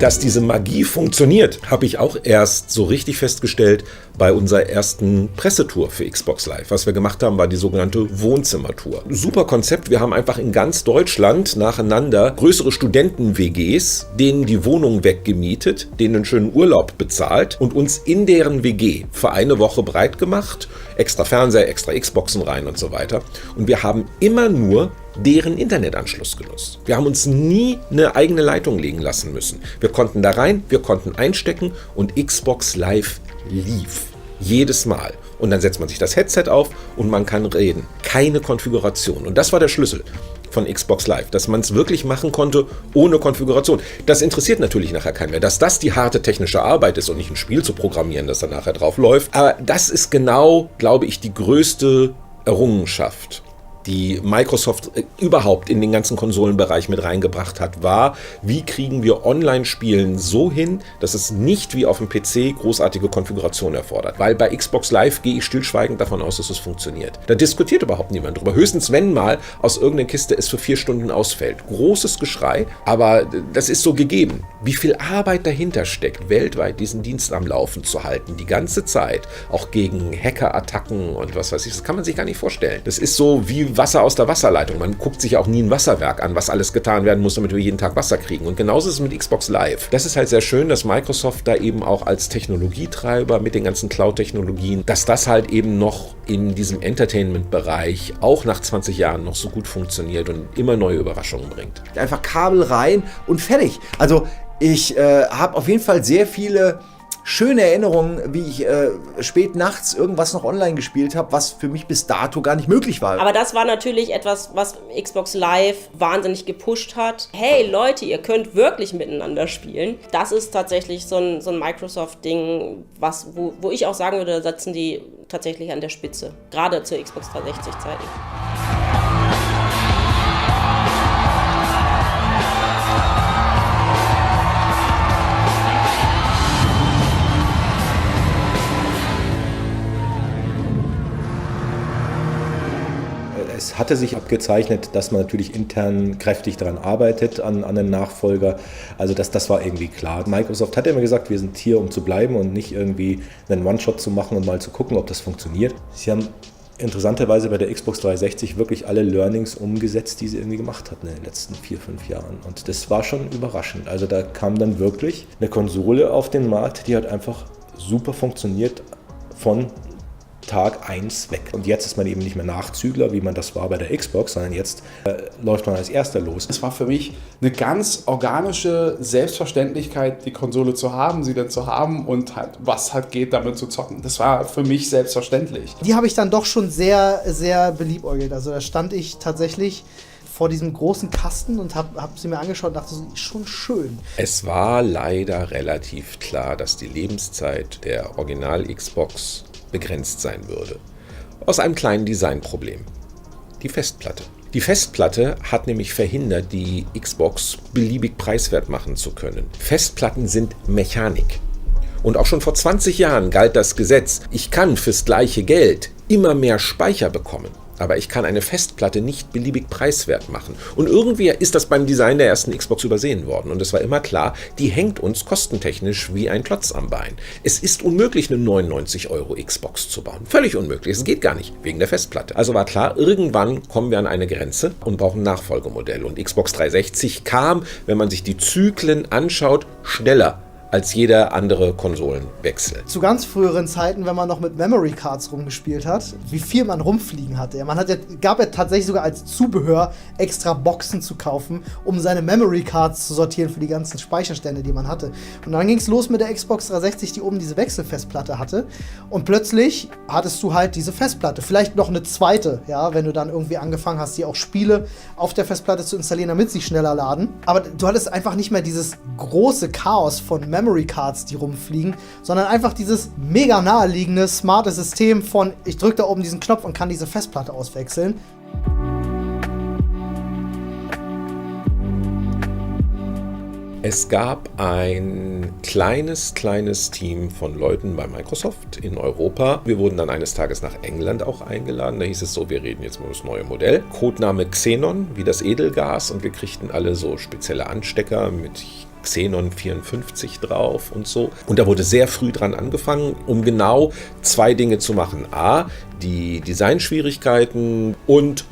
Dass diese Magie funktioniert, habe ich auch erst so richtig festgestellt bei unserer ersten Pressetour für Xbox Live. Was wir gemacht haben, war die sogenannte Wohnzimmertour. Super Konzept. Wir haben einfach in ganz Deutschland nacheinander größere Studenten-WGs, denen die Wohnung weggemietet, denen einen schönen Urlaub bezahlt und uns in deren WG für eine Woche breit gemacht. Extra Fernseher, extra Xboxen rein und so weiter. Und wir haben immer nur deren Internetanschluss genutzt. Wir haben uns nie eine eigene Leitung legen lassen müssen. Wir konnten da rein, wir konnten einstecken und Xbox Live lief. Jedes Mal. Und dann setzt man sich das Headset auf und man kann reden. Keine Konfiguration. Und das war der Schlüssel von Xbox Live, dass man es wirklich machen konnte ohne Konfiguration. Das interessiert natürlich nachher keinen mehr, dass das die harte technische Arbeit ist und nicht ein Spiel zu programmieren, das dann nachher drauf läuft. Aber das ist genau, glaube ich, die größte Errungenschaft, die Microsoft überhaupt in den ganzen Konsolenbereich mit reingebracht hat, war, wie kriegen wir Online-Spielen so hin, dass es nicht wie auf dem PC großartige Konfiguration erfordert. Weil bei Xbox Live gehe ich stillschweigend davon aus, dass es funktioniert. Da diskutiert überhaupt niemand drüber. Höchstens, wenn mal aus irgendeiner Kiste es für 4 Stunden ausfällt. Großes Geschrei, aber das ist so gegeben. Wie viel Arbeit dahinter steckt, weltweit diesen Dienst am Laufen zu halten, die ganze Zeit, auch gegen Hackerattacken und was weiß ich, das kann man sich gar nicht vorstellen. Das ist so, wie wie Wasser aus der Wasserleitung. Man guckt sich auch nie ein Wasserwerk an, was alles getan werden muss, damit wir jeden Tag Wasser kriegen. Und genauso ist es mit Xbox Live. Das ist halt sehr schön, dass Microsoft da eben auch als Technologietreiber mit den ganzen Cloud-Technologien, dass das halt eben noch in diesem Entertainment-Bereich auch nach 20 Jahren noch so gut funktioniert und immer neue Überraschungen bringt. Einfach Kabel rein und fertig. Also ich habe auf jeden Fall sehr viele schöne Erinnerungen, wie ich spät nachts irgendwas noch online gespielt habe, was für mich bis dato gar nicht möglich war. Aber das war natürlich etwas, was Xbox Live wahnsinnig gepusht hat. Hey Leute, ihr könnt wirklich miteinander spielen. Das ist tatsächlich so ein Microsoft-Ding, wo ich auch sagen würde, da sitzen die tatsächlich an der Spitze. Gerade zur Xbox 360-Zeiten. Es hatte sich abgezeichnet, dass man natürlich intern kräftig daran arbeitet, an einem Nachfolger. Also das war irgendwie klar. Microsoft hat ja immer gesagt, wir sind hier, um zu bleiben und nicht irgendwie einen One-Shot zu machen und mal zu gucken, ob das funktioniert. Sie haben interessanterweise bei der Xbox 360 wirklich alle Learnings umgesetzt, die sie irgendwie gemacht hatten in den letzten 4-5 Jahren. Und das war schon überraschend. Also da kam dann wirklich eine Konsole auf den Markt, die hat einfach super funktioniert von Tag 1 weg. Und jetzt ist man eben nicht mehr Nachzügler, wie man das war bei der Xbox, sondern jetzt läuft man als Erster los. Es war für mich eine ganz organische Selbstverständlichkeit, die Konsole zu haben, sie dann zu haben und halt, was halt geht, damit zu zocken. Das war für mich selbstverständlich. Die habe ich dann doch schon sehr, sehr beliebäugelt. Also da stand ich tatsächlich vor diesem großen Kasten und hab sie mir angeschaut und dachte, so, ist schon schön. Es war leider relativ klar, dass die Lebenszeit der Original-Xbox begrenzt sein würde. Aus einem kleinen Designproblem. Die Festplatte. Die Festplatte hat nämlich verhindert, die Xbox beliebig preiswert machen zu können. Festplatten sind Mechanik. Und auch schon vor 20 Jahren galt das Gesetz, ich kann fürs gleiche Geld immer mehr Speicher bekommen. Aber ich kann eine Festplatte nicht beliebig preiswert machen. Und irgendwie ist das beim Design der ersten Xbox übersehen worden. Und es war immer klar, die hängt uns kostentechnisch wie ein Klotz am Bein. Es ist unmöglich, eine 99 € Xbox zu bauen. Völlig unmöglich. Es geht gar nicht, wegen der Festplatte. Also war klar, irgendwann kommen wir an eine Grenze und brauchen ein Nachfolgemodell. Und Xbox 360 kam, wenn man sich die Zyklen anschaut, schneller als jeder andere Konsolenwechsel. Zu ganz früheren Zeiten, wenn man noch mit Memory Cards rumgespielt hat, wie viel man rumfliegen hatte. Man gab ja tatsächlich sogar als Zubehör extra Boxen zu kaufen, um seine Memory Cards zu sortieren für die ganzen Speicherstände, die man hatte. Und dann ging es los mit der Xbox 360, die oben diese Wechselfestplatte hatte. Und plötzlich hattest du halt diese Festplatte. Vielleicht noch eine zweite, ja, wenn du dann irgendwie angefangen hast, die auch Spiele auf der Festplatte zu installieren, damit sie schneller laden. Aber du hattest einfach nicht mehr dieses große Chaos von Memory Cards, die rumfliegen, sondern einfach dieses mega naheliegende, smarte System von, ich drücke da oben diesen Knopf und kann diese Festplatte auswechseln. Es gab ein kleines Team von Leuten bei Microsoft in Europa. Wir wurden dann eines Tages nach England auch eingeladen. Da hieß es so, wir reden jetzt mal über das neue Modell. Codename Xenon, wie das Edelgas. Und wir kriegten alle so spezielle Anstecker mit Xenon 54 drauf und so. Und da wurde sehr früh dran angefangen, um genau 2 Dinge zu machen. A, die Designschwierigkeiten und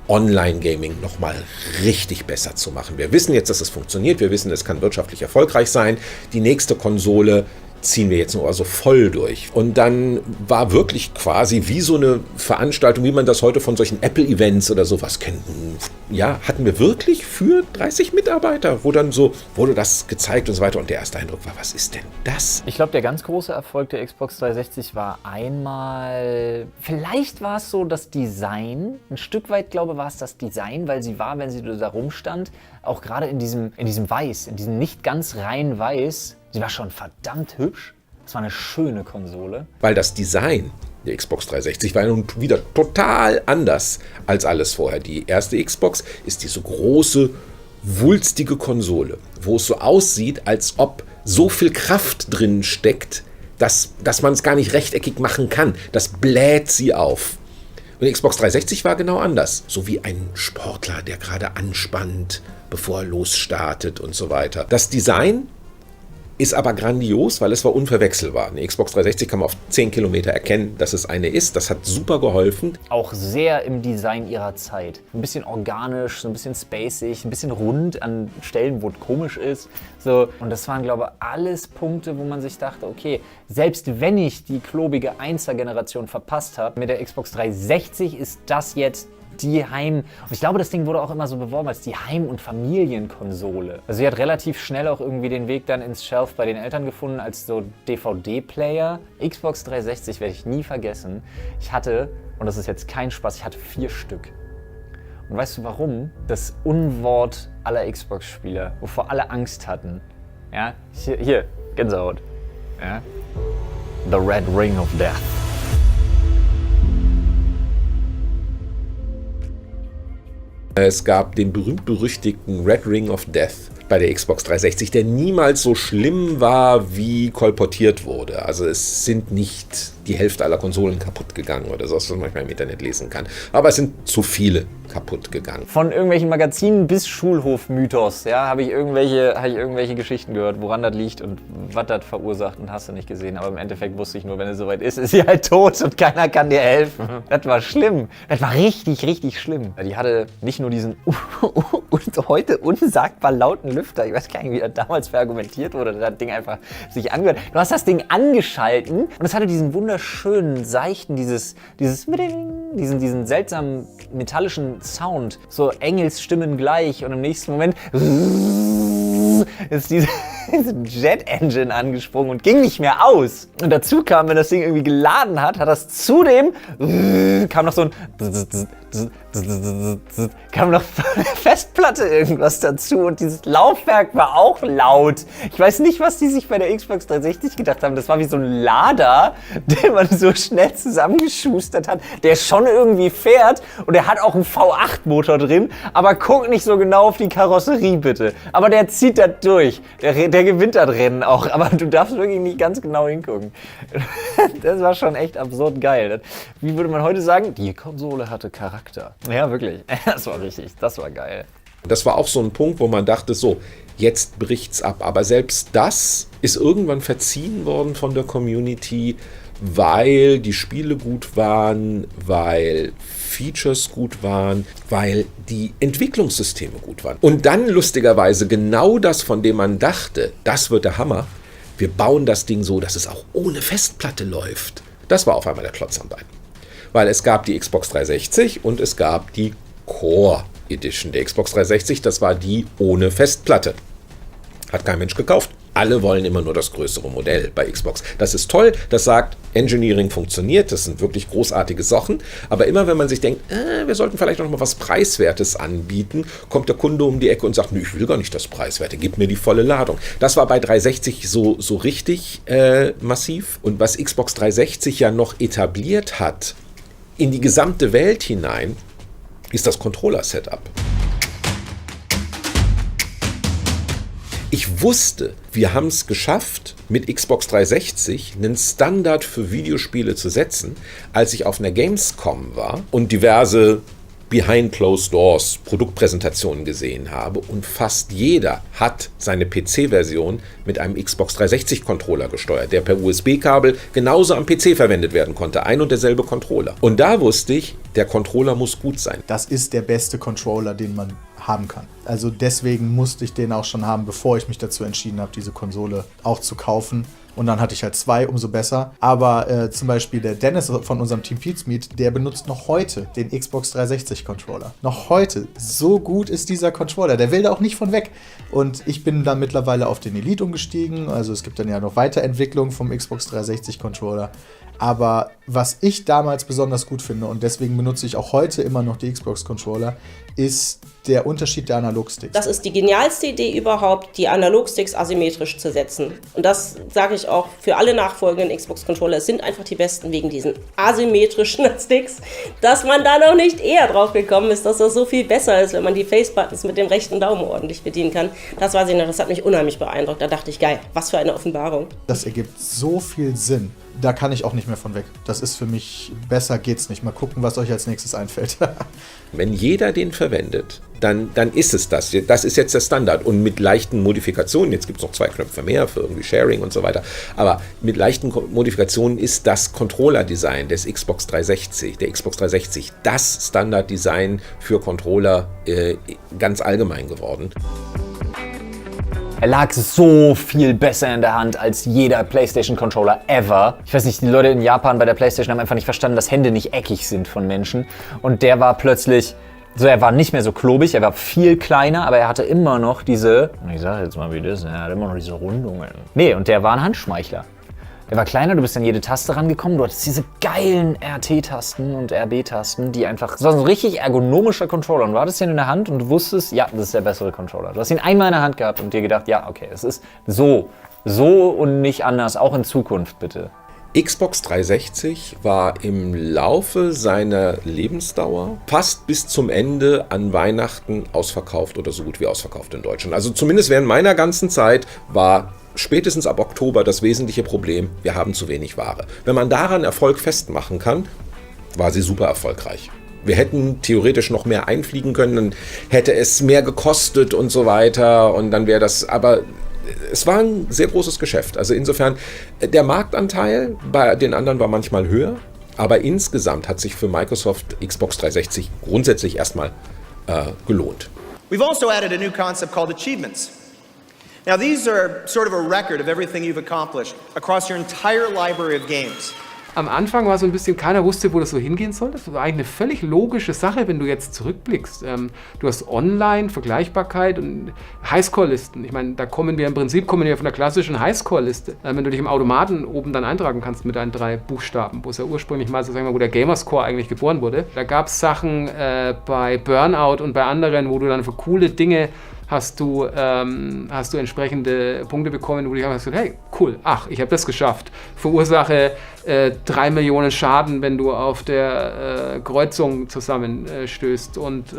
Online-Gaming nochmal richtig besser zu machen. Wir wissen jetzt, dass es funktioniert. Wir wissen, es kann wirtschaftlich erfolgreich sein. Die nächste Konsole ziehen wir jetzt nur also voll durch. Und dann war wirklich quasi wie so eine Veranstaltung, wie man das heute von solchen Apple-Events oder sowas kennt. Ja, hatten wir wirklich für 30 Mitarbeiter, wo dann so wurde das gezeigt und so weiter. Und der erste Eindruck war, was ist denn das? Ich glaube, der ganz große Erfolg der Xbox 360 war einmal, vielleicht war es so das Design. Ein Stück weit, glaube ich, war es das Design, weil sie war, wenn sie da rumstand, auch gerade in diesem Weiß, in diesem nicht ganz rein Weiß, sie war schon verdammt hübsch. Es war eine schöne Konsole. Weil das Design der Xbox 360 war nun wieder total anders als alles vorher. Die erste Xbox ist diese große, wulstige Konsole, wo es so aussieht, als ob so viel Kraft drin steckt, dass man es gar nicht rechteckig machen kann. Das bläht sie auf. Und die Xbox 360 war genau anders. So wie ein Sportler, der gerade anspannt, bevor er losstartet und so weiter. Das Design ist aber grandios, weil es war unverwechselbar. Eine Xbox 360 kann man auf 10 Kilometer erkennen, dass es eine ist. Das hat super geholfen. Auch sehr im Design ihrer Zeit. Ein bisschen organisch, so ein bisschen spacig, ein bisschen rund an Stellen, wo es komisch ist. So. Und das waren, glaube ich, alles Punkte, wo man sich dachte, okay, selbst wenn ich die klobige 1er-Generation verpasst habe, mit der Xbox 360 ist das jetzt die Heim... Und ich glaube, das Ding wurde auch immer so beworben als die Heim- und Familienkonsole. Also sie hat relativ schnell auch irgendwie den Weg dann ins Shelf bei den Eltern gefunden als so DVD-Player. Xbox 360 werde ich nie vergessen. Ich hatte, und das ist jetzt kein Spaß, ich hatte 4 Stück. Und weißt du warum? Das Unwort aller Xbox-Spieler, wovor alle Angst hatten. Ja, hier Gänsehaut. Ja? The Red Ring of Death. Es gab den berühmt-berüchtigten Red Ring of Death bei der Xbox 360, der niemals so schlimm war, wie kolportiert wurde. Also es sind nicht die Hälfte aller Konsolen kaputt gegangen oder so, was man manchmal im Internet lesen kann. Aber es sind zu viele kaputt gegangen. Von irgendwelchen Magazinen bis Schulhof-Mythos, ja, habe ich irgendwelche Geschichten gehört, woran das liegt und was das verursacht und hast du nicht gesehen. Aber im Endeffekt wusste ich nur, wenn es soweit ist sie halt tot und keiner kann dir helfen. Das war schlimm. Das war richtig, richtig schlimm. Die hatte nicht nur diesen heute unsagbar lauten Lüfter. Ich weiß gar nicht, wie das damals verargumentiert wurde, dass das Ding einfach sich angehört. Du hast das Ding angeschalten und es hatte diesen wunderschönen, seichten, diesen seltsamen metallischen Sound. So Engelsstimmen gleich und im nächsten Moment ist diese Jet-Engine angesprungen und ging nicht mehr aus. Und dazu kam, wenn das Ding irgendwie geladen hat, das zudem kam noch so ein kam noch von der Festplatte irgendwas dazu und dieses Laufwerk war auch laut. Ich weiß nicht, was die sich bei der Xbox 360 gedacht haben. Das war wie so ein Lader, den man so schnell zusammengeschustert hat, der schon irgendwie fährt und der hat auch einen V8-Motor drin, aber guck nicht so genau auf die Karosserie bitte. Aber der zieht das durch. Der gewinnt das Rennen auch, aber du darfst wirklich nicht ganz genau hingucken. Das war schon echt absurd geil. Wie würde man heute sagen? Die Konsole hatte Charakter. Ja, wirklich. Das war richtig. Das war geil. Das war auch so ein Punkt, wo man dachte, so, jetzt bricht's ab. Aber selbst das ist irgendwann verziehen worden von der Community, weil die Spiele gut waren, weil Features gut waren, weil die Entwicklungssysteme gut waren. Und dann lustigerweise genau das, von dem man dachte, das wird der Hammer. Wir bauen das Ding so, dass es auch ohne Festplatte läuft. Das war auf einmal der Klotz am Bein. Weil es gab die Xbox 360 und es gab die Core Edition der Xbox 360. Das war die ohne Festplatte. Hat kein Mensch gekauft. Alle wollen immer nur das größere Modell bei Xbox. Das ist toll, das sagt, Engineering funktioniert, das sind wirklich großartige Sachen. Aber immer wenn man sich denkt, wir sollten vielleicht noch mal was Preiswertes anbieten, kommt der Kunde um die Ecke und sagt, ich will gar nicht das Preiswerte, gib mir die volle Ladung. Das war bei 360 so richtig massiv. Und was Xbox 360 ja noch etabliert hat, in die gesamte Welt hinein, ist das Controller-Setup. Ich wusste, wir haben es geschafft, mit Xbox 360 einen Standard für Videospiele zu setzen, als ich auf einer Gamescom war und diverse Behind Closed Doors Produktpräsentationen gesehen habe und fast jeder hat seine PC-Version mit einem Xbox 360-Controller gesteuert, der per USB-Kabel genauso am PC verwendet werden konnte, ein und derselbe Controller. Und da wusste ich, der Controller muss gut sein. Das ist der beste Controller, den man haben kann. Also deswegen musste ich den auch schon haben, bevor ich mich dazu entschieden habe, diese Konsole auch zu kaufen. Und dann hatte ich halt 2, umso besser. Aber zum Beispiel der Dennis von unserem Team Pizmeet, der benutzt noch heute den Xbox 360 Controller. Noch heute. So gut ist dieser Controller. Der will da auch nicht von weg. Und ich bin dann mittlerweile auf den Elite umgestiegen. Also es gibt dann ja noch Weiterentwicklung vom Xbox 360 Controller. Aber was ich damals besonders gut finde, und deswegen benutze ich auch heute immer noch die Xbox-Controller, ist der Unterschied der Analogsticks. Das ist die genialste Idee überhaupt, die Analogsticks asymmetrisch zu setzen. Und das sage ich auch für alle nachfolgenden Xbox-Controller. Es sind einfach die besten wegen diesen asymmetrischen Sticks, dass man da noch nicht eher drauf gekommen ist, dass das so viel besser ist, wenn man die Face-Buttons mit dem rechten Daumen ordentlich bedienen kann. Das weiß ich noch, das hat mich unheimlich beeindruckt. Da dachte ich, geil, was für eine Offenbarung. Das ergibt so viel Sinn. da kann ich auch nicht mehr von weg. Das ist für mich, besser geht's nicht. Mal gucken, was euch als nächstes einfällt. Wenn jeder den verwendet, dann ist es das. Das ist jetzt der Standard. Und mit leichten Modifikationen, jetzt gibt es noch 2 Knöpfe mehr für irgendwie Sharing und so weiter, aber mit leichten Modifikationen ist das Controller-Design des Xbox 360, der Xbox 360, das Standard-Design für Controller ganz allgemein geworden. Er lag so viel besser in der Hand als jeder PlayStation-Controller ever. Ich weiß nicht, die Leute in Japan bei der PlayStation haben einfach nicht verstanden, dass Hände nicht eckig sind von Menschen. Und der war plötzlich, so er war nicht mehr so klobig, er war viel kleiner, aber er hatte immer noch diese, ich sag jetzt mal wie das, er hatte immer noch diese Rundungen. Nee, und der war ein Handschmeichler. Der war kleiner, du bist an jede Taste rangekommen, du hattest diese geilen RT-Tasten und RB-Tasten, die einfach, das war so ein richtig ergonomischer Controller und du hattest ihn in der Hand und du wusstest, ja, das ist der bessere Controller. Du hast ihn einmal in der Hand gehabt und dir gedacht, ja, okay, es ist so und nicht anders, auch in Zukunft bitte. Xbox 360 war im Laufe seiner Lebensdauer fast bis zum Ende an Weihnachten ausverkauft oder so gut wie ausverkauft in Deutschland. Also zumindest während meiner ganzen Zeit war spätestens ab Oktober das wesentliche Problem, wir haben zu wenig Ware. Wenn man daran Erfolg festmachen kann, war sie super erfolgreich. Wir hätten theoretisch noch mehr einfliegen können, dann hätte es mehr gekostet und so weiter und dann wäre das, aber es war ein sehr großes Geschäft. Also insofern, der Marktanteil bei den anderen war manchmal höher, aber insgesamt hat sich für Microsoft Xbox 360 grundsätzlich erstmal gelohnt. We've also added a new concept called achievements. Now these are sort of a record of everything you've accomplished across your entire library of games. Am Anfang war so ein bisschen, keiner wusste, wo das so hingehen soll. Das war eigentlich eine völlig logische Sache, wenn du jetzt zurückblickst. Du hast online Vergleichbarkeit und Highscore-Listen. Ich meine, da kommen wir von der klassischen Highscore-Liste. Wenn du dich im Automaten oben dann eintragen kannst mit deinen 3 Buchstaben, wo es ja ursprünglich mal, so sagen wir, wo der Gamerscore eigentlich geboren wurde. Da gab es Sachen bei Burnout und bei anderen, wo du dann für coole Dinge hast du entsprechende Punkte bekommen, wo du hast gesagt, hey, cool, ich habe das geschafft. Verursache 3 Millionen Schaden, wenn du auf der Kreuzung zusammenstößt und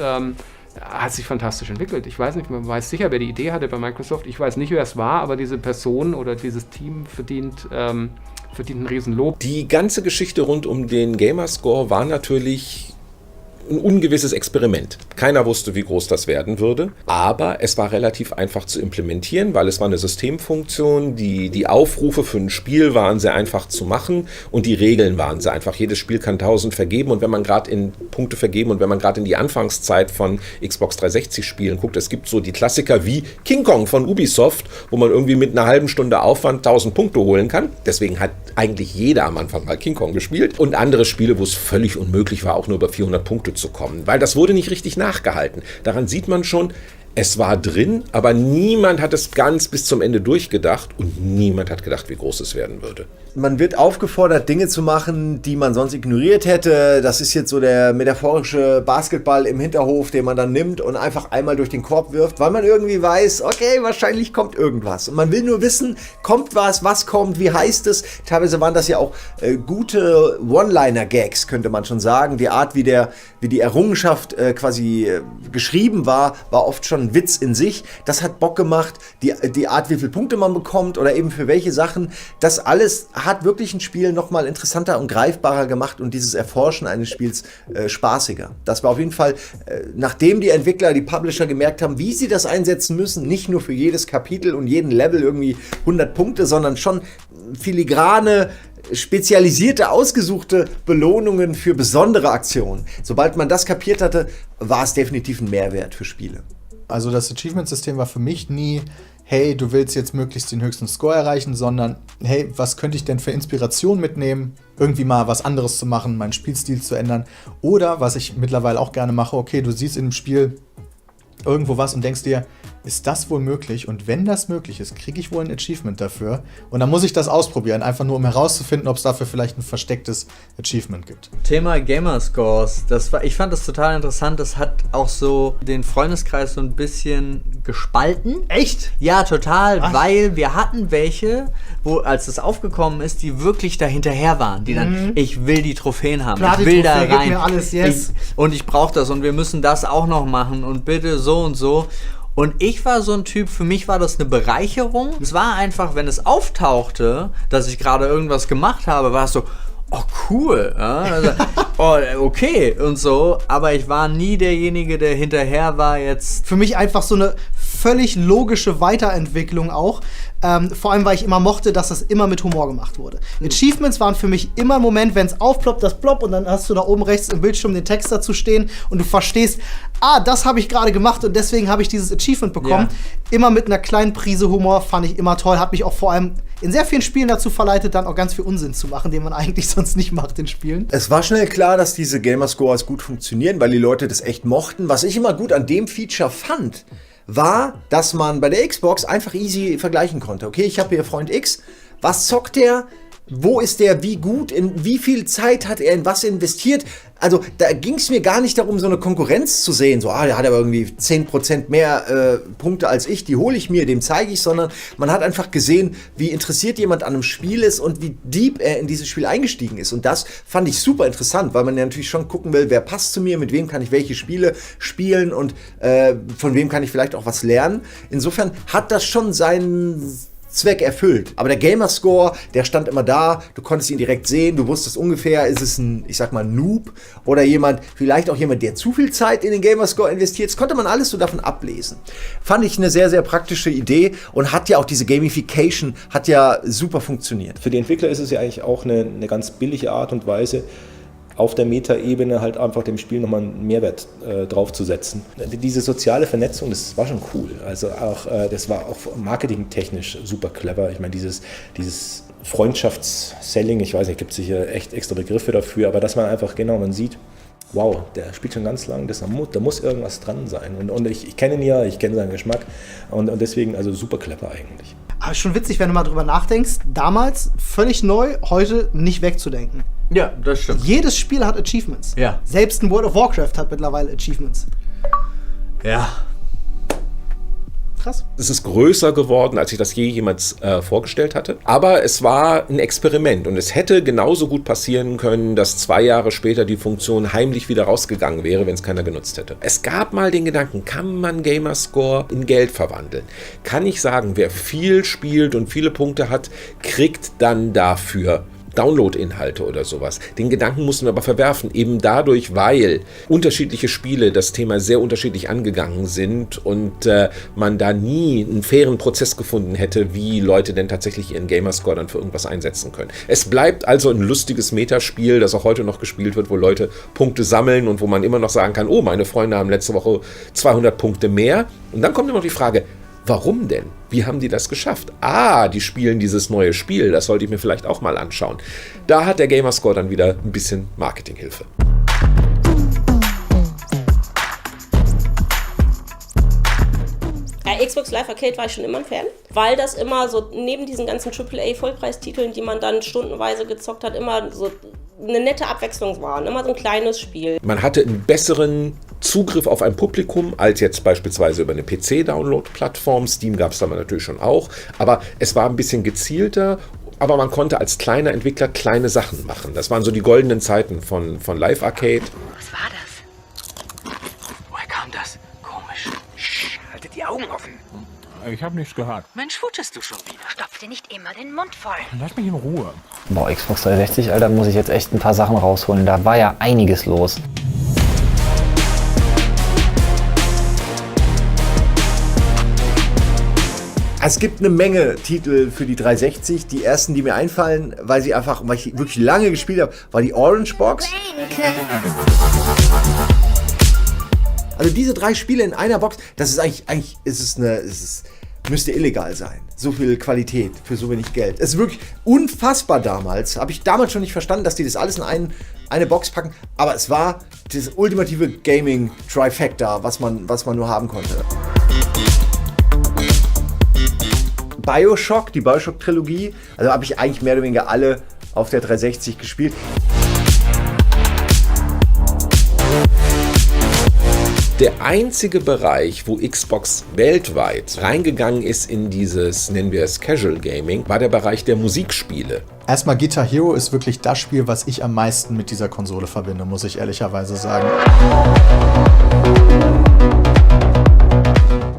hat sich fantastisch entwickelt. Ich weiß nicht, man weiß sicher, wer die Idee hatte bei Microsoft. Ich weiß nicht, wer es war, aber diese Person oder dieses Team verdient ein Riesenlob. Die ganze Geschichte rund um den Gamerscore war natürlich ein ungewisses Experiment. Keiner wusste, wie groß das werden würde, aber es war relativ einfach zu implementieren, weil es war eine Systemfunktion, die Aufrufe für ein Spiel waren sehr einfach zu machen und die Regeln waren sehr einfach. Jedes Spiel kann 1000 vergeben und wenn man gerade in Punkte vergeben und wenn man gerade in die Anfangszeit von Xbox 360 Spielen guckt, es gibt so die Klassiker wie King Kong von Ubisoft, wo man irgendwie mit einer halben Stunde Aufwand 1000 Punkte holen kann. Deswegen hat eigentlich jeder am Anfang mal King Kong gespielt und andere Spiele, wo es völlig unmöglich war, auch nur über 400 Punkte zu kommen, weil das wurde nicht richtig nachgehalten. Daran sieht man schon, es war drin, aber niemand hat es ganz bis zum Ende durchgedacht und niemand hat gedacht, wie groß es werden würde. Man wird aufgefordert, Dinge zu machen, die man sonst ignoriert hätte. Das ist jetzt so der metaphorische Basketball im Hinterhof, den man dann nimmt und einfach einmal durch den Korb wirft, weil man irgendwie weiß, okay, wahrscheinlich kommt irgendwas. Und man will nur wissen, kommt was kommt, wie heißt es? Teilweise waren das ja auch gute One-Liner-Gags, könnte man schon sagen. Die Art, wie die Errungenschaft quasi geschrieben war oft schon ein Witz in sich. Das hat Bock gemacht. Die Art, wie viele Punkte man bekommt oder eben für welche Sachen, das alles hat wirklich ein Spiel nochmal interessanter und greifbarer gemacht und dieses Erforschen eines Spiels spaßiger. Das war auf jeden Fall, nachdem die Entwickler, die Publisher gemerkt haben, wie sie das einsetzen müssen, nicht nur für jedes Kapitel und jeden Level irgendwie 100 Punkte, sondern schon filigrane, spezialisierte, ausgesuchte Belohnungen für besondere Aktionen. Sobald man das kapiert hatte, war es definitiv ein Mehrwert für Spiele. Also das Achievement-System war für mich nie, hey, du willst jetzt möglichst den höchsten Score erreichen, sondern hey, was könnte ich denn für Inspiration mitnehmen, irgendwie mal was anderes zu machen, meinen Spielstil zu ändern. Oder, was ich mittlerweile auch gerne mache, okay, du siehst in dem Spiel irgendwo was und denkst dir, ist das wohl möglich? Und wenn das möglich ist, kriege ich wohl ein Achievement dafür. Und dann muss ich das ausprobieren, einfach nur um herauszufinden, ob es dafür vielleicht ein verstecktes Achievement gibt. Thema Gamerscores, ich fand das total interessant. Das hat auch so den Freundeskreis so ein bisschen gespalten. Echt? Ja, total, weil wir hatten welche, wo, als das aufgekommen ist, die wirklich da hinterher waren. Die dann, ich will die Trophäen haben, ich will da rein. Gib mir alles, yes. Und ich brauche das und wir müssen das auch noch machen und bitte so und so. Und ich war so ein Typ, für mich war das eine Bereicherung. Es war einfach, wenn es auftauchte, dass ich gerade irgendwas gemacht habe, war es so, oh cool, ja? Also, oh, okay und so. Aber ich war nie derjenige, der hinterher war jetzt. Für mich einfach so eine völlig logische Weiterentwicklung auch. Vor allem, weil ich immer mochte, dass das immer mit Humor gemacht wurde. Achievements waren für mich immer ein Moment, wenn es aufploppt, das plopp und dann hast du da oben rechts im Bildschirm den Text dazu stehen und du verstehst, das habe ich gerade gemacht und deswegen habe ich dieses Achievement bekommen. Ja. Immer mit einer kleinen Prise Humor, fand ich immer toll. Hat mich auch vor allem in sehr vielen Spielen dazu verleitet, dann auch ganz viel Unsinn zu machen, den man eigentlich sonst nicht macht in Spielen. Es war schnell klar, dass diese Gamerscores gut funktionieren, weil die Leute das echt mochten. Was ich immer gut an dem Feature fand, war, dass man bei der Xbox einfach easy vergleichen konnte. Okay, ich habe hier Freund X, was zockt der? Wo ist der wie gut? In wie viel Zeit hat er in was investiert? Also da ging es mir gar nicht darum, so eine Konkurrenz zu sehen. So, der hat aber irgendwie 10% mehr Punkte als ich, die hole ich mir, dem zeige ich. Sondern man hat einfach gesehen, wie interessiert jemand an einem Spiel ist und wie deep er in dieses Spiel eingestiegen ist. Und das fand ich super interessant, weil man ja natürlich schon gucken will, wer passt zu mir, mit wem kann ich welche Spiele spielen und von wem kann ich vielleicht auch was lernen. Insofern hat das schon seinen Zweck erfüllt. Aber der Gamerscore, der stand immer da, du konntest ihn direkt sehen, du wusstest ungefähr, ist es ein, ich sag mal, Noob oder vielleicht auch jemand, der zu viel Zeit in den Gamerscore investiert. Das konnte man alles so davon ablesen. Fand ich eine sehr, sehr praktische Idee und hat ja auch diese Gamification, hat ja super funktioniert. Für die Entwickler ist es ja eigentlich auch eine ganz billige Art und Weise, auf der Meta-Ebene halt einfach dem Spiel nochmal einen Mehrwert draufzusetzen. Diese soziale Vernetzung, das war schon cool. Also auch, das war auch marketingtechnisch super clever. Ich meine, dieses Freundschaftsselling, ich weiß nicht, gibt es sicher echt extra Begriffe dafür, aber dass man einfach man sieht, wow, der spielt schon ganz lang, da muss irgendwas dran sein. Und ich kenne ihn ja, ich kenne seinen Geschmack und deswegen also super clever eigentlich. Aber schon witzig, wenn du mal drüber nachdenkst, damals völlig neu, heute nicht wegzudenken. Ja, das stimmt. Jedes Spiel hat Achievements. Ja. Selbst ein World of Warcraft hat mittlerweile Achievements. Ja. Krass. Es ist größer geworden, als ich das je jemals vorgestellt hatte. Aber es war ein Experiment und es hätte genauso gut passieren können, dass 2 Jahre später die Funktion heimlich wieder rausgegangen wäre, wenn es keiner genutzt hätte. Es gab mal den Gedanken, kann man Gamerscore in Geld verwandeln? Kann ich sagen, wer viel spielt und viele Punkte hat, kriegt dann dafür Download-Inhalte oder sowas. Den Gedanken mussten wir aber verwerfen, eben dadurch, weil unterschiedliche Spiele das Thema sehr unterschiedlich angegangen sind und man da nie einen fairen Prozess gefunden hätte, wie Leute denn tatsächlich ihren Gamerscore dann für irgendwas einsetzen können. Es bleibt also ein lustiges Metaspiel, das auch heute noch gespielt wird, wo Leute Punkte sammeln und wo man immer noch sagen kann, oh, meine Freunde haben letzte Woche 200 Punkte mehr. Und dann kommt immer noch die Frage, warum denn? Wie haben die das geschafft? Die spielen dieses neue Spiel, das sollte ich mir vielleicht auch mal anschauen. Da hat der Gamerscore dann wieder ein bisschen Marketinghilfe. Xbox Live Arcade war ich schon immer ein Fan, weil das immer so neben diesen ganzen AAA-Vollpreistiteln, die man dann stundenweise gezockt hat, immer so eine nette Abwechslung war, immer so ein kleines Spiel. Man hatte einen besseren Zugriff auf ein Publikum als jetzt beispielsweise über eine PC-Download-Plattform. Steam gab es da natürlich schon auch, aber es war ein bisschen gezielter. Aber man konnte als kleiner Entwickler kleine Sachen machen. Das waren so die goldenen Zeiten von Live Arcade. Was war das? Woher kam das? Komisch. Haltet die Augen offen. Ich habe nichts gehört. Mensch, futterst du schon wieder? Stopf dir nicht immer den Mund voll. Lass mich in Ruhe. Boah, Xbox 360, Alter, muss ich jetzt echt ein paar Sachen rausholen. Da war ja einiges los. Es gibt eine Menge Titel für die 360. Die ersten, die mir einfallen, weil ich wirklich lange gespielt habe, war die Orange Box. Also diese 3 Spiele in einer Box, das ist eigentlich müsste illegal sein. So viel Qualität für so wenig Geld. Es ist wirklich unfassbar damals. Habe ich damals schon nicht verstanden, dass die das alles in eine Box packen. Aber es war das ultimative Gaming-Trifecta, was man nur haben konnte. Bioshock, die Bioshock-Trilogie. Also habe ich eigentlich mehr oder weniger alle auf der 360 gespielt. Der einzige Bereich, wo Xbox weltweit reingegangen ist in dieses, nennen wir es Casual Gaming, war der Bereich der Musikspiele. Erstmal Guitar Hero ist wirklich das Spiel, was ich am meisten mit dieser Konsole verbinde, muss ich ehrlicherweise sagen.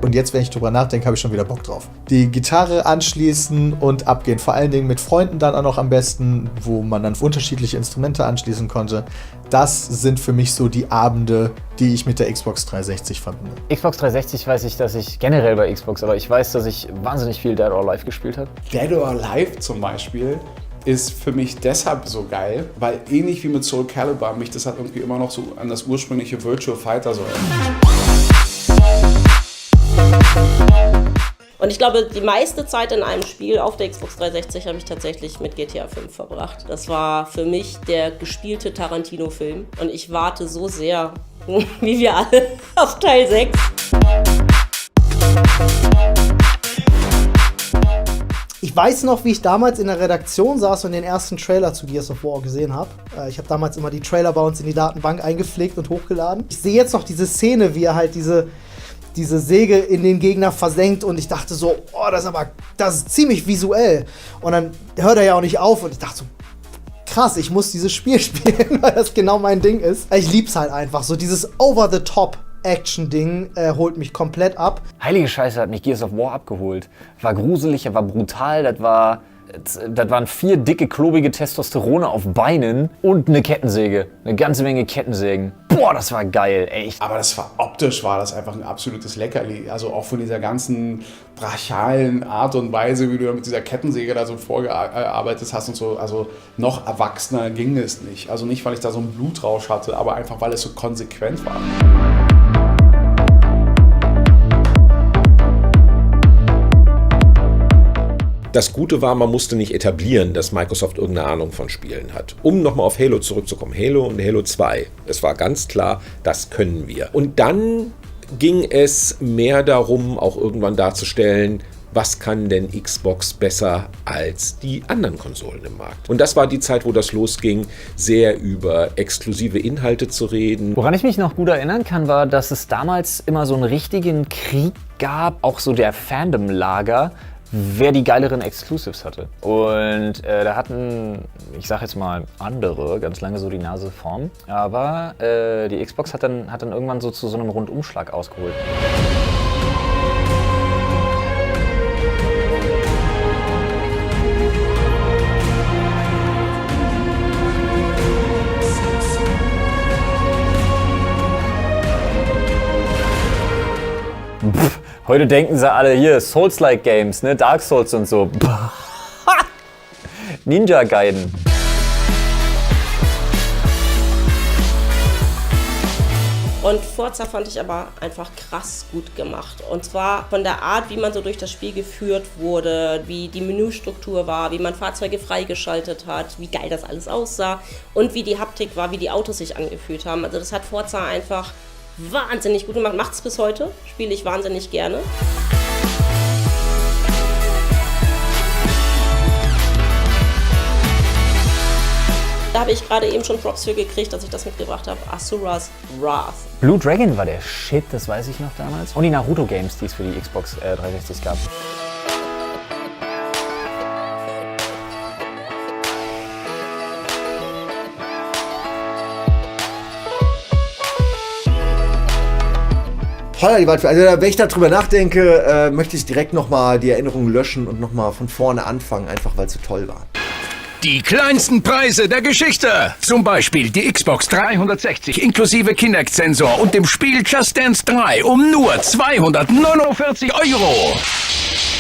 Und jetzt, wenn ich drüber nachdenke, habe ich schon wieder Bock drauf. Die Gitarre anschließen und abgehen. Vor allen Dingen mit Freunden dann auch noch am besten, wo man dann unterschiedliche Instrumente anschließen konnte. Das sind für mich so die Abende, die ich mit der Xbox 360 verbinde. Xbox 360 weiß ich, dass ich generell bei Xbox, aber ich weiß, dass ich wahnsinnig viel Dead or Alive gespielt habe. Dead or Alive zum Beispiel ist für mich deshalb so geil, weil ähnlich wie mit Soul Calibur mich das halt irgendwie immer noch so an das ursprüngliche Virtua Fighter so erinnert. Und ich glaube, die meiste Zeit in einem Spiel auf der Xbox 360 habe ich tatsächlich mit GTA 5 verbracht. Das war für mich der gespielte Tarantino-Film. Und ich warte so sehr, wie wir alle, auf Teil 6. Ich weiß noch, wie ich damals in der Redaktion saß und den ersten Trailer zu Gears of War gesehen habe. Ich habe damals immer die Trailer bei uns in die Datenbank eingepflegt und hochgeladen. Ich sehe jetzt noch diese Szene, wie er halt diese Säge in den Gegner versenkt und ich dachte so, oh, das ist ziemlich visuell. Und dann hört er ja auch nicht auf und ich dachte so, krass, ich muss dieses Spiel spielen, weil das genau mein Ding ist. Ich lieb's halt einfach, so dieses Over-the-Top-Action-Ding holt mich komplett ab. Heilige Scheiße hat mich Gears of War abgeholt. War gruselig, das war brutal, das waren 4 dicke, klobige Testosterone auf Beinen und eine Kettensäge. Eine ganze Menge Kettensägen. Boah, das war geil, echt. Aber optisch war das einfach ein absolutes Leckerli. Also auch von dieser ganzen brachialen Art und Weise, wie du mit dieser Kettensäge da so vorgearbeitet hast und so. Also noch erwachsener ging es nicht. Also nicht, weil ich da so einen Blutrausch hatte, aber einfach, weil es so konsequent war. Das Gute war, man musste nicht etablieren, dass Microsoft irgendeine Ahnung von Spielen hat. Um nochmal auf Halo zurückzukommen, Halo und Halo 2, es war ganz klar, das können wir. Und dann ging es mehr darum, auch irgendwann darzustellen, was kann denn Xbox besser als die anderen Konsolen im Markt. Und das war die Zeit, wo das losging, sehr über exklusive Inhalte zu reden. Woran ich mich noch gut erinnern kann, war, dass es damals immer so einen richtigen Krieg gab, auch so der Fandom-Lager, wer die geileren Exclusives hatte. Und da hatten, ich sag jetzt mal, andere ganz lange so die Nase vorn. Aber die Xbox hat dann irgendwann so zu so einem Rundumschlag ausgeholt. Heute denken sie alle hier, Souls-like Games, ne? Dark Souls und so. Ninja Gaiden. Und Forza fand ich aber einfach krass gut gemacht. Und zwar von der Art, wie man so durch das Spiel geführt wurde, wie die Menüstruktur war, wie man Fahrzeuge freigeschaltet hat, wie geil das alles aussah und wie die Haptik war, wie die Autos sich angefühlt haben. Also das hat Forza einfach wahnsinnig gut gemacht. Macht's bis heute, spiele ich wahnsinnig gerne. Da habe ich gerade eben schon Props für gekriegt, dass ich das mitgebracht habe. Asura's Wrath. Blue Dragon war der Shit, das weiß ich noch damals. Und die Naruto-Games, die es für die Xbox 360 gab. Holla die Waldfee. Also wenn ich darüber nachdenke, möchte ich direkt nochmal die Erinnerungen löschen und nochmal von vorne anfangen, einfach weil es so toll war. Die kleinsten Preise der Geschichte. Zum Beispiel die Xbox 360 inklusive Kinect-Sensor und dem Spiel Just Dance 3 um nur 249 €.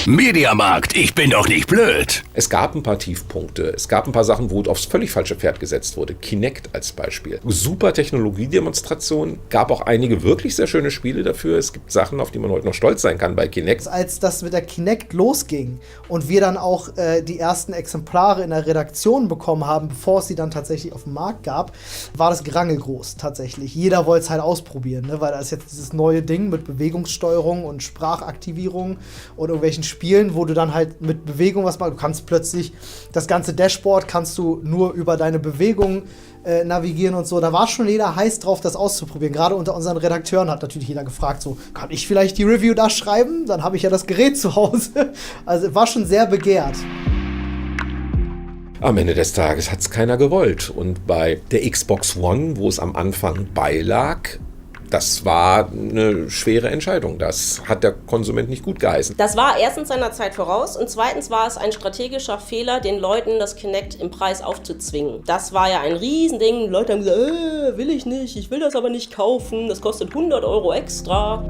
Mediamarkt, ich bin doch nicht blöd. Es gab ein paar Tiefpunkte. Es gab ein paar Sachen, wo aufs völlig falsche Pferd gesetzt wurde. Kinect als Beispiel. Super Technologiedemonstration. Gab auch einige wirklich sehr schöne Spiele dafür. Es gibt Sachen, auf die man heute noch stolz sein kann bei Kinect. Als das mit der Kinect losging und wir dann auch die ersten Exemplare in der Redaktion bekommen haben, bevor es sie dann tatsächlich auf dem Markt gab, war das Gerangel groß tatsächlich. Jeder wollte es halt ausprobieren, ne? Weil da ist jetzt dieses neue Ding mit Bewegungssteuerung und Sprachaktivierung und irgendwelchen Spielen, wo du dann halt mit Bewegung was machst. Du kannst plötzlich das ganze Dashboard kannst du nur über deine Bewegung navigieren und so. Da war schon jeder heiß drauf, das auszuprobieren. Gerade unter unseren Redakteuren hat natürlich jeder gefragt, so, kann ich vielleicht die Review da schreiben? Dann habe ich ja das Gerät zu Hause. Also war schon sehr begehrt. Am Ende des Tages hat es keiner gewollt. Und bei der Xbox One, wo es am Anfang beilag, Das war eine schwere Entscheidung. Das hat der Konsument nicht gut geheißen. Das war erstens seiner Zeit voraus und zweitens war es ein strategischer Fehler, den Leuten das Kinect im Preis aufzuzwingen. Das war ja ein Riesending. Leute haben gesagt, will ich nicht, ich will das aber nicht kaufen, das kostet 100 € extra.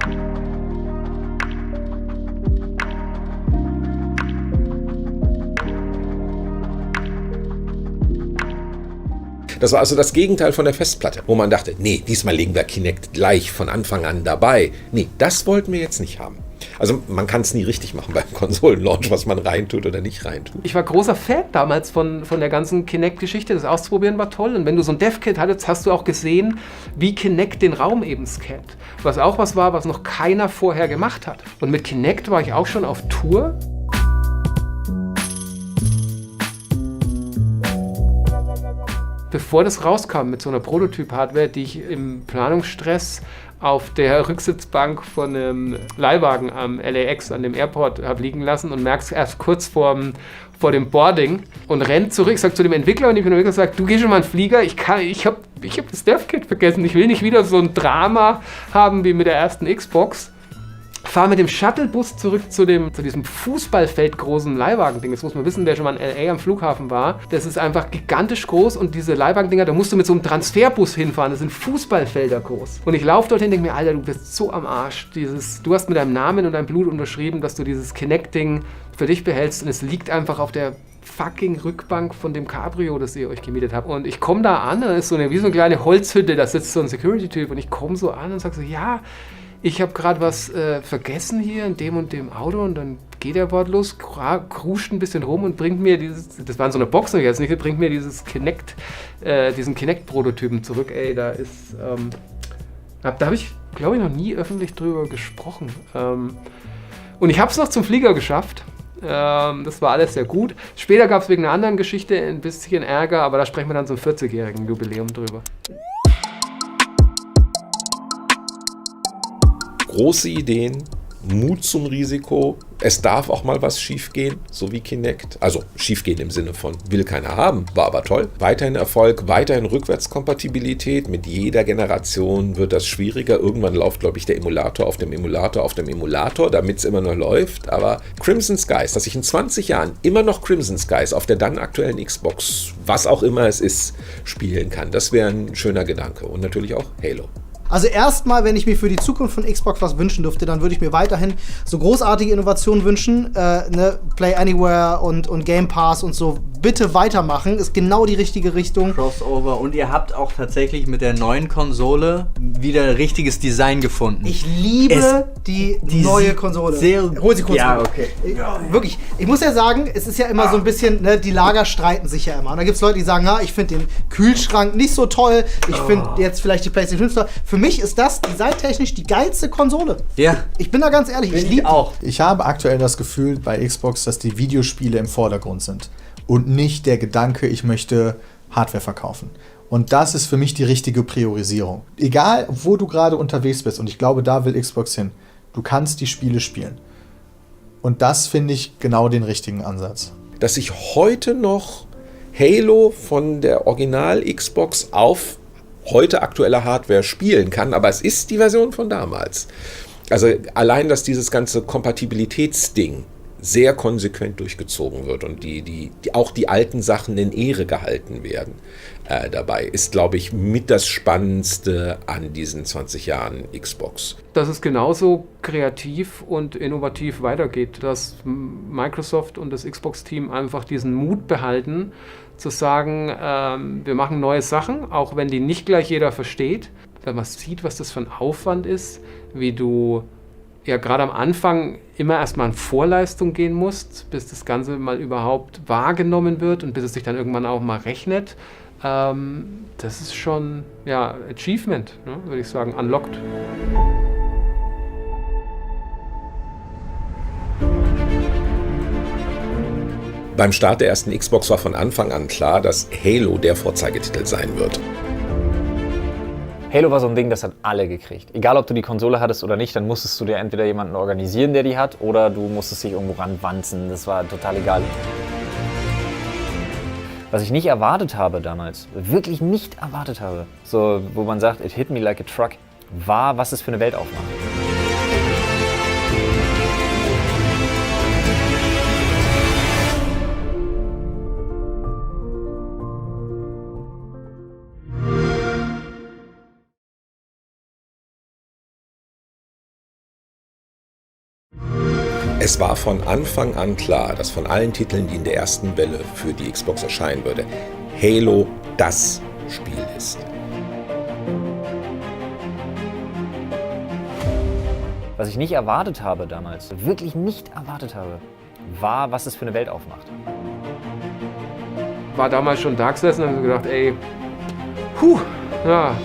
Das war also das Gegenteil von der Festplatte, wo man dachte, nee, diesmal legen wir Kinect gleich von Anfang an dabei. Nee, das wollten wir jetzt nicht haben. Also man kann es nie richtig machen beim Konsolenlaunch, was man reintut oder nicht reintut. Ich war großer Fan damals von der ganzen Kinect-Geschichte. Das Auszuprobieren war toll. Und wenn du so ein Dev-Kit hattest, hast du auch gesehen, wie Kinect den Raum eben scannt. Was auch was war, was noch keiner vorher gemacht hat. Und mit Kinect war ich auch schon auf Tour. Bevor das rauskam mit so einer Prototyp-Hardware, die ich im Planungsstress auf der Rücksitzbank von einem Leihwagen am LAX, an dem Airport, habe liegen lassen und merkst erst kurz vor dem Boarding und rennt zurück, sagt zu dem Entwickler und der Entwickler sagt, du geh schon mal in den Flieger, ich hab das Dev-Kit vergessen, ich will nicht wieder so ein Drama haben wie mit der ersten Xbox. Fahre mit dem Shuttlebus zurück zu diesem Fußballfeldgroßen Leihwagending. Das muss man wissen, wer schon mal in L.A. am Flughafen war. Das ist einfach gigantisch groß und diese Leihwagendinger, da musst du mit so einem Transferbus hinfahren. Das sind Fußballfelder groß. Und ich laufe dorthin und denke mir, Alter, du bist so am Arsch. Du hast mit deinem Namen und deinem Blut unterschrieben, dass du dieses Kinect-Ding für dich behältst und es liegt einfach auf der fucking Rückbank von dem Cabrio, das ihr euch gemietet habt. Und ich komme da an, da ist wie so eine kleine Holzhütte, da sitzt so ein Security-Typ und ich komme so an und sage so, ja, ich habe gerade was vergessen hier in dem und dem Auto und dann geht er wortlos, kruscht ein bisschen rum und bringt mir das war in so einer Box jetzt nicht, bringt mir diesen Kinect-Prototypen zurück. Ey, da habe ich, glaube ich, noch nie öffentlich drüber gesprochen. Und ich habe es noch zum Flieger geschafft. Das war alles sehr gut. Später gab es wegen einer anderen Geschichte ein bisschen Ärger, aber da sprechen wir dann zum 40-jährigen Jubiläum drüber. Große Ideen, Mut zum Risiko. Es darf auch mal was schiefgehen, so wie Kinect. Also schiefgehen im Sinne von will keiner haben, war aber toll. Weiterhin Erfolg, weiterhin Rückwärtskompatibilität. Mit jeder Generation wird das schwieriger. Irgendwann läuft, glaube ich, der Emulator auf dem Emulator, damit es immer noch läuft. Aber Crimson Skies, dass ich in 20 Jahren immer noch Crimson Skies auf der dann aktuellen Xbox, was auch immer es ist, spielen kann, das wäre ein schöner Gedanke. Und natürlich auch Halo. Also erstmal, wenn ich mir für die Zukunft von Xbox was wünschen dürfte, dann würde ich mir weiterhin so großartige Innovationen wünschen. Play Anywhere und Game Pass und so. Bitte weitermachen, ist genau die richtige Richtung. Crossover. Und ihr habt auch tatsächlich mit der neuen Konsole wieder richtiges Design gefunden. Ich liebe die neue Konsole. Hol sie kurz. Ja, okay. Wirklich. Ich muss ja sagen, es ist ja immer so ein bisschen, ne, die Lager streiten sich ja immer. Und da gibt es Leute, die sagen, ich finde den Kühlschrank nicht so toll. Ich finde jetzt vielleicht die PlayStation 5 toll. Für mich ist das designtechnisch die geilste Konsole. Ja. Ich bin da ganz ehrlich, ich liebe auch. Ich habe aktuell das Gefühl bei Xbox, dass die Videospiele im Vordergrund sind. Und nicht der Gedanke, ich möchte Hardware verkaufen. Und das ist für mich die richtige Priorisierung. Egal, wo du gerade unterwegs bist, und ich glaube, da will Xbox hin, du kannst die Spiele spielen. Und das finde ich genau den richtigen Ansatz. Dass ich heute noch Halo von der Original-Xbox auf heute aktuelle Hardware spielen kann, aber es ist die Version von damals. Also allein, dass dieses ganze Kompatibilitätsding sehr konsequent durchgezogen wird und auch die alten Sachen in Ehre gehalten werden dabei, ist, glaube ich, mit das Spannendste an diesen 20 Jahren Xbox. Dass es genauso kreativ und innovativ weitergeht, dass Microsoft und das Xbox-Team einfach diesen Mut behalten, zu sagen, wir machen neue Sachen, auch wenn die nicht gleich jeder versteht. Wenn man sieht, was das für ein Aufwand ist, wie du ja gerade am Anfang immer erstmal in Vorleistung gehen musst, bis das Ganze mal überhaupt wahrgenommen wird und bis es sich dann irgendwann auch mal rechnet. Das ist schon, Achievement, ne, würde ich sagen, unlocked. Beim Start der ersten Xbox war von Anfang an klar, dass Halo der Vorzeigetitel sein wird. Halo war so ein Ding, das hat alle gekriegt. Egal, ob du die Konsole hattest oder nicht, dann musstest du dir entweder jemanden organisieren, der die hat, oder du musstest dich irgendwo ranwanzen. Das war total egal. Was ich nicht erwartet habe damals, wirklich nicht erwartet habe, so wo man sagt, it hit me like a truck, war, was es für eine Welt aufmacht. Es war von Anfang an klar, dass von allen Titeln, die in der ersten Welle für die Xbox erscheinen würde, Halo das Spiel ist. Was ich nicht erwartet habe damals, wirklich nicht erwartet habe, war, was es für eine Welt aufmacht. War damals schon da gesessen und habe gedacht, ey, ja.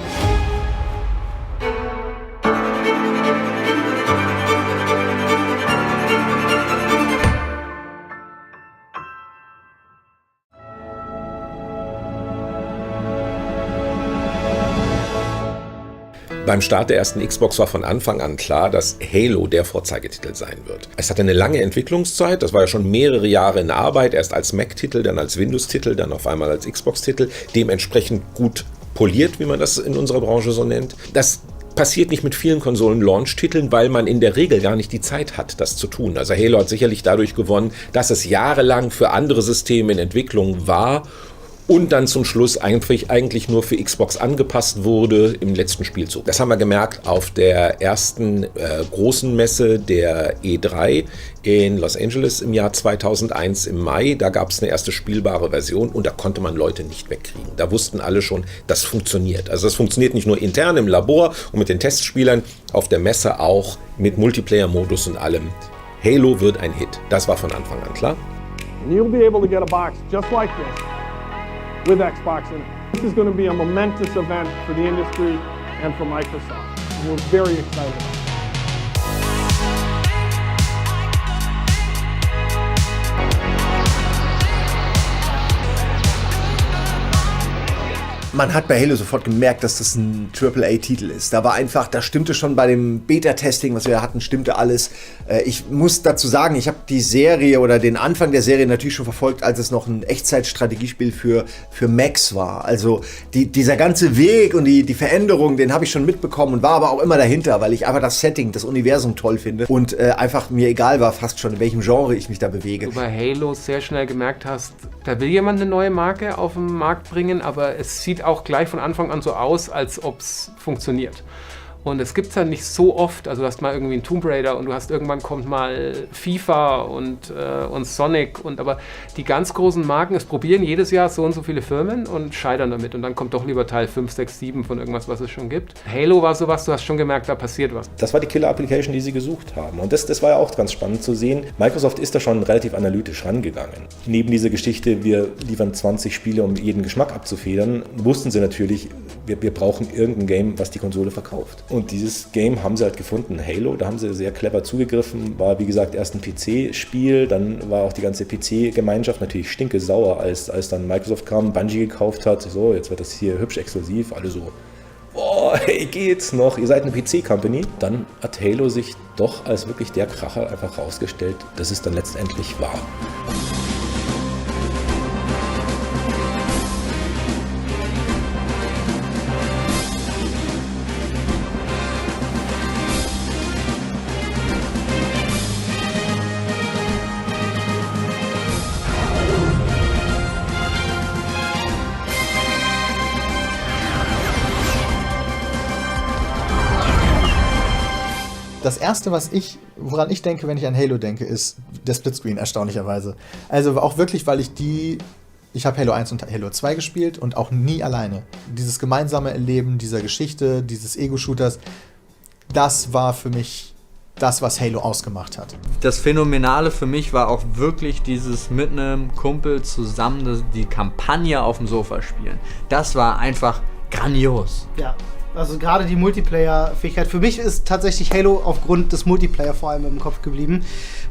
Beim Start der ersten Xbox war von Anfang an klar, dass Halo der Vorzeigetitel sein wird. Es hatte eine lange Entwicklungszeit, das war ja schon mehrere Jahre in Arbeit, erst als Mac-Titel, dann als Windows-Titel, dann auf einmal als Xbox-Titel, dementsprechend gut poliert, wie man das in unserer Branche so nennt. Das passiert nicht mit vielen Konsolen-Launch-Titeln, weil man in der Regel gar nicht die Zeit hat, das zu tun. Also Halo hat sicherlich dadurch gewonnen, dass es jahrelang für andere Systeme in Entwicklung war und dann zum Schluss eigentlich nur für Xbox angepasst wurde im letzten Spielzug. Das haben wir gemerkt auf der ersten großen Messe der E3 in Los Angeles im Jahr 2001 im Mai. Da gab es eine erste spielbare Version und da konnte man Leute nicht wegkriegen. Da wussten alle schon, das funktioniert. Also das funktioniert nicht nur intern im Labor und mit den Testspielern, auf der Messe auch mit Multiplayer-Modus und allem. Halo wird ein Hit. Das war von Anfang an klar. And you'll be able to get a box just like this. With Xbox in it. This is going to be a momentous event for the industry and for Microsoft. We're very excited. Man hat bei Halo sofort gemerkt, dass das ein AAA-Titel ist. Da stimmte schon bei dem Beta-Testing, was wir hatten, stimmte alles. Ich muss dazu sagen, ich habe die Serie oder den Anfang der Serie natürlich schon verfolgt, als es noch ein Echtzeit-Strategiespiel für Macs war. Also dieser ganze Weg und die Veränderung, den habe ich schon mitbekommen und war aber auch immer dahinter, weil ich einfach das Setting, das Universum toll finde und einfach mir egal war fast schon, in welchem Genre ich mich da bewege. Du bei Halo sehr schnell gemerkt hast, da will jemand eine neue Marke auf den Markt bringen, aber es sieht auch gleich von Anfang an so aus, als ob es funktioniert. Und es gibt es ja nicht so oft, also du hast mal irgendwie einen Tomb Raider und du hast irgendwann kommt mal FIFA und Sonic aber die ganz großen Marken, es probieren jedes Jahr so und so viele Firmen und scheitern damit und dann kommt doch lieber Teil 5, 6, 7 von irgendwas, was es schon gibt. Halo war sowas, du hast schon gemerkt, da passiert was. Das war die Killer-Application, die sie gesucht haben und das war ja auch ganz spannend zu sehen. Microsoft ist da schon relativ analytisch rangegangen. Neben dieser Geschichte, wir liefern 20 Spiele, um jeden Geschmack abzufedern, wussten sie natürlich, wir brauchen irgendein Game, was die Konsole verkauft. Und dieses Game haben sie halt gefunden, Halo, da haben sie sehr clever zugegriffen, war wie gesagt erst ein PC-Spiel, dann war auch die ganze PC-Gemeinschaft natürlich stinkesauer, als dann Microsoft kam, Bungie gekauft hat, so, jetzt wird das hier hübsch exklusiv, alle so, boah, hey, geht's noch, ihr seid eine PC-Company. Dann hat Halo sich doch als wirklich der Kracher einfach rausgestellt, dass es dann letztendlich war. Das erste, woran ich denke, wenn ich an Halo denke, ist der Splitscreen, erstaunlicherweise. Also auch wirklich, weil ich habe Halo 1 und Halo 2 gespielt und auch nie alleine. Dieses gemeinsame Erleben dieser Geschichte, dieses Ego-Shooters, das war für mich das, was Halo ausgemacht hat. Das Phänomenale für mich war auch wirklich dieses mit einem Kumpel zusammen die Kampagne auf dem Sofa spielen. Das war einfach grandios. Ja. Also gerade die Multiplayer-Fähigkeit. Für mich ist tatsächlich Halo aufgrund des Multiplayer vor allem im Kopf geblieben,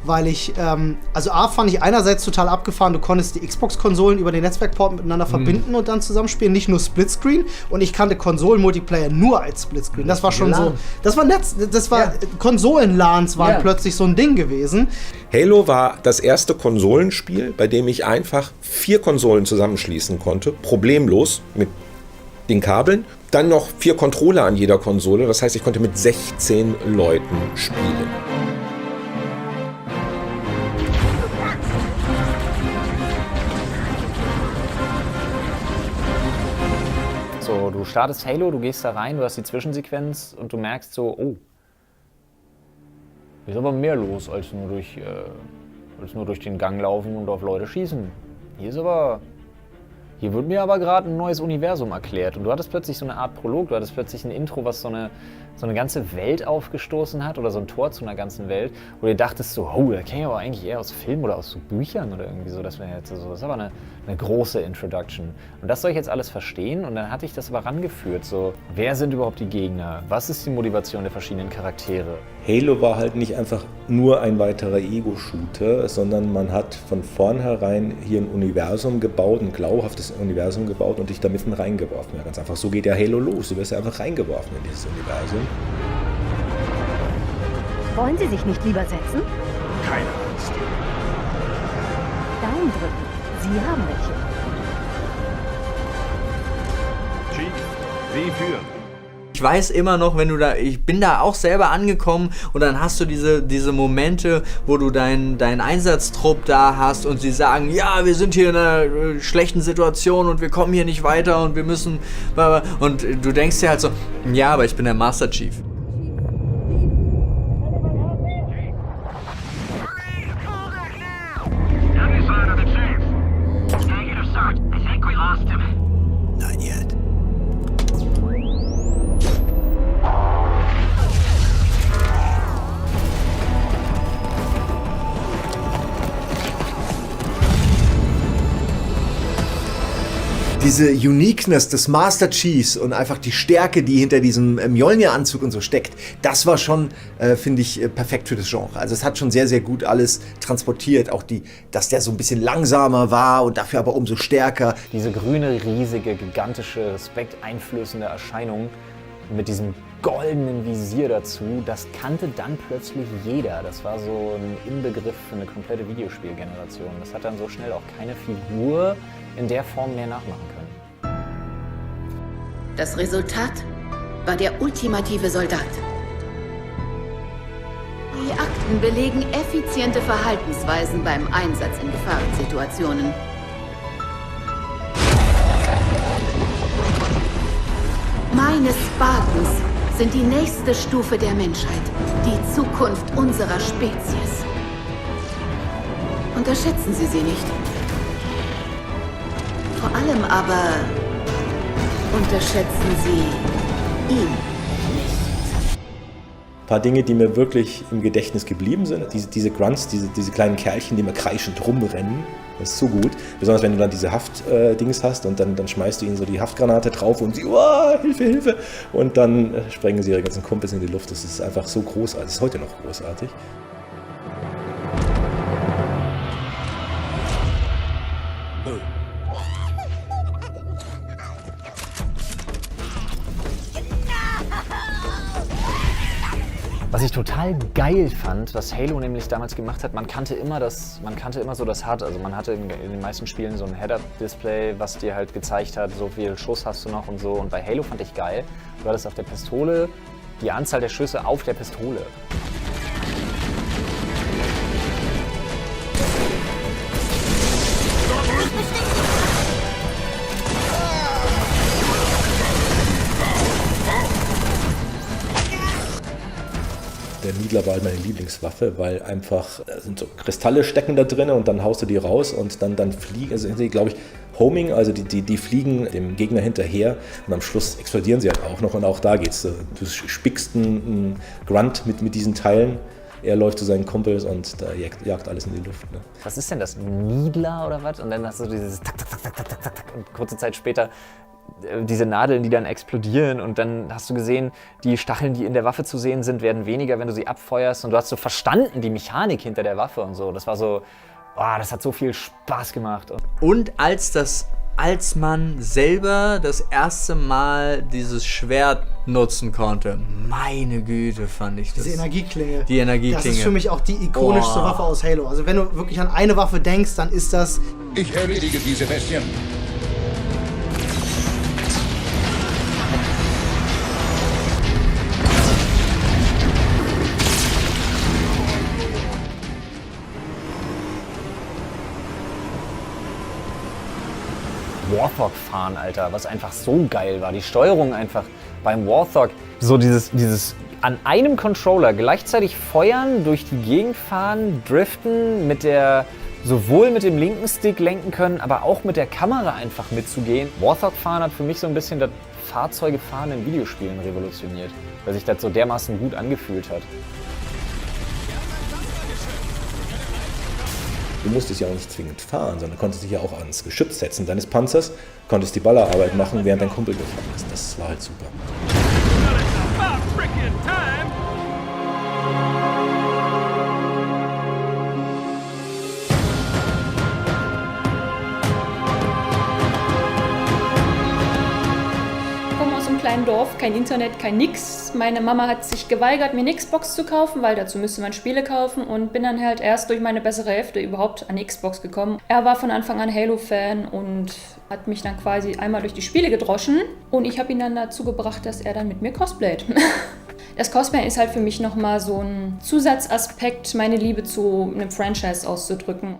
weil ich, fand ich einerseits total abgefahren, du konntest die Xbox-Konsolen über den Netzwerkport miteinander verbinden und dann zusammenspielen, nicht nur Splitscreen, und ich kannte Konsolen-Multiplayer nur als Splitscreen. Das war schon so, das war Konsolen-LANs waren plötzlich so ein Ding gewesen. Halo war das erste Konsolenspiel, bei dem ich einfach 4 Konsolen zusammenschließen konnte, problemlos, mit den Kabeln. Dann noch 4 Controller an jeder Konsole. Das heißt, ich konnte mit 16 Leuten spielen. So, du startest Halo, du gehst da rein, du hast die Zwischensequenz und du merkst so, oh, hier ist aber mehr los als nur durch den Gang laufen und auf Leute schießen. Hier wird mir aber gerade ein neues Universum erklärt. Und du hattest plötzlich so eine Art Prolog, du hattest plötzlich ein Intro, was so eine ganze Welt aufgestoßen hat oder so ein Tor zu einer ganzen Welt, wo du dachtest so, oh, da kenne ich aber eigentlich eher aus Filmen oder aus so Büchern oder irgendwie so. Das ist aber eine große Introduction. Und das soll ich jetzt alles verstehen und dann hatte ich das aber rangeführt, so, wer sind überhaupt die Gegner? Was ist die Motivation der verschiedenen Charaktere? Halo war halt nicht einfach nur ein weiterer Ego-Shooter, sondern man hat von vornherein hier ein Universum gebaut, ein glaubhaftes Universum gebaut und dich da mitten reingeworfen. Ja, ganz einfach, so geht ja Halo los. Du wirst ja einfach reingeworfen in dieses Universum. Wollen Sie sich nicht lieber setzen? Keine Angst. Daumen drücken. Sie haben welche. Chief, Sie führen. Ich weiß immer noch, ich bin da auch selber angekommen und dann hast du diese Momente, wo du deinen Einsatztrupp da hast und sie sagen, ja, wir sind hier in einer schlechten Situation und wir kommen hier nicht weiter und wir müssen, und du denkst dir halt so, ja, aber ich bin der Master Chief. Not yet. Diese Uniqueness des Master Chiefs und einfach die Stärke, die hinter diesem Mjolnir-Anzug und so steckt, das war schon, finde ich, perfekt für das Genre. Also es hat schon sehr, sehr gut alles transportiert. Auch dass der so ein bisschen langsamer war und dafür aber umso stärker. Diese grüne, riesige, gigantische, respekteinflößende Erscheinung mit diesem goldenen Visier dazu, das kannte dann plötzlich jeder. Das war so ein Inbegriff für eine komplette Videospielgeneration. Das hat dann so schnell auch keine Figur in der Form mehr nachmachen können. Das Resultat war der ultimative Soldat. Die Akten belegen effiziente Verhaltensweisen beim Einsatz in Gefahrensituationen. Meine Spartans sind die nächste Stufe der Menschheit, die Zukunft unserer Spezies. Unterschätzen Sie sie nicht. Vor allem aber unterschätzen Sie ihn. Ein paar Dinge, die mir wirklich im Gedächtnis geblieben sind. Diese Grunts, diese kleinen Kerlchen, die immer kreischend rumrennen. Das ist so gut. Besonders wenn du dann diese Haftdings hast und dann schmeißt du ihnen so die Haftgranate drauf und sie, oh, Hilfe, Hilfe. Und dann sprengen sie ihre ganzen Kumpels in die Luft. Das ist einfach so großartig. Das ist heute noch großartig. Was ich total geil fand, was Halo nämlich damals gemacht hat, man kannte immer so das HUD, also man hatte in den meisten Spielen so ein Head-Up-Display, was dir halt gezeigt hat, so viel Schuss hast du noch und so. Und bei Halo fand ich geil, du hattest auf der Pistole die Anzahl der Schüsse auf der Pistole. Der Niedler war halt meine Lieblingswaffe, weil einfach, da sind so Kristalle stecken da drin und dann haust du die raus und dann fliegen, also glaube ich, Homing, also die fliegen dem Gegner hinterher und am Schluss explodieren sie halt auch noch und auch da geht's. Du spickst einen Grunt mit diesen Teilen, er läuft zu seinen Kumpels und da jagt alles in die Luft. Ne? Was ist denn das, Niedler oder was? Und dann hast du dieses tak, tak, tak, tak, tak, tak, tak und kurze Zeit später diese Nadeln, die dann explodieren und dann hast du gesehen, die Stacheln, die in der Waffe zu sehen sind, werden weniger, wenn du sie abfeuerst und du hast so verstanden, die Mechanik hinter der Waffe und so. Das war so, das hat so viel Spaß gemacht. Und als man selber das erste Mal dieses Schwert nutzen konnte, meine Güte, fand ich das. Diese Energieklinge. Die Energieklinge. Das ist für mich auch die ikonischste Waffe aus Halo. Also wenn du wirklich an eine Waffe denkst, dann ist das... Ich erledige diese Bestien. Warthog-Fahren, Alter, was einfach so geil war. Die Steuerung einfach beim Warthog, so dieses an einem Controller gleichzeitig feuern, durch die Gegend fahren, driften, sowohl mit dem linken Stick lenken können, aber auch mit der Kamera einfach mitzugehen. Warthog-Fahren hat für mich so ein bisschen das Fahrzeugefahren in Videospielen revolutioniert, weil sich das so dermaßen gut angefühlt hat. Du musstest ja auch nicht zwingend fahren, sondern konntest dich ja auch ans Geschütz setzen deines Panzers, konntest die Ballerarbeit machen, während dein Kumpel gefahren ist. Das war halt super. Kleinen Dorf, kein Internet, kein nix. Meine Mama hat sich geweigert, mir eine Xbox zu kaufen, weil dazu müsste man Spiele kaufen und bin dann halt erst durch meine bessere Hälfte überhaupt an die Xbox gekommen. Er war von Anfang an Halo-Fan und hat mich dann quasi einmal durch die Spiele gedroschen und ich habe ihn dann dazu gebracht, dass er dann mit mir cosplayt. Das Cosplay ist halt für mich nochmal so ein Zusatzaspekt, meine Liebe zu einem Franchise auszudrücken.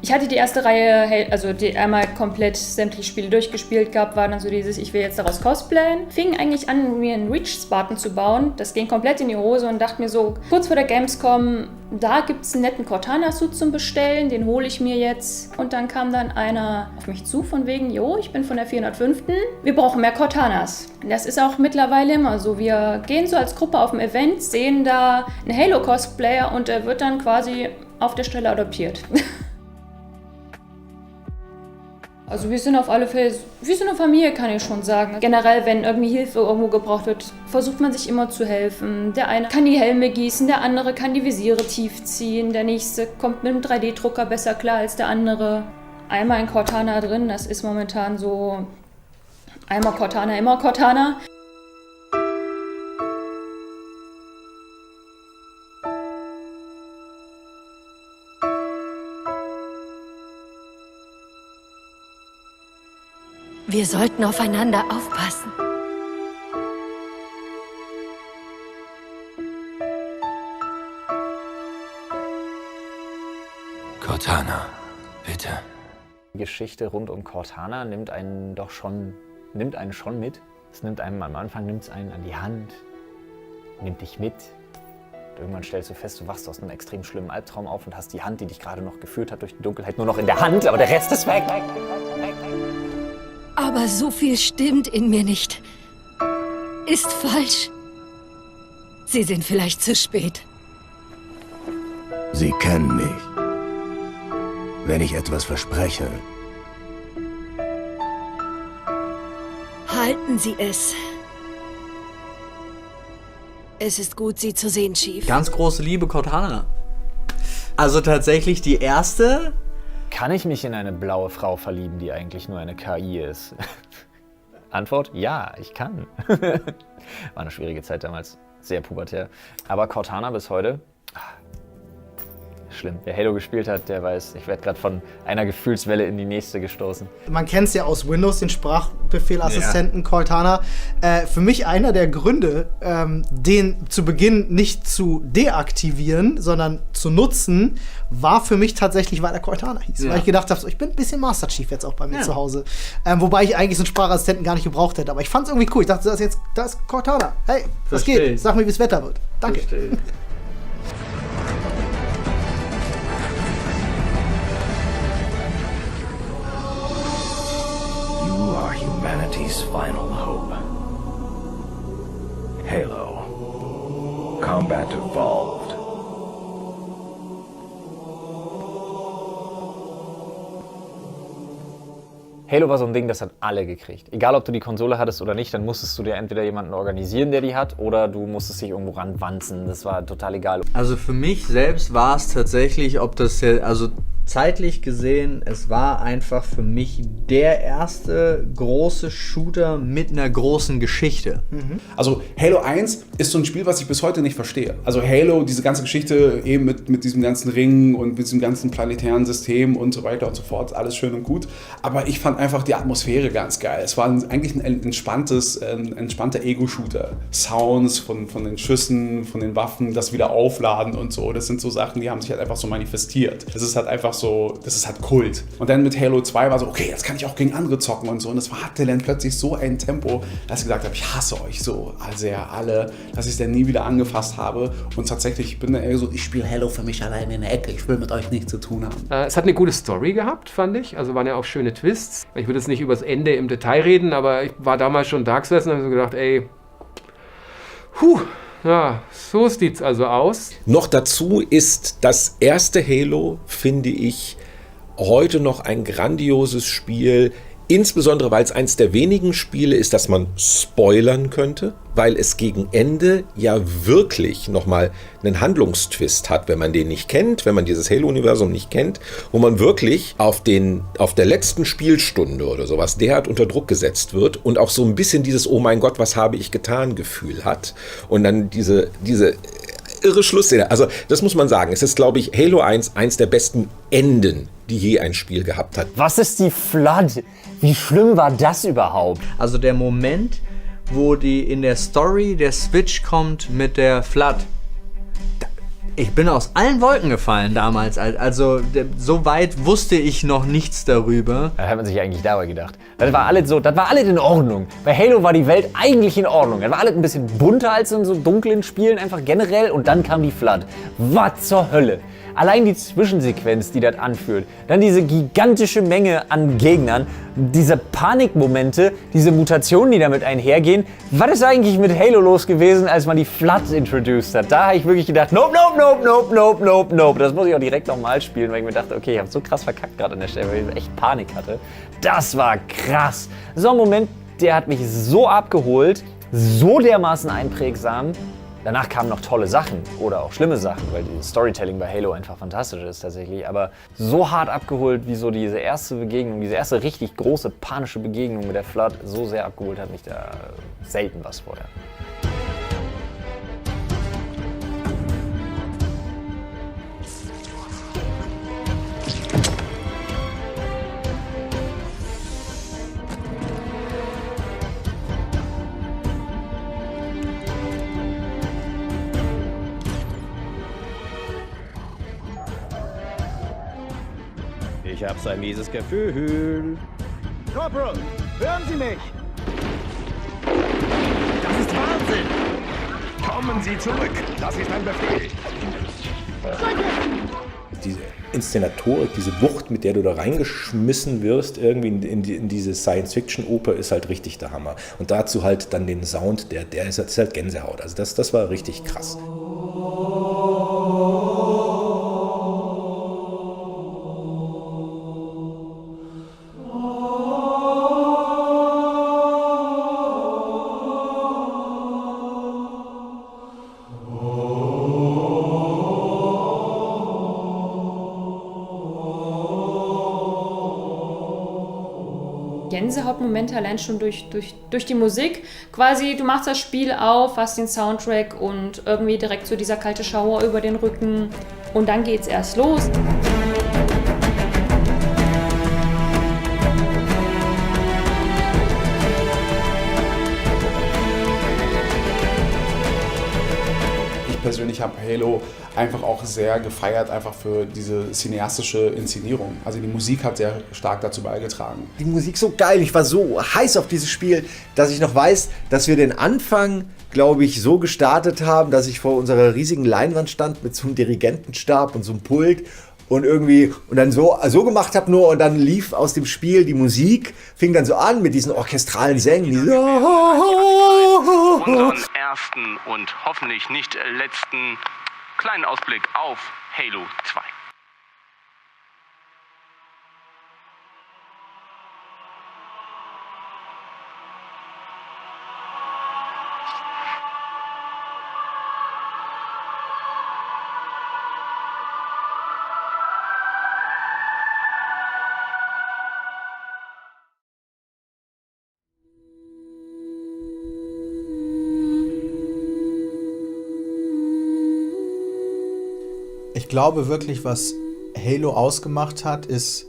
Ich hatte die erste Reihe, also die einmal komplett sämtliche Spiele durchgespielt gehabt, war dann so dieses, ich will jetzt daraus cosplayen. Fing eigentlich an, mir einen Reach-Spartan zu bauen. Das ging komplett in die Hose und dachte mir so, kurz vor der Gamescom, da gibt es einen netten Cortana-Suit zum Bestellen, den hole ich mir jetzt. Und dann kam dann einer auf mich zu von wegen, jo, ich bin von der 405. Wir brauchen mehr Cortanas. Das ist auch mittlerweile immer so. Wir gehen so als Gruppe auf ein Event, sehen da einen Halo-Cosplayer und der wird dann quasi auf der Stelle adoptiert. Also wir sind auf alle Fälle, wir sind eine Familie, kann ich schon sagen. Generell, wenn irgendwie Hilfe irgendwo gebraucht wird, versucht man sich immer zu helfen. Der eine kann die Helme gießen, der andere kann die Visiere tief ziehen, der nächste kommt mit einem 3D-Drucker besser klar als der andere. Einmal in Cortana drin, das ist momentan so einmal Cortana, immer Cortana. Wir sollten aufeinander aufpassen. Cortana, bitte. Die Geschichte rund um Cortana nimmt einen schon mit. Es nimmt einem am Anfang einen an die Hand, nimmt dich mit. Und irgendwann stellst du fest, du wachst aus einem extrem schlimmen Albtraum auf und hast die Hand, die dich gerade noch geführt hat durch die Dunkelheit, nur noch in der Hand, aber der Rest ist weg. Aber so viel stimmt in mir nicht. Ist falsch. Sie sind vielleicht zu spät. Sie kennen mich. Wenn ich etwas verspreche. Halten Sie es. Es ist gut, Sie zu sehen, Chief. Ganz große Liebe, Cortana. Also tatsächlich die erste. Kann ich mich in eine blaue Frau verlieben, die eigentlich nur eine KI ist? Antwort, ja, ich kann. War eine schwierige Zeit damals, sehr pubertär. Aber Cortana bis heute, schlimm. Wer Halo gespielt hat, der weiß, ich werde gerade von einer Gefühlswelle in die nächste gestoßen. Man kennt es ja aus Windows, den Sprachbefehlassistenten Cortana. Für mich einer der Gründe, den zu Beginn nicht zu deaktivieren, sondern zu nutzen, war für mich tatsächlich, weil er Cortana hieß. Ja. Weil ich gedacht habe, so, ich bin ein bisschen Master Chief jetzt auch bei mir zu Hause. Wobei ich eigentlich so einen Sprachassistenten gar nicht gebraucht hätte. Aber ich fand es irgendwie cool. Ich dachte, das ist Cortana. Hey, was geht? Sag mir, wie das Wetter wird. Danke. Humanity's final hope. Halo. Combat evolved. Halo war so ein Ding, das hat alle gekriegt. Egal, ob du die Konsole hattest oder nicht, dann musstest du dir entweder jemanden organisieren, der die hat, oder du musstest dich irgendwo ranwanzen. Das war total egal. Also für mich selbst war es tatsächlich, ob das ja, also zeitlich gesehen, es war einfach für mich der erste große Shooter mit einer großen Geschichte. Also Halo 1 ist so ein Spiel, was ich bis heute nicht verstehe. Also Halo, diese ganze Geschichte eben mit diesem ganzen Ring und mit diesem ganzen planetären System und so weiter und so fort, alles schön und gut. Aber ich fand einfach die Atmosphäre ganz geil. Es war eigentlich ein entspannter Ego-Shooter. Sounds von den Schüssen, von den Waffen, das wieder aufladen und so. Das sind so Sachen, die haben sich halt einfach so manifestiert. Es ist halt einfach so, das ist halt Kult. Und dann mit Halo 2 war so, okay, jetzt kann ich auch gegen andere zocken und so. Und das hatte dann plötzlich so ein Tempo, dass ich gesagt habe, ich hasse euch so sehr alle, dass ich es dann nie wieder angefasst habe. Und tatsächlich, ich bin dann eher so, ich spiele Halo für mich alleine in der Ecke, ich will mit euch nichts zu tun haben. Es hat eine gute Story gehabt, fand ich. Also waren ja auch schöne Twists. Ich würde jetzt nicht über das Ende im Detail reden, aber ich war damals schon da gesessen und habe so gedacht, ey, ja, so sieht's also aus. Noch dazu ist das erste Halo, finde ich, heute noch ein grandioses Spiel. Insbesondere, weil es eins der wenigen Spiele ist, das man spoilern könnte, weil es gegen Ende ja wirklich nochmal einen Handlungstwist hat, wenn man den nicht kennt, wenn man dieses Halo-Universum nicht kennt, wo man wirklich auf der letzten Spielstunde oder sowas derart unter Druck gesetzt wird und auch so ein bisschen dieses "Oh mein Gott, was habe ich getan" Gefühl hat und dann diese irre Schlussszene. Also das muss man sagen, es ist, glaube ich, Halo 1 eins der besten Enden, die je ein Spiel gehabt hat. Was ist die Flood? Wie schlimm war das überhaupt? Also der Moment, wo in der Story der Switch kommt mit der Flood. Ich bin aus allen Wolken gefallen damals. Also so weit wusste ich noch nichts darüber. Da hat man sich eigentlich dabei gedacht. Das war alles in Ordnung. Bei Halo war die Welt eigentlich in Ordnung. Das war alles ein bisschen bunter als in so dunklen Spielen, einfach generell. Und dann kam die Flood. Was zur Hölle? Allein die Zwischensequenz, die das anführt, dann diese gigantische Menge an Gegnern, diese Panikmomente, diese Mutationen, die damit einhergehen. Was ist eigentlich mit Halo los gewesen, als man die Flood introduced hat? Da habe ich wirklich gedacht, nope. Das muss ich auch direkt nochmal spielen, weil ich mir dachte, okay, ich habe so krass verkackt gerade an der Stelle, weil ich echt Panik hatte. Das war krass. So ein Moment, der hat mich so abgeholt, so dermaßen einprägsam. Danach kamen noch tolle Sachen oder auch schlimme Sachen, weil das Storytelling bei Halo einfach fantastisch ist tatsächlich. Aber so hart abgeholt wie so diese erste Begegnung, diese erste richtig große panische Begegnung mit der Flood, so sehr abgeholt hat mich da selten was vorher. Ich hab so ein mieses Gefühl. Corporal, hören Sie mich! Das ist Wahnsinn! Kommen Sie zurück! Das ist ein Befehl! Diese Inszenatorik, diese Wucht, mit der du da reingeschmissen wirst, irgendwie in diese Science-Fiction-Oper, ist halt richtig der Hammer. Und dazu halt dann den Sound, der ist halt Gänsehaut. Also das war richtig krass. Gänsehautmomente allein schon durch die Musik. Quasi, du machst das Spiel auf, hast den Soundtrack und irgendwie direkt so dieser kalte Schauer über den Rücken und dann geht's erst los. Ich persönlich habe Halo einfach auch sehr gefeiert, einfach für diese cineastische Inszenierung. Also die Musik hat sehr stark dazu beigetragen. Die Musik so geil, ich war so heiß auf dieses Spiel, dass ich noch weiß, dass wir den Anfang, glaube ich, so gestartet haben, dass ich vor unserer riesigen Leinwand stand mit so einem Dirigentenstab und so einem Pult und dann so gemacht habe nur und dann lief aus dem Spiel die Musik, fing dann so an mit diesen orchestralen Sängen. Unseren ersten und hoffentlich nicht letzten kleinen Ausblick auf Halo 2. Ich glaube wirklich, was Halo ausgemacht hat, ist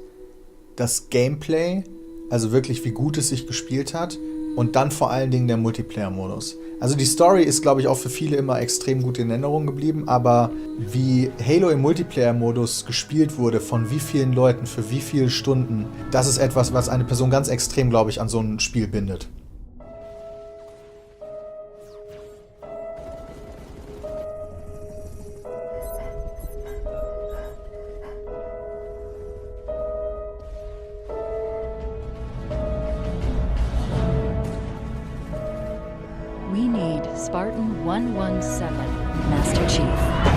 das Gameplay, also wirklich wie gut es sich gespielt hat und dann vor allen Dingen der Multiplayer-Modus. Also die Story ist, glaube ich, auch für viele immer extrem gut in Erinnerung geblieben, aber wie Halo im Multiplayer-Modus gespielt wurde, von wie vielen Leuten, für wie viele Stunden, das ist etwas, was eine Person ganz extrem, glaube ich, an so ein Spiel bindet. We need Spartan 117, Master Chief.